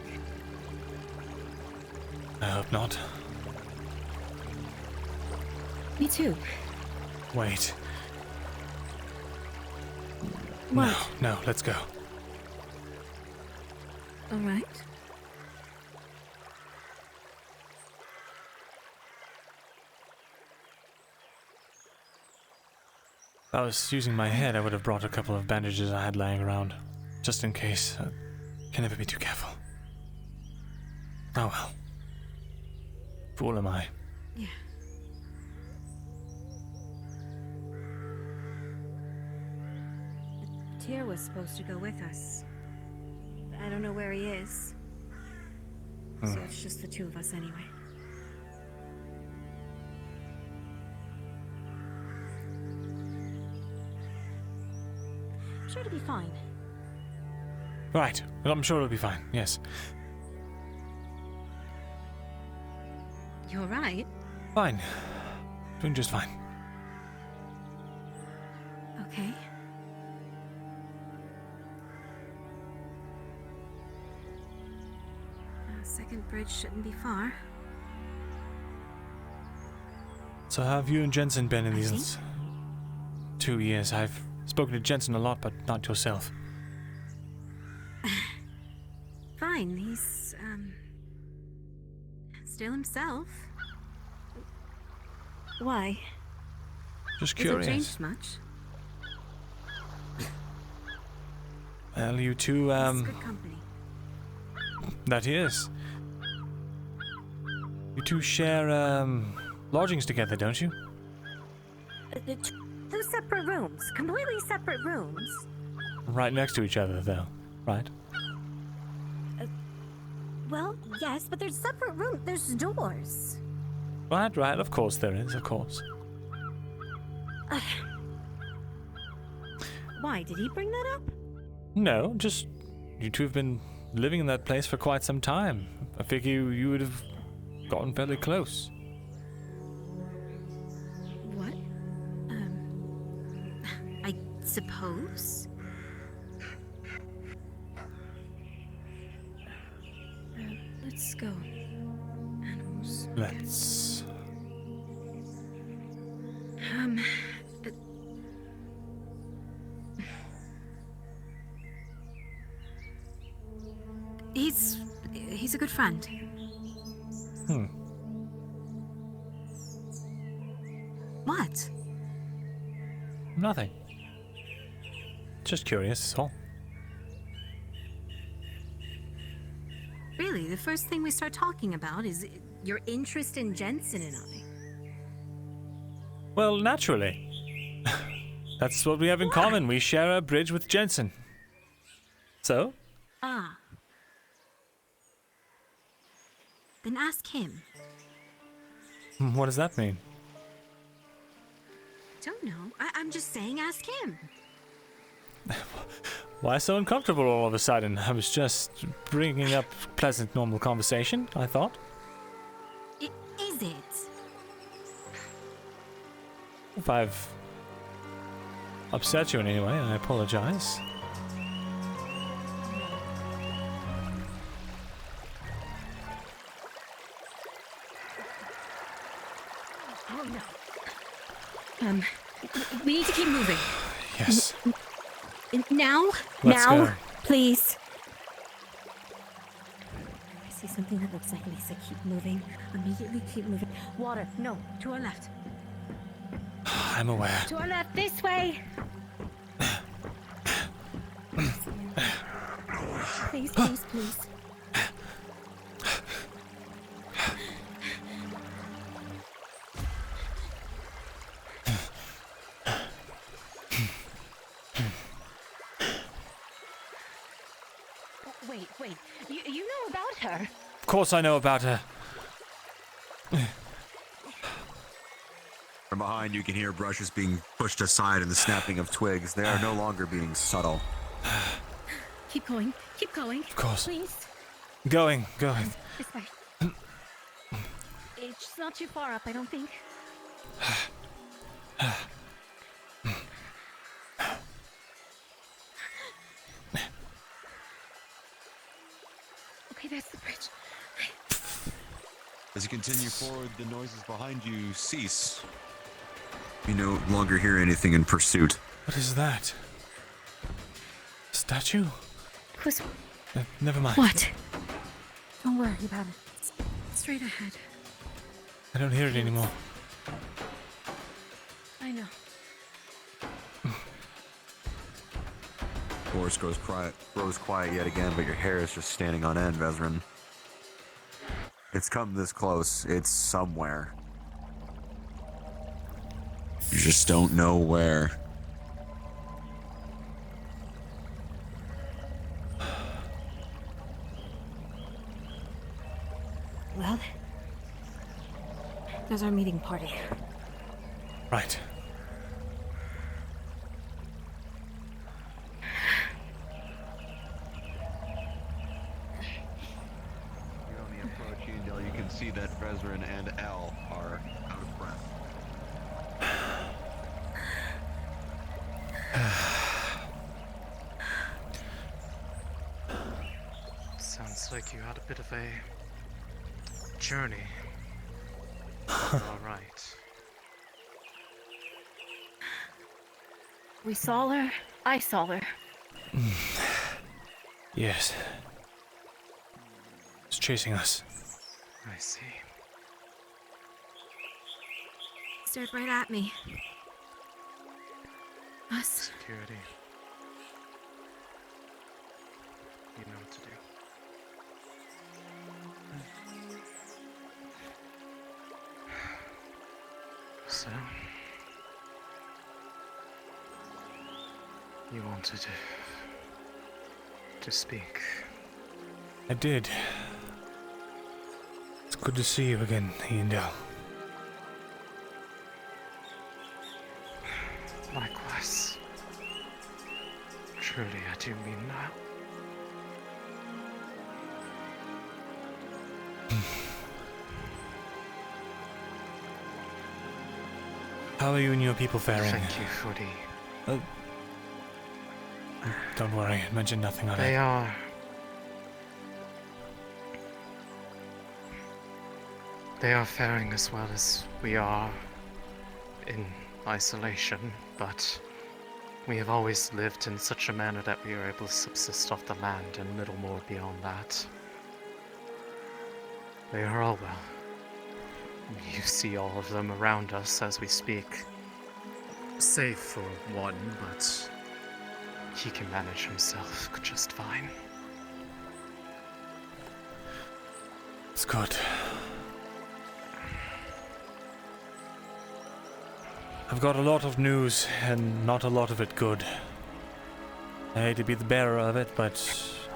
I hope not. Me too. Wait. What? No, let's go. All right. If I was using my head, I would have brought a couple of bandages I had laying around, just in case. Can never be too careful. Oh well. Fool am I. Yeah. Tyr was supposed to go with us. I don't know where he is. So it's just the two of us anyway. Sure to be fine. Right. Well, I'm sure it'll be fine. Yes. You all right? Fine. Doing just fine. Okay. Second bridge shouldn't be far. So how have you and Jensen been in these 2 years? I've spoken to Jensen a lot, but not yourself. Fine, he's, still himself. Why? Just curious. Hasn't changed much. Well, you two, It's good company. That he is. You two share, lodgings together, don't you? Two separate rooms. Completely separate rooms. Right next to each other, though, right? Well, yes, but there's separate rooms. There's doors. Right, of course there is, of course. Why, did he bring that up? No, just you two have been living in that place for quite some time. I figure you would have gotten fairly close. What? I suppose? Let's go. Animals. Let's. He's a good friend. What? Nothing. Just curious, that's all. Really, the first thing we start talking about is your interest in Jensen and I. Well, naturally. That's what we have in common. We share a bridge with Jensen. So? Ah. Then ask him. What does that mean? Don't know. I'm just saying ask him. Why so uncomfortable all of a sudden? I was just bringing up pleasant, normal conversation, I thought. Is it? If I've upset you in any way, I apologize. Oh no. We need to keep moving. Yes. Now? Let's now? go. Please. I see something that looks like Lisa. Keep moving. Immediately keep moving. Water. No. To our left. I'm aware. To our left. This way. Please, please, please. Wait. You know about her? Of course I know about her. From behind, you can hear brushes being pushed aside and the snapping of twigs. They are no longer being subtle. Keep going. Keep going. Of course. Please. Going. This way. It's not too far up, I don't think. Okay, that's the bridge. As you continue forward, the noises behind you cease. You no longer hear anything in pursuit. What is that? Statue? Who's... Never mind. What? Don't worry about it. It's straight ahead. I don't hear it anymore. I know. Forest grows quiet yet again, but your hair is just standing on end, Vezran. It's come this close. It's somewhere. You just don't know where. Well, there's our meeting party. Right. You're on the approach, you can see that Vezran and El are out of breath. Sounds like you had a bit of a journey. All right. We saw her. I saw her. Yes. It's chasing us. I see. Stared right at me. Us. Security. You know what to do. So, you wanted to speak. I did. It's good to see you again, Myrindal. Likewise. Truly, I do mean that. How are you and your people faring? Thank you for the... Don't worry, I mentioned nothing on it. They are... They are faring as well as we are in isolation, but we have always lived in such a manner that we are able to subsist off the land and little more beyond that. They are all well. You see all of them around us as we speak. Save for one, but he can manage himself just fine. It's good. I've got a lot of news, and not a lot of it good. I hate to be the bearer of it, but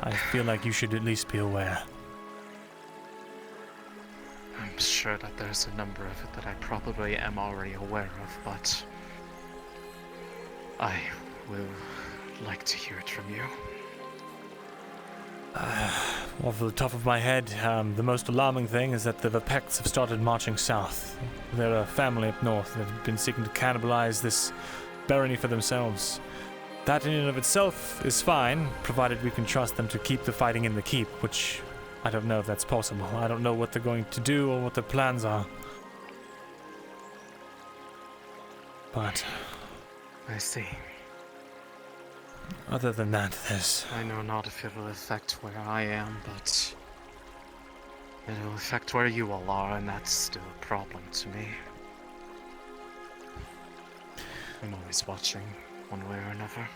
I feel like you should at least be aware. I'm sure that there's a number of it that I probably am already aware of, but I will like to hear it from you. Off the top of my head, the most alarming thing is that the Vapeks have started marching south. They're a family up north that have been seeking to cannibalize this barony for themselves. That in and of itself is fine, provided we can trust them to keep the fighting in the keep, which I don't know if that's possible. I don't know what they're going to do or what their plans are. But I see. Other than that, there's... I know not if it will affect where I am, but it will affect where you all are, and that's still a problem to me. I'm always watching, one way or another.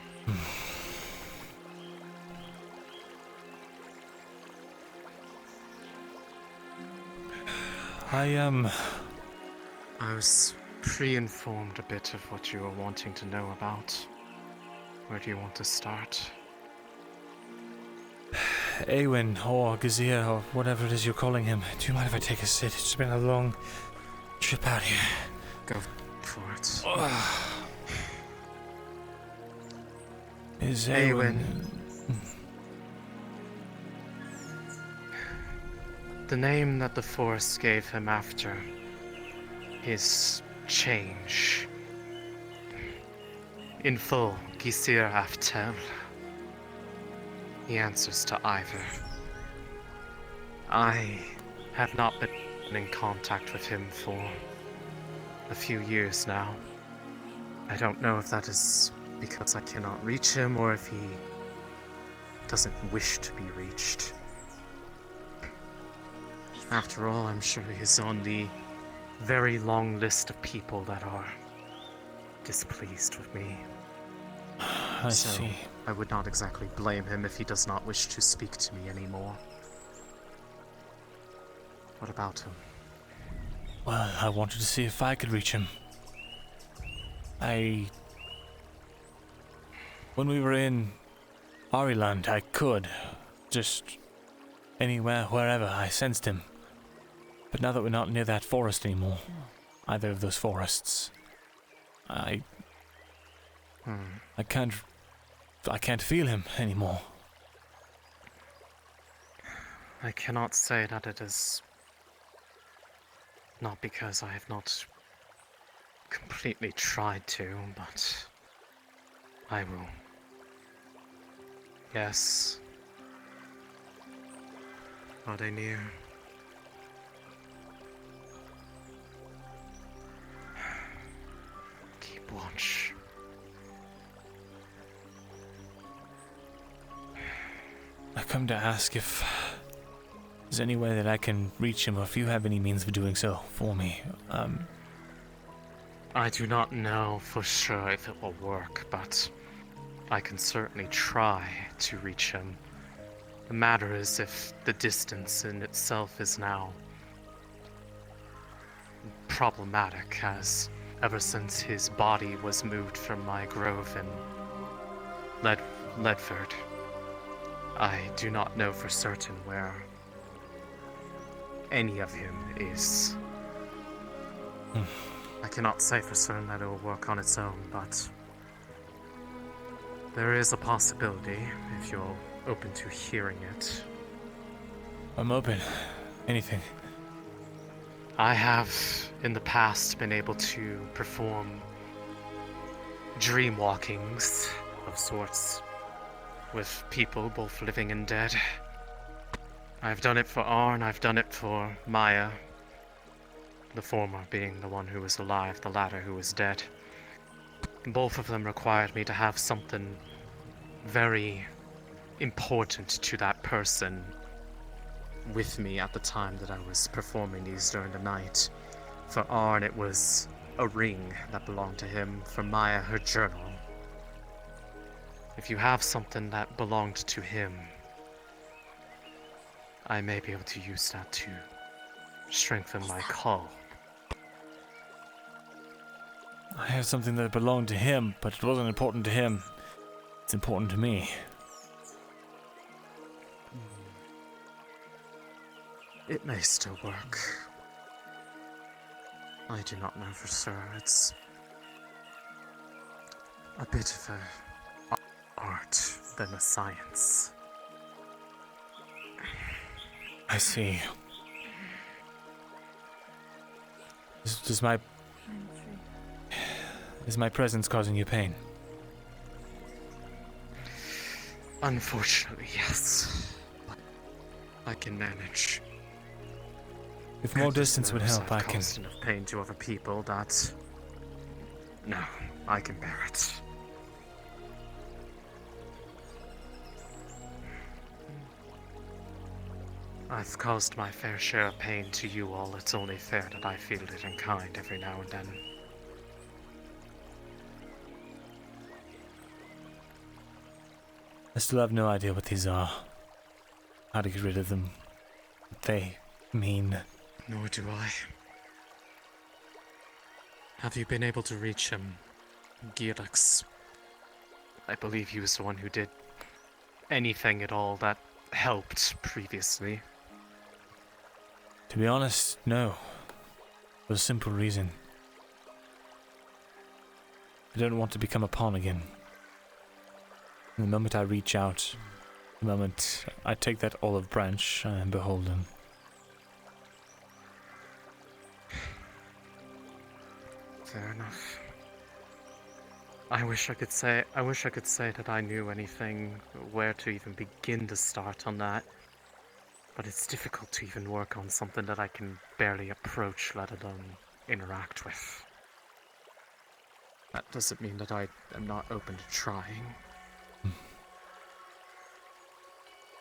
I was pre-informed a bit of what you were wanting to know about. Where do you want to start? Awen, or Gazir, or whatever it is you're calling him. Do you mind if I take a sit? It's been a long trip out here. Go for it. Is Awen. The name that the forest gave him after his change. In full, Gisir Aftel. He answers to either. I have not been in contact with him for a few years now. I don't know if that is because I cannot reach him or if he doesn't wish to be reached. After all, I'm sure he is on the very long list of people that are displeased with me. I see. I would not exactly blame him if he does not wish to speak to me anymore. What about him? Well, I wanted to see if I could reach him. When we were in Ariland, I could. Just anywhere, wherever, I sensed him. But now that we're not near that forest anymore, either of those forests, I can't feel him anymore. I cannot say that it is not because I have not completely tried to, but I will. Yes. Are they near? Keep watch. I come to ask if there's any way that I can reach him, or if you have any means of doing so for me. I do not know for sure if it will work, but I can certainly try to reach him. The matter is if the distance in itself is now problematic, as ever since his body was moved from my grove in Ledford, I do not know for certain where any of him is. I cannot say for certain that it will work on its own, but there is a possibility if you're open to hearing it. I'm open. Anything. I have in the past been able to perform dream walkings of sorts with people, both living and dead. I've done it for Arn, I've done it for Maya. The former being the one who was alive, the latter who was dead. Both of them required me to have something very important to that person with me at the time that I was performing these during the night. For Arn, it was a ring that belonged to him. For Maya, her journal. If you have something that belonged to him, I may be able to use that to strengthen my call. I have something that belonged to him, but it wasn't important to him. It's important to me. It may still work. I do not know for sure. It's a bit of an art than a science. I see. Is my presence causing you pain? Unfortunately, yes. But I can manage. If more distance would help, I I've can. caused enough pain to other people that... No, I can bear it. I've caused my fair share of pain to you all. It's only fair that I feel it in kind every now and then. I still have no idea what these are. How to get rid of them. What they mean. Nor do I. Have you been able to reach him, Girax? I believe he was the one who did anything at all that helped previously. To be honest, no. For a simple reason. I don't want to become a pawn again. The moment I reach out, the moment I take that olive branch, I am beholden. Fair enough. I wish I could say that I knew anything, where to even begin to start on that. But it's difficult to even work on something that I can barely approach, let alone interact with. That doesn't mean that I am not open to trying.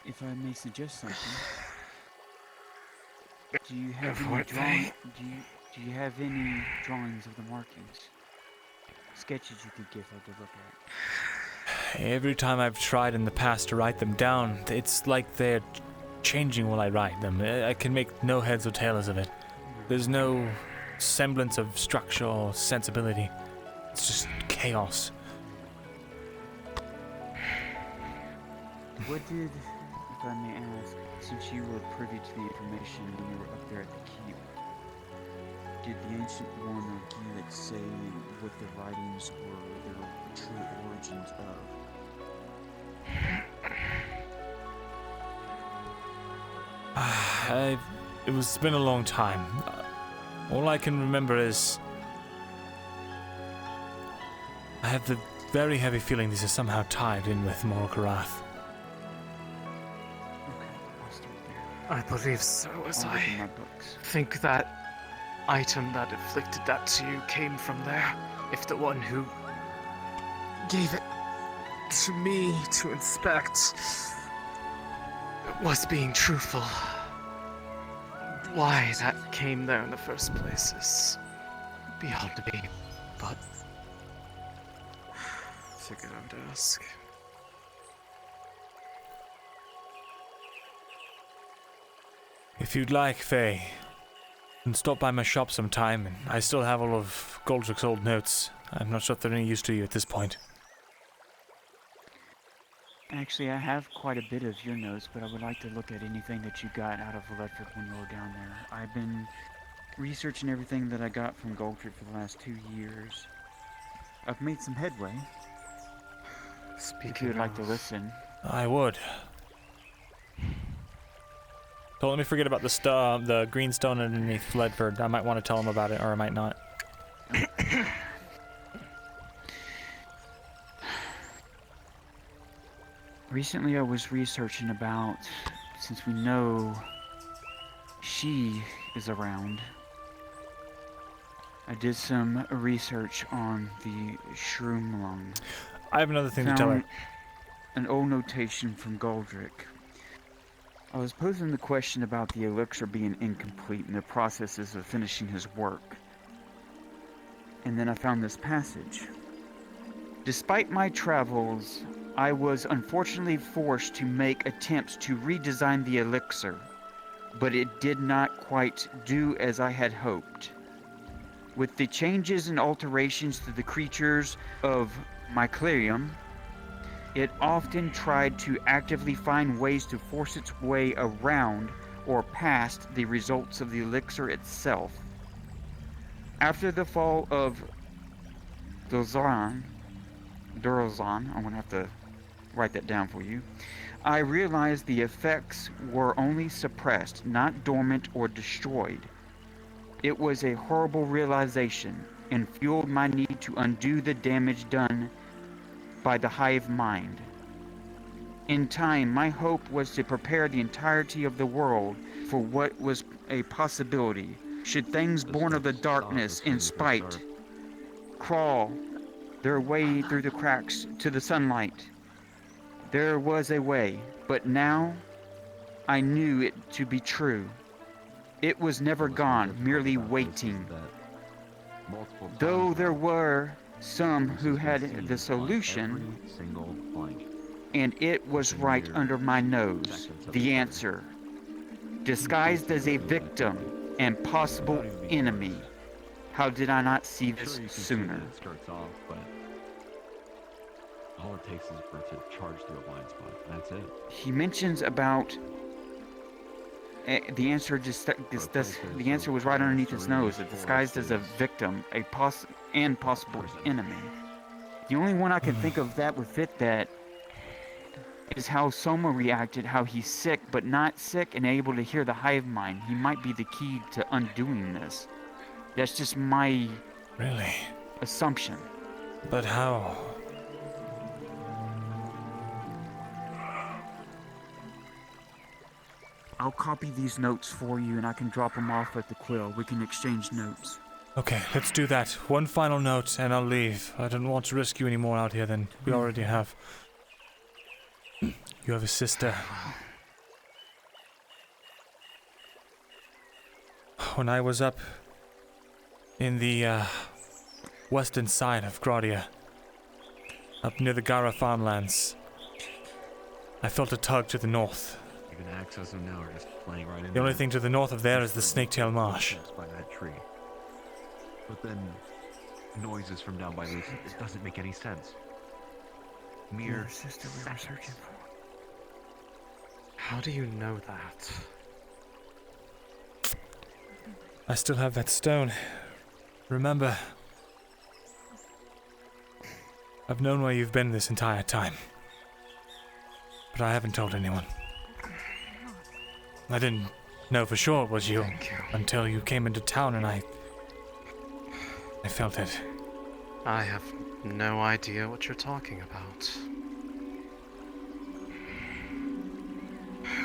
If I may suggest something, do you have do you have any drawings of the markings? Sketches you could give her to look at? Every time I've tried in the past to write them down, it's like they're changing while I write them. I can make no heads or tails of it. There's no semblance of structure or sensibility. It's just chaos. What did, if I may ask, since you were privy to the information when you were up there at the keep, did the ancient one or Gilix say what the writings were, the true origins of? It's been a long time. All I can remember is I have the very heavy feeling these are somehow tied in with Morgarath. I believe so, as I think that item that inflicted that to you came from there. If the one who gave it to me to inspect was being truthful, why that came there in the first place is beyond me, but figured I would ask. If you'd like, Faye, you can stop by my shop sometime, and I still have all of Goldrick's old notes. I'm not sure if they're any use to you at this point. Actually, I have quite a bit of your notes, but I would like to look at anything that you got out of Ledford when you were down there. I've been researching everything that I got from Goldrick for the last 2 years. I've made some headway. If you would like to listen. I would. Don't let me forget about the green stone underneath Ledford. I might want to tell him about it, or I might not. Recently I was researching about, since we know she is around, I did some research on the Shroomlung. I have another thing to tell her. An old notation from Goldrick. I was posing the question about the elixir being incomplete and the processes of finishing his work. And then I found this passage. Despite my travels, I was unfortunately forced to make attempts to redesign the elixir, but it did not quite do as I had hoped. With the changes and alterations to the creatures of Myclerium, it often tried to actively find ways to force its way around or past the results of the elixir itself. After the fall of Durazan, I'm gonna have to write that down for you, I realized the effects were only suppressed, not dormant or destroyed. It was a horrible realization and fueled my need to undo the damage done by the hive mind. In time, my hope was to prepare the entirety of the world for what was a possibility, should things born of the darkness in spite crawl their way through the cracks to the sunlight. There was a way, but now I knew it to be true. It was never gone, merely waiting. Though there were some who had the solution, and it was right under my nose, the answer. Disguised as a victim and possible enemy. How did I not see this sooner? It starts off, but all it takes is for it to charge through a blind spot. That's it. He mentions about the answer. The answer was right underneath his nose. It disguised as a victim, and possible enemy. The only one I can think of that would fit that is how Soma reacted. How he's sick, but not sick, and able to hear the hive mind. He might be the key to undoing this. That's just my assumption. But how? I'll copy these notes for you, and I can drop them off at the quill. We can exchange notes. Okay, let's do that. One final note, and I'll leave. I don't want to risk you any more out here than we already have. You have a sister. When I was up in the western side of Gradia, up near the Gara farmlands, I felt a tug to the north. You can access them now, or just playing right in. The only thing to the north of there is the Snaketail Marsh. By that tree. But then noises from down by this. It doesn't make any sense. Mere sister we were searching for. How do you know that? I still have that stone. Remember, I've known where you've been this entire time, but I haven't told anyone. I didn't know for sure it was you until you came into town, and I felt it. I have no idea what you're talking about.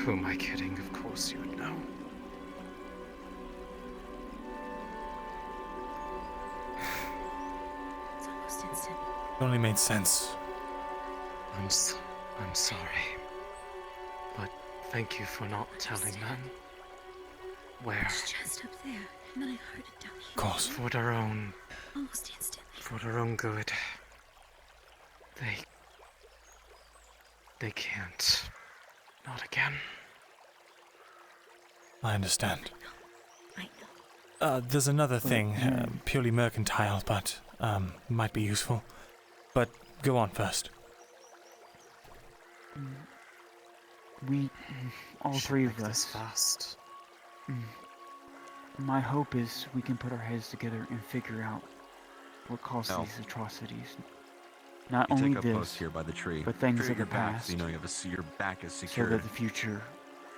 Who am I kidding? Of course you would know. It's almost instant. It only made sense. I'm sorry. But thank you for not telling them. Where? It's just up there, and then I heard it down here. Of course. For their own... Almost instantly. For their own good. They can't. Not again. I understand. I know. There's another thing, purely mercantile, but might be useful. But go on first. We, all three of us. Fast. My hope is we can put our heads together and figure out what caused these atrocities. Not only take up this, post here by the tree. but things Straighten of the your back, past. so you know your back is So secure. that the future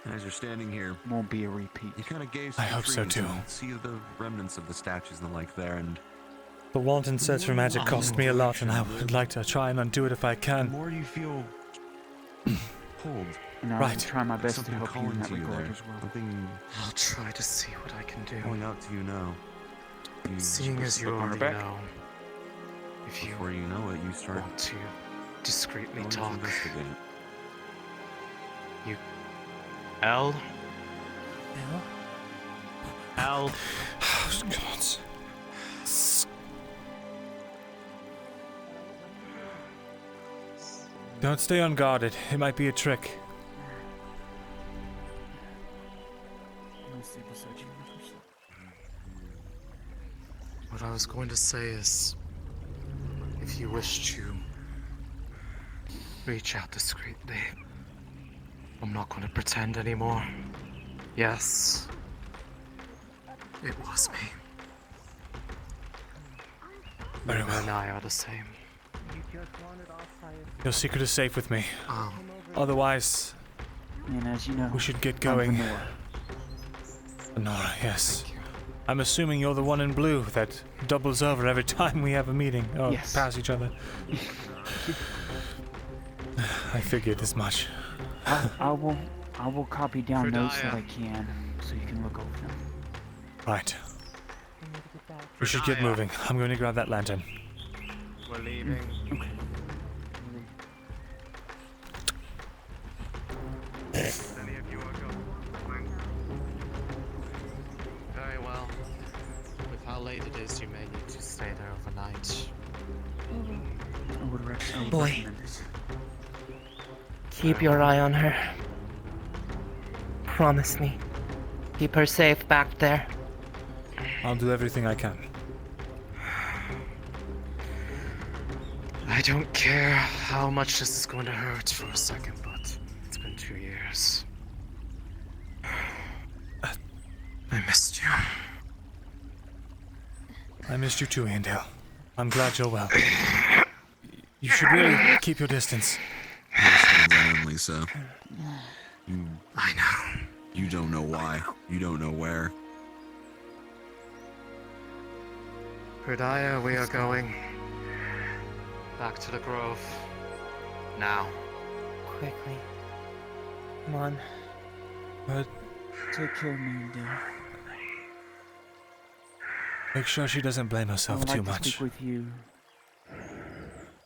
And as you're standing here, won't be a repeat. you kind of gaze. I to the hope so trees too. and see the remnants of the statues and the like there, and The Wanton Search for Magic cost me a lot, and I would like to try and undo it if I the can. more you feel pulled. And I'll Right. try my best to Something help you in calling that to you regard there. as well. Something I'll try to see what I can do. calling out to you now. Seeing as you already know, if you Before you know it, you start want to discreetly going to talk, investigate. you... L? L? God. Don't stay unguarded. It might be a trick. What I was going to say is, if you wish to reach out discreetly, I'm not going to pretend anymore. Yes, it was me. Very well. You and I are the same. Your secret is safe with me. Otherwise, And as you know, we should get I'm going. Vanora. Nora, yes. I'm assuming you're the one in blue that doubles over every time we have a meeting or Yes. pass each other. I figured as much. I will copy down notes that I can, so you can look over them. Right. We should get moving. I'm going to grab that lantern. We're leaving. Okay. Very well. With how late it is, you may need to stay there overnight. I would Boy. recommend this. Keep your eye on her. Promise me. Keep her safe back there. I'll do everything I can. I don't care how much this is going to hurt for a second, but it's been 2 years. I missed you. I missed you too, Andale. I'm glad you're well. You should really keep your distance. Lisa. I know. You don't know why. You don't know where. Perdaya, we are going back to the grove. Now. Quickly. Come on. But Take care, Myrindal. make sure she doesn't blame I herself would too like to much. speak with you.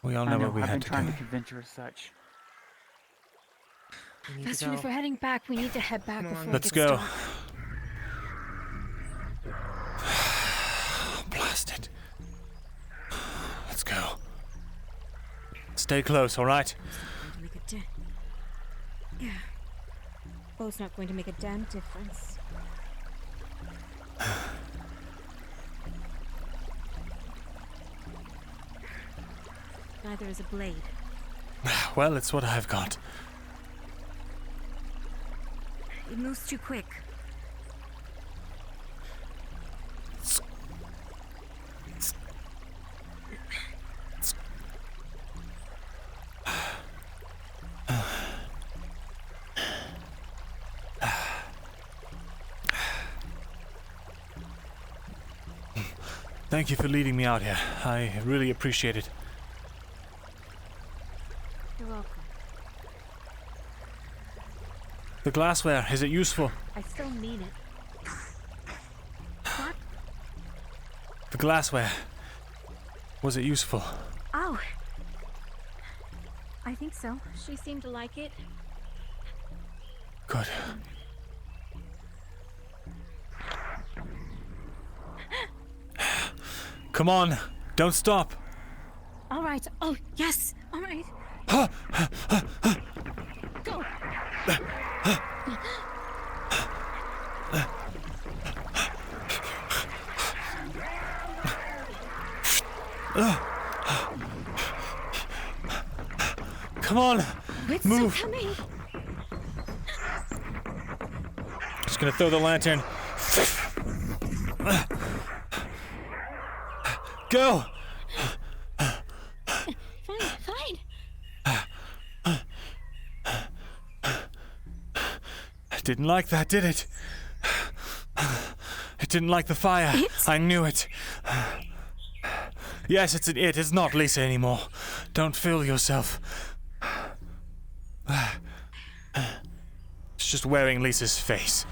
We all I know what we I've had been to trying do. to convince her as such. We need to Vesper, go. if we're heading back, we need to head back before Let's it gets go. dark. Blast it. Let's go. Stay close, alright? Make a yeah. Bow's not going to make a damn difference. Neither is a blade. Well, it's what I've got. It moves too quick. Thank you for leading me out here. I really appreciate it. You're welcome. The glassware, is it useful? I still mean it. What? The glassware. Was it useful? Oh. I think so. She seemed to like it. Good. Come on, don't stop. All right. Oh, yes. All right. Go. Come on, It's move. still coming. Just gonna throw the lantern. Go. Fine. Didn't like that, did it? It didn't like the fire. I knew it. Yes, it's an it. It's not Lisa anymore. Don't fool yourself. It's just wearing Lisa's face.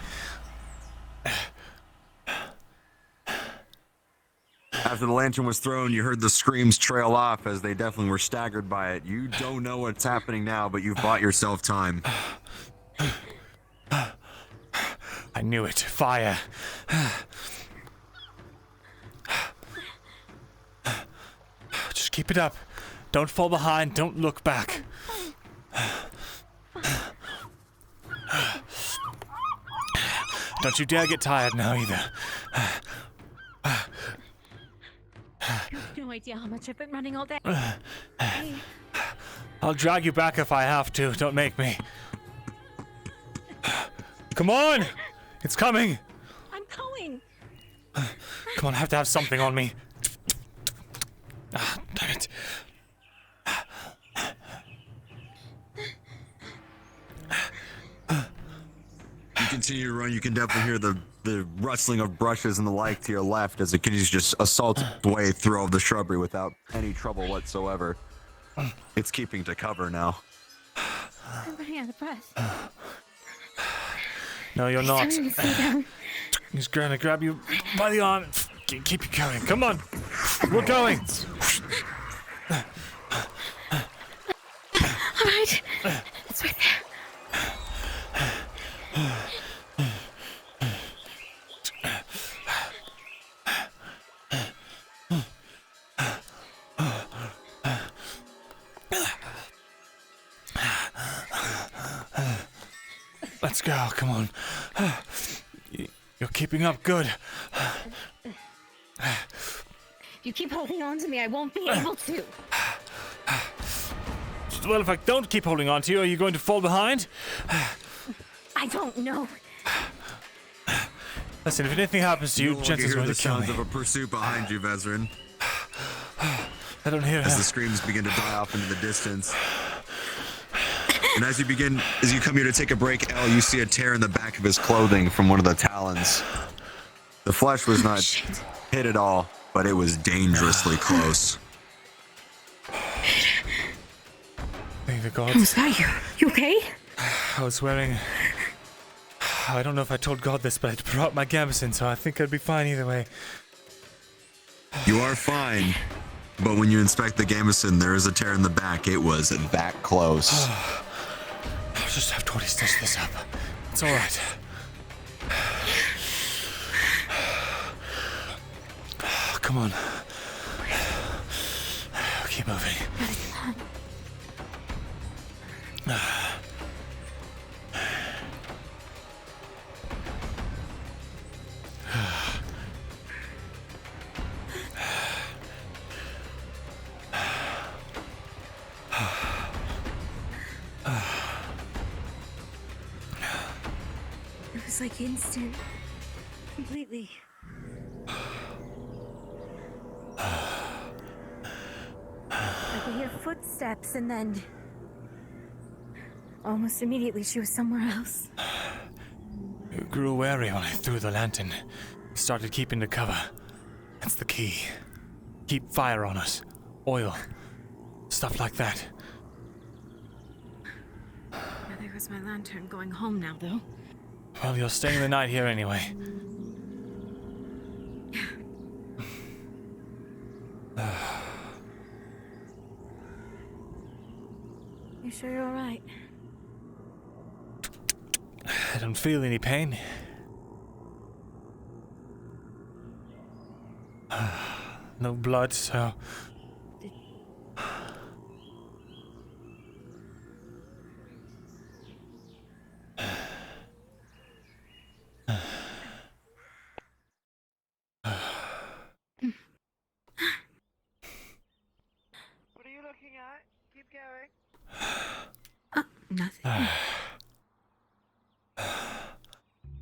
After the lantern was thrown, you heard the screams trail off as they definitely were staggered by it. You don't know what's happening now, but you've bought yourself time. I knew it. Fire. Just keep it up. Don't fall behind. Don't look back. Don't you dare get tired now either. You have no idea how much I've been running all day. I'll drag you back if I have to. Don't make me. Come on! It's coming! I'm going. Come on, I have to have something on me. Ah, damn it. You continue to run, you can definitely hear the rustling of brushes and the like to your left as it continues to just assault its way through all the shrubbery without any trouble whatsoever. It's keeping to cover now. I'm running out of breath. No, you're not. Turning to slow down. He's gonna grab you by the arm. Keep you going. Come on. We're going. All right. It's right there. Let's go. Come on. You're keeping up good. If you keep holding on to me, I won't be able to. Well, if I don't keep holding on to you, are you going to fall behind? I don't know. Listen, if anything happens to you, no Jensen's hear going the to kill sounds me. of a pursuit behind you, Vezrin. I don't hear As her. the screams begin to die off into the distance. And as you come here to take a break, El, you see a tear in the back of his clothing from one of the talons. The flesh was not hit at all, but it was dangerously close. Thank the gods. How's that you? You okay? I was wearing... I don't know if I told God this, but I brought my gambeson, so I think I'd be fine either way. You are fine, but when you inspect the gambeson, there is a tear in the back. It was that close. I'll just have Tori stitch this up. It's alright. Come on. Keep moving. It was like instant. Completely. I could hear footsteps and then... almost immediately she was somewhere else. You grew wary when I threw the lantern. Started keeping the cover. That's the key. Keep fire on us. Oil. Stuff like that. There goes my lantern. Going home now, though. Well, you're staying the night here anyway. You sure you're alright? I don't feel any pain. No blood, so... What are you looking at? Keep going. Nothing.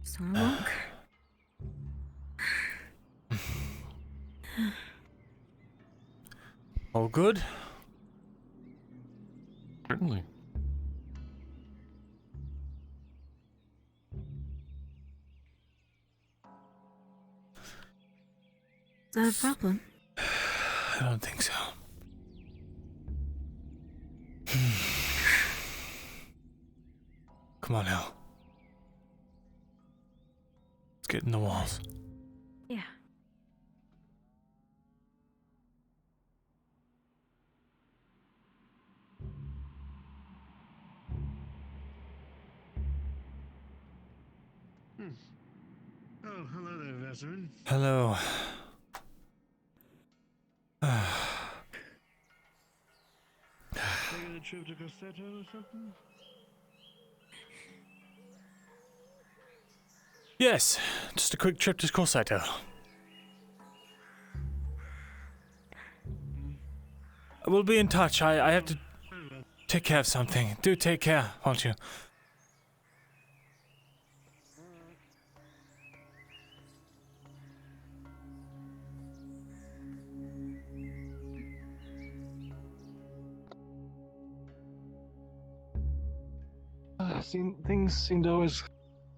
Just wanna walk. All good? Certainly. Is that a problem? I don't think so. Come on now. Let's get in the walls. Yeah. Oh, hello there, Vezrin. Hello. Taking a trip to Corsetto or something? Yes, just a quick trip to Corsetto. We'll be in touch. I have to take care of something. Do take care, won't you? Things seem to always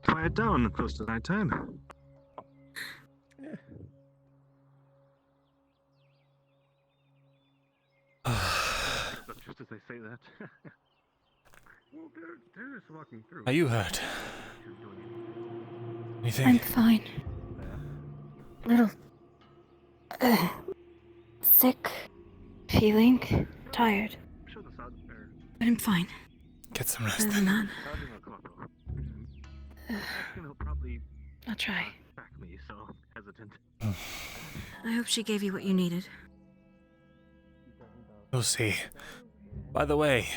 quiet down close to night time. Just as they say that. Well, they're just walking through. Are you hurt? Anything? I'm fine. Little sick, feeling tired, But I'm fine. Get some rest Other then. than I'll try. Back me, so hesitant. that, I hope she gave you what you needed. We'll see. By the way,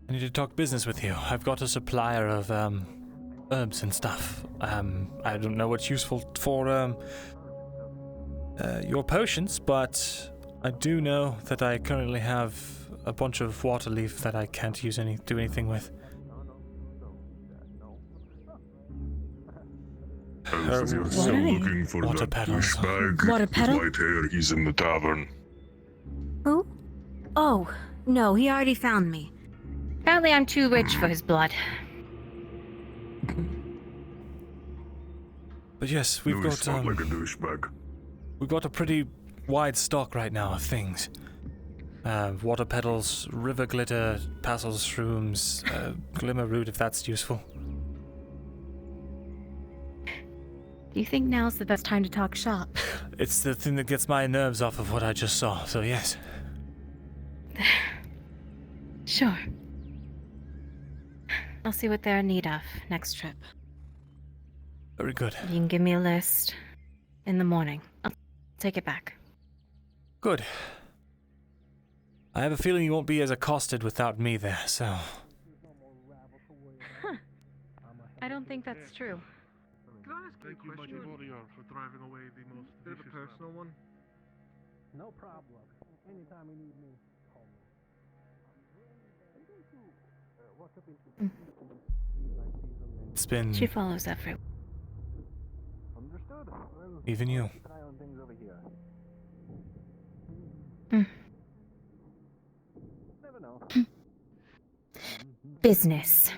I need to talk business with you. I've got a supplier of herbs and stuff. I don't know what's useful for your potions, but I do know that I currently have a bunch of water leaf that I can't do anything with. If you're still looking for water that petals. douchebag Water with petal? white hair, he's in the tavern. Who? Oh, no, he already found me. Apparently I'm too rich for his blood. But yes, we've got like a douchebag. We've got a pretty wide stock right now of things. Water petals, river glitter, Passel's shrooms, glimmer root if that's useful. Do you think now's the best time to talk shop? It's the thing that gets my nerves off of what I just saw, so yes. Sure. I'll see what they're in need of next trip. Very good. You can give me a list in the morning. I'll take it back. Good. I have a feeling you won't be as accosted without me there, so... Huh. I don't think that's true. Can I ask you a question? For driving away the most Bit of a personal one. No problem. Anytime you need me, call me. It's been... She follows everyone. Understood. Well, even you. keep an eye on things over here. Never know. Business.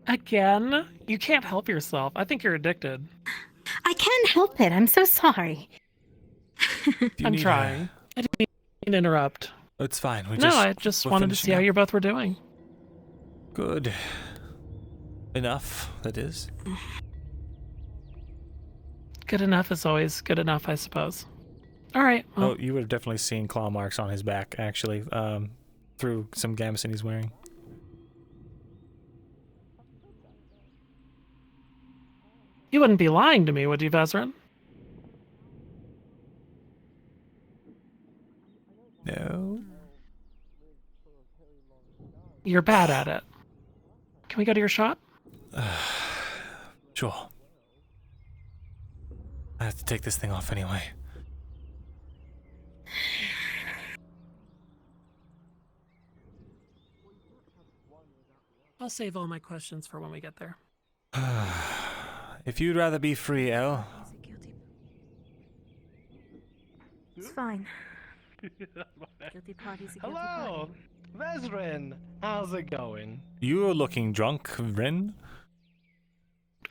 Again? You can't help yourself. I think you're addicted. I can't help it. I'm so sorry. I'm trying. I didn't mean to interrupt. It's fine. I just wanted to see how you both were doing. Good. Enough, that is. Good enough is always good enough, I suppose. All right. Well, Oh, you would have definitely seen claw marks on his back, actually, through some gambeson he's wearing. you wouldn't be lying to me, would you, Vezran? No. You're bad at it. Can we go to your shop? Sure. I have to take this thing off anyway. I'll save all my questions for when we get there. If you'd rather be free, El. It's fine. Guilty party's a guilty Hello, Vezran. How's it going? You're looking drunk, Rin.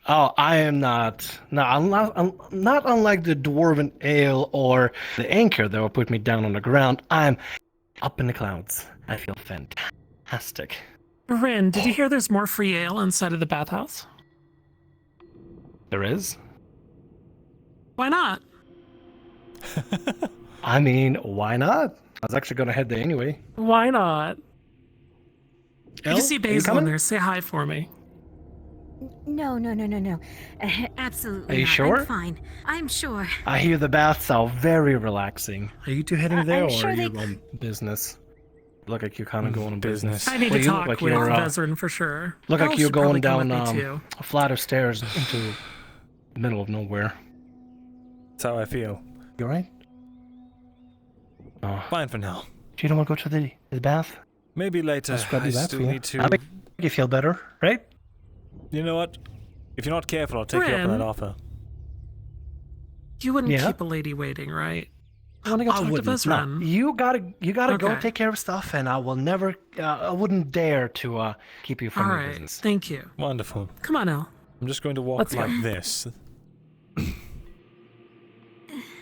Oh, I am not. No, I'm not unlike the dwarven ale or the anchor that will put me down on the ground. I'm up in the clouds. I feel fantastic. Rin, did you hear there's more free ale inside of the bathhouse? There is? Why not? I mean, why not? I was actually going to head there anyway. Why not? El, You see are you Basil in coming? there. Say hi for me. No. Absolutely Are you not. sure? I'm fine. I'm sure. I hear the baths are very relaxing. Are you two heading there, I'm or sure are you they- on business? Look like you're kind of going on business. I need Well, to you look talk like with you're, Vezran for sure. Look Elle like you're should probably going come down with me too. a flight of stairs into the middle of nowhere. That's how I feel. You alright? Fine for now. You don't want to go to the bath? Maybe later. I'll scrub I your bath still for you. need to... I'll make you feel better, right? You know what? If you're not careful, I'll take you up on Rin. that offer. You wouldn't Yeah? keep a lady waiting, right? I want to go talk to wouldn't. Vezran. No, you gotta go Okay. take care of stuff, and I will never. I wouldn't dare to keep you from All your right. business. Thank you. Wonderful. Come on, Elle. I'm just going to walk Let's go. like this.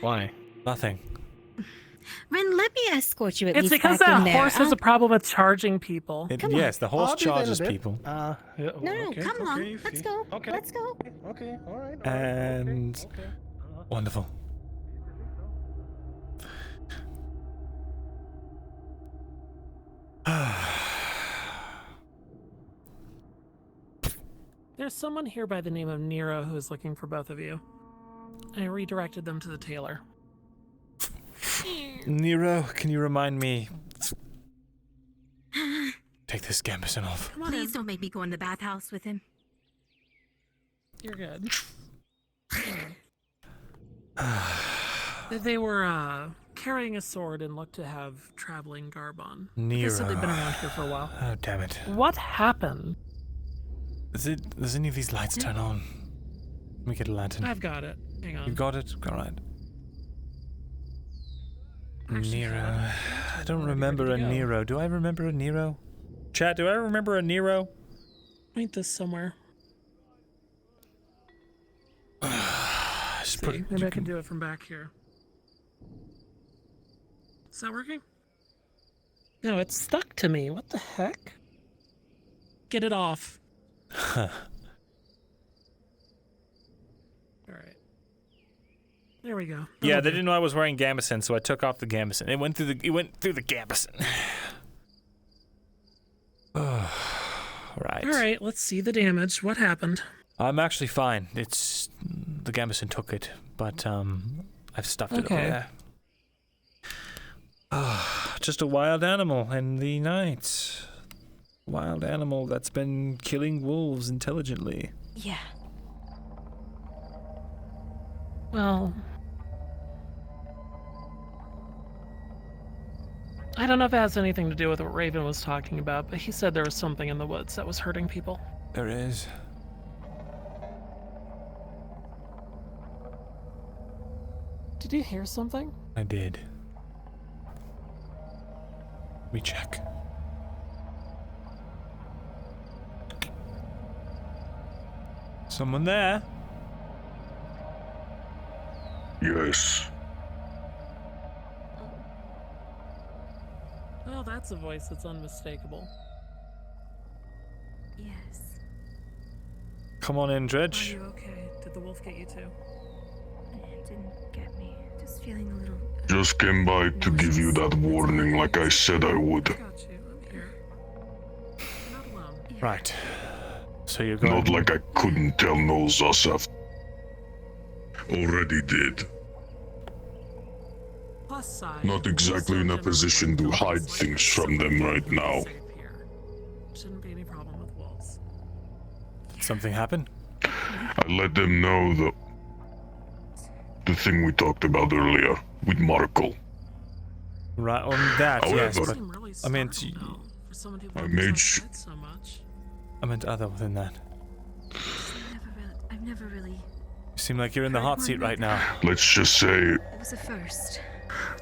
Why? Nothing. Ren, let me escort you at It's least because back in that there. horse has a problem with charging people. Yes, the horse I'll be there in a charges bit. people. No, okay, come along. okay, Let's go. Okay. Let's go. Okay, all right. And... Wonderful. There's someone here by the name of Nero who is looking for both of you. I redirected them to the tailor. Nero, can you remind me... Take this gambeson off. Please don't make me go in the bathhouse with him. You're good. They were carrying a sword and looked to have traveling garb on. Nero. They said they've been around here for a while. Oh, damn it. What happened? Does any of these lights turn on? Let me get a lantern. I've got it. Hang on. You got it? Alright. Nero. I don't remember a Nero. Do I remember a Nero? Chat, do I remember a Nero? Ain't this somewhere? Maybe I can do it from back here. Is that working? No, it's stuck to me. What the heck? Get it off. Huh. Alright. There we go. Yeah, they didn't know I was wearing gambeson, so I took off the gambeson. It went through the gambeson. Right. Alright, let's see the damage. What happened? I'm actually fine. It's the gambeson took it, but I've stuffed it over there. Just a wild animal in the night. Wild animal that's been killing wolves intelligently. Yeah. Well, I don't know if it has anything to do with what Raven was talking about, but he said there was something in the woods that was hurting people. There is. Did you hear something? I did. Let me check. Someone there? Yes. Oh, that's a voice that's unmistakable. Yes. Come on in, Are Dredge. you okay? Did the wolf get you too? It didn't get me. Just feeling a little. Just came by to give you that warning like I said I would. Got you. I'm here. You're not alone. Right. So you're going. Not like I couldn't tell no Zasaf. Already did. Plus side. Not exactly in a position to hide things from them right now. Shouldn't be any problem with wolves. Something happened? I let them know the thing we talked about earlier with Markle. Right on that, yes. However, But I meant. I made sure. So much. I meant other than that. I've never really. You seem like you're in the hot seat right now. Let's just say. It was a first.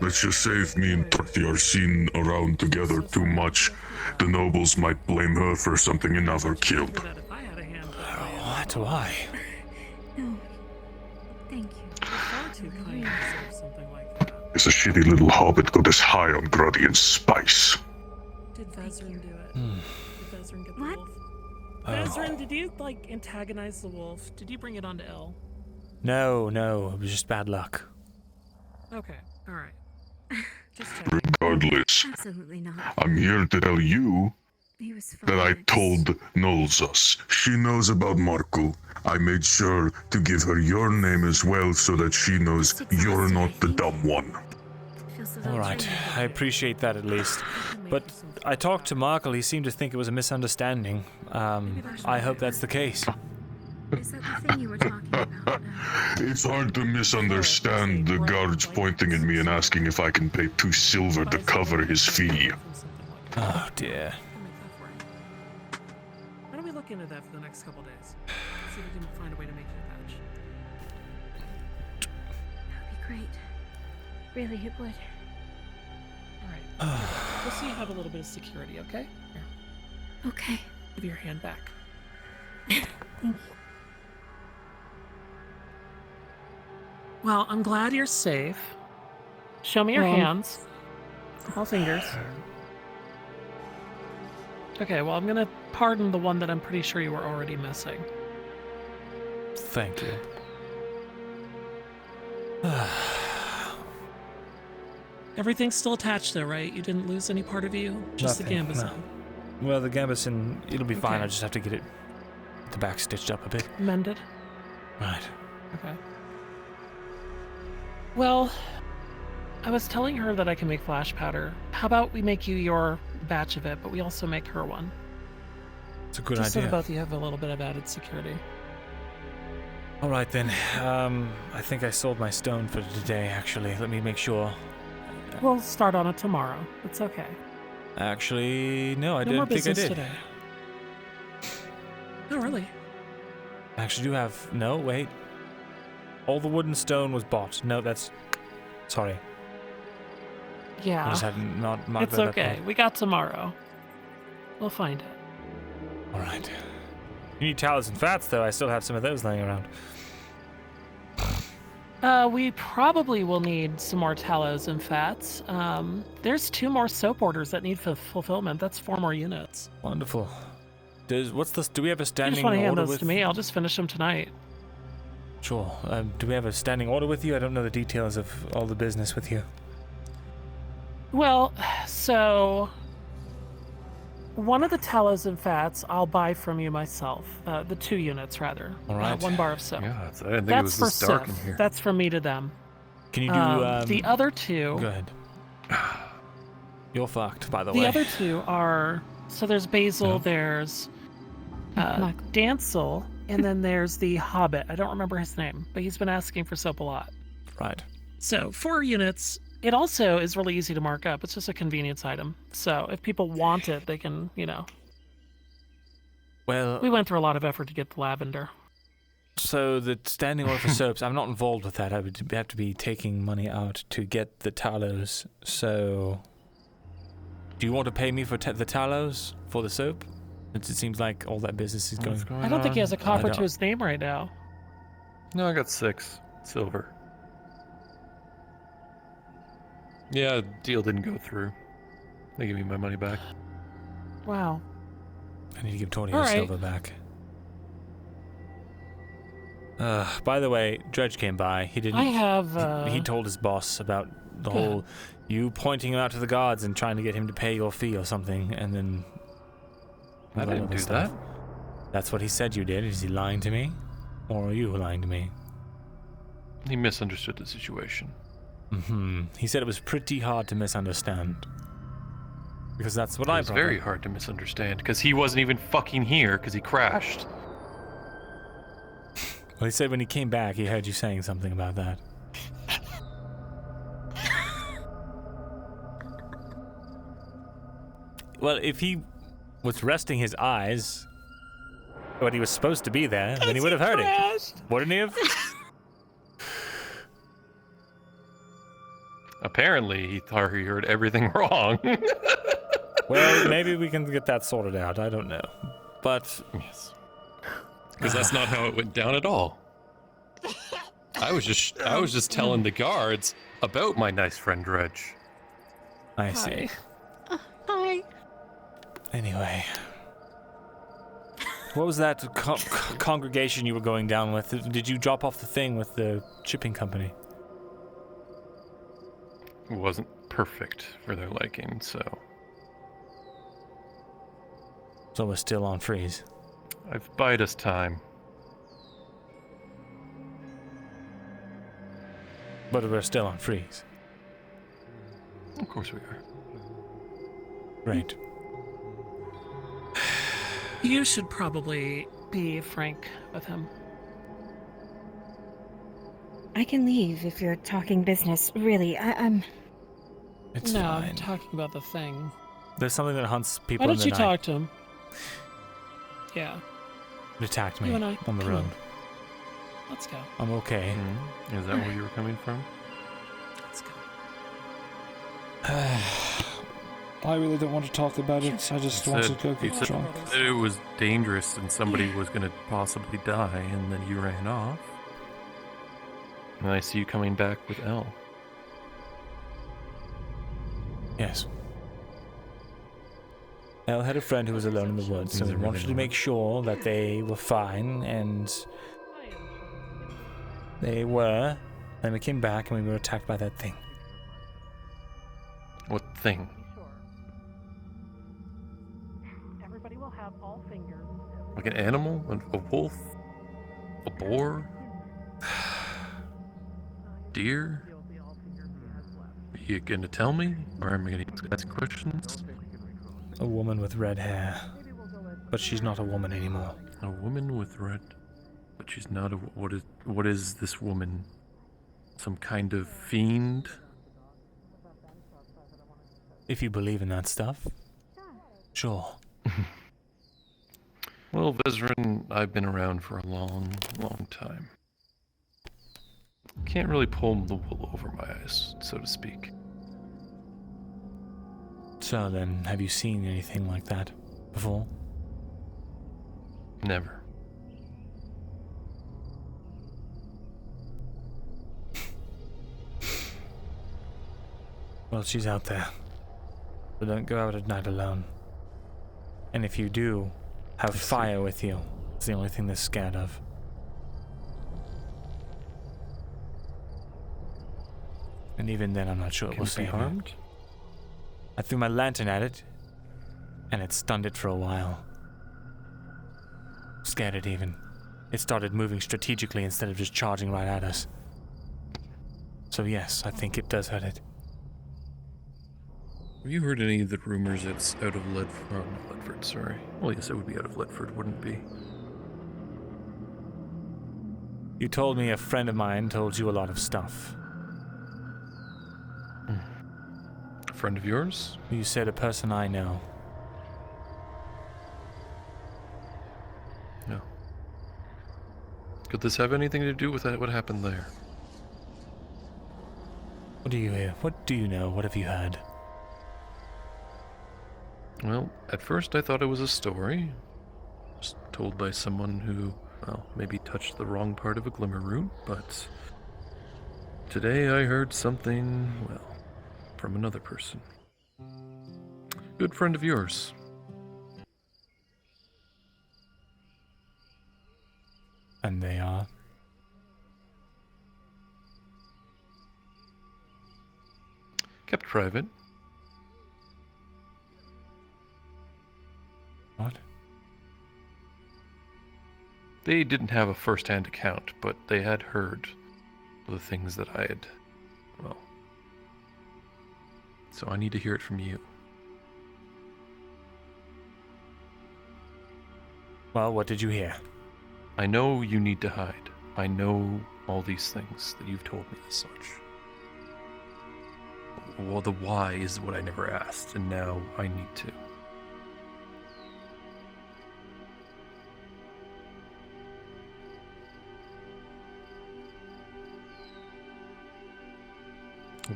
Let's just say if me and Dorothy are seen around together too much, the nobles might blame her for something another killed. What do I? No. Thank you. Far too kind to deserve something like that. Is a shitty little hobbit got as high on gruddy and spice. Did Vezrin do it? Did Vezrin get the wolf? Vezrin, did you, antagonize the wolf? Did you bring it onto Il? No, it was just bad luck. Okay, alright. Just checking. Regardless, Absolutely not. I'm here to tell you He was that I told Nolzas. She knows about Markle. I made sure to give her your name as well so that she knows you're not the dumb one. Alright, I appreciate that at least. But I talked to Markle, he seemed to think it was a misunderstanding. I hope that's the case. Is that the thing you were talking about? It's hard to misunderstand the guards pointing at me and asking if I can pay 2 silver to cover his fee. Oh dear. Why don't we look into that for the next couple days? See if we can find a way to make you a badge. That'd be great. Really, it would. Alright. Just so you have a little bit of security, okay? Here. Okay. Give your hand back. Thank you. Well, I'm glad you're safe. Show me your hands. All fingers. Okay, well, I'm gonna pardon the one that I'm pretty sure you were already missing. Thank you. Everything's still attached though, right? You didn't lose any part of you? Just Nothing, the no. gambeson. Well, the gambeson, it'll be fine. Okay. I just have to get the back stitched up a bit. Mended? Right. Okay. Well, I was telling her that I can make flash powder. How about we make you your batch of it, but we also make her one? It's a good Just so idea. that both of you have a little bit of added security. All right then. I think I sold my stone for today. Actually, let me make sure. We'll start on it tomorrow. It's okay. Actually, no, I No more didn't think I business did. today. Oh, really? I actually do have. No, wait. All the wood and stone was bought. No, that's. Sorry. Yeah. I just had not marked It's that okay. up. We got tomorrow. We'll find it. All right. You need tallows and fats, though. I still have some of those laying around. We probably will need some more tallows and fats. There's 2 more soap orders that need fulfillment. That's 4 more units. Wonderful. Do we have a You standing just want to hand order those with? to me? I'll just finish them tonight. Sure. Do we have a standing order with you? I don't know the details of all the business with you. Well, so one of the tallows and fats I'll buy from you myself. The 2 units, rather. All right. 1 bar of soap. Yeah, I didn't think That's it was for this dark in Sif. here. That's from me to them. Can you do the other 2? Go ahead. You're fucked, by the The way. other 2 are so there's Basil, there's Dancel, and then there's the Hobbit. I don't remember his name, but he's been asking for soap a lot. Right. So 4 units. It also is really easy to mark up. It's just a convenience item. So if people want it, they can, Well, we went through a lot of effort to get the lavender. So the standing order for soaps, I'm not involved with that. I would have to be taking money out to get the tallows. So, do you want to pay me for the tallows for the soap? It seems like all that business is going. I don't think he has a copper to his name right now. No, I got 6 silver. Yeah, deal didn't go through. They give me my money back. Wow. I need to give Tony All his right. silver back. By the way, Dredge came by. He didn't. I have. He told his boss about the whole you pointing him out to the gods and trying to get him to pay your fee or something, and then. I didn't do that. That's what he said you did. Is he lying to me, or are you lying to me? He misunderstood the situation. He said it was pretty hard to misunderstand. Because that's what It I was brought very up. hard to misunderstand, because he wasn't even fucking here, because he crashed. Well, he said when he came back, he heard you saying something about that. Well, if he was resting his eyes when he was supposed to be there, then he would have heard it. Wouldn't he have? Apparently, he thought he heard everything wrong. Well, maybe we can get that sorted out. I don't know. But... Yes. Because that's not how it went down at all. I was just telling the guards about my nice friend Dredge. I see. Hi. Anyway. What was that congregation you were going down with? Did you drop off the thing with the shipping company? It wasn't perfect for their liking, so... So we're still on freeze. I've bided us time. But we're still on freeze. Of course we are. Right. You should probably be frank with him. I can leave if you're talking business. Really, I'm. It's no, fine. I'm talking about the thing. There's something that hunts people Why in don't the you night. talk to him? Yeah. It attacked me You and I, on the come road. on. Let's go. I'm okay. Is that where you were coming from? Let's go. I really don't want to talk about it. I just want to go He get said drunk. that it was dangerous and somebody was going to possibly die, and then you ran off. And I see you coming back with Elle. Yes. Elle had a friend who was alone in the woods, so Is we it really wanted to make sure that they were fine, and they were. Then we came back and we were attacked by that thing. What thing? Everybody will have all fingers. Like an animal? A wolf? A boar? Deer? Are you gonna tell me? Or am I gonna ask questions? A woman with red hair. But she's not a woman anymore. A woman with red... But she's not a. What is this woman? Some kind of fiend? If you believe in that stuff, sure. Well, Vezran, I've been around for a long, long time. Can't really pull the wool over my eyes, so to speak. So then, have you seen anything like that before? Never. Well, she's out there. So don't go out at night alone. And if you do, have fire with you. It's the only thing they're scared of. And even then, I'm not sure it will save harmed. I threw my lantern at it, and it stunned it for a while. Scared it even. It started moving strategically instead of just charging right at us. So yes, I think it does hurt it. Have you heard any of the rumors it's out of Ledford? Oh, not Ledford, sorry. Well, yes, it would be out of Ledford, wouldn't it be? You told me a friend of mine told you a lot of stuff. A friend of yours? You said a person I know. No. Could this have anything to do with that? What happened there? What do you hear? What do you know? What have you heard? Well, at first I thought it was a story. Just told by someone who, well, maybe touched the wrong part of a glimmer root, but today I heard something, well, from another person. Good friend of yours. And they are? Kept private. What? They didn't have a first-hand account, but they had heard the things that I had, well. So I need to hear it from you. Well, what did you hear? I know you need to hide. I know all these things that you've told me as such. Well, the why is what I never asked, and now I need to.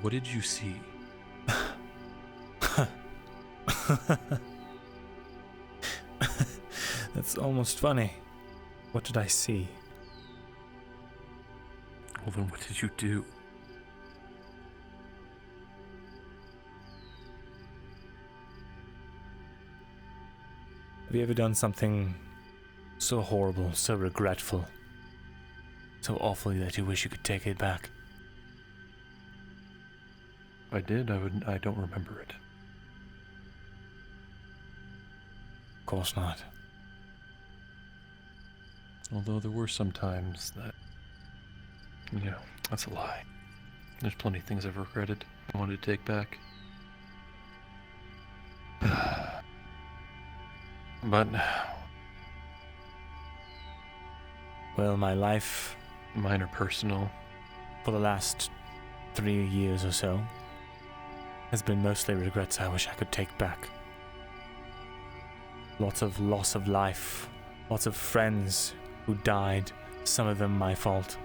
What did you see? That's almost funny. What did I see? Well, then what did you do? Have you ever done something so horrible, so regretful, so awful that you wish you could take it back? If I did, I don't remember it. Of course not. Although there were some times that, you know, that's a lie. There's plenty of things I've regretted I wanted to take back. But well, my life, mine are personal, for the last 3 years or so, has been mostly regrets I wish I could take back. Lots of loss of life, lots of friends who died, some of them my fault.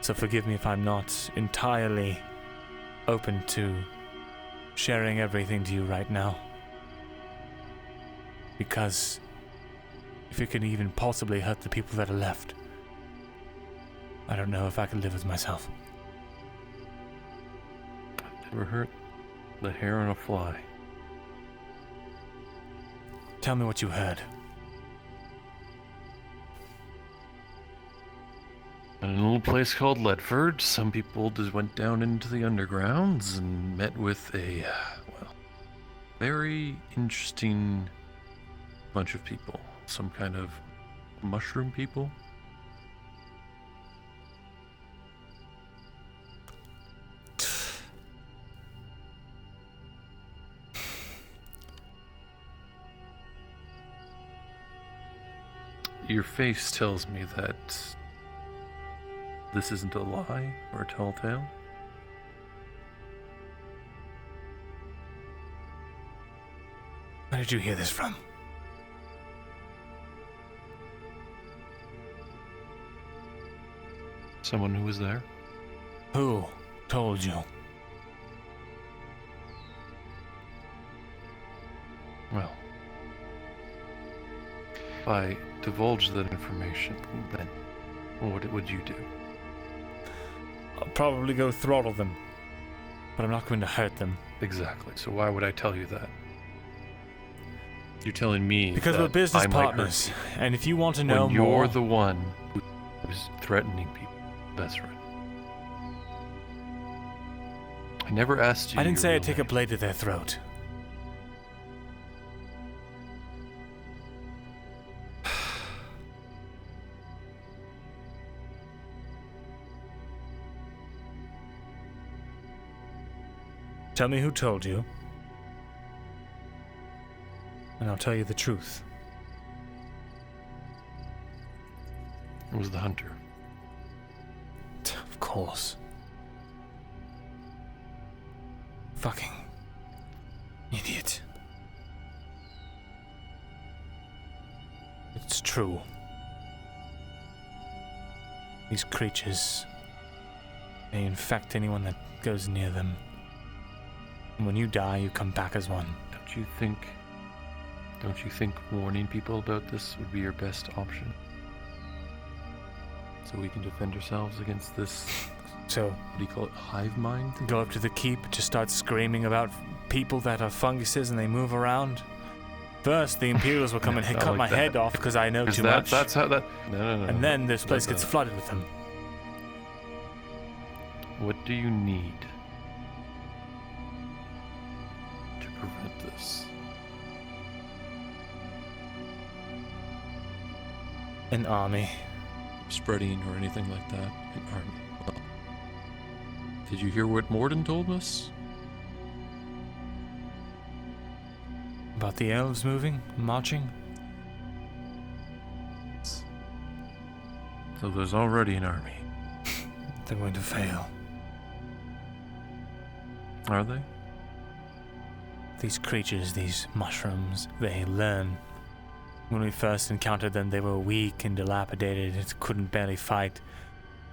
So forgive me if I'm not entirely open to sharing everything to you right now. Because if it can even possibly hurt the people that are left, I don't know if I could live with myself. Never hurt the hair on a fly. Tell me what you heard. In a little place called Ledford, some people just went down into the undergrounds and met with a, well, very interesting bunch of people. Some kind of mushroom people. Your face tells me that this isn't a lie or a tall tale. Where did you hear this from? Someone who was there? Who told you? Well, if I divulge that information, then what would you do? I'll probably go throttle them, but I'm not going to hurt them. Exactly. So why would I tell you that? You're telling me because that we're business I might partners, hurt you. and if you want to know when more, you're the one who's threatening people, best friend. I never asked you. I didn't say your I'd take a blade to their throat. Tell me who told you, and I'll tell you the truth. It was the hunter. Of course. Fucking idiot. It's true. These creatures, they infect anyone that goes near them. And when you die, you come back as one. Don't you think warning people about this would be your best option? So we can defend ourselves against this, so what do you call it, hive mind? Go up to the keep, just start screaming about people that are funguses and they move around. First, the Imperials will come and cut my head off because I know too much. That's how that... No. And then this place gets flooded with them. What do you need to prevent this? An army. Spreading or anything like that? An army. Well, did you hear what Morden told us? About the elves moving, marching? So there's already an army. They're going to fail. Are they? These creatures, these mushrooms, they learn. When we first encountered them, they were weak and dilapidated, couldn't barely fight.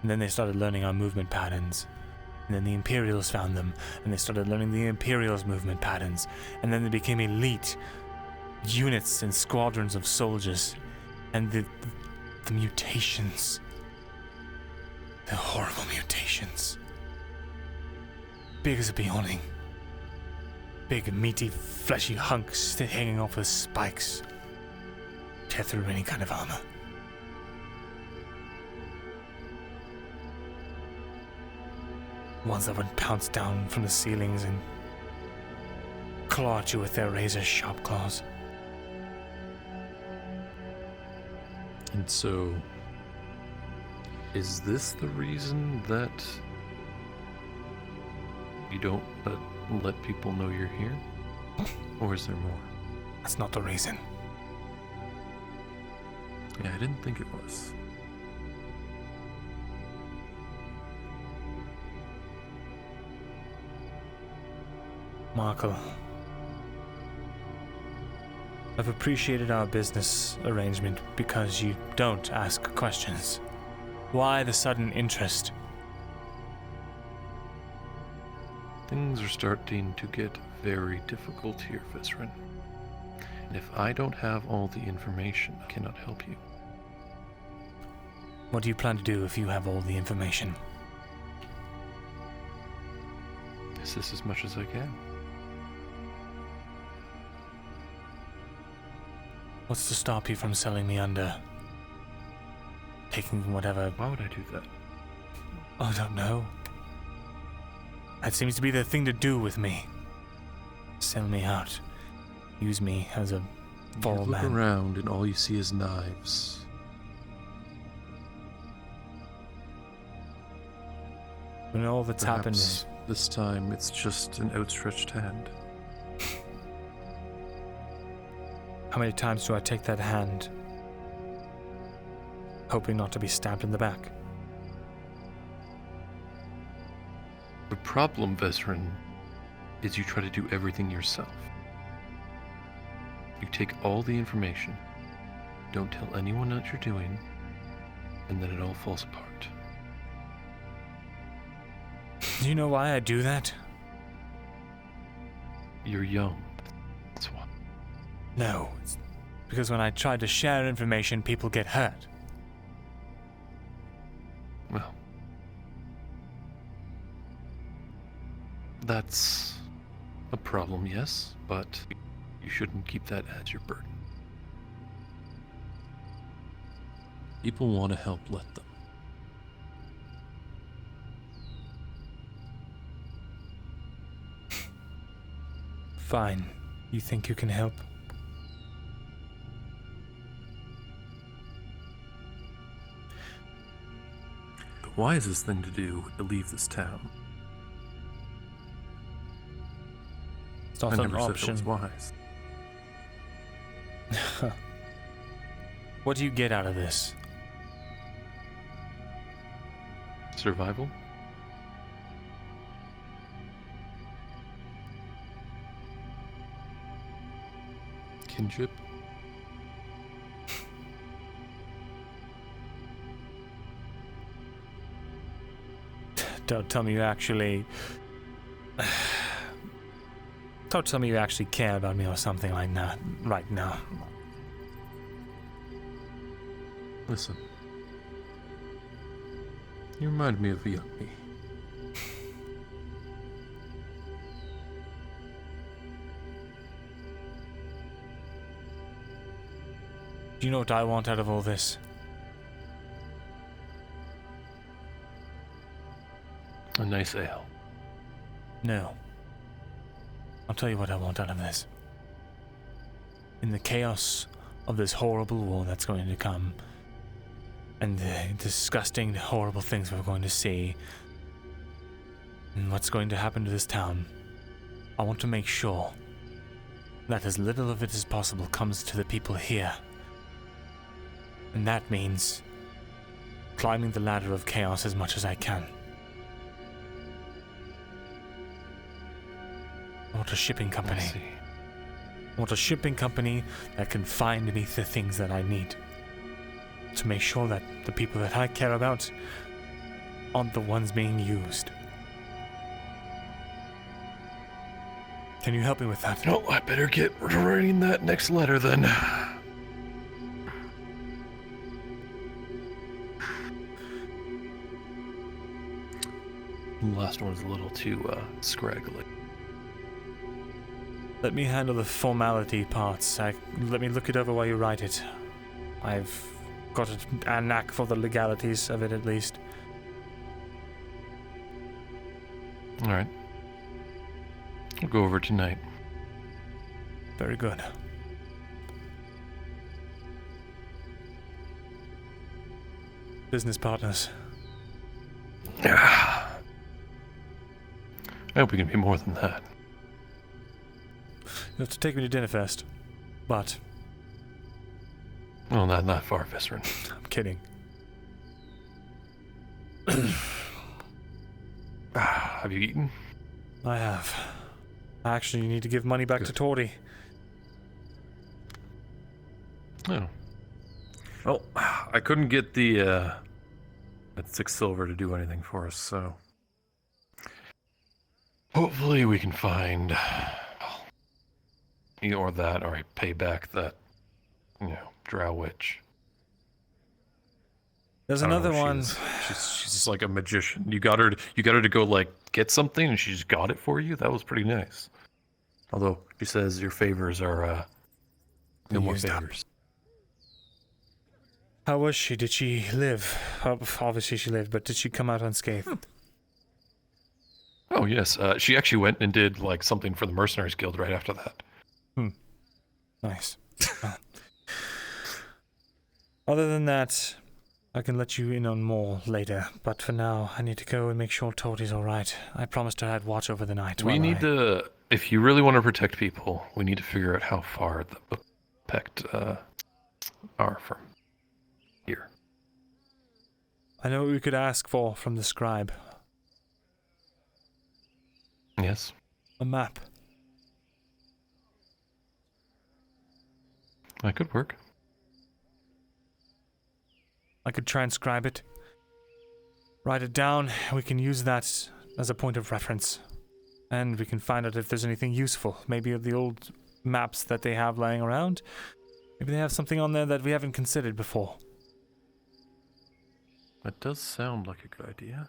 And then they started learning our movement patterns. And then the Imperials found them, and they started learning the Imperials' movement patterns. And then they became elite units and squadrons of soldiers. And the mutations. The horrible mutations. Big as a behoning. Big, meaty, fleshy hunks hanging off with spikes. Tear through any kind of armor. Ones that would pounce down from the ceilings and claw at you with their razor-sharp claws. And so, is this the reason that you don't let people know you're here? Or is there more? That's not the reason. Yeah, I didn't think it was. Markle, I've appreciated our business arrangement because you don't ask questions. Why the sudden interest? Things are starting to get very difficult here, Vizrin. And if I don't have all the information, I cannot help you. What do you plan to do if you have all the information? Assist as much as I can. What's to stop you from selling me under? Taking whatever... Why would I do that? I don't know. That seems to be the thing to do with me. Sell me out. Use me as a fall You look man. around and all you see is knives. When all that's happened is... This time it's just an outstretched hand. How many times do I take that hand hoping not to be stabbed in the back. The problem, Vesrin, is you try to do everything yourself. You take all the information, don't tell anyone what you're doing, and then it all falls apart. Do you know why I do that? You're young. That's why. No, it's because when I try to share information, people get hurt. Well, that's a problem, yes, but you shouldn't keep that as your burden. People want to help, let them. Fine. You think you can help? The wisest thing to do would to leave this town. It's not I an never said option. it was wise. What do you get out of this? Survival? Kinship? Don't tell me you actually... Don't tell me you actually care about me or something like that right now. Listen. You remind me of a young me. Do you know what I want out of all this? A nice ale. No. I'll tell you what I want out of this. In the chaos of this horrible war that's going to come, and the disgusting, horrible things we're going to see, and what's going to happen to this town, I want to make sure that as little of it as possible comes to the people here. And that means climbing the ladder of chaos as much as I can. I want a shipping company. I want a shipping company that can find me the things that I need to make sure that the people that I care about aren't the ones being used. Can you help me with that? No, I better get writing that next letter then. The last one's a little too scraggly. Let me handle the formality parts. Let me look it over while you write it. I've got a knack for the legalities of it, at least. Alright. We'll go over tonight. Very good. Business partners. I hope we can be more than that. You have to take me to dinner first. But... Well, not that far, Vesrin. I'm kidding. Have you eaten? I have. Actually, you need to give money back to Tori. Oh. Well, I couldn't get the, that 6 silver to do anything for us, so... Hopefully we can find... Either that, or I pay back that, drow witch. There's another one. She's just like a magician. You got her to go like get something, and she just got it for you. That was pretty nice. Although she says your favors are no more favors. How was she? Did she live? Obviously she lived, but did she come out unscathed? Oh yes, she actually went and did like something for the Mercenaries Guild right after that. Nice. Other than that, I can let you in on more later, but for now, I need to go and make sure Tori's alright. I promised her I'd watch over the night. We need to, if you really want to protect people, we need to figure out how far the Pect are from here. I know what we could ask for from the scribe. Yes. A map. That could work. I could transcribe it. Write it down. We can use that as a point of reference. And we can find out if there's anything useful. Maybe of the old maps that they have lying around. Maybe they have something on there that we haven't considered before. That does sound like a good idea.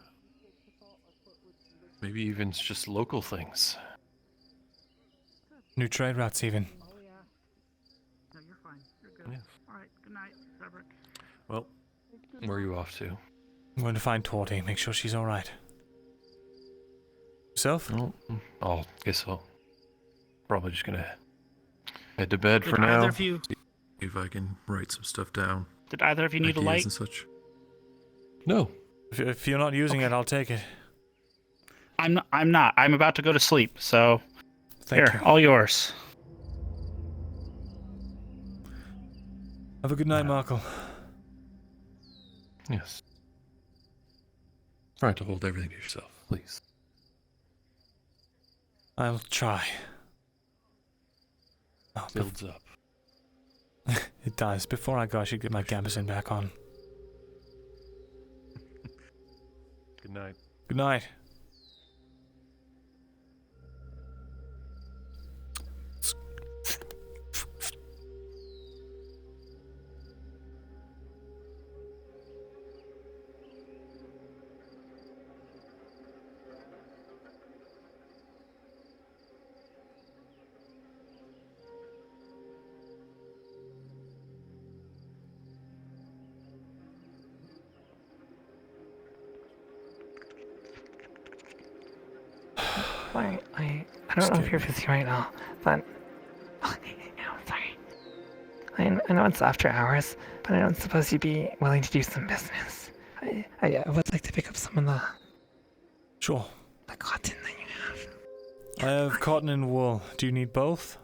Maybe even it's just local things. New trade routes even. No, you're fine. You're good. Yes. All right. Good night, Cedric. Well, where are you off to? I'm going to find Torty, make sure she's alright. Yourself? Oh, guess so. Probably just gonna head to bed Did for now. either of you? See if I can write some stuff down. Did either of you need a Ideas light? and such. No. If you're not using it, I'll take it. I'm not. I'm about to go to sleep. So Thank here, you. all yours. Have a good night, Markle. Yes. Try to hold everything to yourself, please. I'll try. Oh, Builds up. It does. Before I go, I should get my gambeson back on. Good night. Good night. I don't know if you're busy right now, but I'm sorry. I know it's after hours, but I don't suppose you'd be willing to do some business. I would like to pick up some of the Sure. the cotton that you have. I have cotton and wool. Do you need both?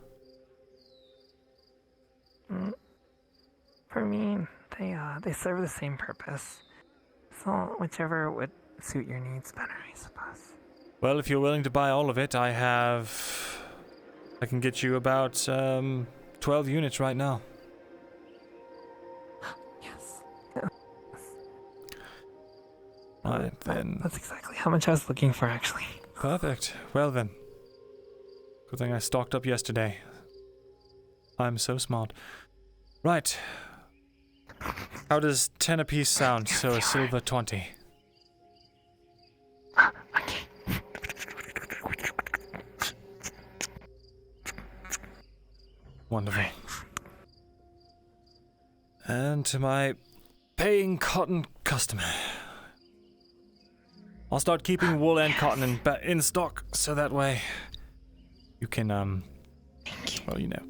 For me, they serve the same purpose. So whichever would suit your needs better, I suppose. Well, if you're willing to buy all of it, I can get you about 12 units right now. Yes. Right, then. That's exactly how much I was looking for, actually. Perfect. Well then. Good thing I stocked up yesterday. I'm so smart. Right. How does 10 apiece sound? So a silver 20. Wonderful. And to my paying cotton customer. I'll start keeping wool and cotton in stock, so that way you can, well, you know.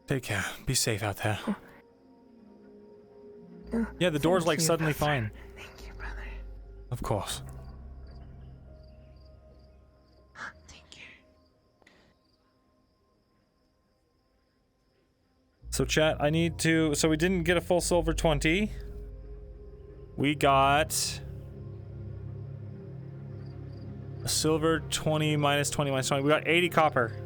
Take care. Be safe out there. Yeah, the door's like suddenly fine. Thank you, brother. Of course. So chat, I need to, so we didn't get a full silver 20. We got a silver 20 minus 20 minus 20. We got 80 copper.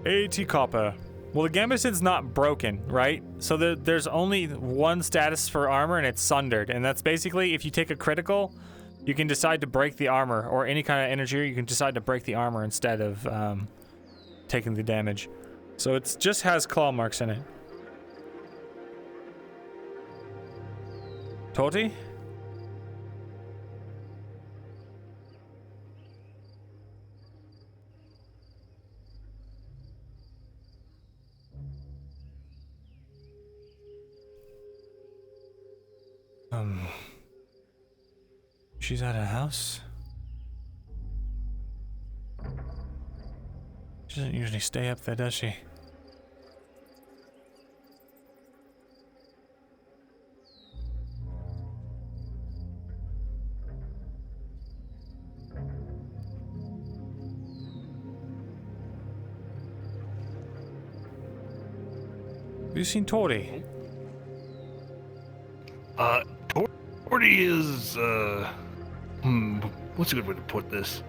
$80 copper. Well, the gambeson's not broken, right? So there's only one status for armor, and it's sundered. And that's basically, if you take a critical, you can decide to break the armor, or any kind of energy, you can decide to break the armor instead of taking the damage. So it just has claw marks in it. Toti? She's at her house? She doesn't usually stay up there, does she? seen Tori? Tori is, what's a good way to put this?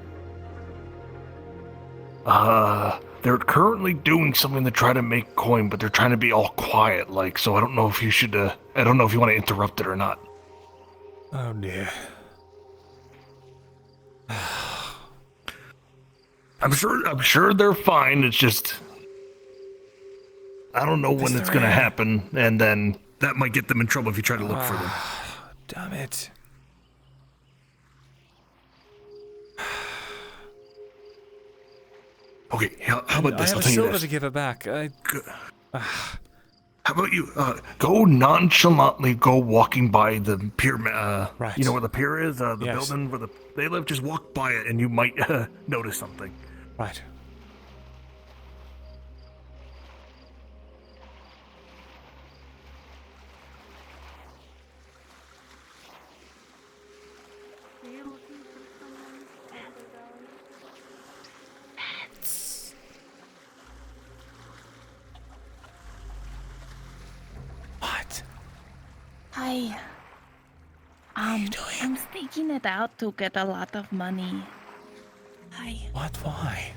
They're currently doing something to try to make coin, but they're trying to be all quiet, like, so I don't know if you should, I don't know if you want to interrupt it or not. Oh dear. I'm sure they're fine, it's just, I don't know when it's gonna happen, and then that might get them in trouble if you try to look for them. Damn it. Okay, how about this? I I'll have tell you silver this. to give her back. How about you go nonchalantly, go walking by the pier, right. You know where the pier is, the Yes. building where they live. Just walk by it, and you might notice something. Right. What? Hi. I'm staking it out to get a lot of money. Hi. What? Why?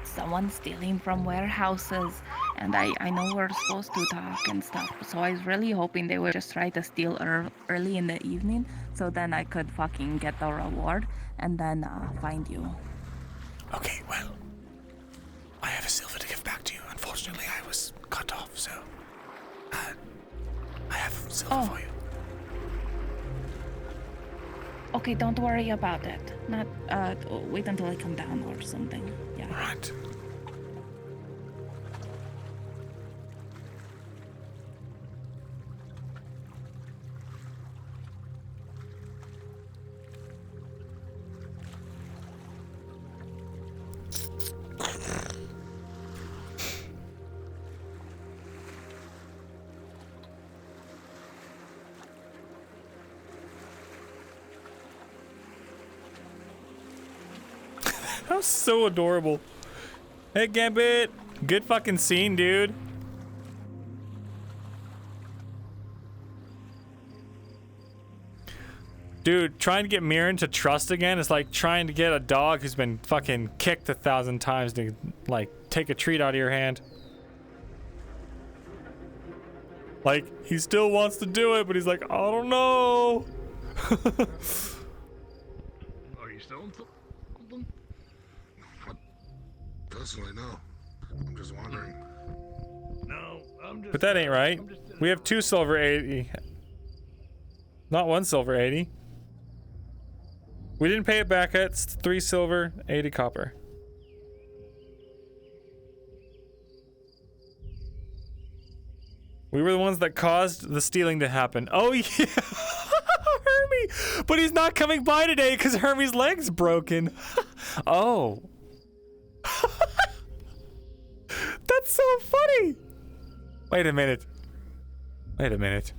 Someone's stealing from warehouses, and I know we're supposed to talk and stuff, so I was really hoping they would just try to steal early in the evening, so then I could fucking get the reward, and then find you. Okay, well, I have a silver to give back to you. Unfortunately, I was cut off, so I have silver for you. Okay, don't worry about it. Not wait until I come down or something. Yeah. Right. That was so adorable. Hey, Gambit. Good fucking scene, dude. Dude, trying to get Mirren to trust again is like trying to get a dog who's been fucking kicked 1,000 times to, like, take a treat out of your hand. Like, he still wants to do it, but he's like, I don't know. Are you still in something? Personally, no. I'm just wondering. No, I'm just. But that ain't right. We have 2 silver 80. Not 1 silver 80. We didn't pay it back yet. It's 3 silver, 80 copper. We were the ones that caused the stealing to happen. Oh yeah, Hermie! But he's not coming by today because Hermie's leg's broken. Oh. That's so funny! Wait a minute. Wait a minute.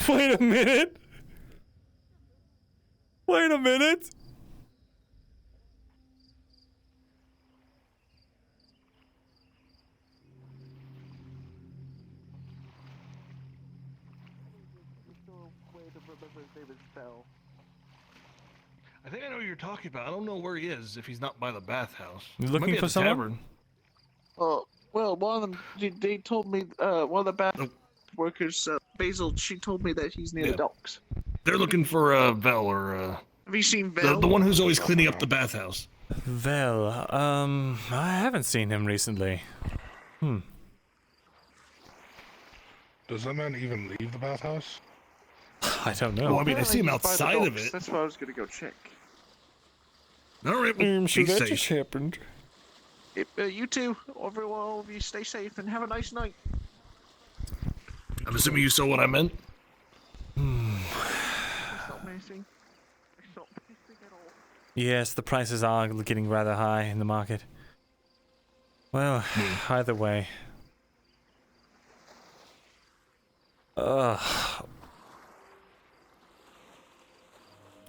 Wait a minute. Wait a minute. I think I know what you're talking about. I don't know where he is if he's not by the bathhouse. You He might looking be at for the someone? tavern. Oh, well, one of them, they told me, one of the bath workers, Basil, she told me that he's near Yeah. the docks. They're looking for Vel or Have you seen Vel? the one who's always cleaning up the bathhouse. Vel, I haven't seen him recently. Does that man even leave the bathhouse? I don't know. Well, I mean, I see him Apparently he's by the outside of docks. it. That's why I was gonna go check. All right, well, So be that safe. just happened. You too, all of you, stay safe and have a nice night. I'm assuming you saw what I meant. It's not missing. It's not missing at all. Yes, the prices are getting rather high in the market. Well, either way.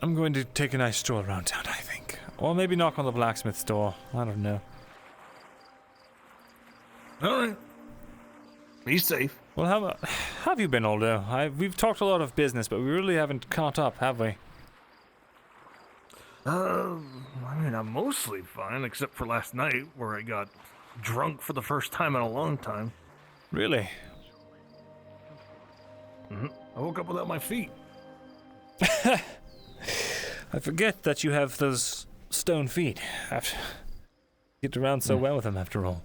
I'm going to take a nice stroll around town, I think. Or maybe knock on the blacksmith's door. I don't know. Alright. Be safe. Well, how have you been, Aldo? We've talked a lot of business, but we really haven't caught up, have we? I mean, I'm mostly fine, except for last night, where I got drunk for the first time in a long time. Really? Mm-hmm. I woke up without my feet. I forget that you have those stone feet. After get around so well with them, after all.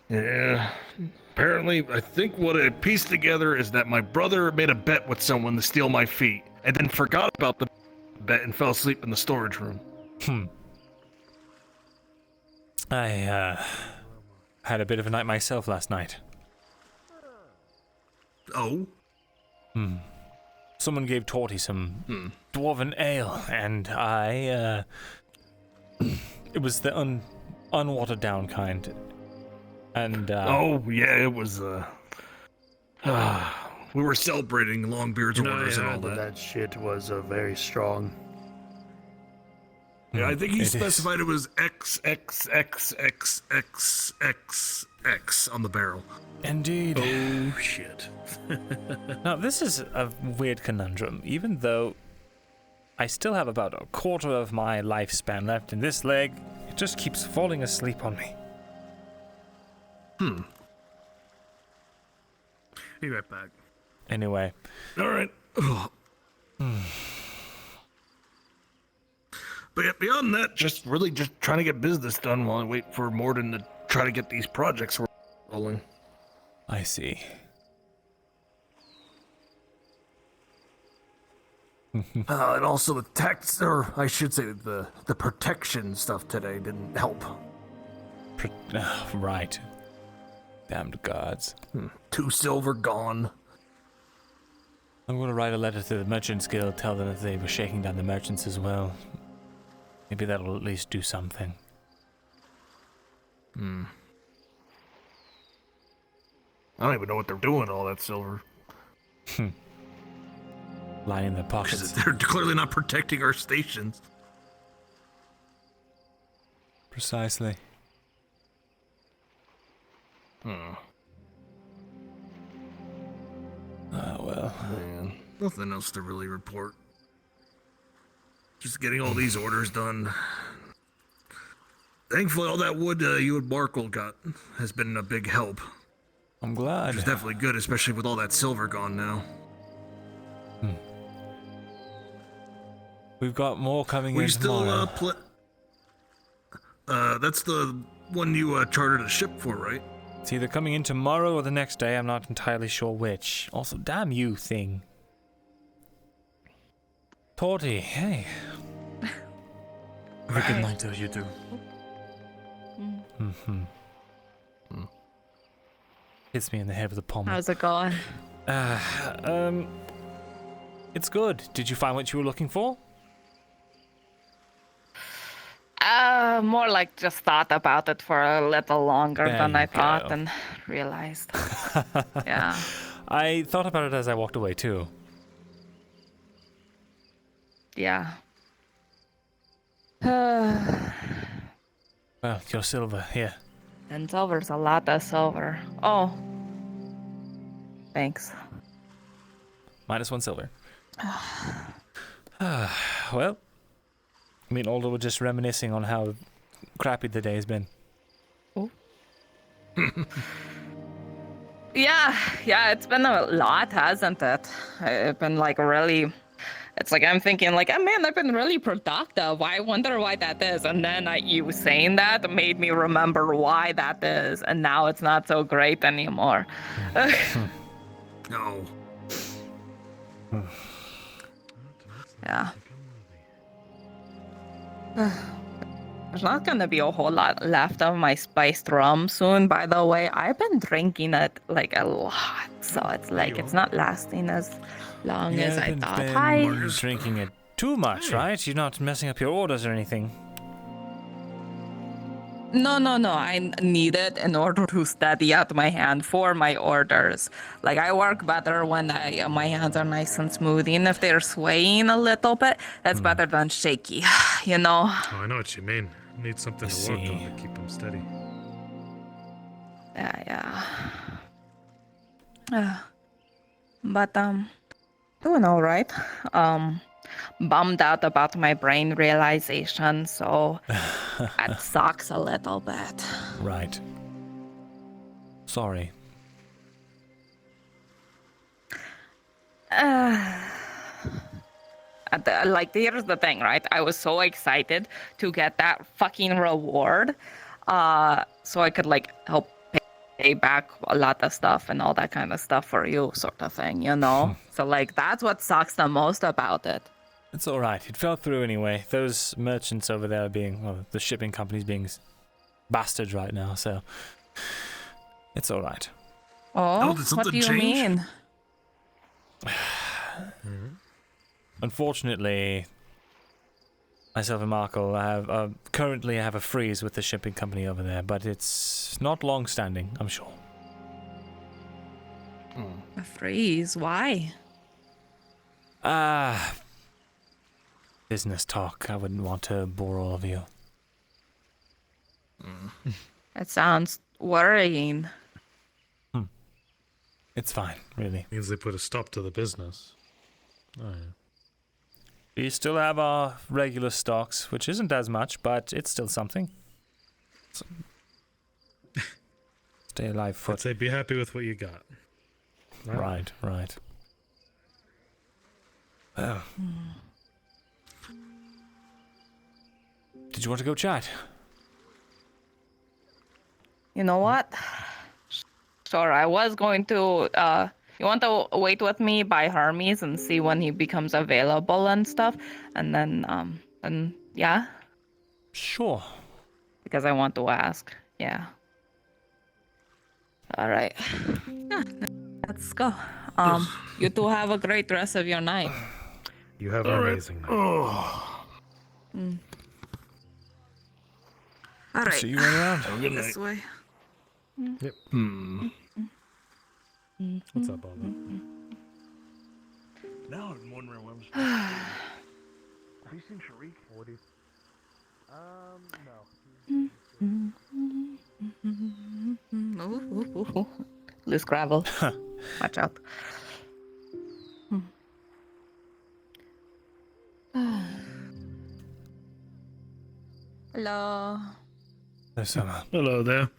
Yeah. Apparently, I think what I pieced together is that my brother made a bet with someone to steal my feet, and then forgot about the bet and fell asleep in the storage room. I had a bit of a night myself last night. Oh? Someone gave Torty some dwarven ale, and I, it was the unwatered down kind. And, oh, yeah, it was, we were celebrating Longbeard's orders and all that. That shit was very strong. Yeah, I think he specified it was XXXXXXX on the barrel. Indeed. Oh, shit. Now, this is a weird conundrum. Even though I still have about a quarter of my lifespan left in this leg, it just keeps falling asleep on me. Be right back. Anyway. All right. But yeah, beyond that, just trying to get business done while I wait for Morden to try to get these projects rolling. I see. And also the tax, or I should say the protection stuff today didn't help. Right. Damned gods. 2 silver gone. I'm going to write a letter to the Merchants Guild, tell them that they were shaking down the merchants as well. Maybe that'll at least do something. I don't even know what they're doing all that silver. Lining their pockets. They're clearly not protecting our stations. Precisely. Well. Man, nothing else to really report. Just getting all these orders done. Thankfully, all that wood you and Markle got has been a big help. I'm glad. Which is definitely good, especially with all that silver gone now. We've got more coming in still tomorrow. that's the one you chartered a ship for, right? It's either coming in tomorrow or the next day. I'm not entirely sure which. Also, damn you thing. Torty, hey. Have a good night, you two. Hits me in the head with a pommel. How's it going? It's good. Did you find what you were looking for? More like just thought about it for a little longer There than you I thought go. and realized. Yeah. I thought about it as I walked away too. Yeah. Well, your silver, here. And silver's a lot of silver. Oh. Thanks. -1 silver. Well, I mean, Aldo was just reminiscing on how crappy the day's been. Yeah, it's been a lot, hasn't it? It's been like really, it's like I'm thinking like, oh man, I've been really productive. I wonder why that is. And then you saying that made me remember why that is. And now it's not so great anymore. No. Yeah. There's not gonna be a whole lot left of my spiced rum soon, by the way. I've been drinking it like a lot, so it's like it's not lasting as long as I thought. Hi. Drinking it too much, right? You're not messing up your orders or anything. No. I need it in order to steady out my hand for my orders. Like, I work better when my hands are nice and smooth. Even if they're swaying a little bit, that's better than shaky, you know? Oh, I know what you mean. Need something to work on to keep them steady. Yeah. But, doing all right. Bummed out about my brain realization, so it sucks a little bit. Right. Sorry. Like, here's the thing, right? I was so excited to get that fucking reward, so I could, like, help pay back a lot of stuff and all that kind of stuff for you, sort of thing, you know? So, like, that's what sucks the most about it. It's alright. It fell through anyway. Those merchants over there are being, well, the shipping company's being bastards right now, so it's alright. Oh, what do you mean? Unfortunately, myself and Marco currently have a freeze with the shipping company over there, but it's not long-standing, I'm sure. A freeze? Why? Business talk. I wouldn't want to bore all of you. It sounds worrying. It's fine, really. Means they put a stop to the business. Oh, yeah. We still have our regular stocks, which isn't as much, but it's still something. So, stay alive, foot. I'd say be happy with what you got. Right. Oh. Did you want to go chat? You know what? Sure, I was going to, you want to wait with me by Hermes and see when he becomes available and stuff? And then, yeah? Sure. Because I want to ask, yeah. Alright. Yeah, let's go. You two have a great rest of your night. You have an amazing night. Alright. See you around. This way. Yep. What's up, all that? Now I'm wondering where I'm supposed to be. Have you seen Sharik? What is? No. Loose gravel. Watch out. Hello. Hello there.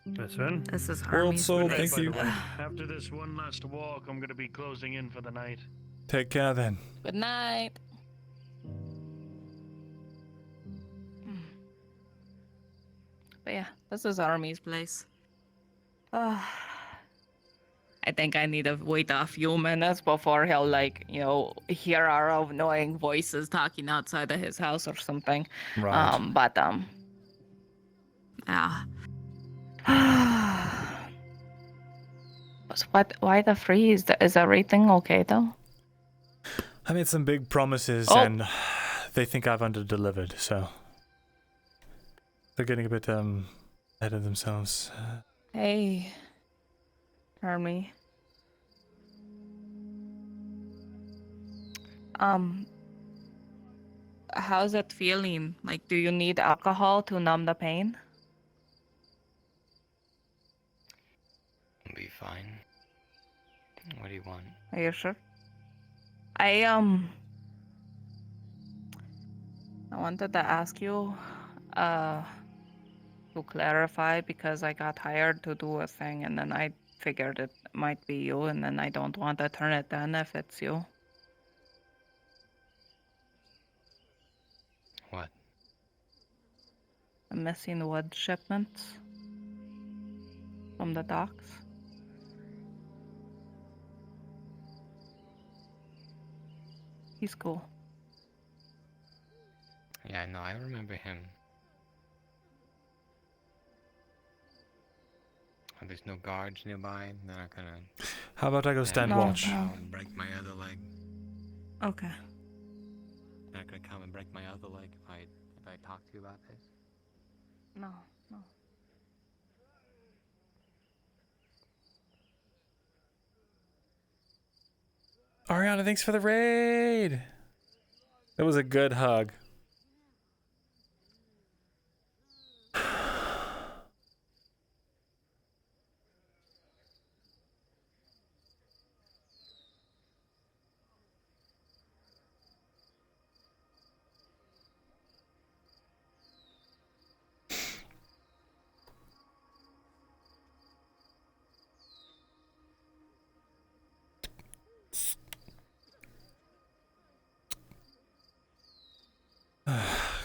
That's right. This is World Hermes. Soul, place. thank you. After this one last walk, I'm gonna be closing in for the night. Take care then. Good night. But yeah, this is Army's place. I think I need to wait a few minutes before he'll, like, you know, hear our annoying voices talking outside of his house or something. Right. Yeah. So why the freeze? Is everything okay though? I made some big promises and they think I've under-delivered, so they're getting a bit ahead of themselves. Hey, Army. How's it feeling? Like, do you need alcohol to numb the pain? I'll be fine. What do you want? Are you sure? I wanted to ask you, to clarify, because I got hired to do a thing and then I figured it might be you, and then I don't want to turn it down if it's you. What? The missing wood shipments from the docks. He's cool. Yeah, no, I remember him. Oh, there's no guards nearby. They're not gonna. How about I go stand watch? And break my other leg. Okay. They're not gonna come and break my other leg if I talk to you about this. No. Ariana, thanks for the raid. That was a good hug.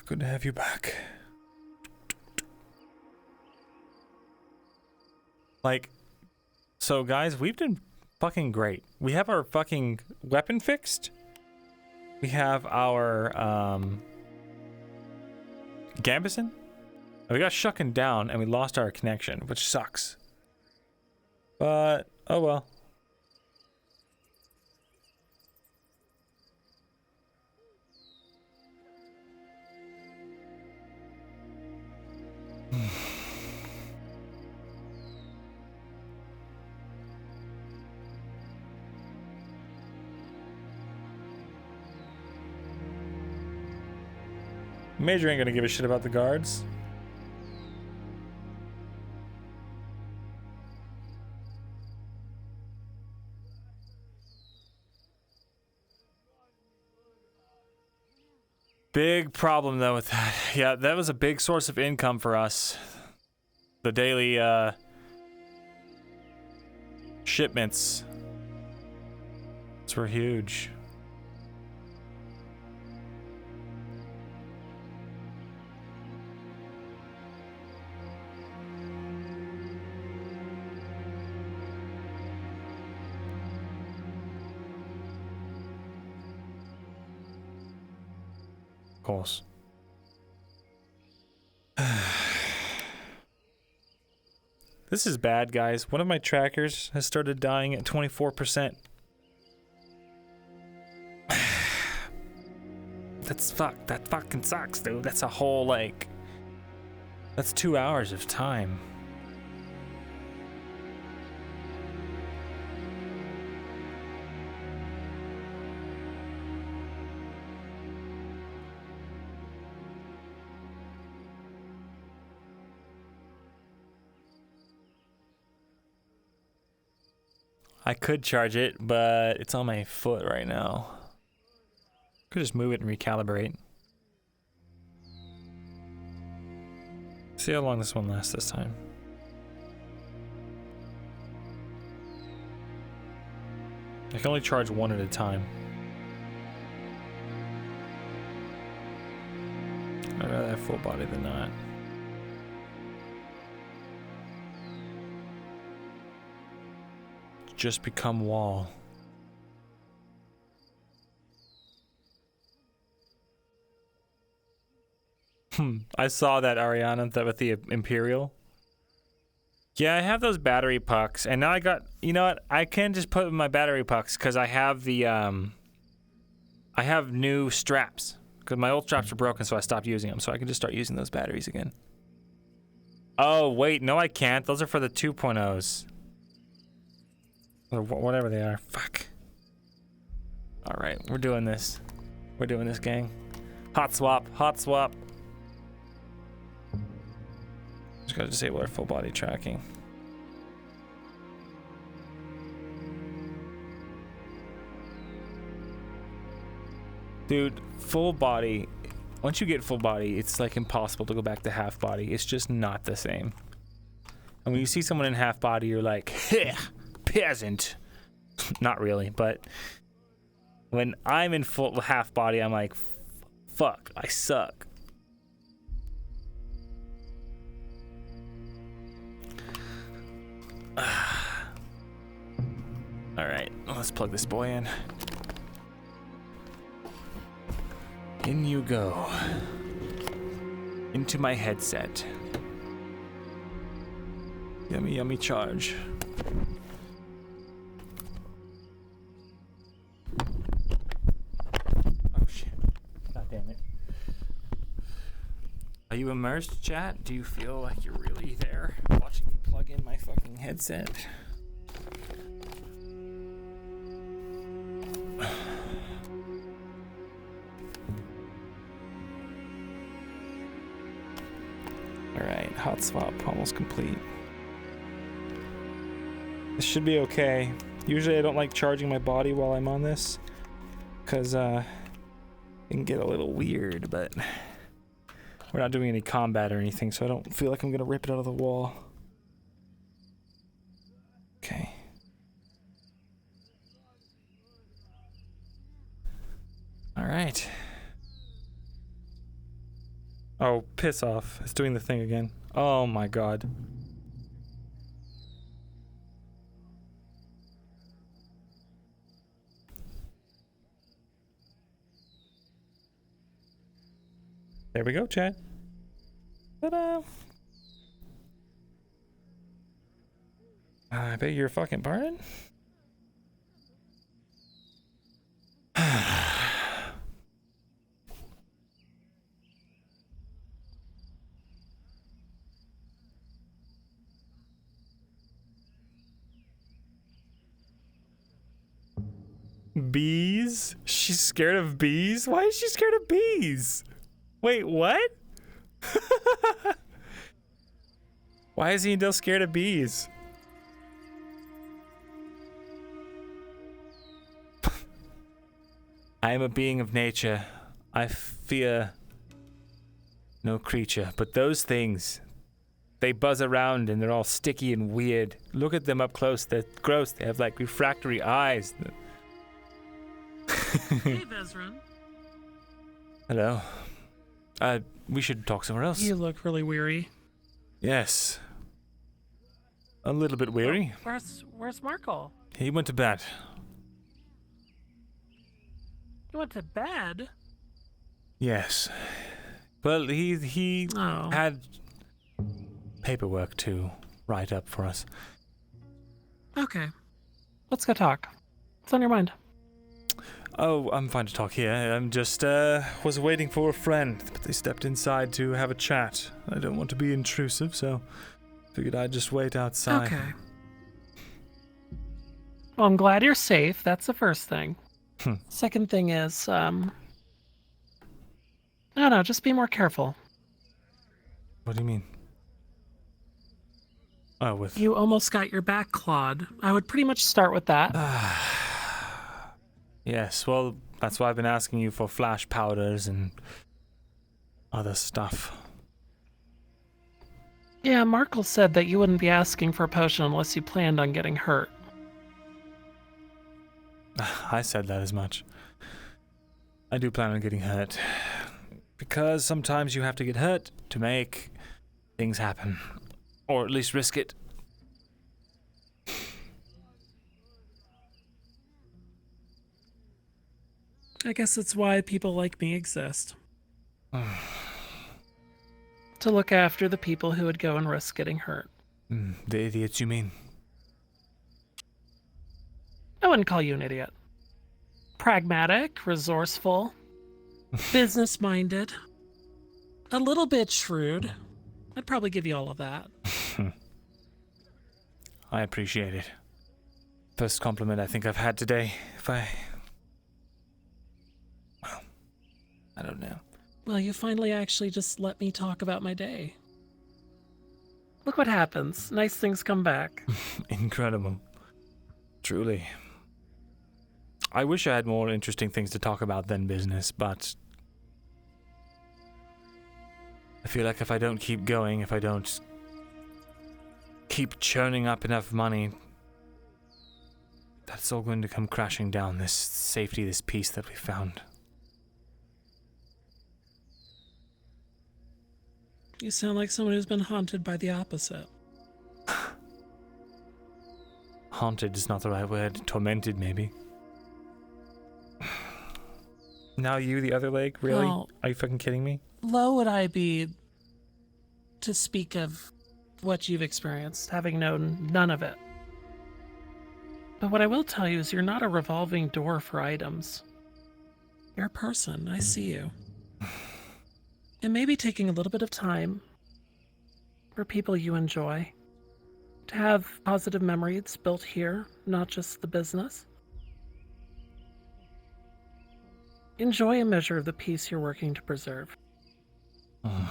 Good to have you back. Like, so guys, we've done fucking great. We have our fucking weapon fixed. We have our Gambison. We got shucking down and we lost our connection, which sucks. But oh well. Major ain't gonna give a shit about the guards. Big problem though with that. Yeah, that was a big source of income for us. The daily shipments. Those were huge. Course. This is bad, guys. One of my trackers has started dying at 24%. That fucking sucks, dude. That's a whole, like, that's 2 hours of time. I could charge it, but it's on my foot right now. Could just move it and recalibrate. See how long this one lasts this time. I can only charge one at a time. I'd rather have full body than not. Just become wall. I saw that, Ariana, that with the Imperial. Yeah, I have those battery pucks, and now I got, you know what? I can just put my battery pucks because I have the I have new straps because my old straps are broken, so I stopped using them. So I can just start using those batteries again. Oh wait, no, I can't. Those are for the 2.0s. Or whatever they are. Fuck. Alright, we're doing this. We're doing this, gang. Hot swap. Hot swap. Just gotta disable our full body tracking. Dude, full body. Once you get full body, it's like impossible to go back to half body. It's just not the same. And when you see someone in half body, you're like, heh! Peasant. Not really, but when I'm in full half body, I'm like, fuck, I suck. Alright, let's plug this boy in. In you go. Into my headset. Yummy, yummy charge. you immersed, chat? Do you feel like you're really there watching me plug in my fucking headset? Alright, hot swap almost complete. This should be okay. Usually I don't like charging my body while I'm on this, because it can get a little weird, but we're not doing any combat or anything, so I don't feel like I'm gonna rip it out of the wall. Okay. Alright. Oh, piss off. It's doing the thing again. Oh my god. There we go, chat. Ta-da! I beg your fucking pardon? Bees? She's scared of bees? Why is she scared of bees? Wait, what? Why is Myrindal scared of bees? I am a being of nature. I fear no creature, but those things, they buzz around and they're all sticky and weird. Look at them up close. They're gross. They have like refractory eyes. Hey, Vezran. Hello. We should talk somewhere else. You look really weary. Yes. A little bit weary. Where's Markle? He went to bed. You went to bed? Yes. Well, he Oh. had paperwork to write up for us. Okay. Let's go talk. What's on your mind? Oh, I'm fine to talk here. I'm just, was waiting for a friend, but they stepped inside to have a chat. I don't want to be intrusive, so figured I'd just wait outside. Okay. Well, I'm glad you're safe. That's the first thing. Second thing is, no, just be more careful. What do you mean? Oh, with... You almost got your back clawed. I would pretty much start with that. Yes, well, that's why I've been asking you for flash powders and other stuff. Yeah, Markle said that you wouldn't be asking for a potion unless you planned on getting hurt. I said that as much. I do plan on getting hurt. Because sometimes you have to get hurt to make things happen. Or at least risk it. I guess that's why people like me exist. To look after the people who would go and risk getting hurt. The idiots, you mean? I wouldn't call you an idiot. Pragmatic, resourceful, business-minded, a little bit shrewd. I'd probably give you all of that. I appreciate it. First compliment I think I've had today. Well, I don't know. Well, you finally actually just let me talk about my day. Look what happens. Nice things come back. Incredible. Truly. I wish I had more interesting things to talk about than business, but I feel like if I don't keep going, if I don't keep churning up enough money, that's all going to come crashing down, this safety, this peace that we found. You sound like someone who's been haunted by the opposite. Haunted is not the right word. Tormented, maybe. Now you, the other leg? Really? Well, are you fucking kidding me? Low would I be to speak of what you've experienced, having known none of it. But what I will tell you is you're not a revolving door for items. You're a person. I see you. And maybe taking a little bit of time for people you enjoy, to have positive memories built here, not just the business. Enjoy a measure of the peace you're working to preserve. Right.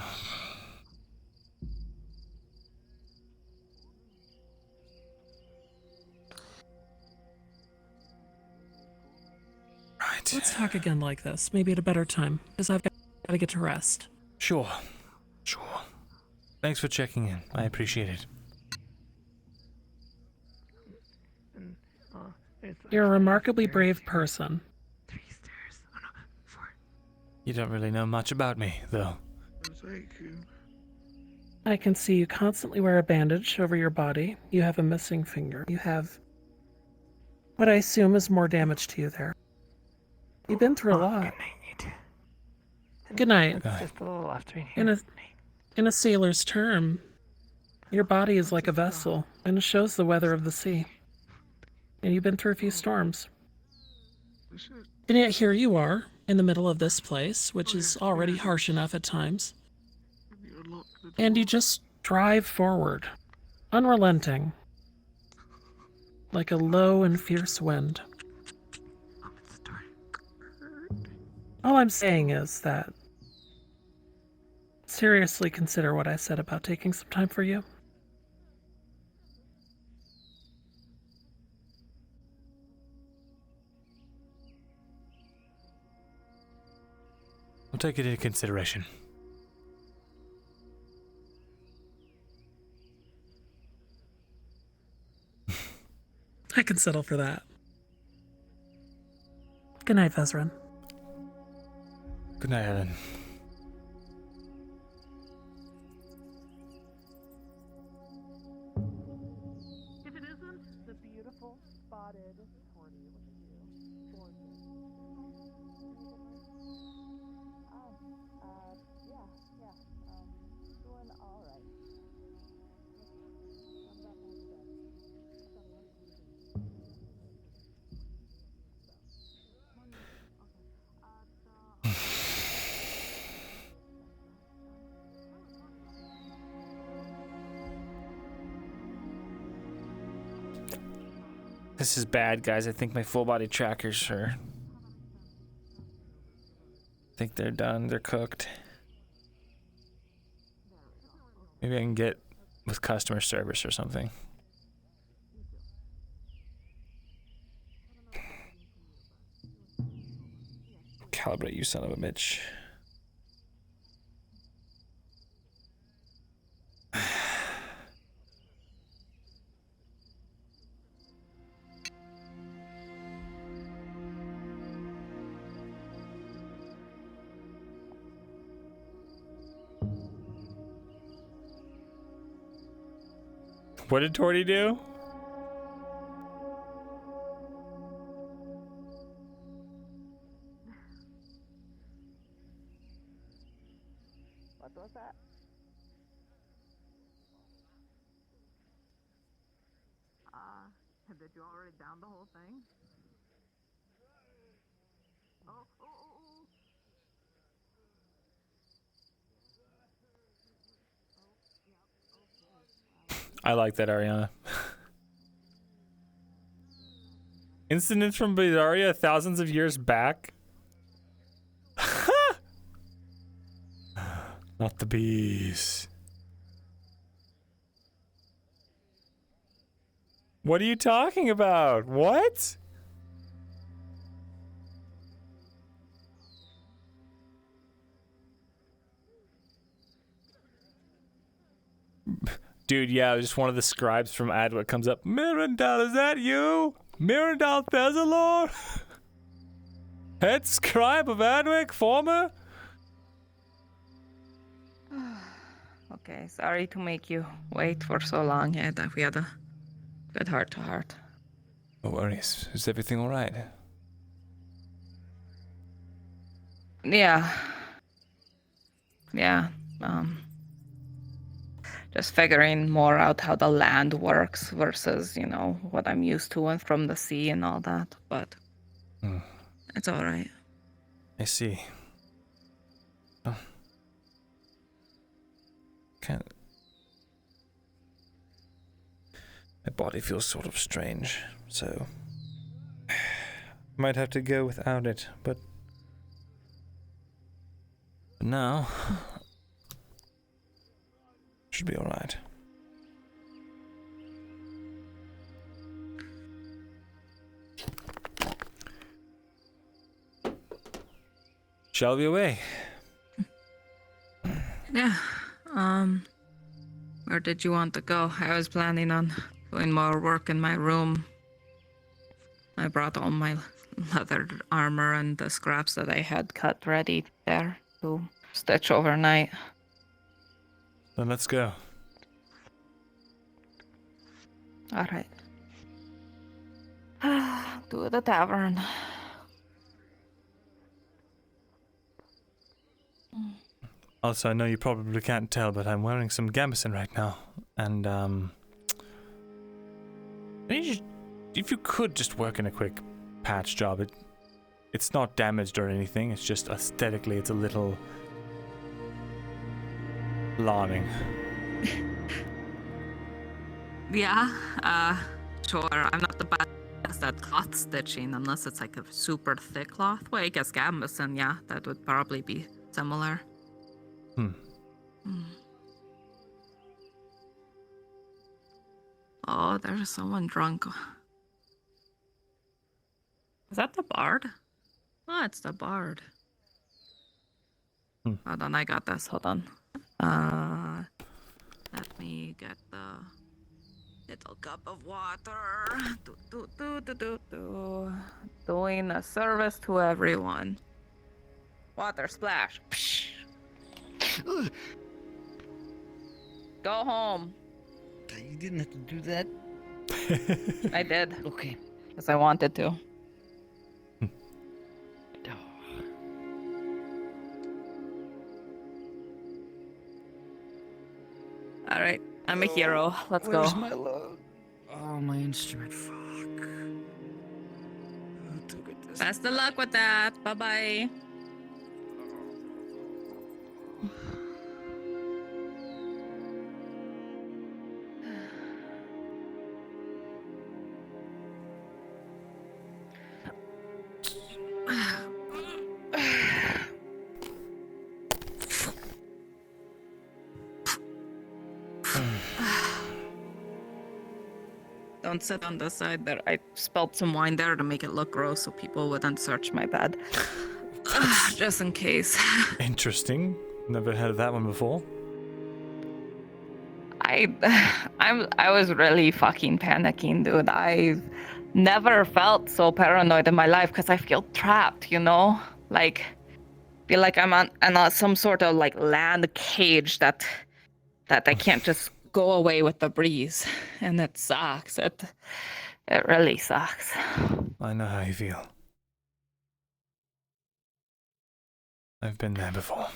Let's talk again like this, maybe at a better time, because I've got to get to rest. Sure. Thanks for checking in. I appreciate it. You're a remarkably brave person. You don't really know much about me, though. I can see you constantly wear a bandage over your body. You have a missing finger. You have what I assume is more damage to you there. You've been through a lot. Good night. Just a little after In a sailor's term, your body is like a vessel, and it shows the weather of the sea. And you've been through a few storms. And yet here you are, in the middle of this place, which is already harsh enough at times. And you just drive forward, unrelenting, like a low and fierce wind. All I'm saying is that seriously consider what I said about taking some time for you. I'll take it into consideration. I can settle for that. Good night, Vezran. Good night, Ellen. If it isn't the beautiful spotted torty, look at you. Gorgeous. Doing all right. This is bad, guys. I think my full body trackers are... I think they're done. They're cooked. Maybe I can get with customer service or something. Calibrate, you son of a bitch. What did Torty do? What was that? Did you already down the whole thing? Oh. I like that, Ariana. Incidents from Bidaria thousands of years back? Not the bees. What are you talking about? What? Dude, yeah, just one of the scribes from Adwick comes up. Myrindal, is that you? Myrindal Thesalor? Head scribe of Adwick, former? Okay, sorry to make you wait for so long. Yeah, that we had a good heart-to-heart. No worries. Is everything all right? Yeah. Just figuring more out how the land works versus, what I'm used to and from the sea and all that. But it's all right. I see. Oh. can't. My body feels sort of strange, so I might have to go without it, but now should be alright. Shall we away? Yeah. Where did you want to go? I was planning on doing more work in my room. I brought all my leather armor and the scraps that I had cut ready there to stitch overnight. Then let's go. Alright. To the tavern. Also, I know you probably can't tell, but I'm wearing some gambeson right now. And, if you could just work in a quick patch job, it's not damaged or anything, it's just aesthetically it's a little alarming. Yeah, sure. I'm not the best at cloth stitching unless it's like a super thick cloth. Well, I guess gambeson, yeah, that would probably be similar. Oh, there's someone drunk. Is that the bard? Oh, it's the bard. Hold on, I got this. Hold on. Let me get the little cup of water. Doing a service to everyone. Water splash. Psh. Go home. You didn't have to do that. I did. Okay. Because I wanted to. Alright, I'm a hero. Let's go. Where's my load? Oh, my instrument. Fuck. Best of luck with that. Bye-bye. Don't sit on the side there. I spilled some wine there to make it look gross so people wouldn't search my bed. Just in case. Interesting. Never heard of that one before. I was really fucking panicking, dude. I've never felt so paranoid in my life because I feel trapped, you know? Like, feel like I'm on some sort of like land cage that I can't just go away with the breeze, and it sucks. It really sucks. I know how you feel. I've been there before.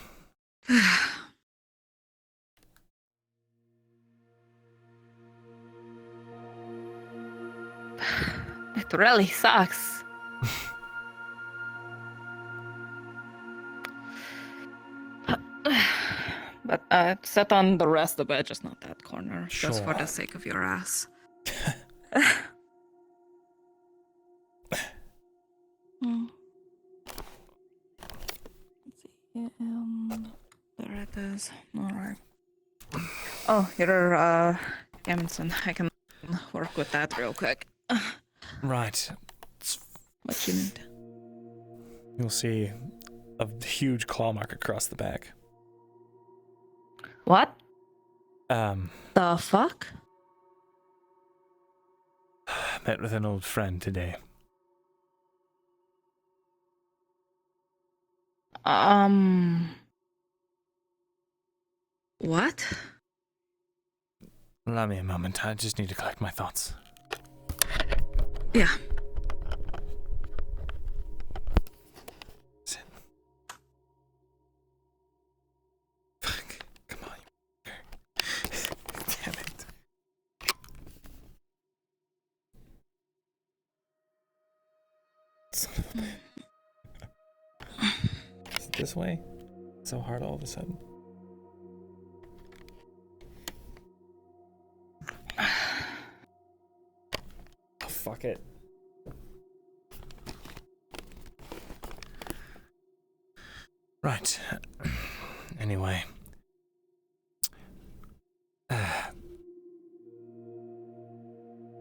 It really sucks. But sit on the rest of the bed, just not that corner. Sure. Just for the sake of your ass. Let's see. There it is. Alright. Oh, you're Emerson. I can work with that real quick. Right. What you need? You'll see a huge claw mark across the back. What? The fuck? Met with an old friend today. What? Allow me a moment. I just need to collect my thoughts. Yeah. Sit. Fuck. Come on. Damn it. Is it this way? So hard all of a sudden. Fuck it. Right. Anyway.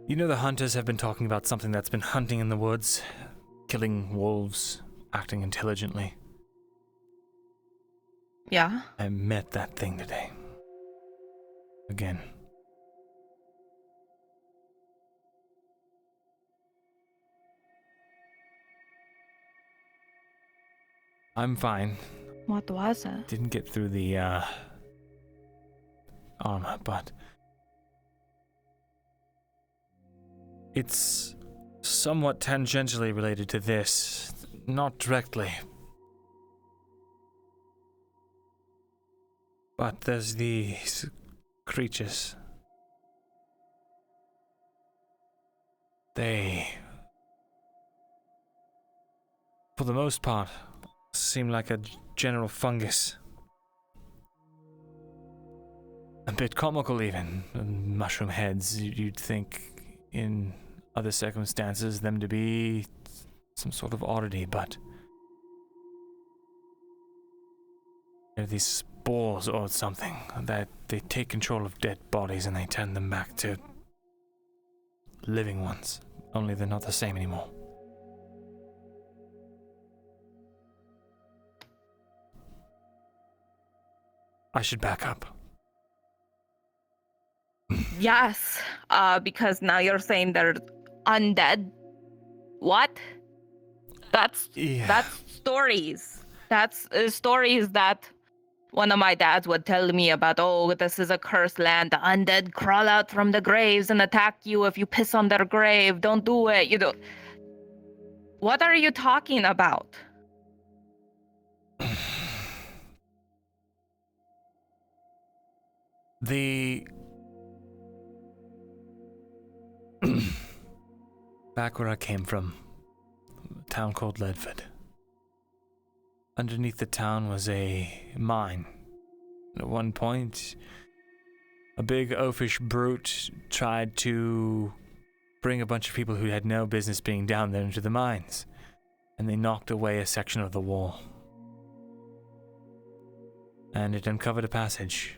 You know the hunters have been talking about something that's been hunting in the woods, killing wolves, acting intelligently. Yeah? I met that thing today. Again. I'm fine. What was it? Didn't get through the, armor, but it's somewhat tangentially related to this. Not directly. But there's these creatures. They, for the most part, seem like a general fungus. A bit comical even. Mushroom heads, you'd think in other circumstances them to be some sort of oddity, but they're these spores or something that they take control of dead bodies and they turn them back to living ones, only they're not the same anymore. I should back up. Yes, because now you're saying they're undead. What? That's stories. That's stories that one of my dads would tell me about. Oh, this is a cursed land. The undead crawl out from the graves and attack you if you piss on their grave. Don't do it. You know. What are you talking about? Back where I came from, a town called Ledford. Underneath the town was a mine. At one point, a big oafish brute tried to bring a bunch of people who had no business being down there into the mines, and they knocked away a section of the wall. And it uncovered a passage.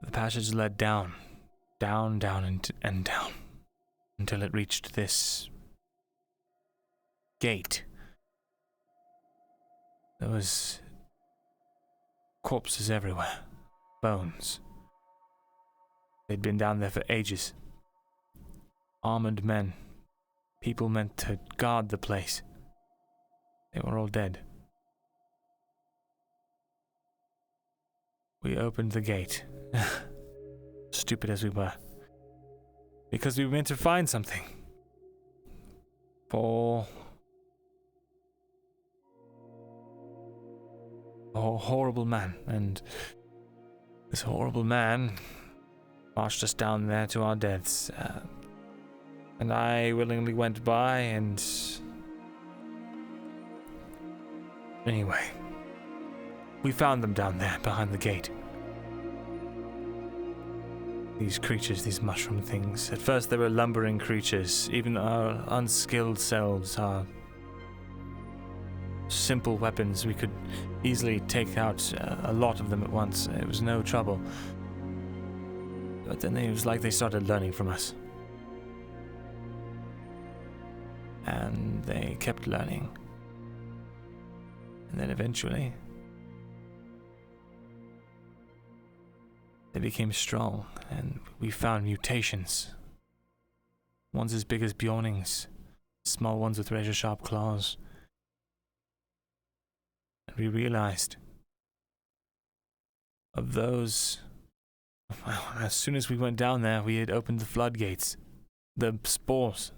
The passage led down, and down, until it reached this gate. There was corpses everywhere, bones. They'd been down there for ages. Armored men, people meant to guard the place. They were all dead. We opened the gate. Stupid as we were. Because we were meant to find something. For a horrible man. And this horrible man marched us down there to our deaths. And I willingly went by and... Anyway. We found them down there behind the gate. These creatures, these mushroom things. At first they were lumbering creatures. Even our unskilled selves, our simple weapons, we could easily take out a lot of them at once. It was no trouble. But then it was like they started learning from us. And they kept learning. And then eventually... they became strong, and we found mutations. Ones as big as Bjornings, small ones with razor-sharp claws. And we realized of those, well, as soon as we went down there, we had opened the floodgates. The spores,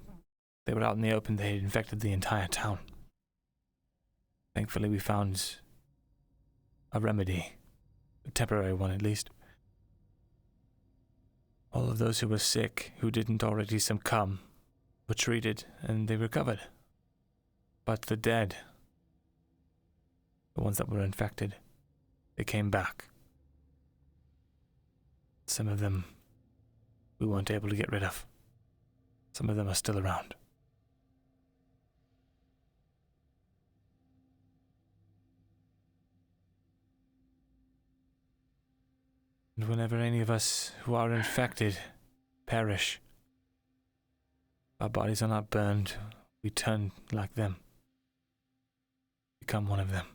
they were out in the open, they had infected the entire town. Thankfully, we found a remedy, a temporary one at least. All of those who were sick, who didn't already succumb, were treated and they recovered. But the dead, the ones that were infected, they came back. Some of them we weren't able to get rid of. Some of them are still around. And whenever any of us who are infected perish, our bodies are not burned, we turn like them, become one of them.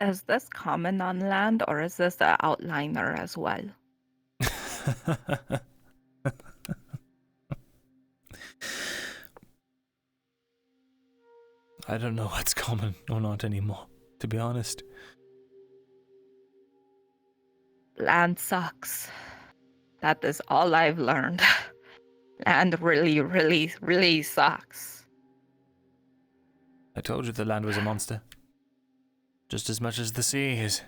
Is this common on land, or is this the outliner as well? I don't know what's common or not anymore, to be honest. Land sucks. That is all I've learned. Land really, really, really sucks. I told you the land was a monster. Just as much as the sea is.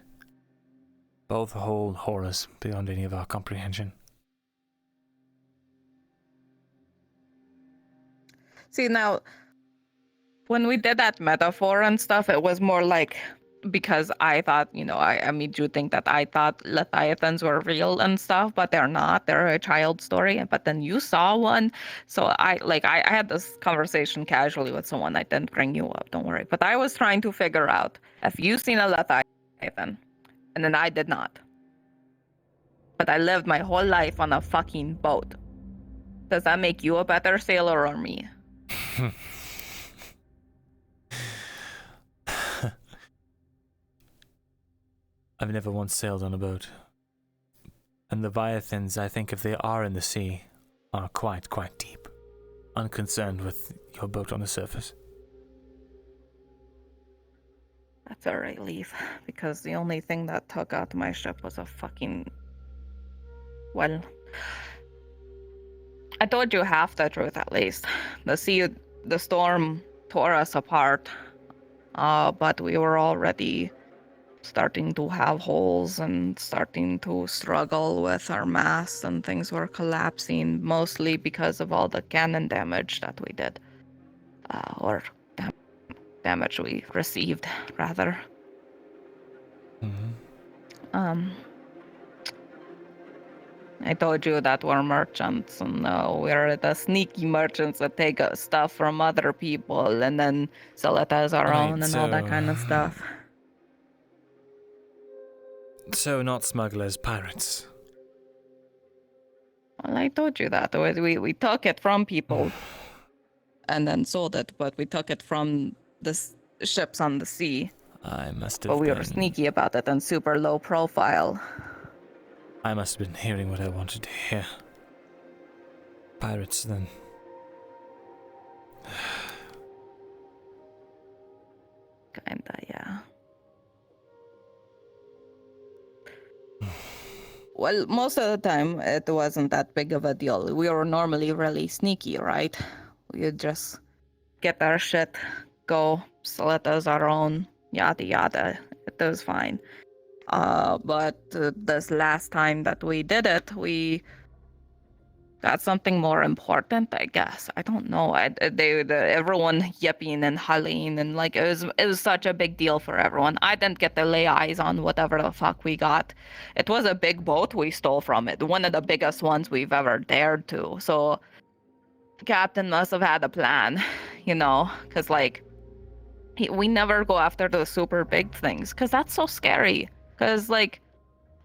Both hold horrors beyond any of our comprehension. See, now, when we did that metaphor and stuff, it was more like because I thought, I made you think that I thought Leviathans were real and stuff, but they're not. They're a child story. But then you saw one. So I had this conversation casually with someone. I didn't bring you up, don't worry. But I was trying to figure out if you've seen a Leviathan, and then I did not. But I lived my whole life on a fucking boat. Does that make you a better sailor or me? I've never once sailed on a boat. And Leviathans, I think if they are in the sea, are quite deep. Unconcerned with your boat on the surface. That's a relief, because the only thing that took out my ship was a fucking... Well... I told you half the truth, at least. The storm tore us apart. But we were already starting to have holes and starting to struggle with our masts, and things were collapsing, mostly because of all the cannon damage that we did. Or damage we received, rather. Mm-hmm. I told you that we're merchants, and we're the sneaky merchants that take stuff from other people and then sell it as our own and all that kind of stuff. So not smugglers, pirates. Well, I told you that. We took it from people and then sold it, but we took it from the ships on the sea. I must have But we been... were sneaky about it and super low profile. I must have been hearing what I wanted to hear. Pirates, then. Kinda, yeah. Well, most of the time, it wasn't that big of a deal. We were normally really sneaky, right? We'd just get our shit, go, sell it as our own, yada yada. It was fine. But this last time that we did it, we got something more important, I guess. I don't know. Everyone yipping and hollering, and like it was such a big deal for everyone. I didn't get to lay eyes on whatever the fuck we got. It was a big boat we stole from it, one of the biggest ones we've ever dared to. So, the captain must have had a plan, because we never go after the super big things, because that's so scary. Because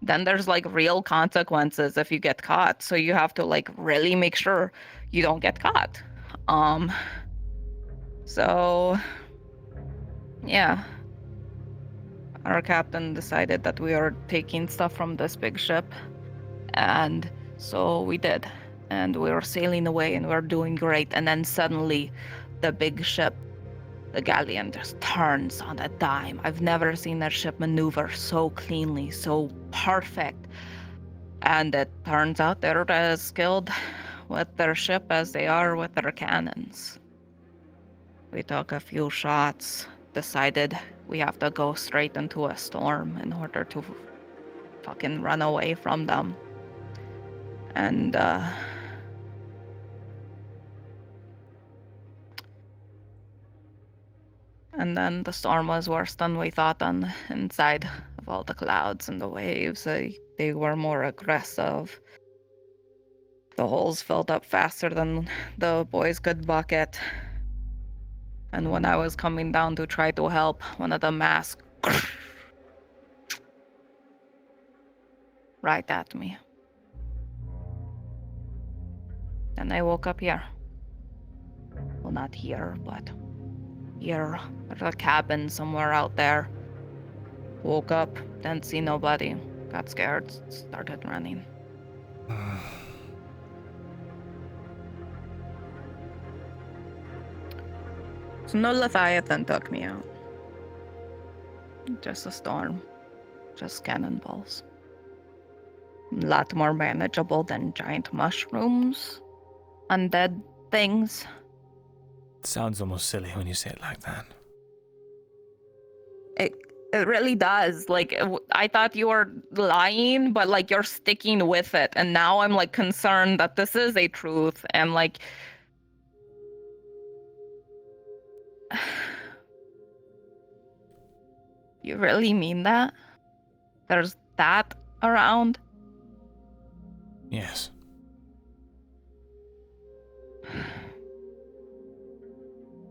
then there's real consequences if you get caught. So you have to really make sure you don't get caught. So yeah. Our captain decided that we were taking stuff from this big ship. And so we did. And we were sailing away and we were doing great. And then suddenly the big ship, the galleon, just turns on a dime. I've never seen that ship maneuver so cleanly, so perfect. And it turns out they're as skilled with their ship as they are with their cannons. We took a few shots, decided we have to go straight into a storm in order to fucking run away from them. And And then the storm was worse than we thought on inside of all the clouds and the waves. They were more aggressive. The holes filled up faster than the boys could bucket. And when I was coming down to try to help, one of the masks right at me. And I woke up here. Well, not here, but here at a cabin somewhere out there. Woke up, didn't see nobody. Got scared, started running. So no Leviathan took me out. Just a storm. Just cannonballs. A lot more manageable than giant mushrooms. Undead things. It sounds almost silly when you say it like that. It really does. Like, I thought you were lying, but like you're sticking with it. And now I'm like concerned that this is a truth. And like, you really mean that? There's that around? Yes.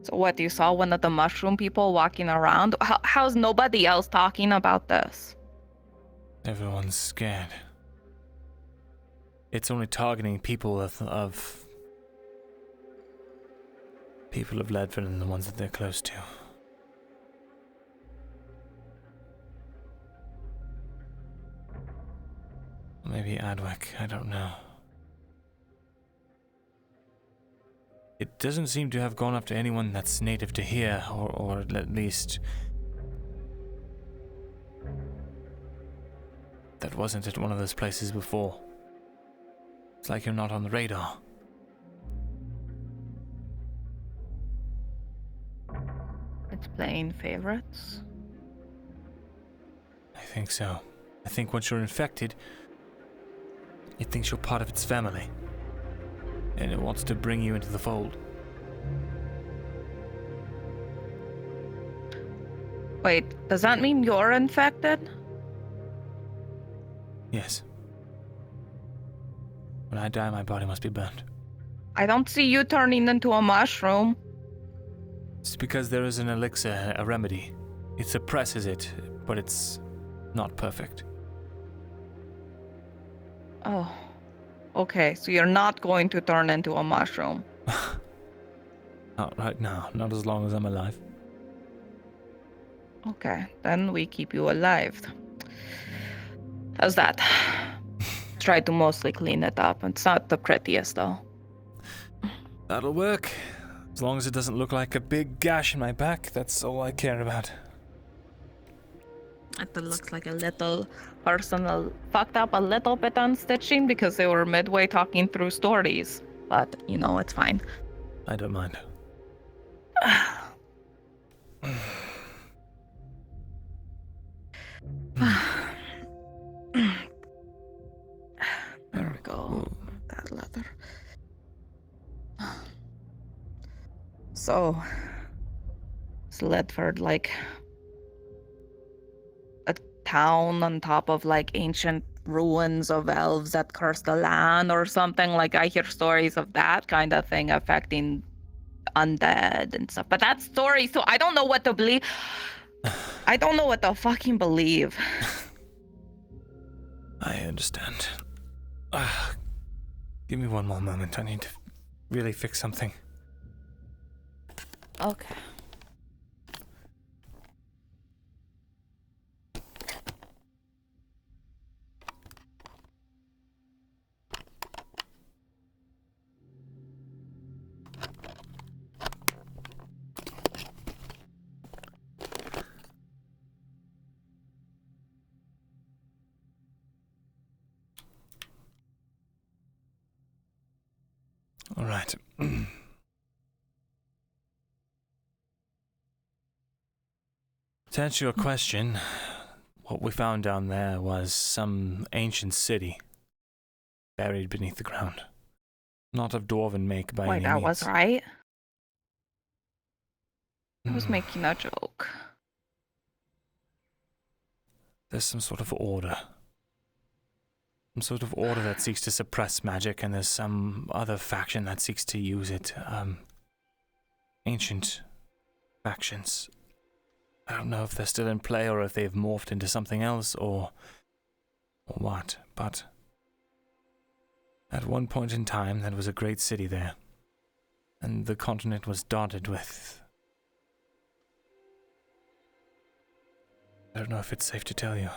So what, you saw one of the mushroom people walking around? How's nobody else talking about this? Everyone's scared. It's only targeting people of people of Ledford and the ones that they're close to. Maybe Adwick, I don't know. It doesn't seem to have gone after anyone that's native to here, or at least that wasn't at one of those places before. It's like you're not on the radar. It's playing favorites? I think so. I think once you're infected, it thinks you're part of its family. And it wants to bring you into the fold. Wait, does that mean you're infected? Yes. When I die, my body must be burned. I don't see you turning into a mushroom. It's because there is an elixir, a remedy. It suppresses it, but it's not perfect. Oh. Okay, so you're not going to turn into a mushroom. Not right now, not as long as I'm alive. Okay, then we keep you alive. How's that? Try to mostly clean it up. It's not the prettiest, though. That'll work. As long as it doesn't look like a big gash in my back, that's all I care about. It looks like a little person fucked up a little bit on stitching because they were midway talking through stories. But, you know, it's fine. I don't mind. There we go. That leather. So, is Ledford like a town on top of like ancient ruins of elves that curse the land or something? Like, I hear stories of that kind of thing affecting undead and stuff. But that's story, so I don't know what to believe. I don't know what to fucking believe. I understand. Give me one more moment. I need to really fix something. Okay. All right. To answer your question, what we found down there was some ancient city buried beneath the ground. Not of dwarven make by any means. Wait, that was right? I was making a joke. There's some sort of order. Some sort of order that seeks to suppress magic, and there's some other faction that seeks to use it. Ancient factions. I don't know if they're still in play or if they've morphed into something else or what, but at one point in time there was a great city there, and the continent was dotted with... I don't know if it's safe to tell you.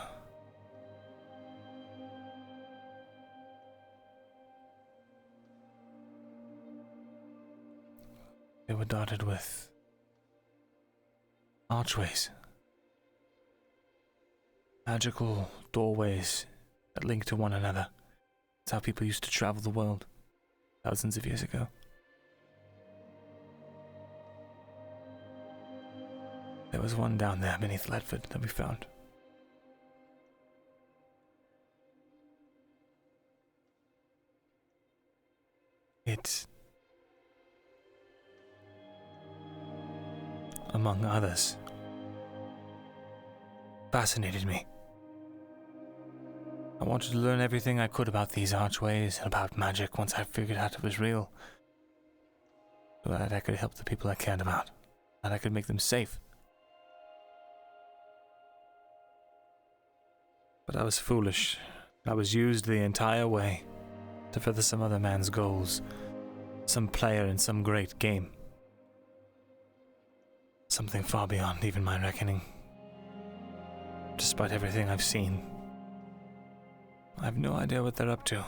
They were dotted with archways. Magical doorways that link to one another. That's how people used to travel the world thousands of years ago. There was one down there beneath Ledford that we found. It, among others, fascinated me. I wanted to learn everything I could about these archways and about magic once I figured out it was real, so that I could help the people I cared about, that I could make them safe. But I was foolish. I was used the entire way to further some other man's goals, some player in some great game. Something far beyond even my reckoning. Despite everything I've seen, I have no idea what they're up to.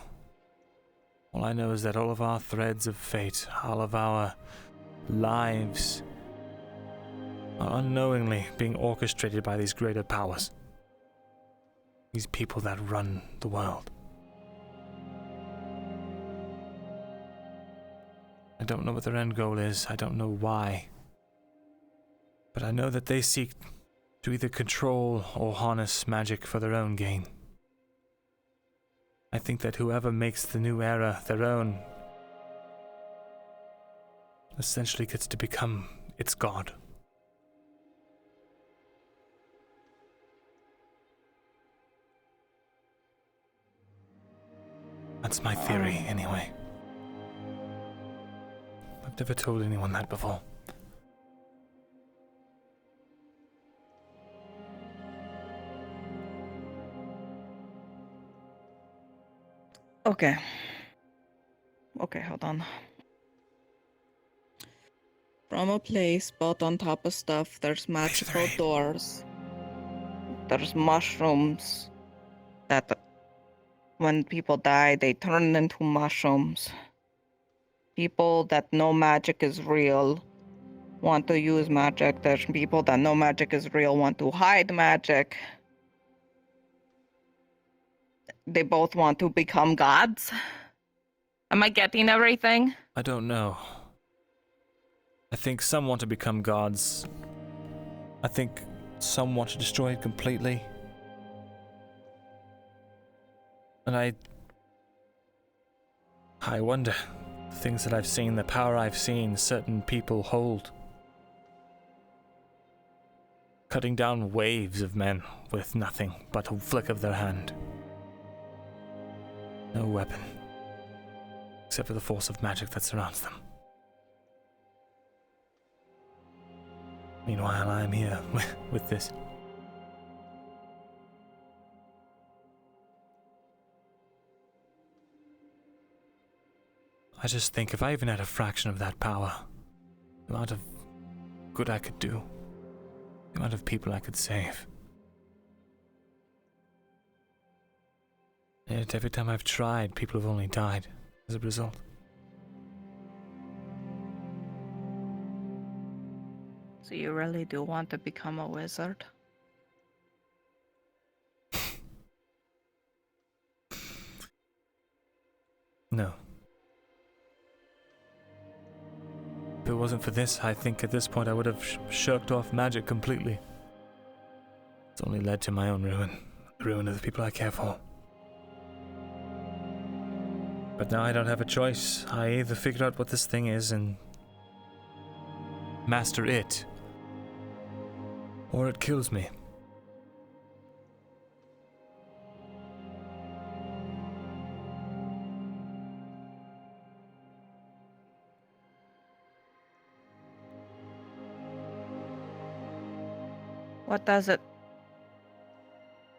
All I know is that all of our threads of fate, all of our lives, are unknowingly being orchestrated by these greater powers. These people that run the world. I don't know what their end goal is. I don't know why. But I know that they seek to either control or harness magic for their own gain. I think that whoever makes the new era their own essentially gets to become its god. That's my theory, anyway. I've never told anyone that before. Okay, hold on. From a place built on top of stuff, there's magical doors. There's mushrooms that when people die, they turn into mushrooms. People that know magic is real want to use magic. There's people that know magic is real want to hide magic. They both want to become gods. Am I getting everything? I don't know. I think some want to become gods. I think some want to destroy it completely. And I wonder, the things that I've seen, the power I've seen certain people hold. Cutting down waves of men with nothing but a flick of their hand. No weapon, except for the force of magic that surrounds them. Meanwhile, I am here with this. I just think if I even had a fraction of that power, the amount of good I could do, the amount of people I could save. Yet every time I've tried, people have only died as a result. So you really do want to become a wizard? No. If it wasn't for this, I think at this point I would have shirked off magic completely. It's only led to my own ruin, the ruin of the people I care for. But now I don't have a choice. I either figure out what this thing is and master it, or it kills me. What does it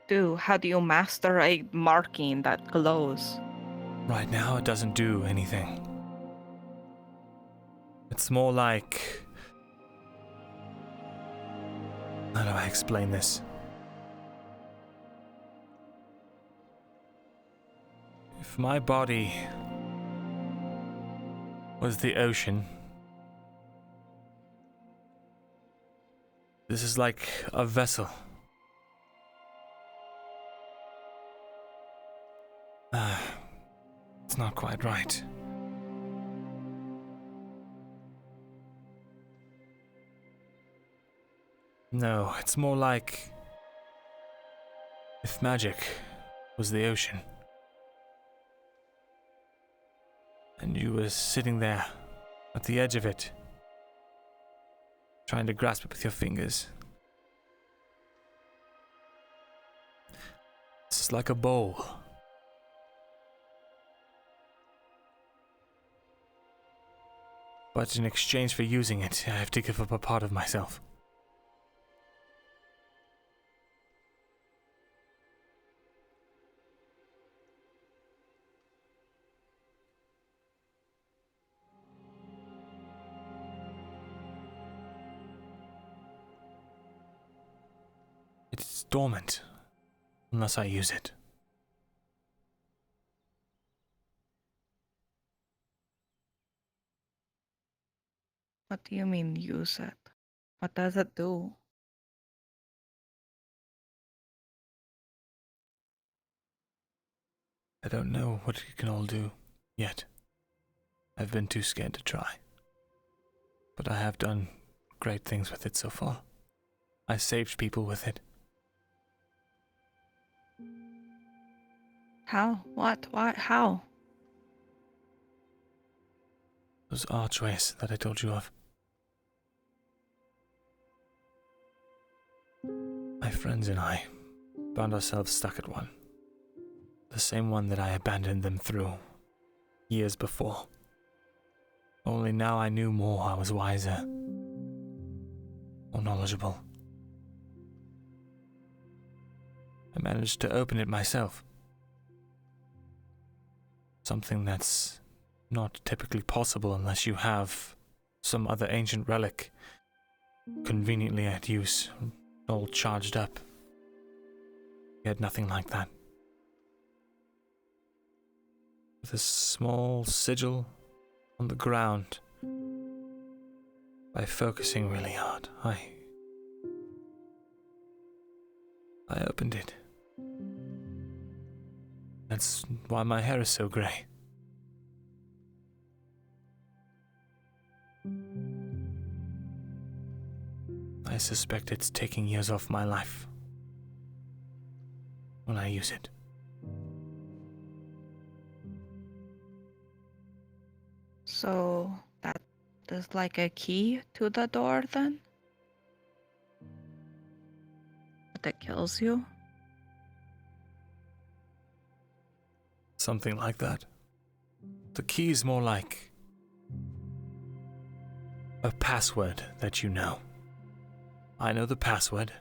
do? How do you master a marking that glows? Right now, it doesn't do anything. It's more like... How do I explain this? If my body was the ocean, this is like a vessel. It's not quite right. No, it's more like if magic was the ocean and you were sitting there at the edge of it, trying to grasp it with your fingers. It's like a bowl. But in exchange for using it, I have to give up a part of myself. It's dormant, unless I use it. What do you mean, use it? What does it do? I don't know what it can all do yet. I've been too scared to try. But I have done great things with it so far. I saved people with it. How? What? Why? How? Those archways that I told you of. My friends and I found ourselves stuck at one. The same one that I abandoned them through years before. Only now I knew more, I was wiser, more knowledgeable. I managed to open it myself. Something that's not typically possible unless you have some other ancient relic conveniently at use, all charged up. We had nothing like that. With a small sigil on the ground, by focusing really hard, I opened it. That's why my hair is so grey. I suspect it's taking years off my life when I use it. So that is like a key to the door then? That kills you? Something like that. The key is more like a password that you know. I know the password.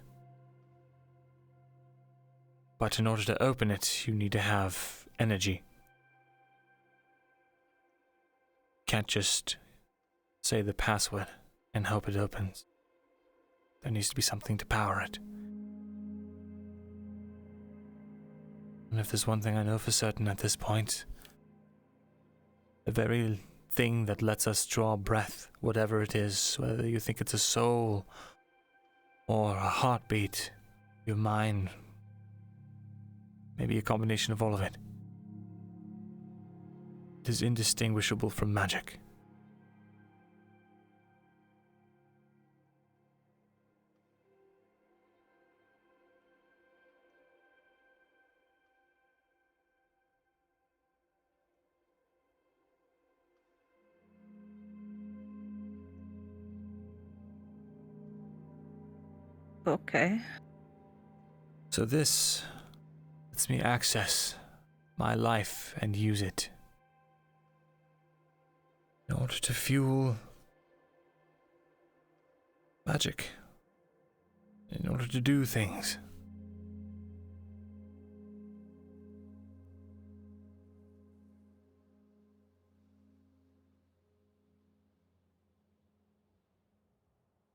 But in order to open it, you need to have energy. Can't just say the password and hope it opens. There needs to be something to power it. And if there's one thing I know for certain at this point, the very thing that lets us draw breath, whatever it is, whether you think it's a soul or a heartbeat, your mind, maybe a combination of all of it, it is indistinguishable from magic. Okay. So this lets me access my life and use it in order to fuel magic, in order to do things.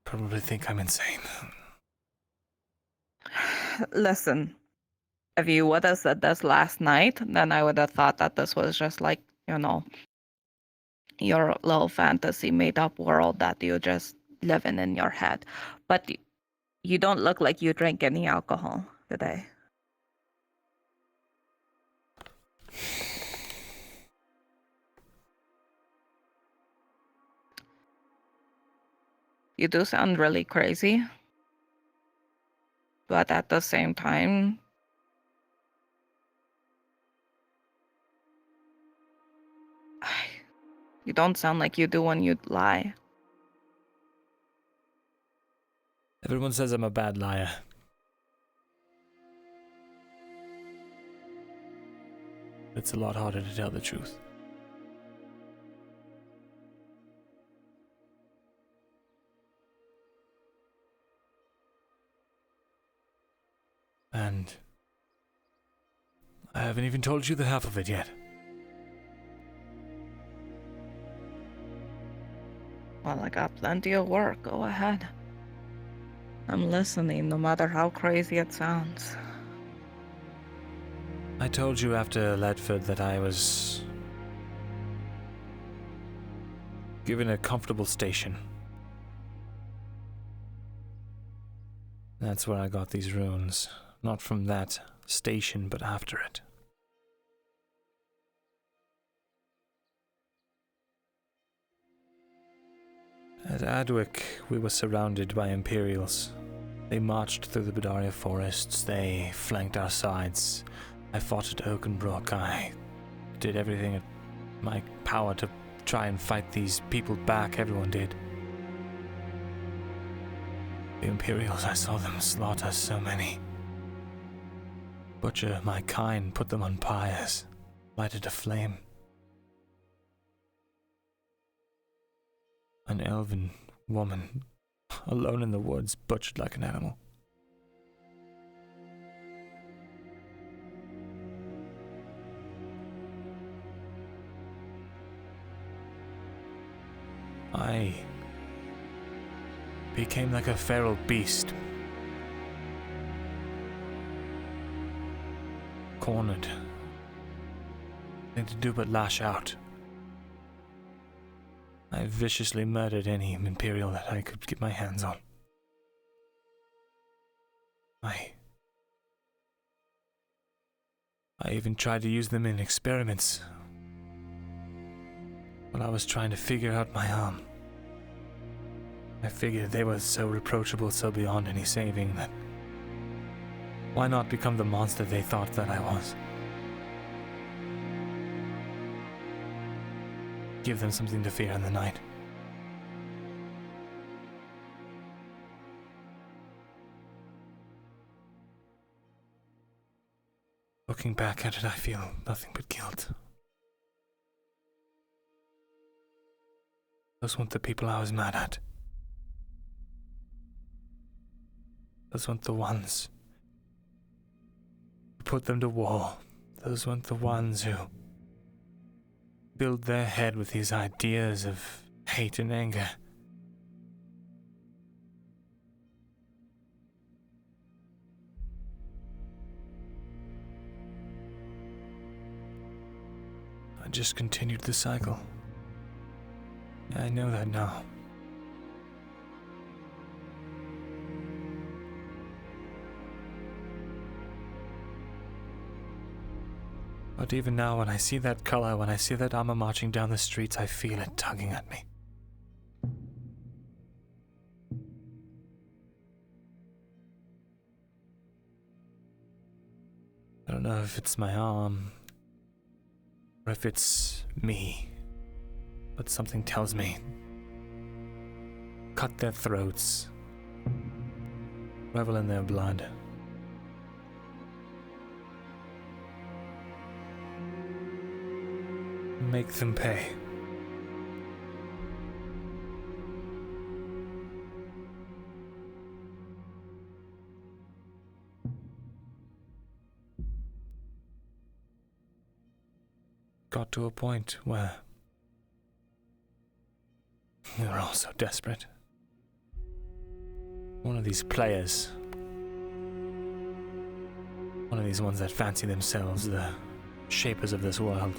Probably think I'm insane. Listen, if you would have said this last night, then I would have thought that this was just like, your little fantasy made up world that you just live in your head. But you don't look like you drink any alcohol today. You do sound really crazy. But at the same time, you don't sound like you do when you lie. Everyone says I'm a bad liar. It's a lot harder to tell the truth. And I haven't even told you the half of it yet. Well, I got plenty of work. Go ahead. I'm listening, no matter how crazy it sounds. I told you after Ledford that I was given a comfortable station. That's where I got these runes. Not from that station, but after it. At Adwick, we were surrounded by Imperials. They marched through the Bedaria forests, they flanked our sides. I fought at Oakenbrook, I did everything in my power to try and fight these people back, everyone did. The Imperials, I saw them slaughter so many. Butcher my kind, put them on pyres, lighted a flame. An elven woman, alone in the woods, butchered like an animal. I became like a feral beast. Cornered. Nothing to do but lash out. I viciously murdered any Imperial that I could get my hands on. I even tried to use them in experiments while I was trying to figure out my arm. I figured they were so reproachable, so beyond any saving, that why not become the monster they thought that I was? Give them something to fear in the night. Looking back at it, I feel nothing but guilt. Those weren't the people I was mad at. Those weren't the ones who put them to war. Those weren't the ones who filled their head with these ideas of hate and anger. I just continued the cycle. I know that now. But even now, when I see that color, when I see that armor marching down the streets, I feel it tugging at me. I don't know if it's my arm, or if it's me, but something tells me, cut their throats. revel in their blood. Make them pay. Got to a point where we were all so desperate. One of these players, one of these ones that fancy themselves the shapers of this world,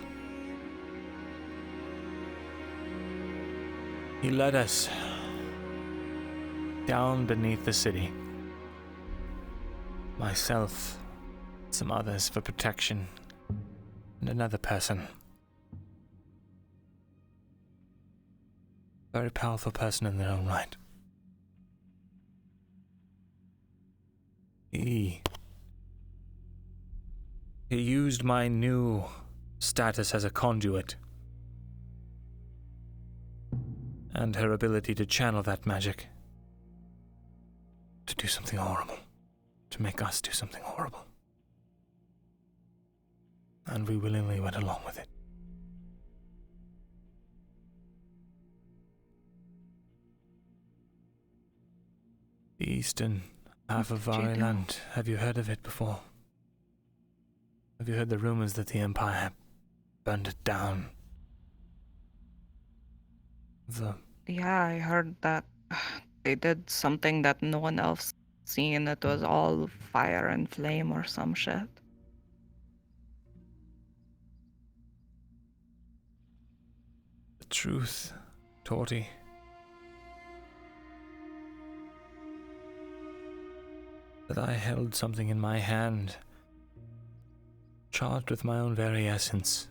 he led us down beneath the city. Myself, some others for protection, and another person. Very powerful person in their own right. He used my new status as a conduit and her ability to channel that magic to do something horrible, to make us do something horrible. And we willingly went along with it. The eastern half of Variland, have you heard of it before? Have you heard the rumors that the Empire burned it down? Yeah, I heard that they did something that no one else seen. It was all fire and flame or some shit. The truth, Torty. That I held something in my hand, charged with my own very essence,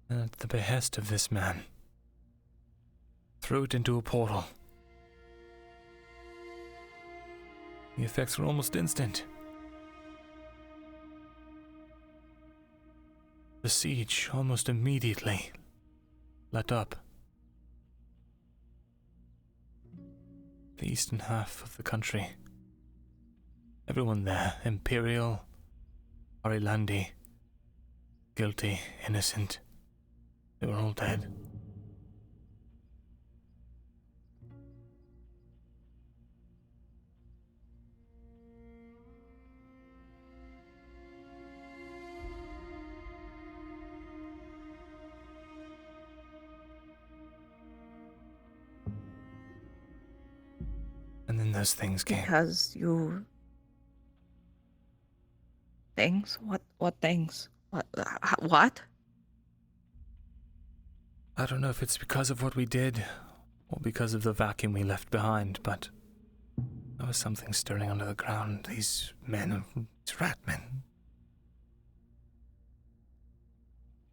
and at the behest of this man, threw it into a portal. The effects were almost instant. The siege almost immediately let up. The eastern half of the country. Everyone there, Imperial, Arilandi, guilty, innocent, they were all dead. And then those things came. Because you... Things? What things? What? I don't know if it's because of what we did, or because of the vacuum we left behind, but there was something stirring under the ground. These men, these rat men.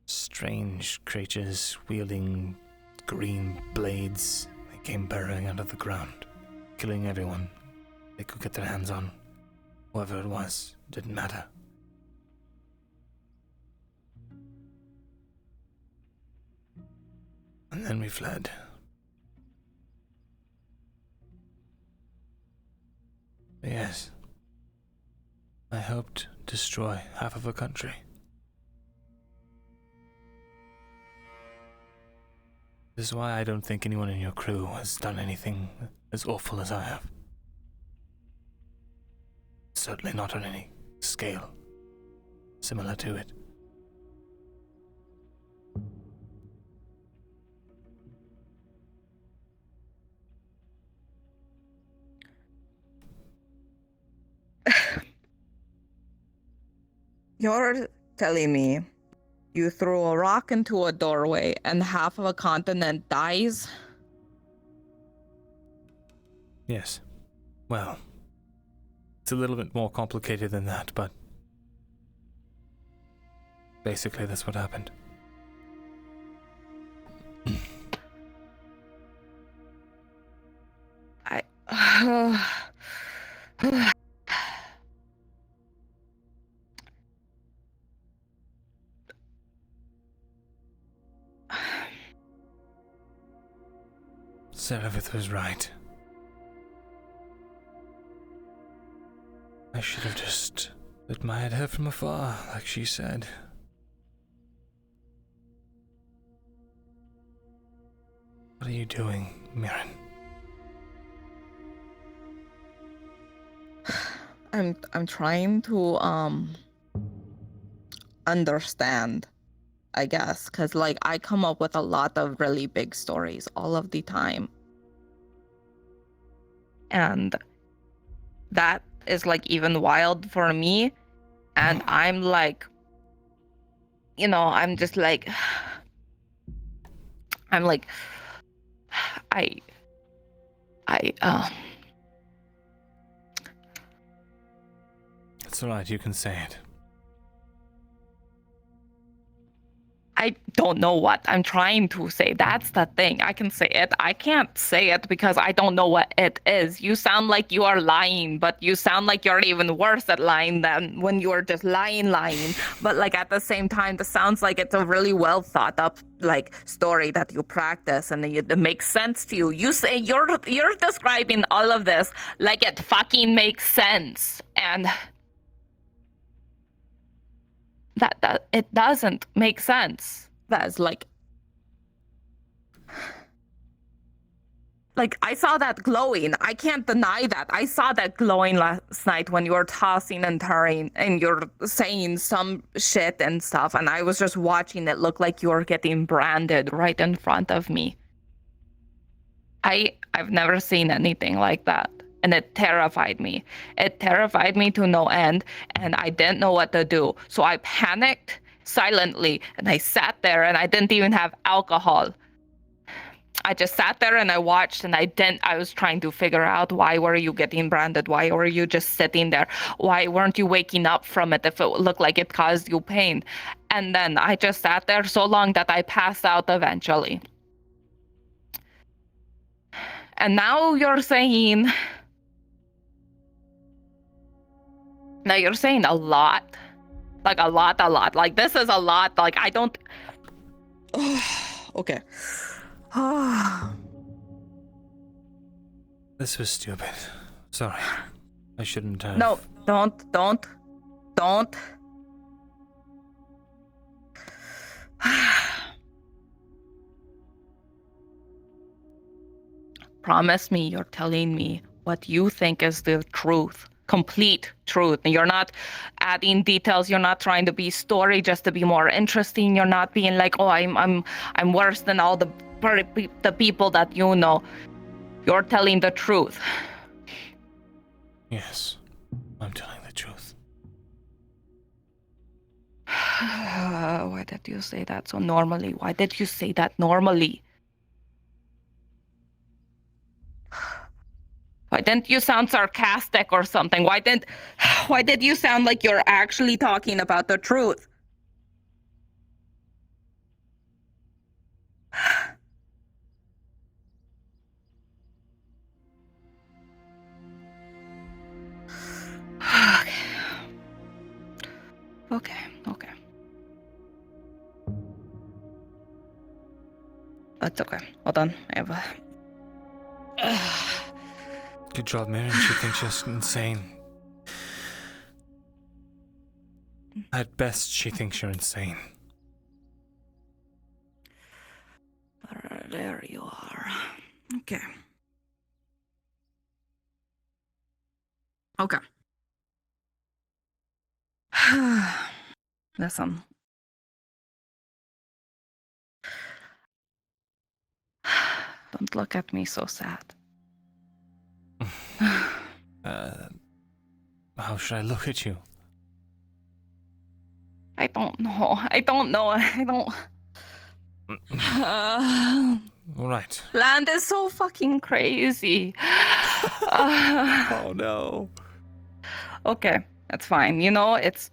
Strange creatures wielding green blades. They came burrowing out of the ground, killing everyone they could get their hands on. Whoever it was, didn't matter. And then we fled. Yes. I helped destroy half of a country. This is why I don't think anyone in your crew has done anything as awful as I have. Certainly not on any scale similar to it. You're telling me you threw a rock into a doorway and half of a continent dies? Yes. Well, it's a little bit more complicated than that, but basically that's what happened. Serevith was right. I should have just admired her from afar, like she said. What are you doing, Myrin? I'm trying to understand, I guess, because like I come up with a lot of really big stories all of the time, and that is like even wild for me, and I'm like, I'm just like, I'm like, I It's alright, you can say it. I don't know what I'm trying to say. That's the thing. I can say it. I can't say it because I don't know what it is. You sound like you are lying, but you sound like you're even worse at lying than when you're just lying. But like at the same time, this sounds like it's a really well thought up like story that you practice and it makes sense to you. You say you're describing all of this like it fucking makes sense. And that it doesn't make sense. That's like I saw that glowing. I can't deny that. I saw that glowing last night when you were tossing and turning and you're saying some shit and stuff, and I was just watching it look like you were getting branded right in front of me. I've never seen anything like that. And it terrified me. It terrified me to no end, and I didn't know what to do. So I panicked silently, and I sat there, and I didn't even have alcohol. I just sat there and I watched, and I was trying to figure out, why were you getting branded? Why were you just sitting there? Why weren't you waking up from it if it looked like it caused you pain? And then I just sat there so long that I passed out eventually. And now you're saying... Now you're saying a lot. Like a lot. Like this is a lot. Like I don't... Okay. This was stupid. Sorry. I shouldn't have... No, don't. Promise me you're telling me what you think is the truth. Complete truth. You're not adding details. You're not trying to be story just to be more interesting. You're not being like, oh, I'm worse than all the people that you know. You're telling the truth. Yes, I'm telling the truth. Why did you say that so normally? Why did you say that normally? Why didn't you sound sarcastic or something? Why did you sound like you're actually talking about the truth? Okay. That's okay. Hold on. I have a... Good job, Myrin. She thinks you're insane. At best, she thinks you're insane. There you are. Okay. Listen. Don't look at me so sad. How should I look at you? I don't know. All right. Land is so fucking crazy. Oh no. Okay, that's fine. You know, it's...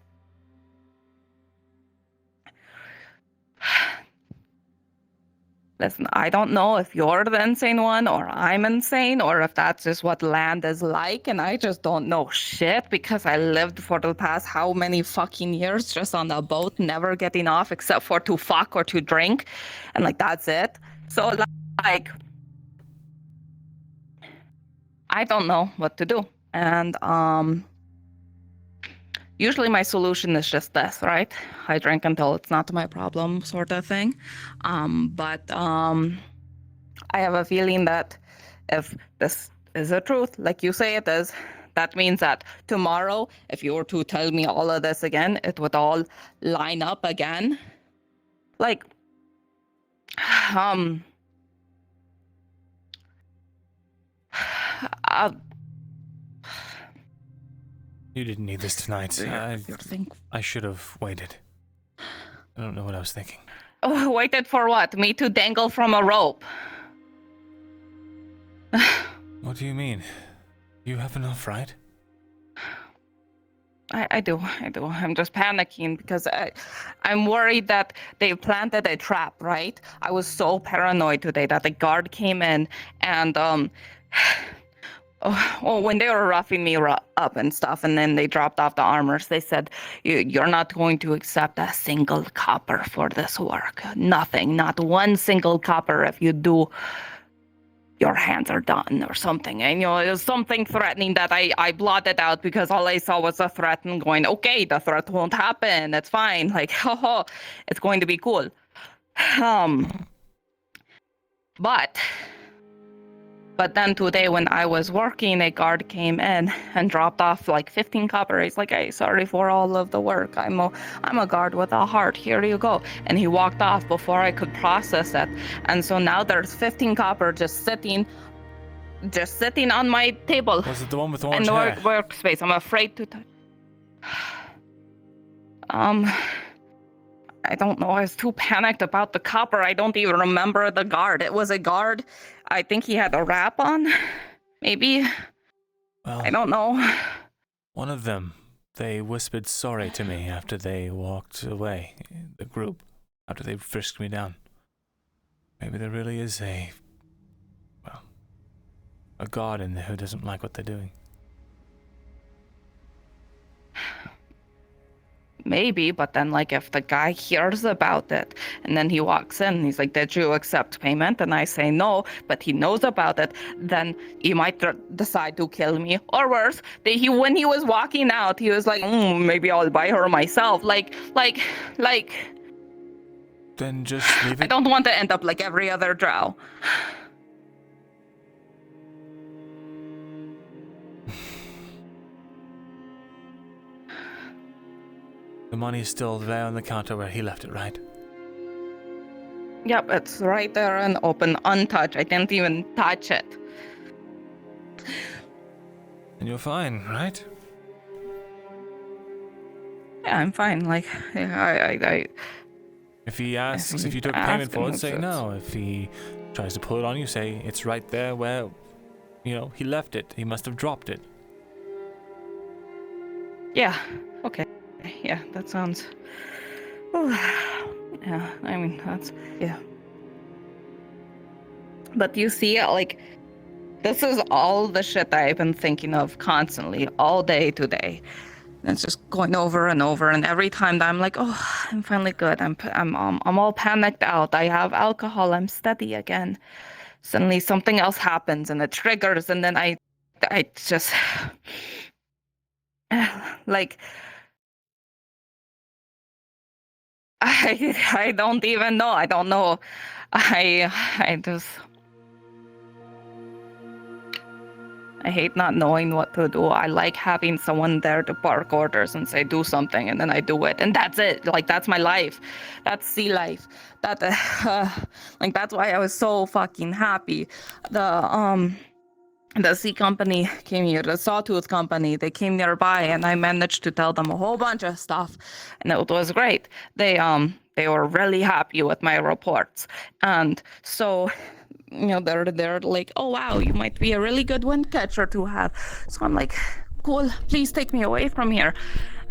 Listen, I don't know if you're the insane one or I'm insane or if that's just what land is like, and I just don't know shit because I lived for the past how many fucking years just on a boat, never getting off except for to fuck or to drink, and like that's it. So like, I don't know what to do, and usually my solution is just this, right? I drink until it's not my problem, sort of thing. But I have a feeling that if this is the truth, like you say it is, that means that tomorrow, if you were to tell me all of this again, it would all line up again. Like, You didn't need this tonight. I should have waited. I don't know what I was thinking. Oh, waited for what? Me to dangle from a rope? What do you mean? You have enough, right? I do. I'm just panicking because I'm worried that they planted a trap, right? I was so paranoid today that the guard came in and, when they were roughing me up and stuff, and then they dropped off the armors, they said, you're not going to accept a single copper for this work. Nothing, not one single copper. If you do, your hands are done or something. And, it was something threatening that I blotted out because all I saw was a threat and going, okay, the threat won't happen. It's fine. Like, it's going to be cool. But then today when I was working, a guard came in and dropped off like 15 copper. He's like, hey, sorry for all of the work. I'm a guard with a heart. Here you go. And he walked off before I could process it. And so now there's 15 copper just sitting on my table. Was it the one with orange in the hair? workspace. I'm afraid to touch. I don't know. I was too panicked about the copper. I don't even remember the guard. It was a guard. I think he had a wrap on. Maybe. Well, I don't know. One of them, they whispered sorry to me after they walked away, the group, after they frisked me down. Maybe there really is a guard in there who doesn't like what they're doing. Maybe, but then, like, if the guy hears about it and then he walks in and he's like, did you accept payment? And I say no, but he knows about it, then he might decide to kill me. Or worse, when he was walking out, he was like, maybe I'll buy her myself. Like. Then just leave it. I don't want to end up like every other drow. The money's still there on the counter where he left it, right? Yep, it's right there and open, untouched. I didn't even touch it. And you're fine, right? Yeah, I'm fine. Like, I If he asks if you took payment for it, say no. If he tries to pull it on you, say it's right there where, he left it. He must have dropped it. Yeah, okay. Yeah, that sounds... Yeah, I mean, yeah. But you see, like, this is all the shit that I've been thinking of constantly, all day today. And it's just going over and over, and every time that I'm like, I'm finally good. I'm all panicked out. I have alcohol. I'm steady again. Suddenly something else happens, and it triggers, and then I just... like... I don't even know. I don't know. I hate not knowing what to do. I like having someone there to bark orders and say do something, and then I do it, and that's it. Like, that's my life. That's sea life. That's why I was so fucking happy. The sea company came here, the sawtooth company, they came nearby, and I managed to tell them a whole bunch of stuff, and it was great. They were really happy with my reports, and so, they're like, oh wow, you might be a really good wind catcher to have. So I'm like, cool, please take me away from here,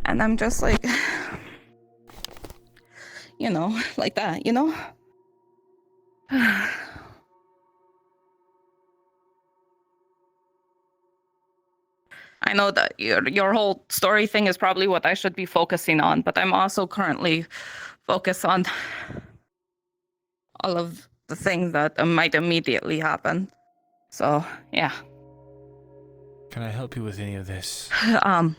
and I'm just like, like that, I know that your whole story thing is probably what I should be focusing on, but I'm also currently focused on all of the things that might immediately happen. So, yeah. Can I help you with any of this?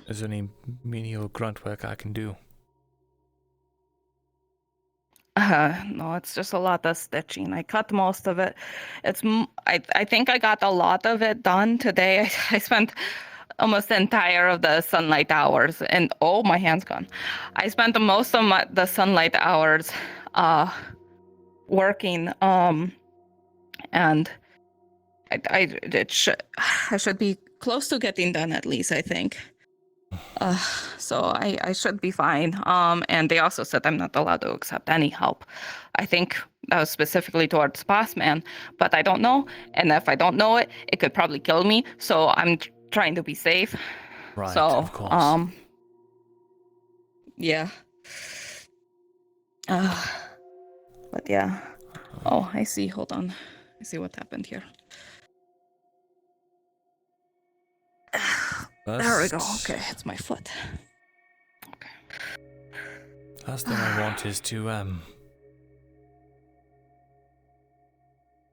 Is there any menial grunt work I can do? No, it's just a lot of stitching. I cut most of it. I think I got a lot of it done today. I spent almost the entire of the sunlight hours, and oh, my hand's gone. I spent most of the sunlight hours working. And I should be close to getting done at least, I think. So I should be fine. And they also said I'm not allowed to accept any help. I think that was specifically towards Boss Man, but I don't know. And if I don't know it, it could probably kill me. So I'm trying to be safe. Right, so, of course. Yeah. But yeah. Oh, I see. Hold on. I see what happened here. There we go. Okay, it's my foot. Last thing I want is to,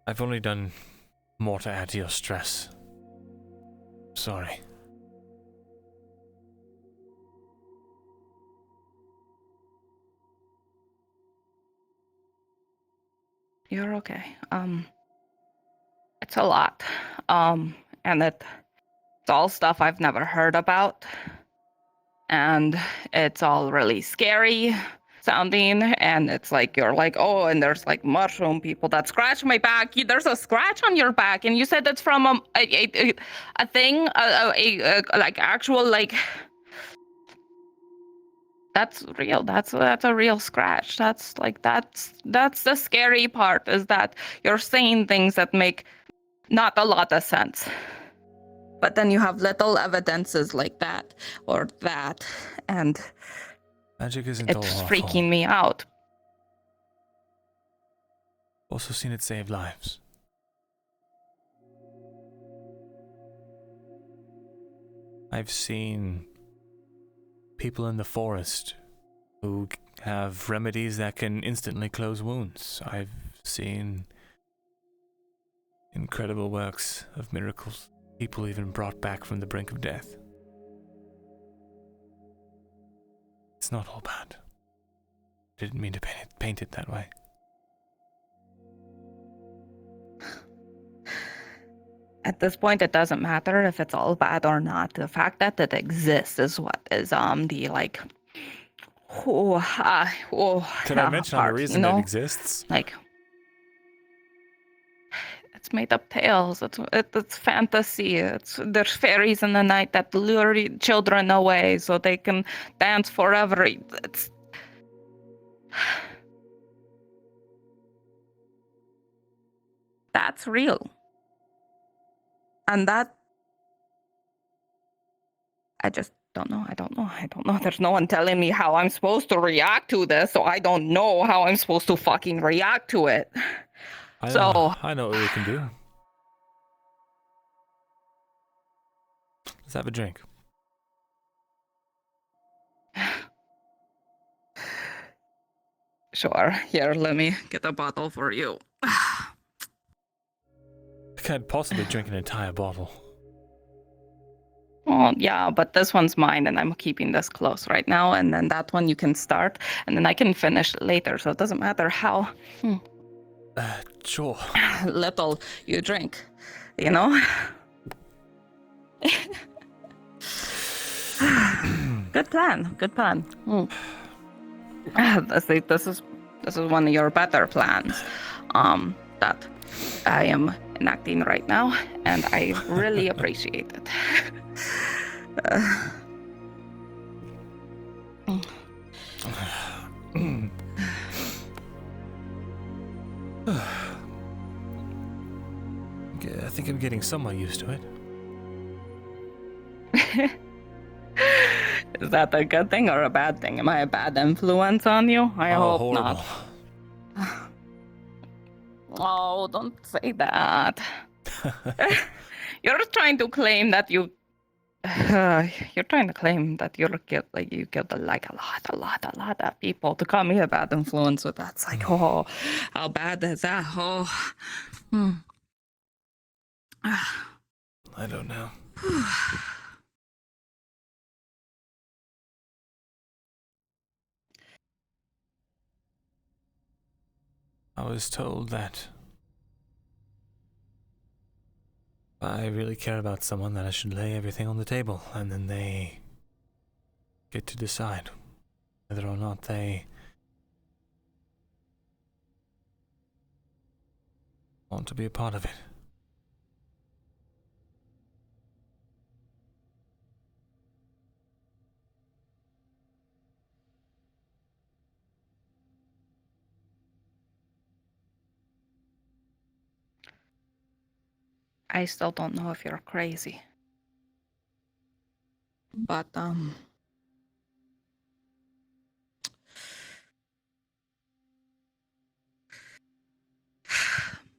I've only done more to add to your stress. Sorry. You're okay. It's a lot. And it's all stuff I've never heard about. And it's all really scary sounding. And it's like, you're like, oh, and there's like mushroom people that scratch my back. There's a scratch on your back. And you said it's from a thing, like actual, like, that's real. That's a real scratch. That's the scary part, is that you're saying things that make not a lot of sense. But then you have little evidences like that or that, and magic isn't it's all awful. freaking me out. Also seen it save lives. I've seen people in the forest who have remedies that can instantly close wounds. I've seen incredible works of miracles. People even brought back from the brink of death. It's not all bad. Didn't mean to paint it that way. At this point, it doesn't matter if it's all bad or not. The fact that it exists is what is the like. Can I mention the reason it exists? Like, it's made up tales. It's fantasy. There's fairies in the night that lure children away so they can dance forever. That's real. And that, I just don't know. I don't know. There's no one telling me how I'm supposed to react to this, so I don't know how I'm supposed to fucking react to it. I know what we can do. Let's have a drink. Sure. Here, let me get a bottle for you. I can't possibly drink an entire bottle. Well, yeah, but this one's mine, and I'm keeping this close right now, and then that one you can start, and then I can finish later, so it doesn't matter how Sure. little you drink, you know? Good plan. This is one of your better plans that I am enacting right now, and I really appreciate it. I think I'm getting somewhat used to it. Is that a good thing or a bad thing? Am I a bad influence on you? I hope horrible. not. Oh, don't say that. You're trying to claim that you killed like a lot of people to call me a bad influence. So that's like, oh, how bad is that? Oh, I don't know. I was told that if I really care about someone, that I should lay everything on the table, and then they get to decide whether or not they want to be a part of it. I still don't know if you're crazy. But,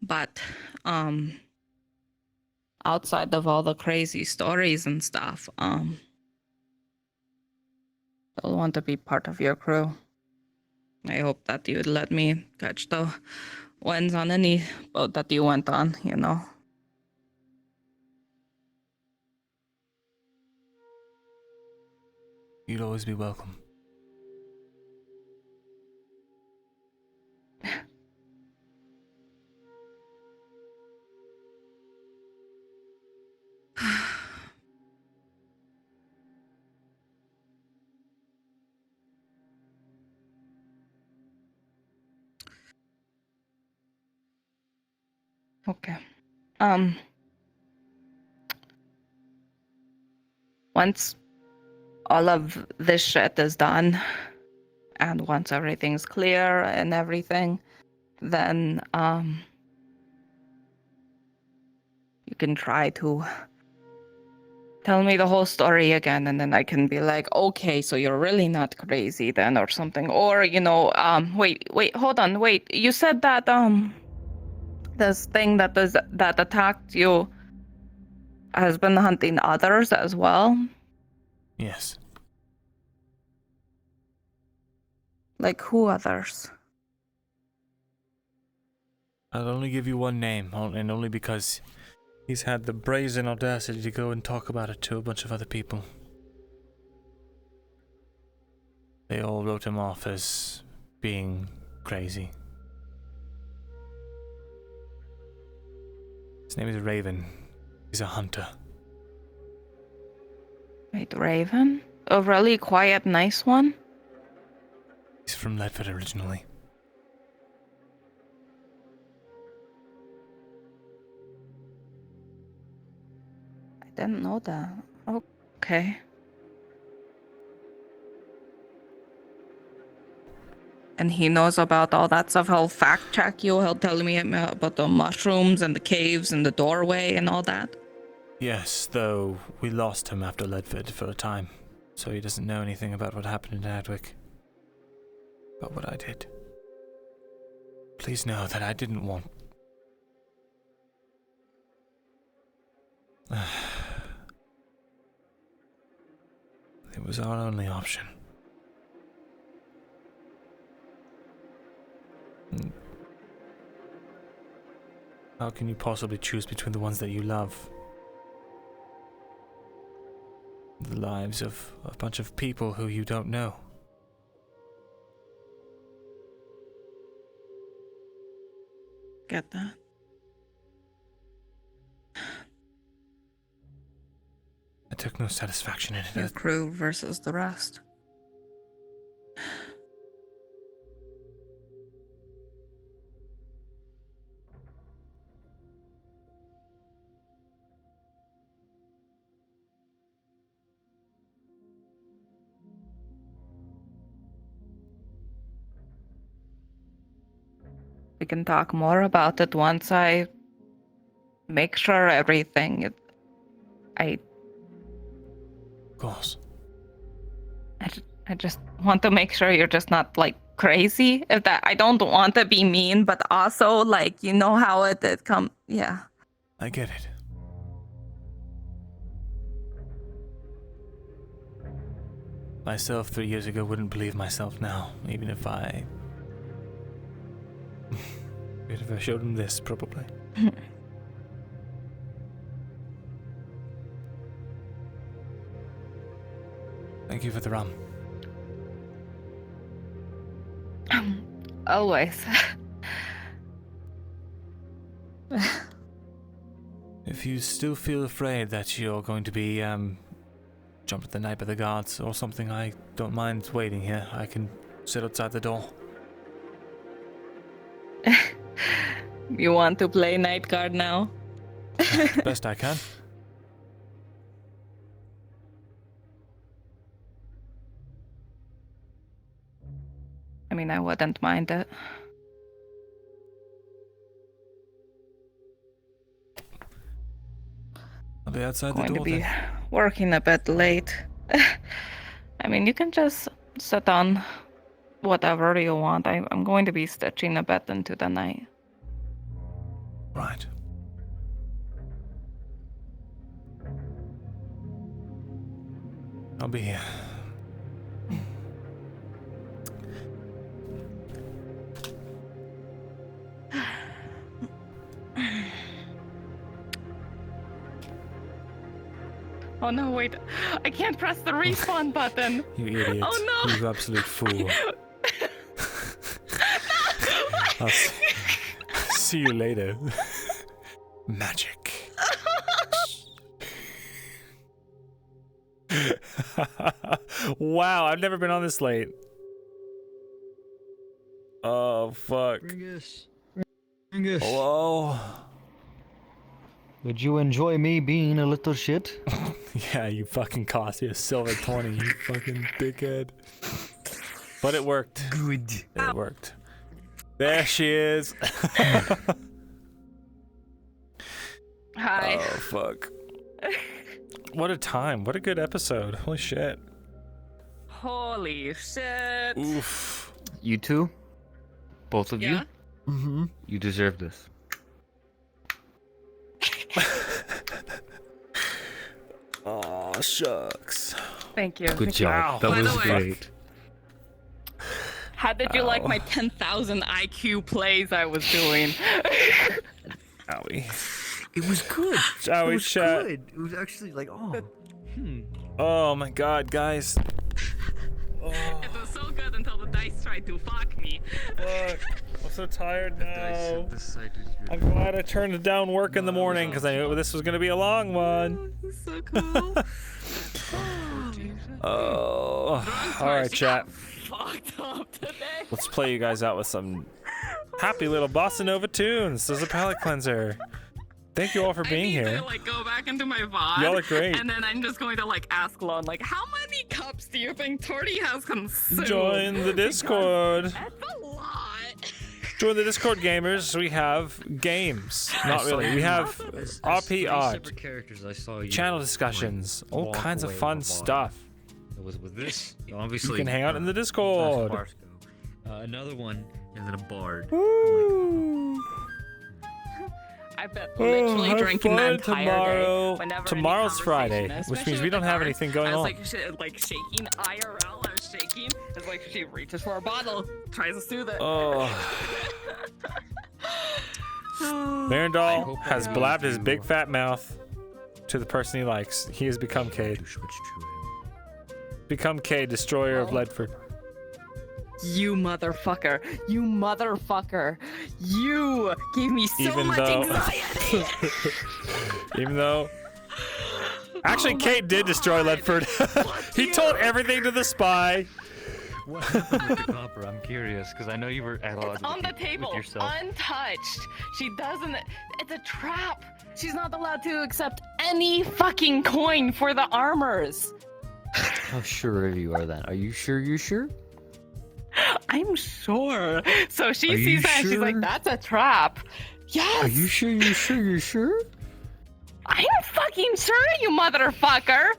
But, outside of all the crazy stories and stuff, I want to be part of your crew. I hope that you would let me catch the winds on any boat that you went on, you know. You'd always be welcome. Okay. Once all of this shit is done, and once everything's clear and everything, then, you can try to tell me the whole story again, and then I can be like, okay, so you're really not crazy then, or something. Or, you know, wait, hold on, wait. You said that, this thing that attacked you has been hunting others as well? Yes. Like, who others? I'll only give you one name, and only because he's had the brazen audacity to go and talk about it to a bunch of other people. They all wrote him off as being crazy. His name is Raven. He's a hunter. Wait, Raven? A really quiet, nice one? He's from Ledford originally. I didn't know that. Okay. And he knows about all that stuff. He'll fact check you. He'll tell me about the mushrooms and the caves and the doorway and all that. Yes, though we lost him after Ledford for a time, so he doesn't know anything about what happened in Adwick. About what I did. Please know that I didn't want... It was our only option. How can you possibly choose between the ones that you love? The lives of a bunch of people who you don't know. Get that? I took no satisfaction in it. Your crew versus the rest. We can talk more about it once I make sure everything. Of course. I just want to make sure you're just not like crazy. If that, I don't want to be mean, but also like you know how it did come. Yeah. I get it. Myself 3 years ago wouldn't believe myself now, even if I showed him this, probably. Thank you for the rum. Always. If you still feel afraid that you're going to be jumped at the night by the guards or something, I don't mind waiting here. I can sit outside the door. You want to play night guard now? Best I can. I mean, I wouldn't mind it. I'll be outside the Going door to be then. working a bit late. I mean, you can just sit on whatever you want. I'm going to be stitching a bit into the night. Right. I'll be here. Oh no, wait. I can't press the respawn button. You idiot. Oh no. You absolute fool. I'll see you later. Magic. Wow, I've never been on this late. Oh, fuck. Bringus. Hello? Would you enjoy me being a little shit? Yeah, you fucking cost me a silver 20, you fucking dickhead. But it worked. Good. It worked. There she is. Hi. Oh, fuck. What a time. What a good episode. Holy shit. Holy shit. Oof. You two? Both of you? Yeah? Mm-hmm. You deserve this. Oh, shucks. Thank you. Good job. That By was the way, great. How did you like Ow. my 10,000 IQ plays I was doing? Owie. It was good. Shall it we was chat? good. It was actually like, oh. Oh my god, guys. It was so good until the dice tried to fuck me. Fuck. I'm so tired now. Decided I'm glad I turned down work in the morning because I knew this was going to be a long one. So cool. Oh. Alright, chat. Fucked up today. Let's play you guys out with some happy little bossa nova tunes. This is a palate cleanser. Thank you all for being here. To, like, go back into my VOD. Y'all are great. And then I'm just going to like ask Lon, like, how many cups do you think Torty has consumed? Join the Discord. That's a lot. Join the Discord, gamers. We have games. Not really. We have RP art, characters I saw you channel discussions, all walk kinds of away fun with a bar. stuff. It was with this. You Obviously, can hang out in the Discord. Another one, and then a bard. I've been literally have drinking the fun entire tomorrow. day. Whenever Tomorrow's any Friday, conversation, which means especially we don't with have her, anything going I was on. like shaking IRL. I was shaking. It's like she reaches for a bottle, tries to soothe it. Oh. Myrindal has blabbed his big fat mouth to the person he likes. He has become Cade. Become Cade, destroyer of Ledford. You motherfucker. You motherfucker. You gave me so much anxiety. Even though... Actually, Cade did destroy Ledford. He told everything to the spy. What happened with the copper? I'm curious, because I know you were at odds It's on the table, with yourself. untouched. She doesn't. It's a trap. She's not allowed to accept any fucking coin for the armors. How sure you are then? Are you sure you're sure? I'm sure. So she Are you sees that and she's like, sure? that's a trap. Yes. Are you sure you're sure you're sure? I'm fucking sure, you motherfucker.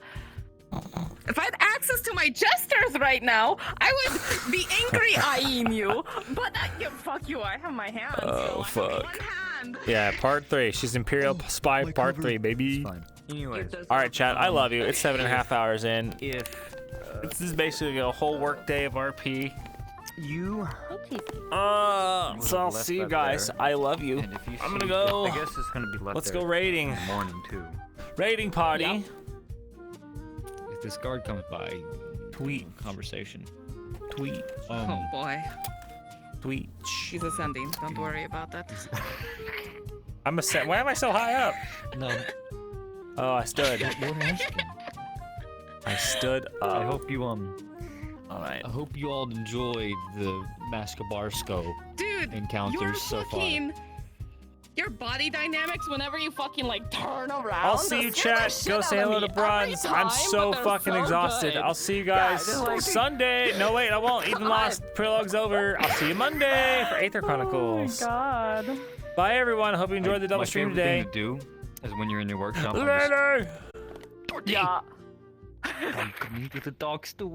If I had access to my gestures right now, I would be angry eyeing you. But fuck you, I have my hands. Oh, so I have fuck. one hand. Yeah, part 3. She's Imperial Spy part 3, baby. Anyways. Alright, chat, I love you. It's 7.5 hours in. This is basically a whole work day of RP. You. So I'll see you guys. I love you. I'm gonna go. I guess it's gonna be left. Let's there go raiding. in the morning too. Raiding party. If this guard comes by, Tweet. Conversation. Tweet. Oh boy. Tweet. He's ascending. Don't worry about that. I'm ascend. Why am I so high up? No. Oh, I stood. I stood up. I hope you Alright. I hope you all enjoyed the Mascabarsco Dude, encounters you're so far. fucking... Your body dynamics whenever you fucking like turn around. I'll see you, chat. Go say hello to Bronze. I'm so fucking exhausted. I'll see you guys Sunday. No, wait, I won't. Even Lost Prologue's over. I'll see you Monday for Aether Chronicles. Oh my god. Bye, everyone. Hope you enjoyed the double My stream favorite today. thing to do is when you're in your workshop. Later. Yeah. Come to me with the dog stew.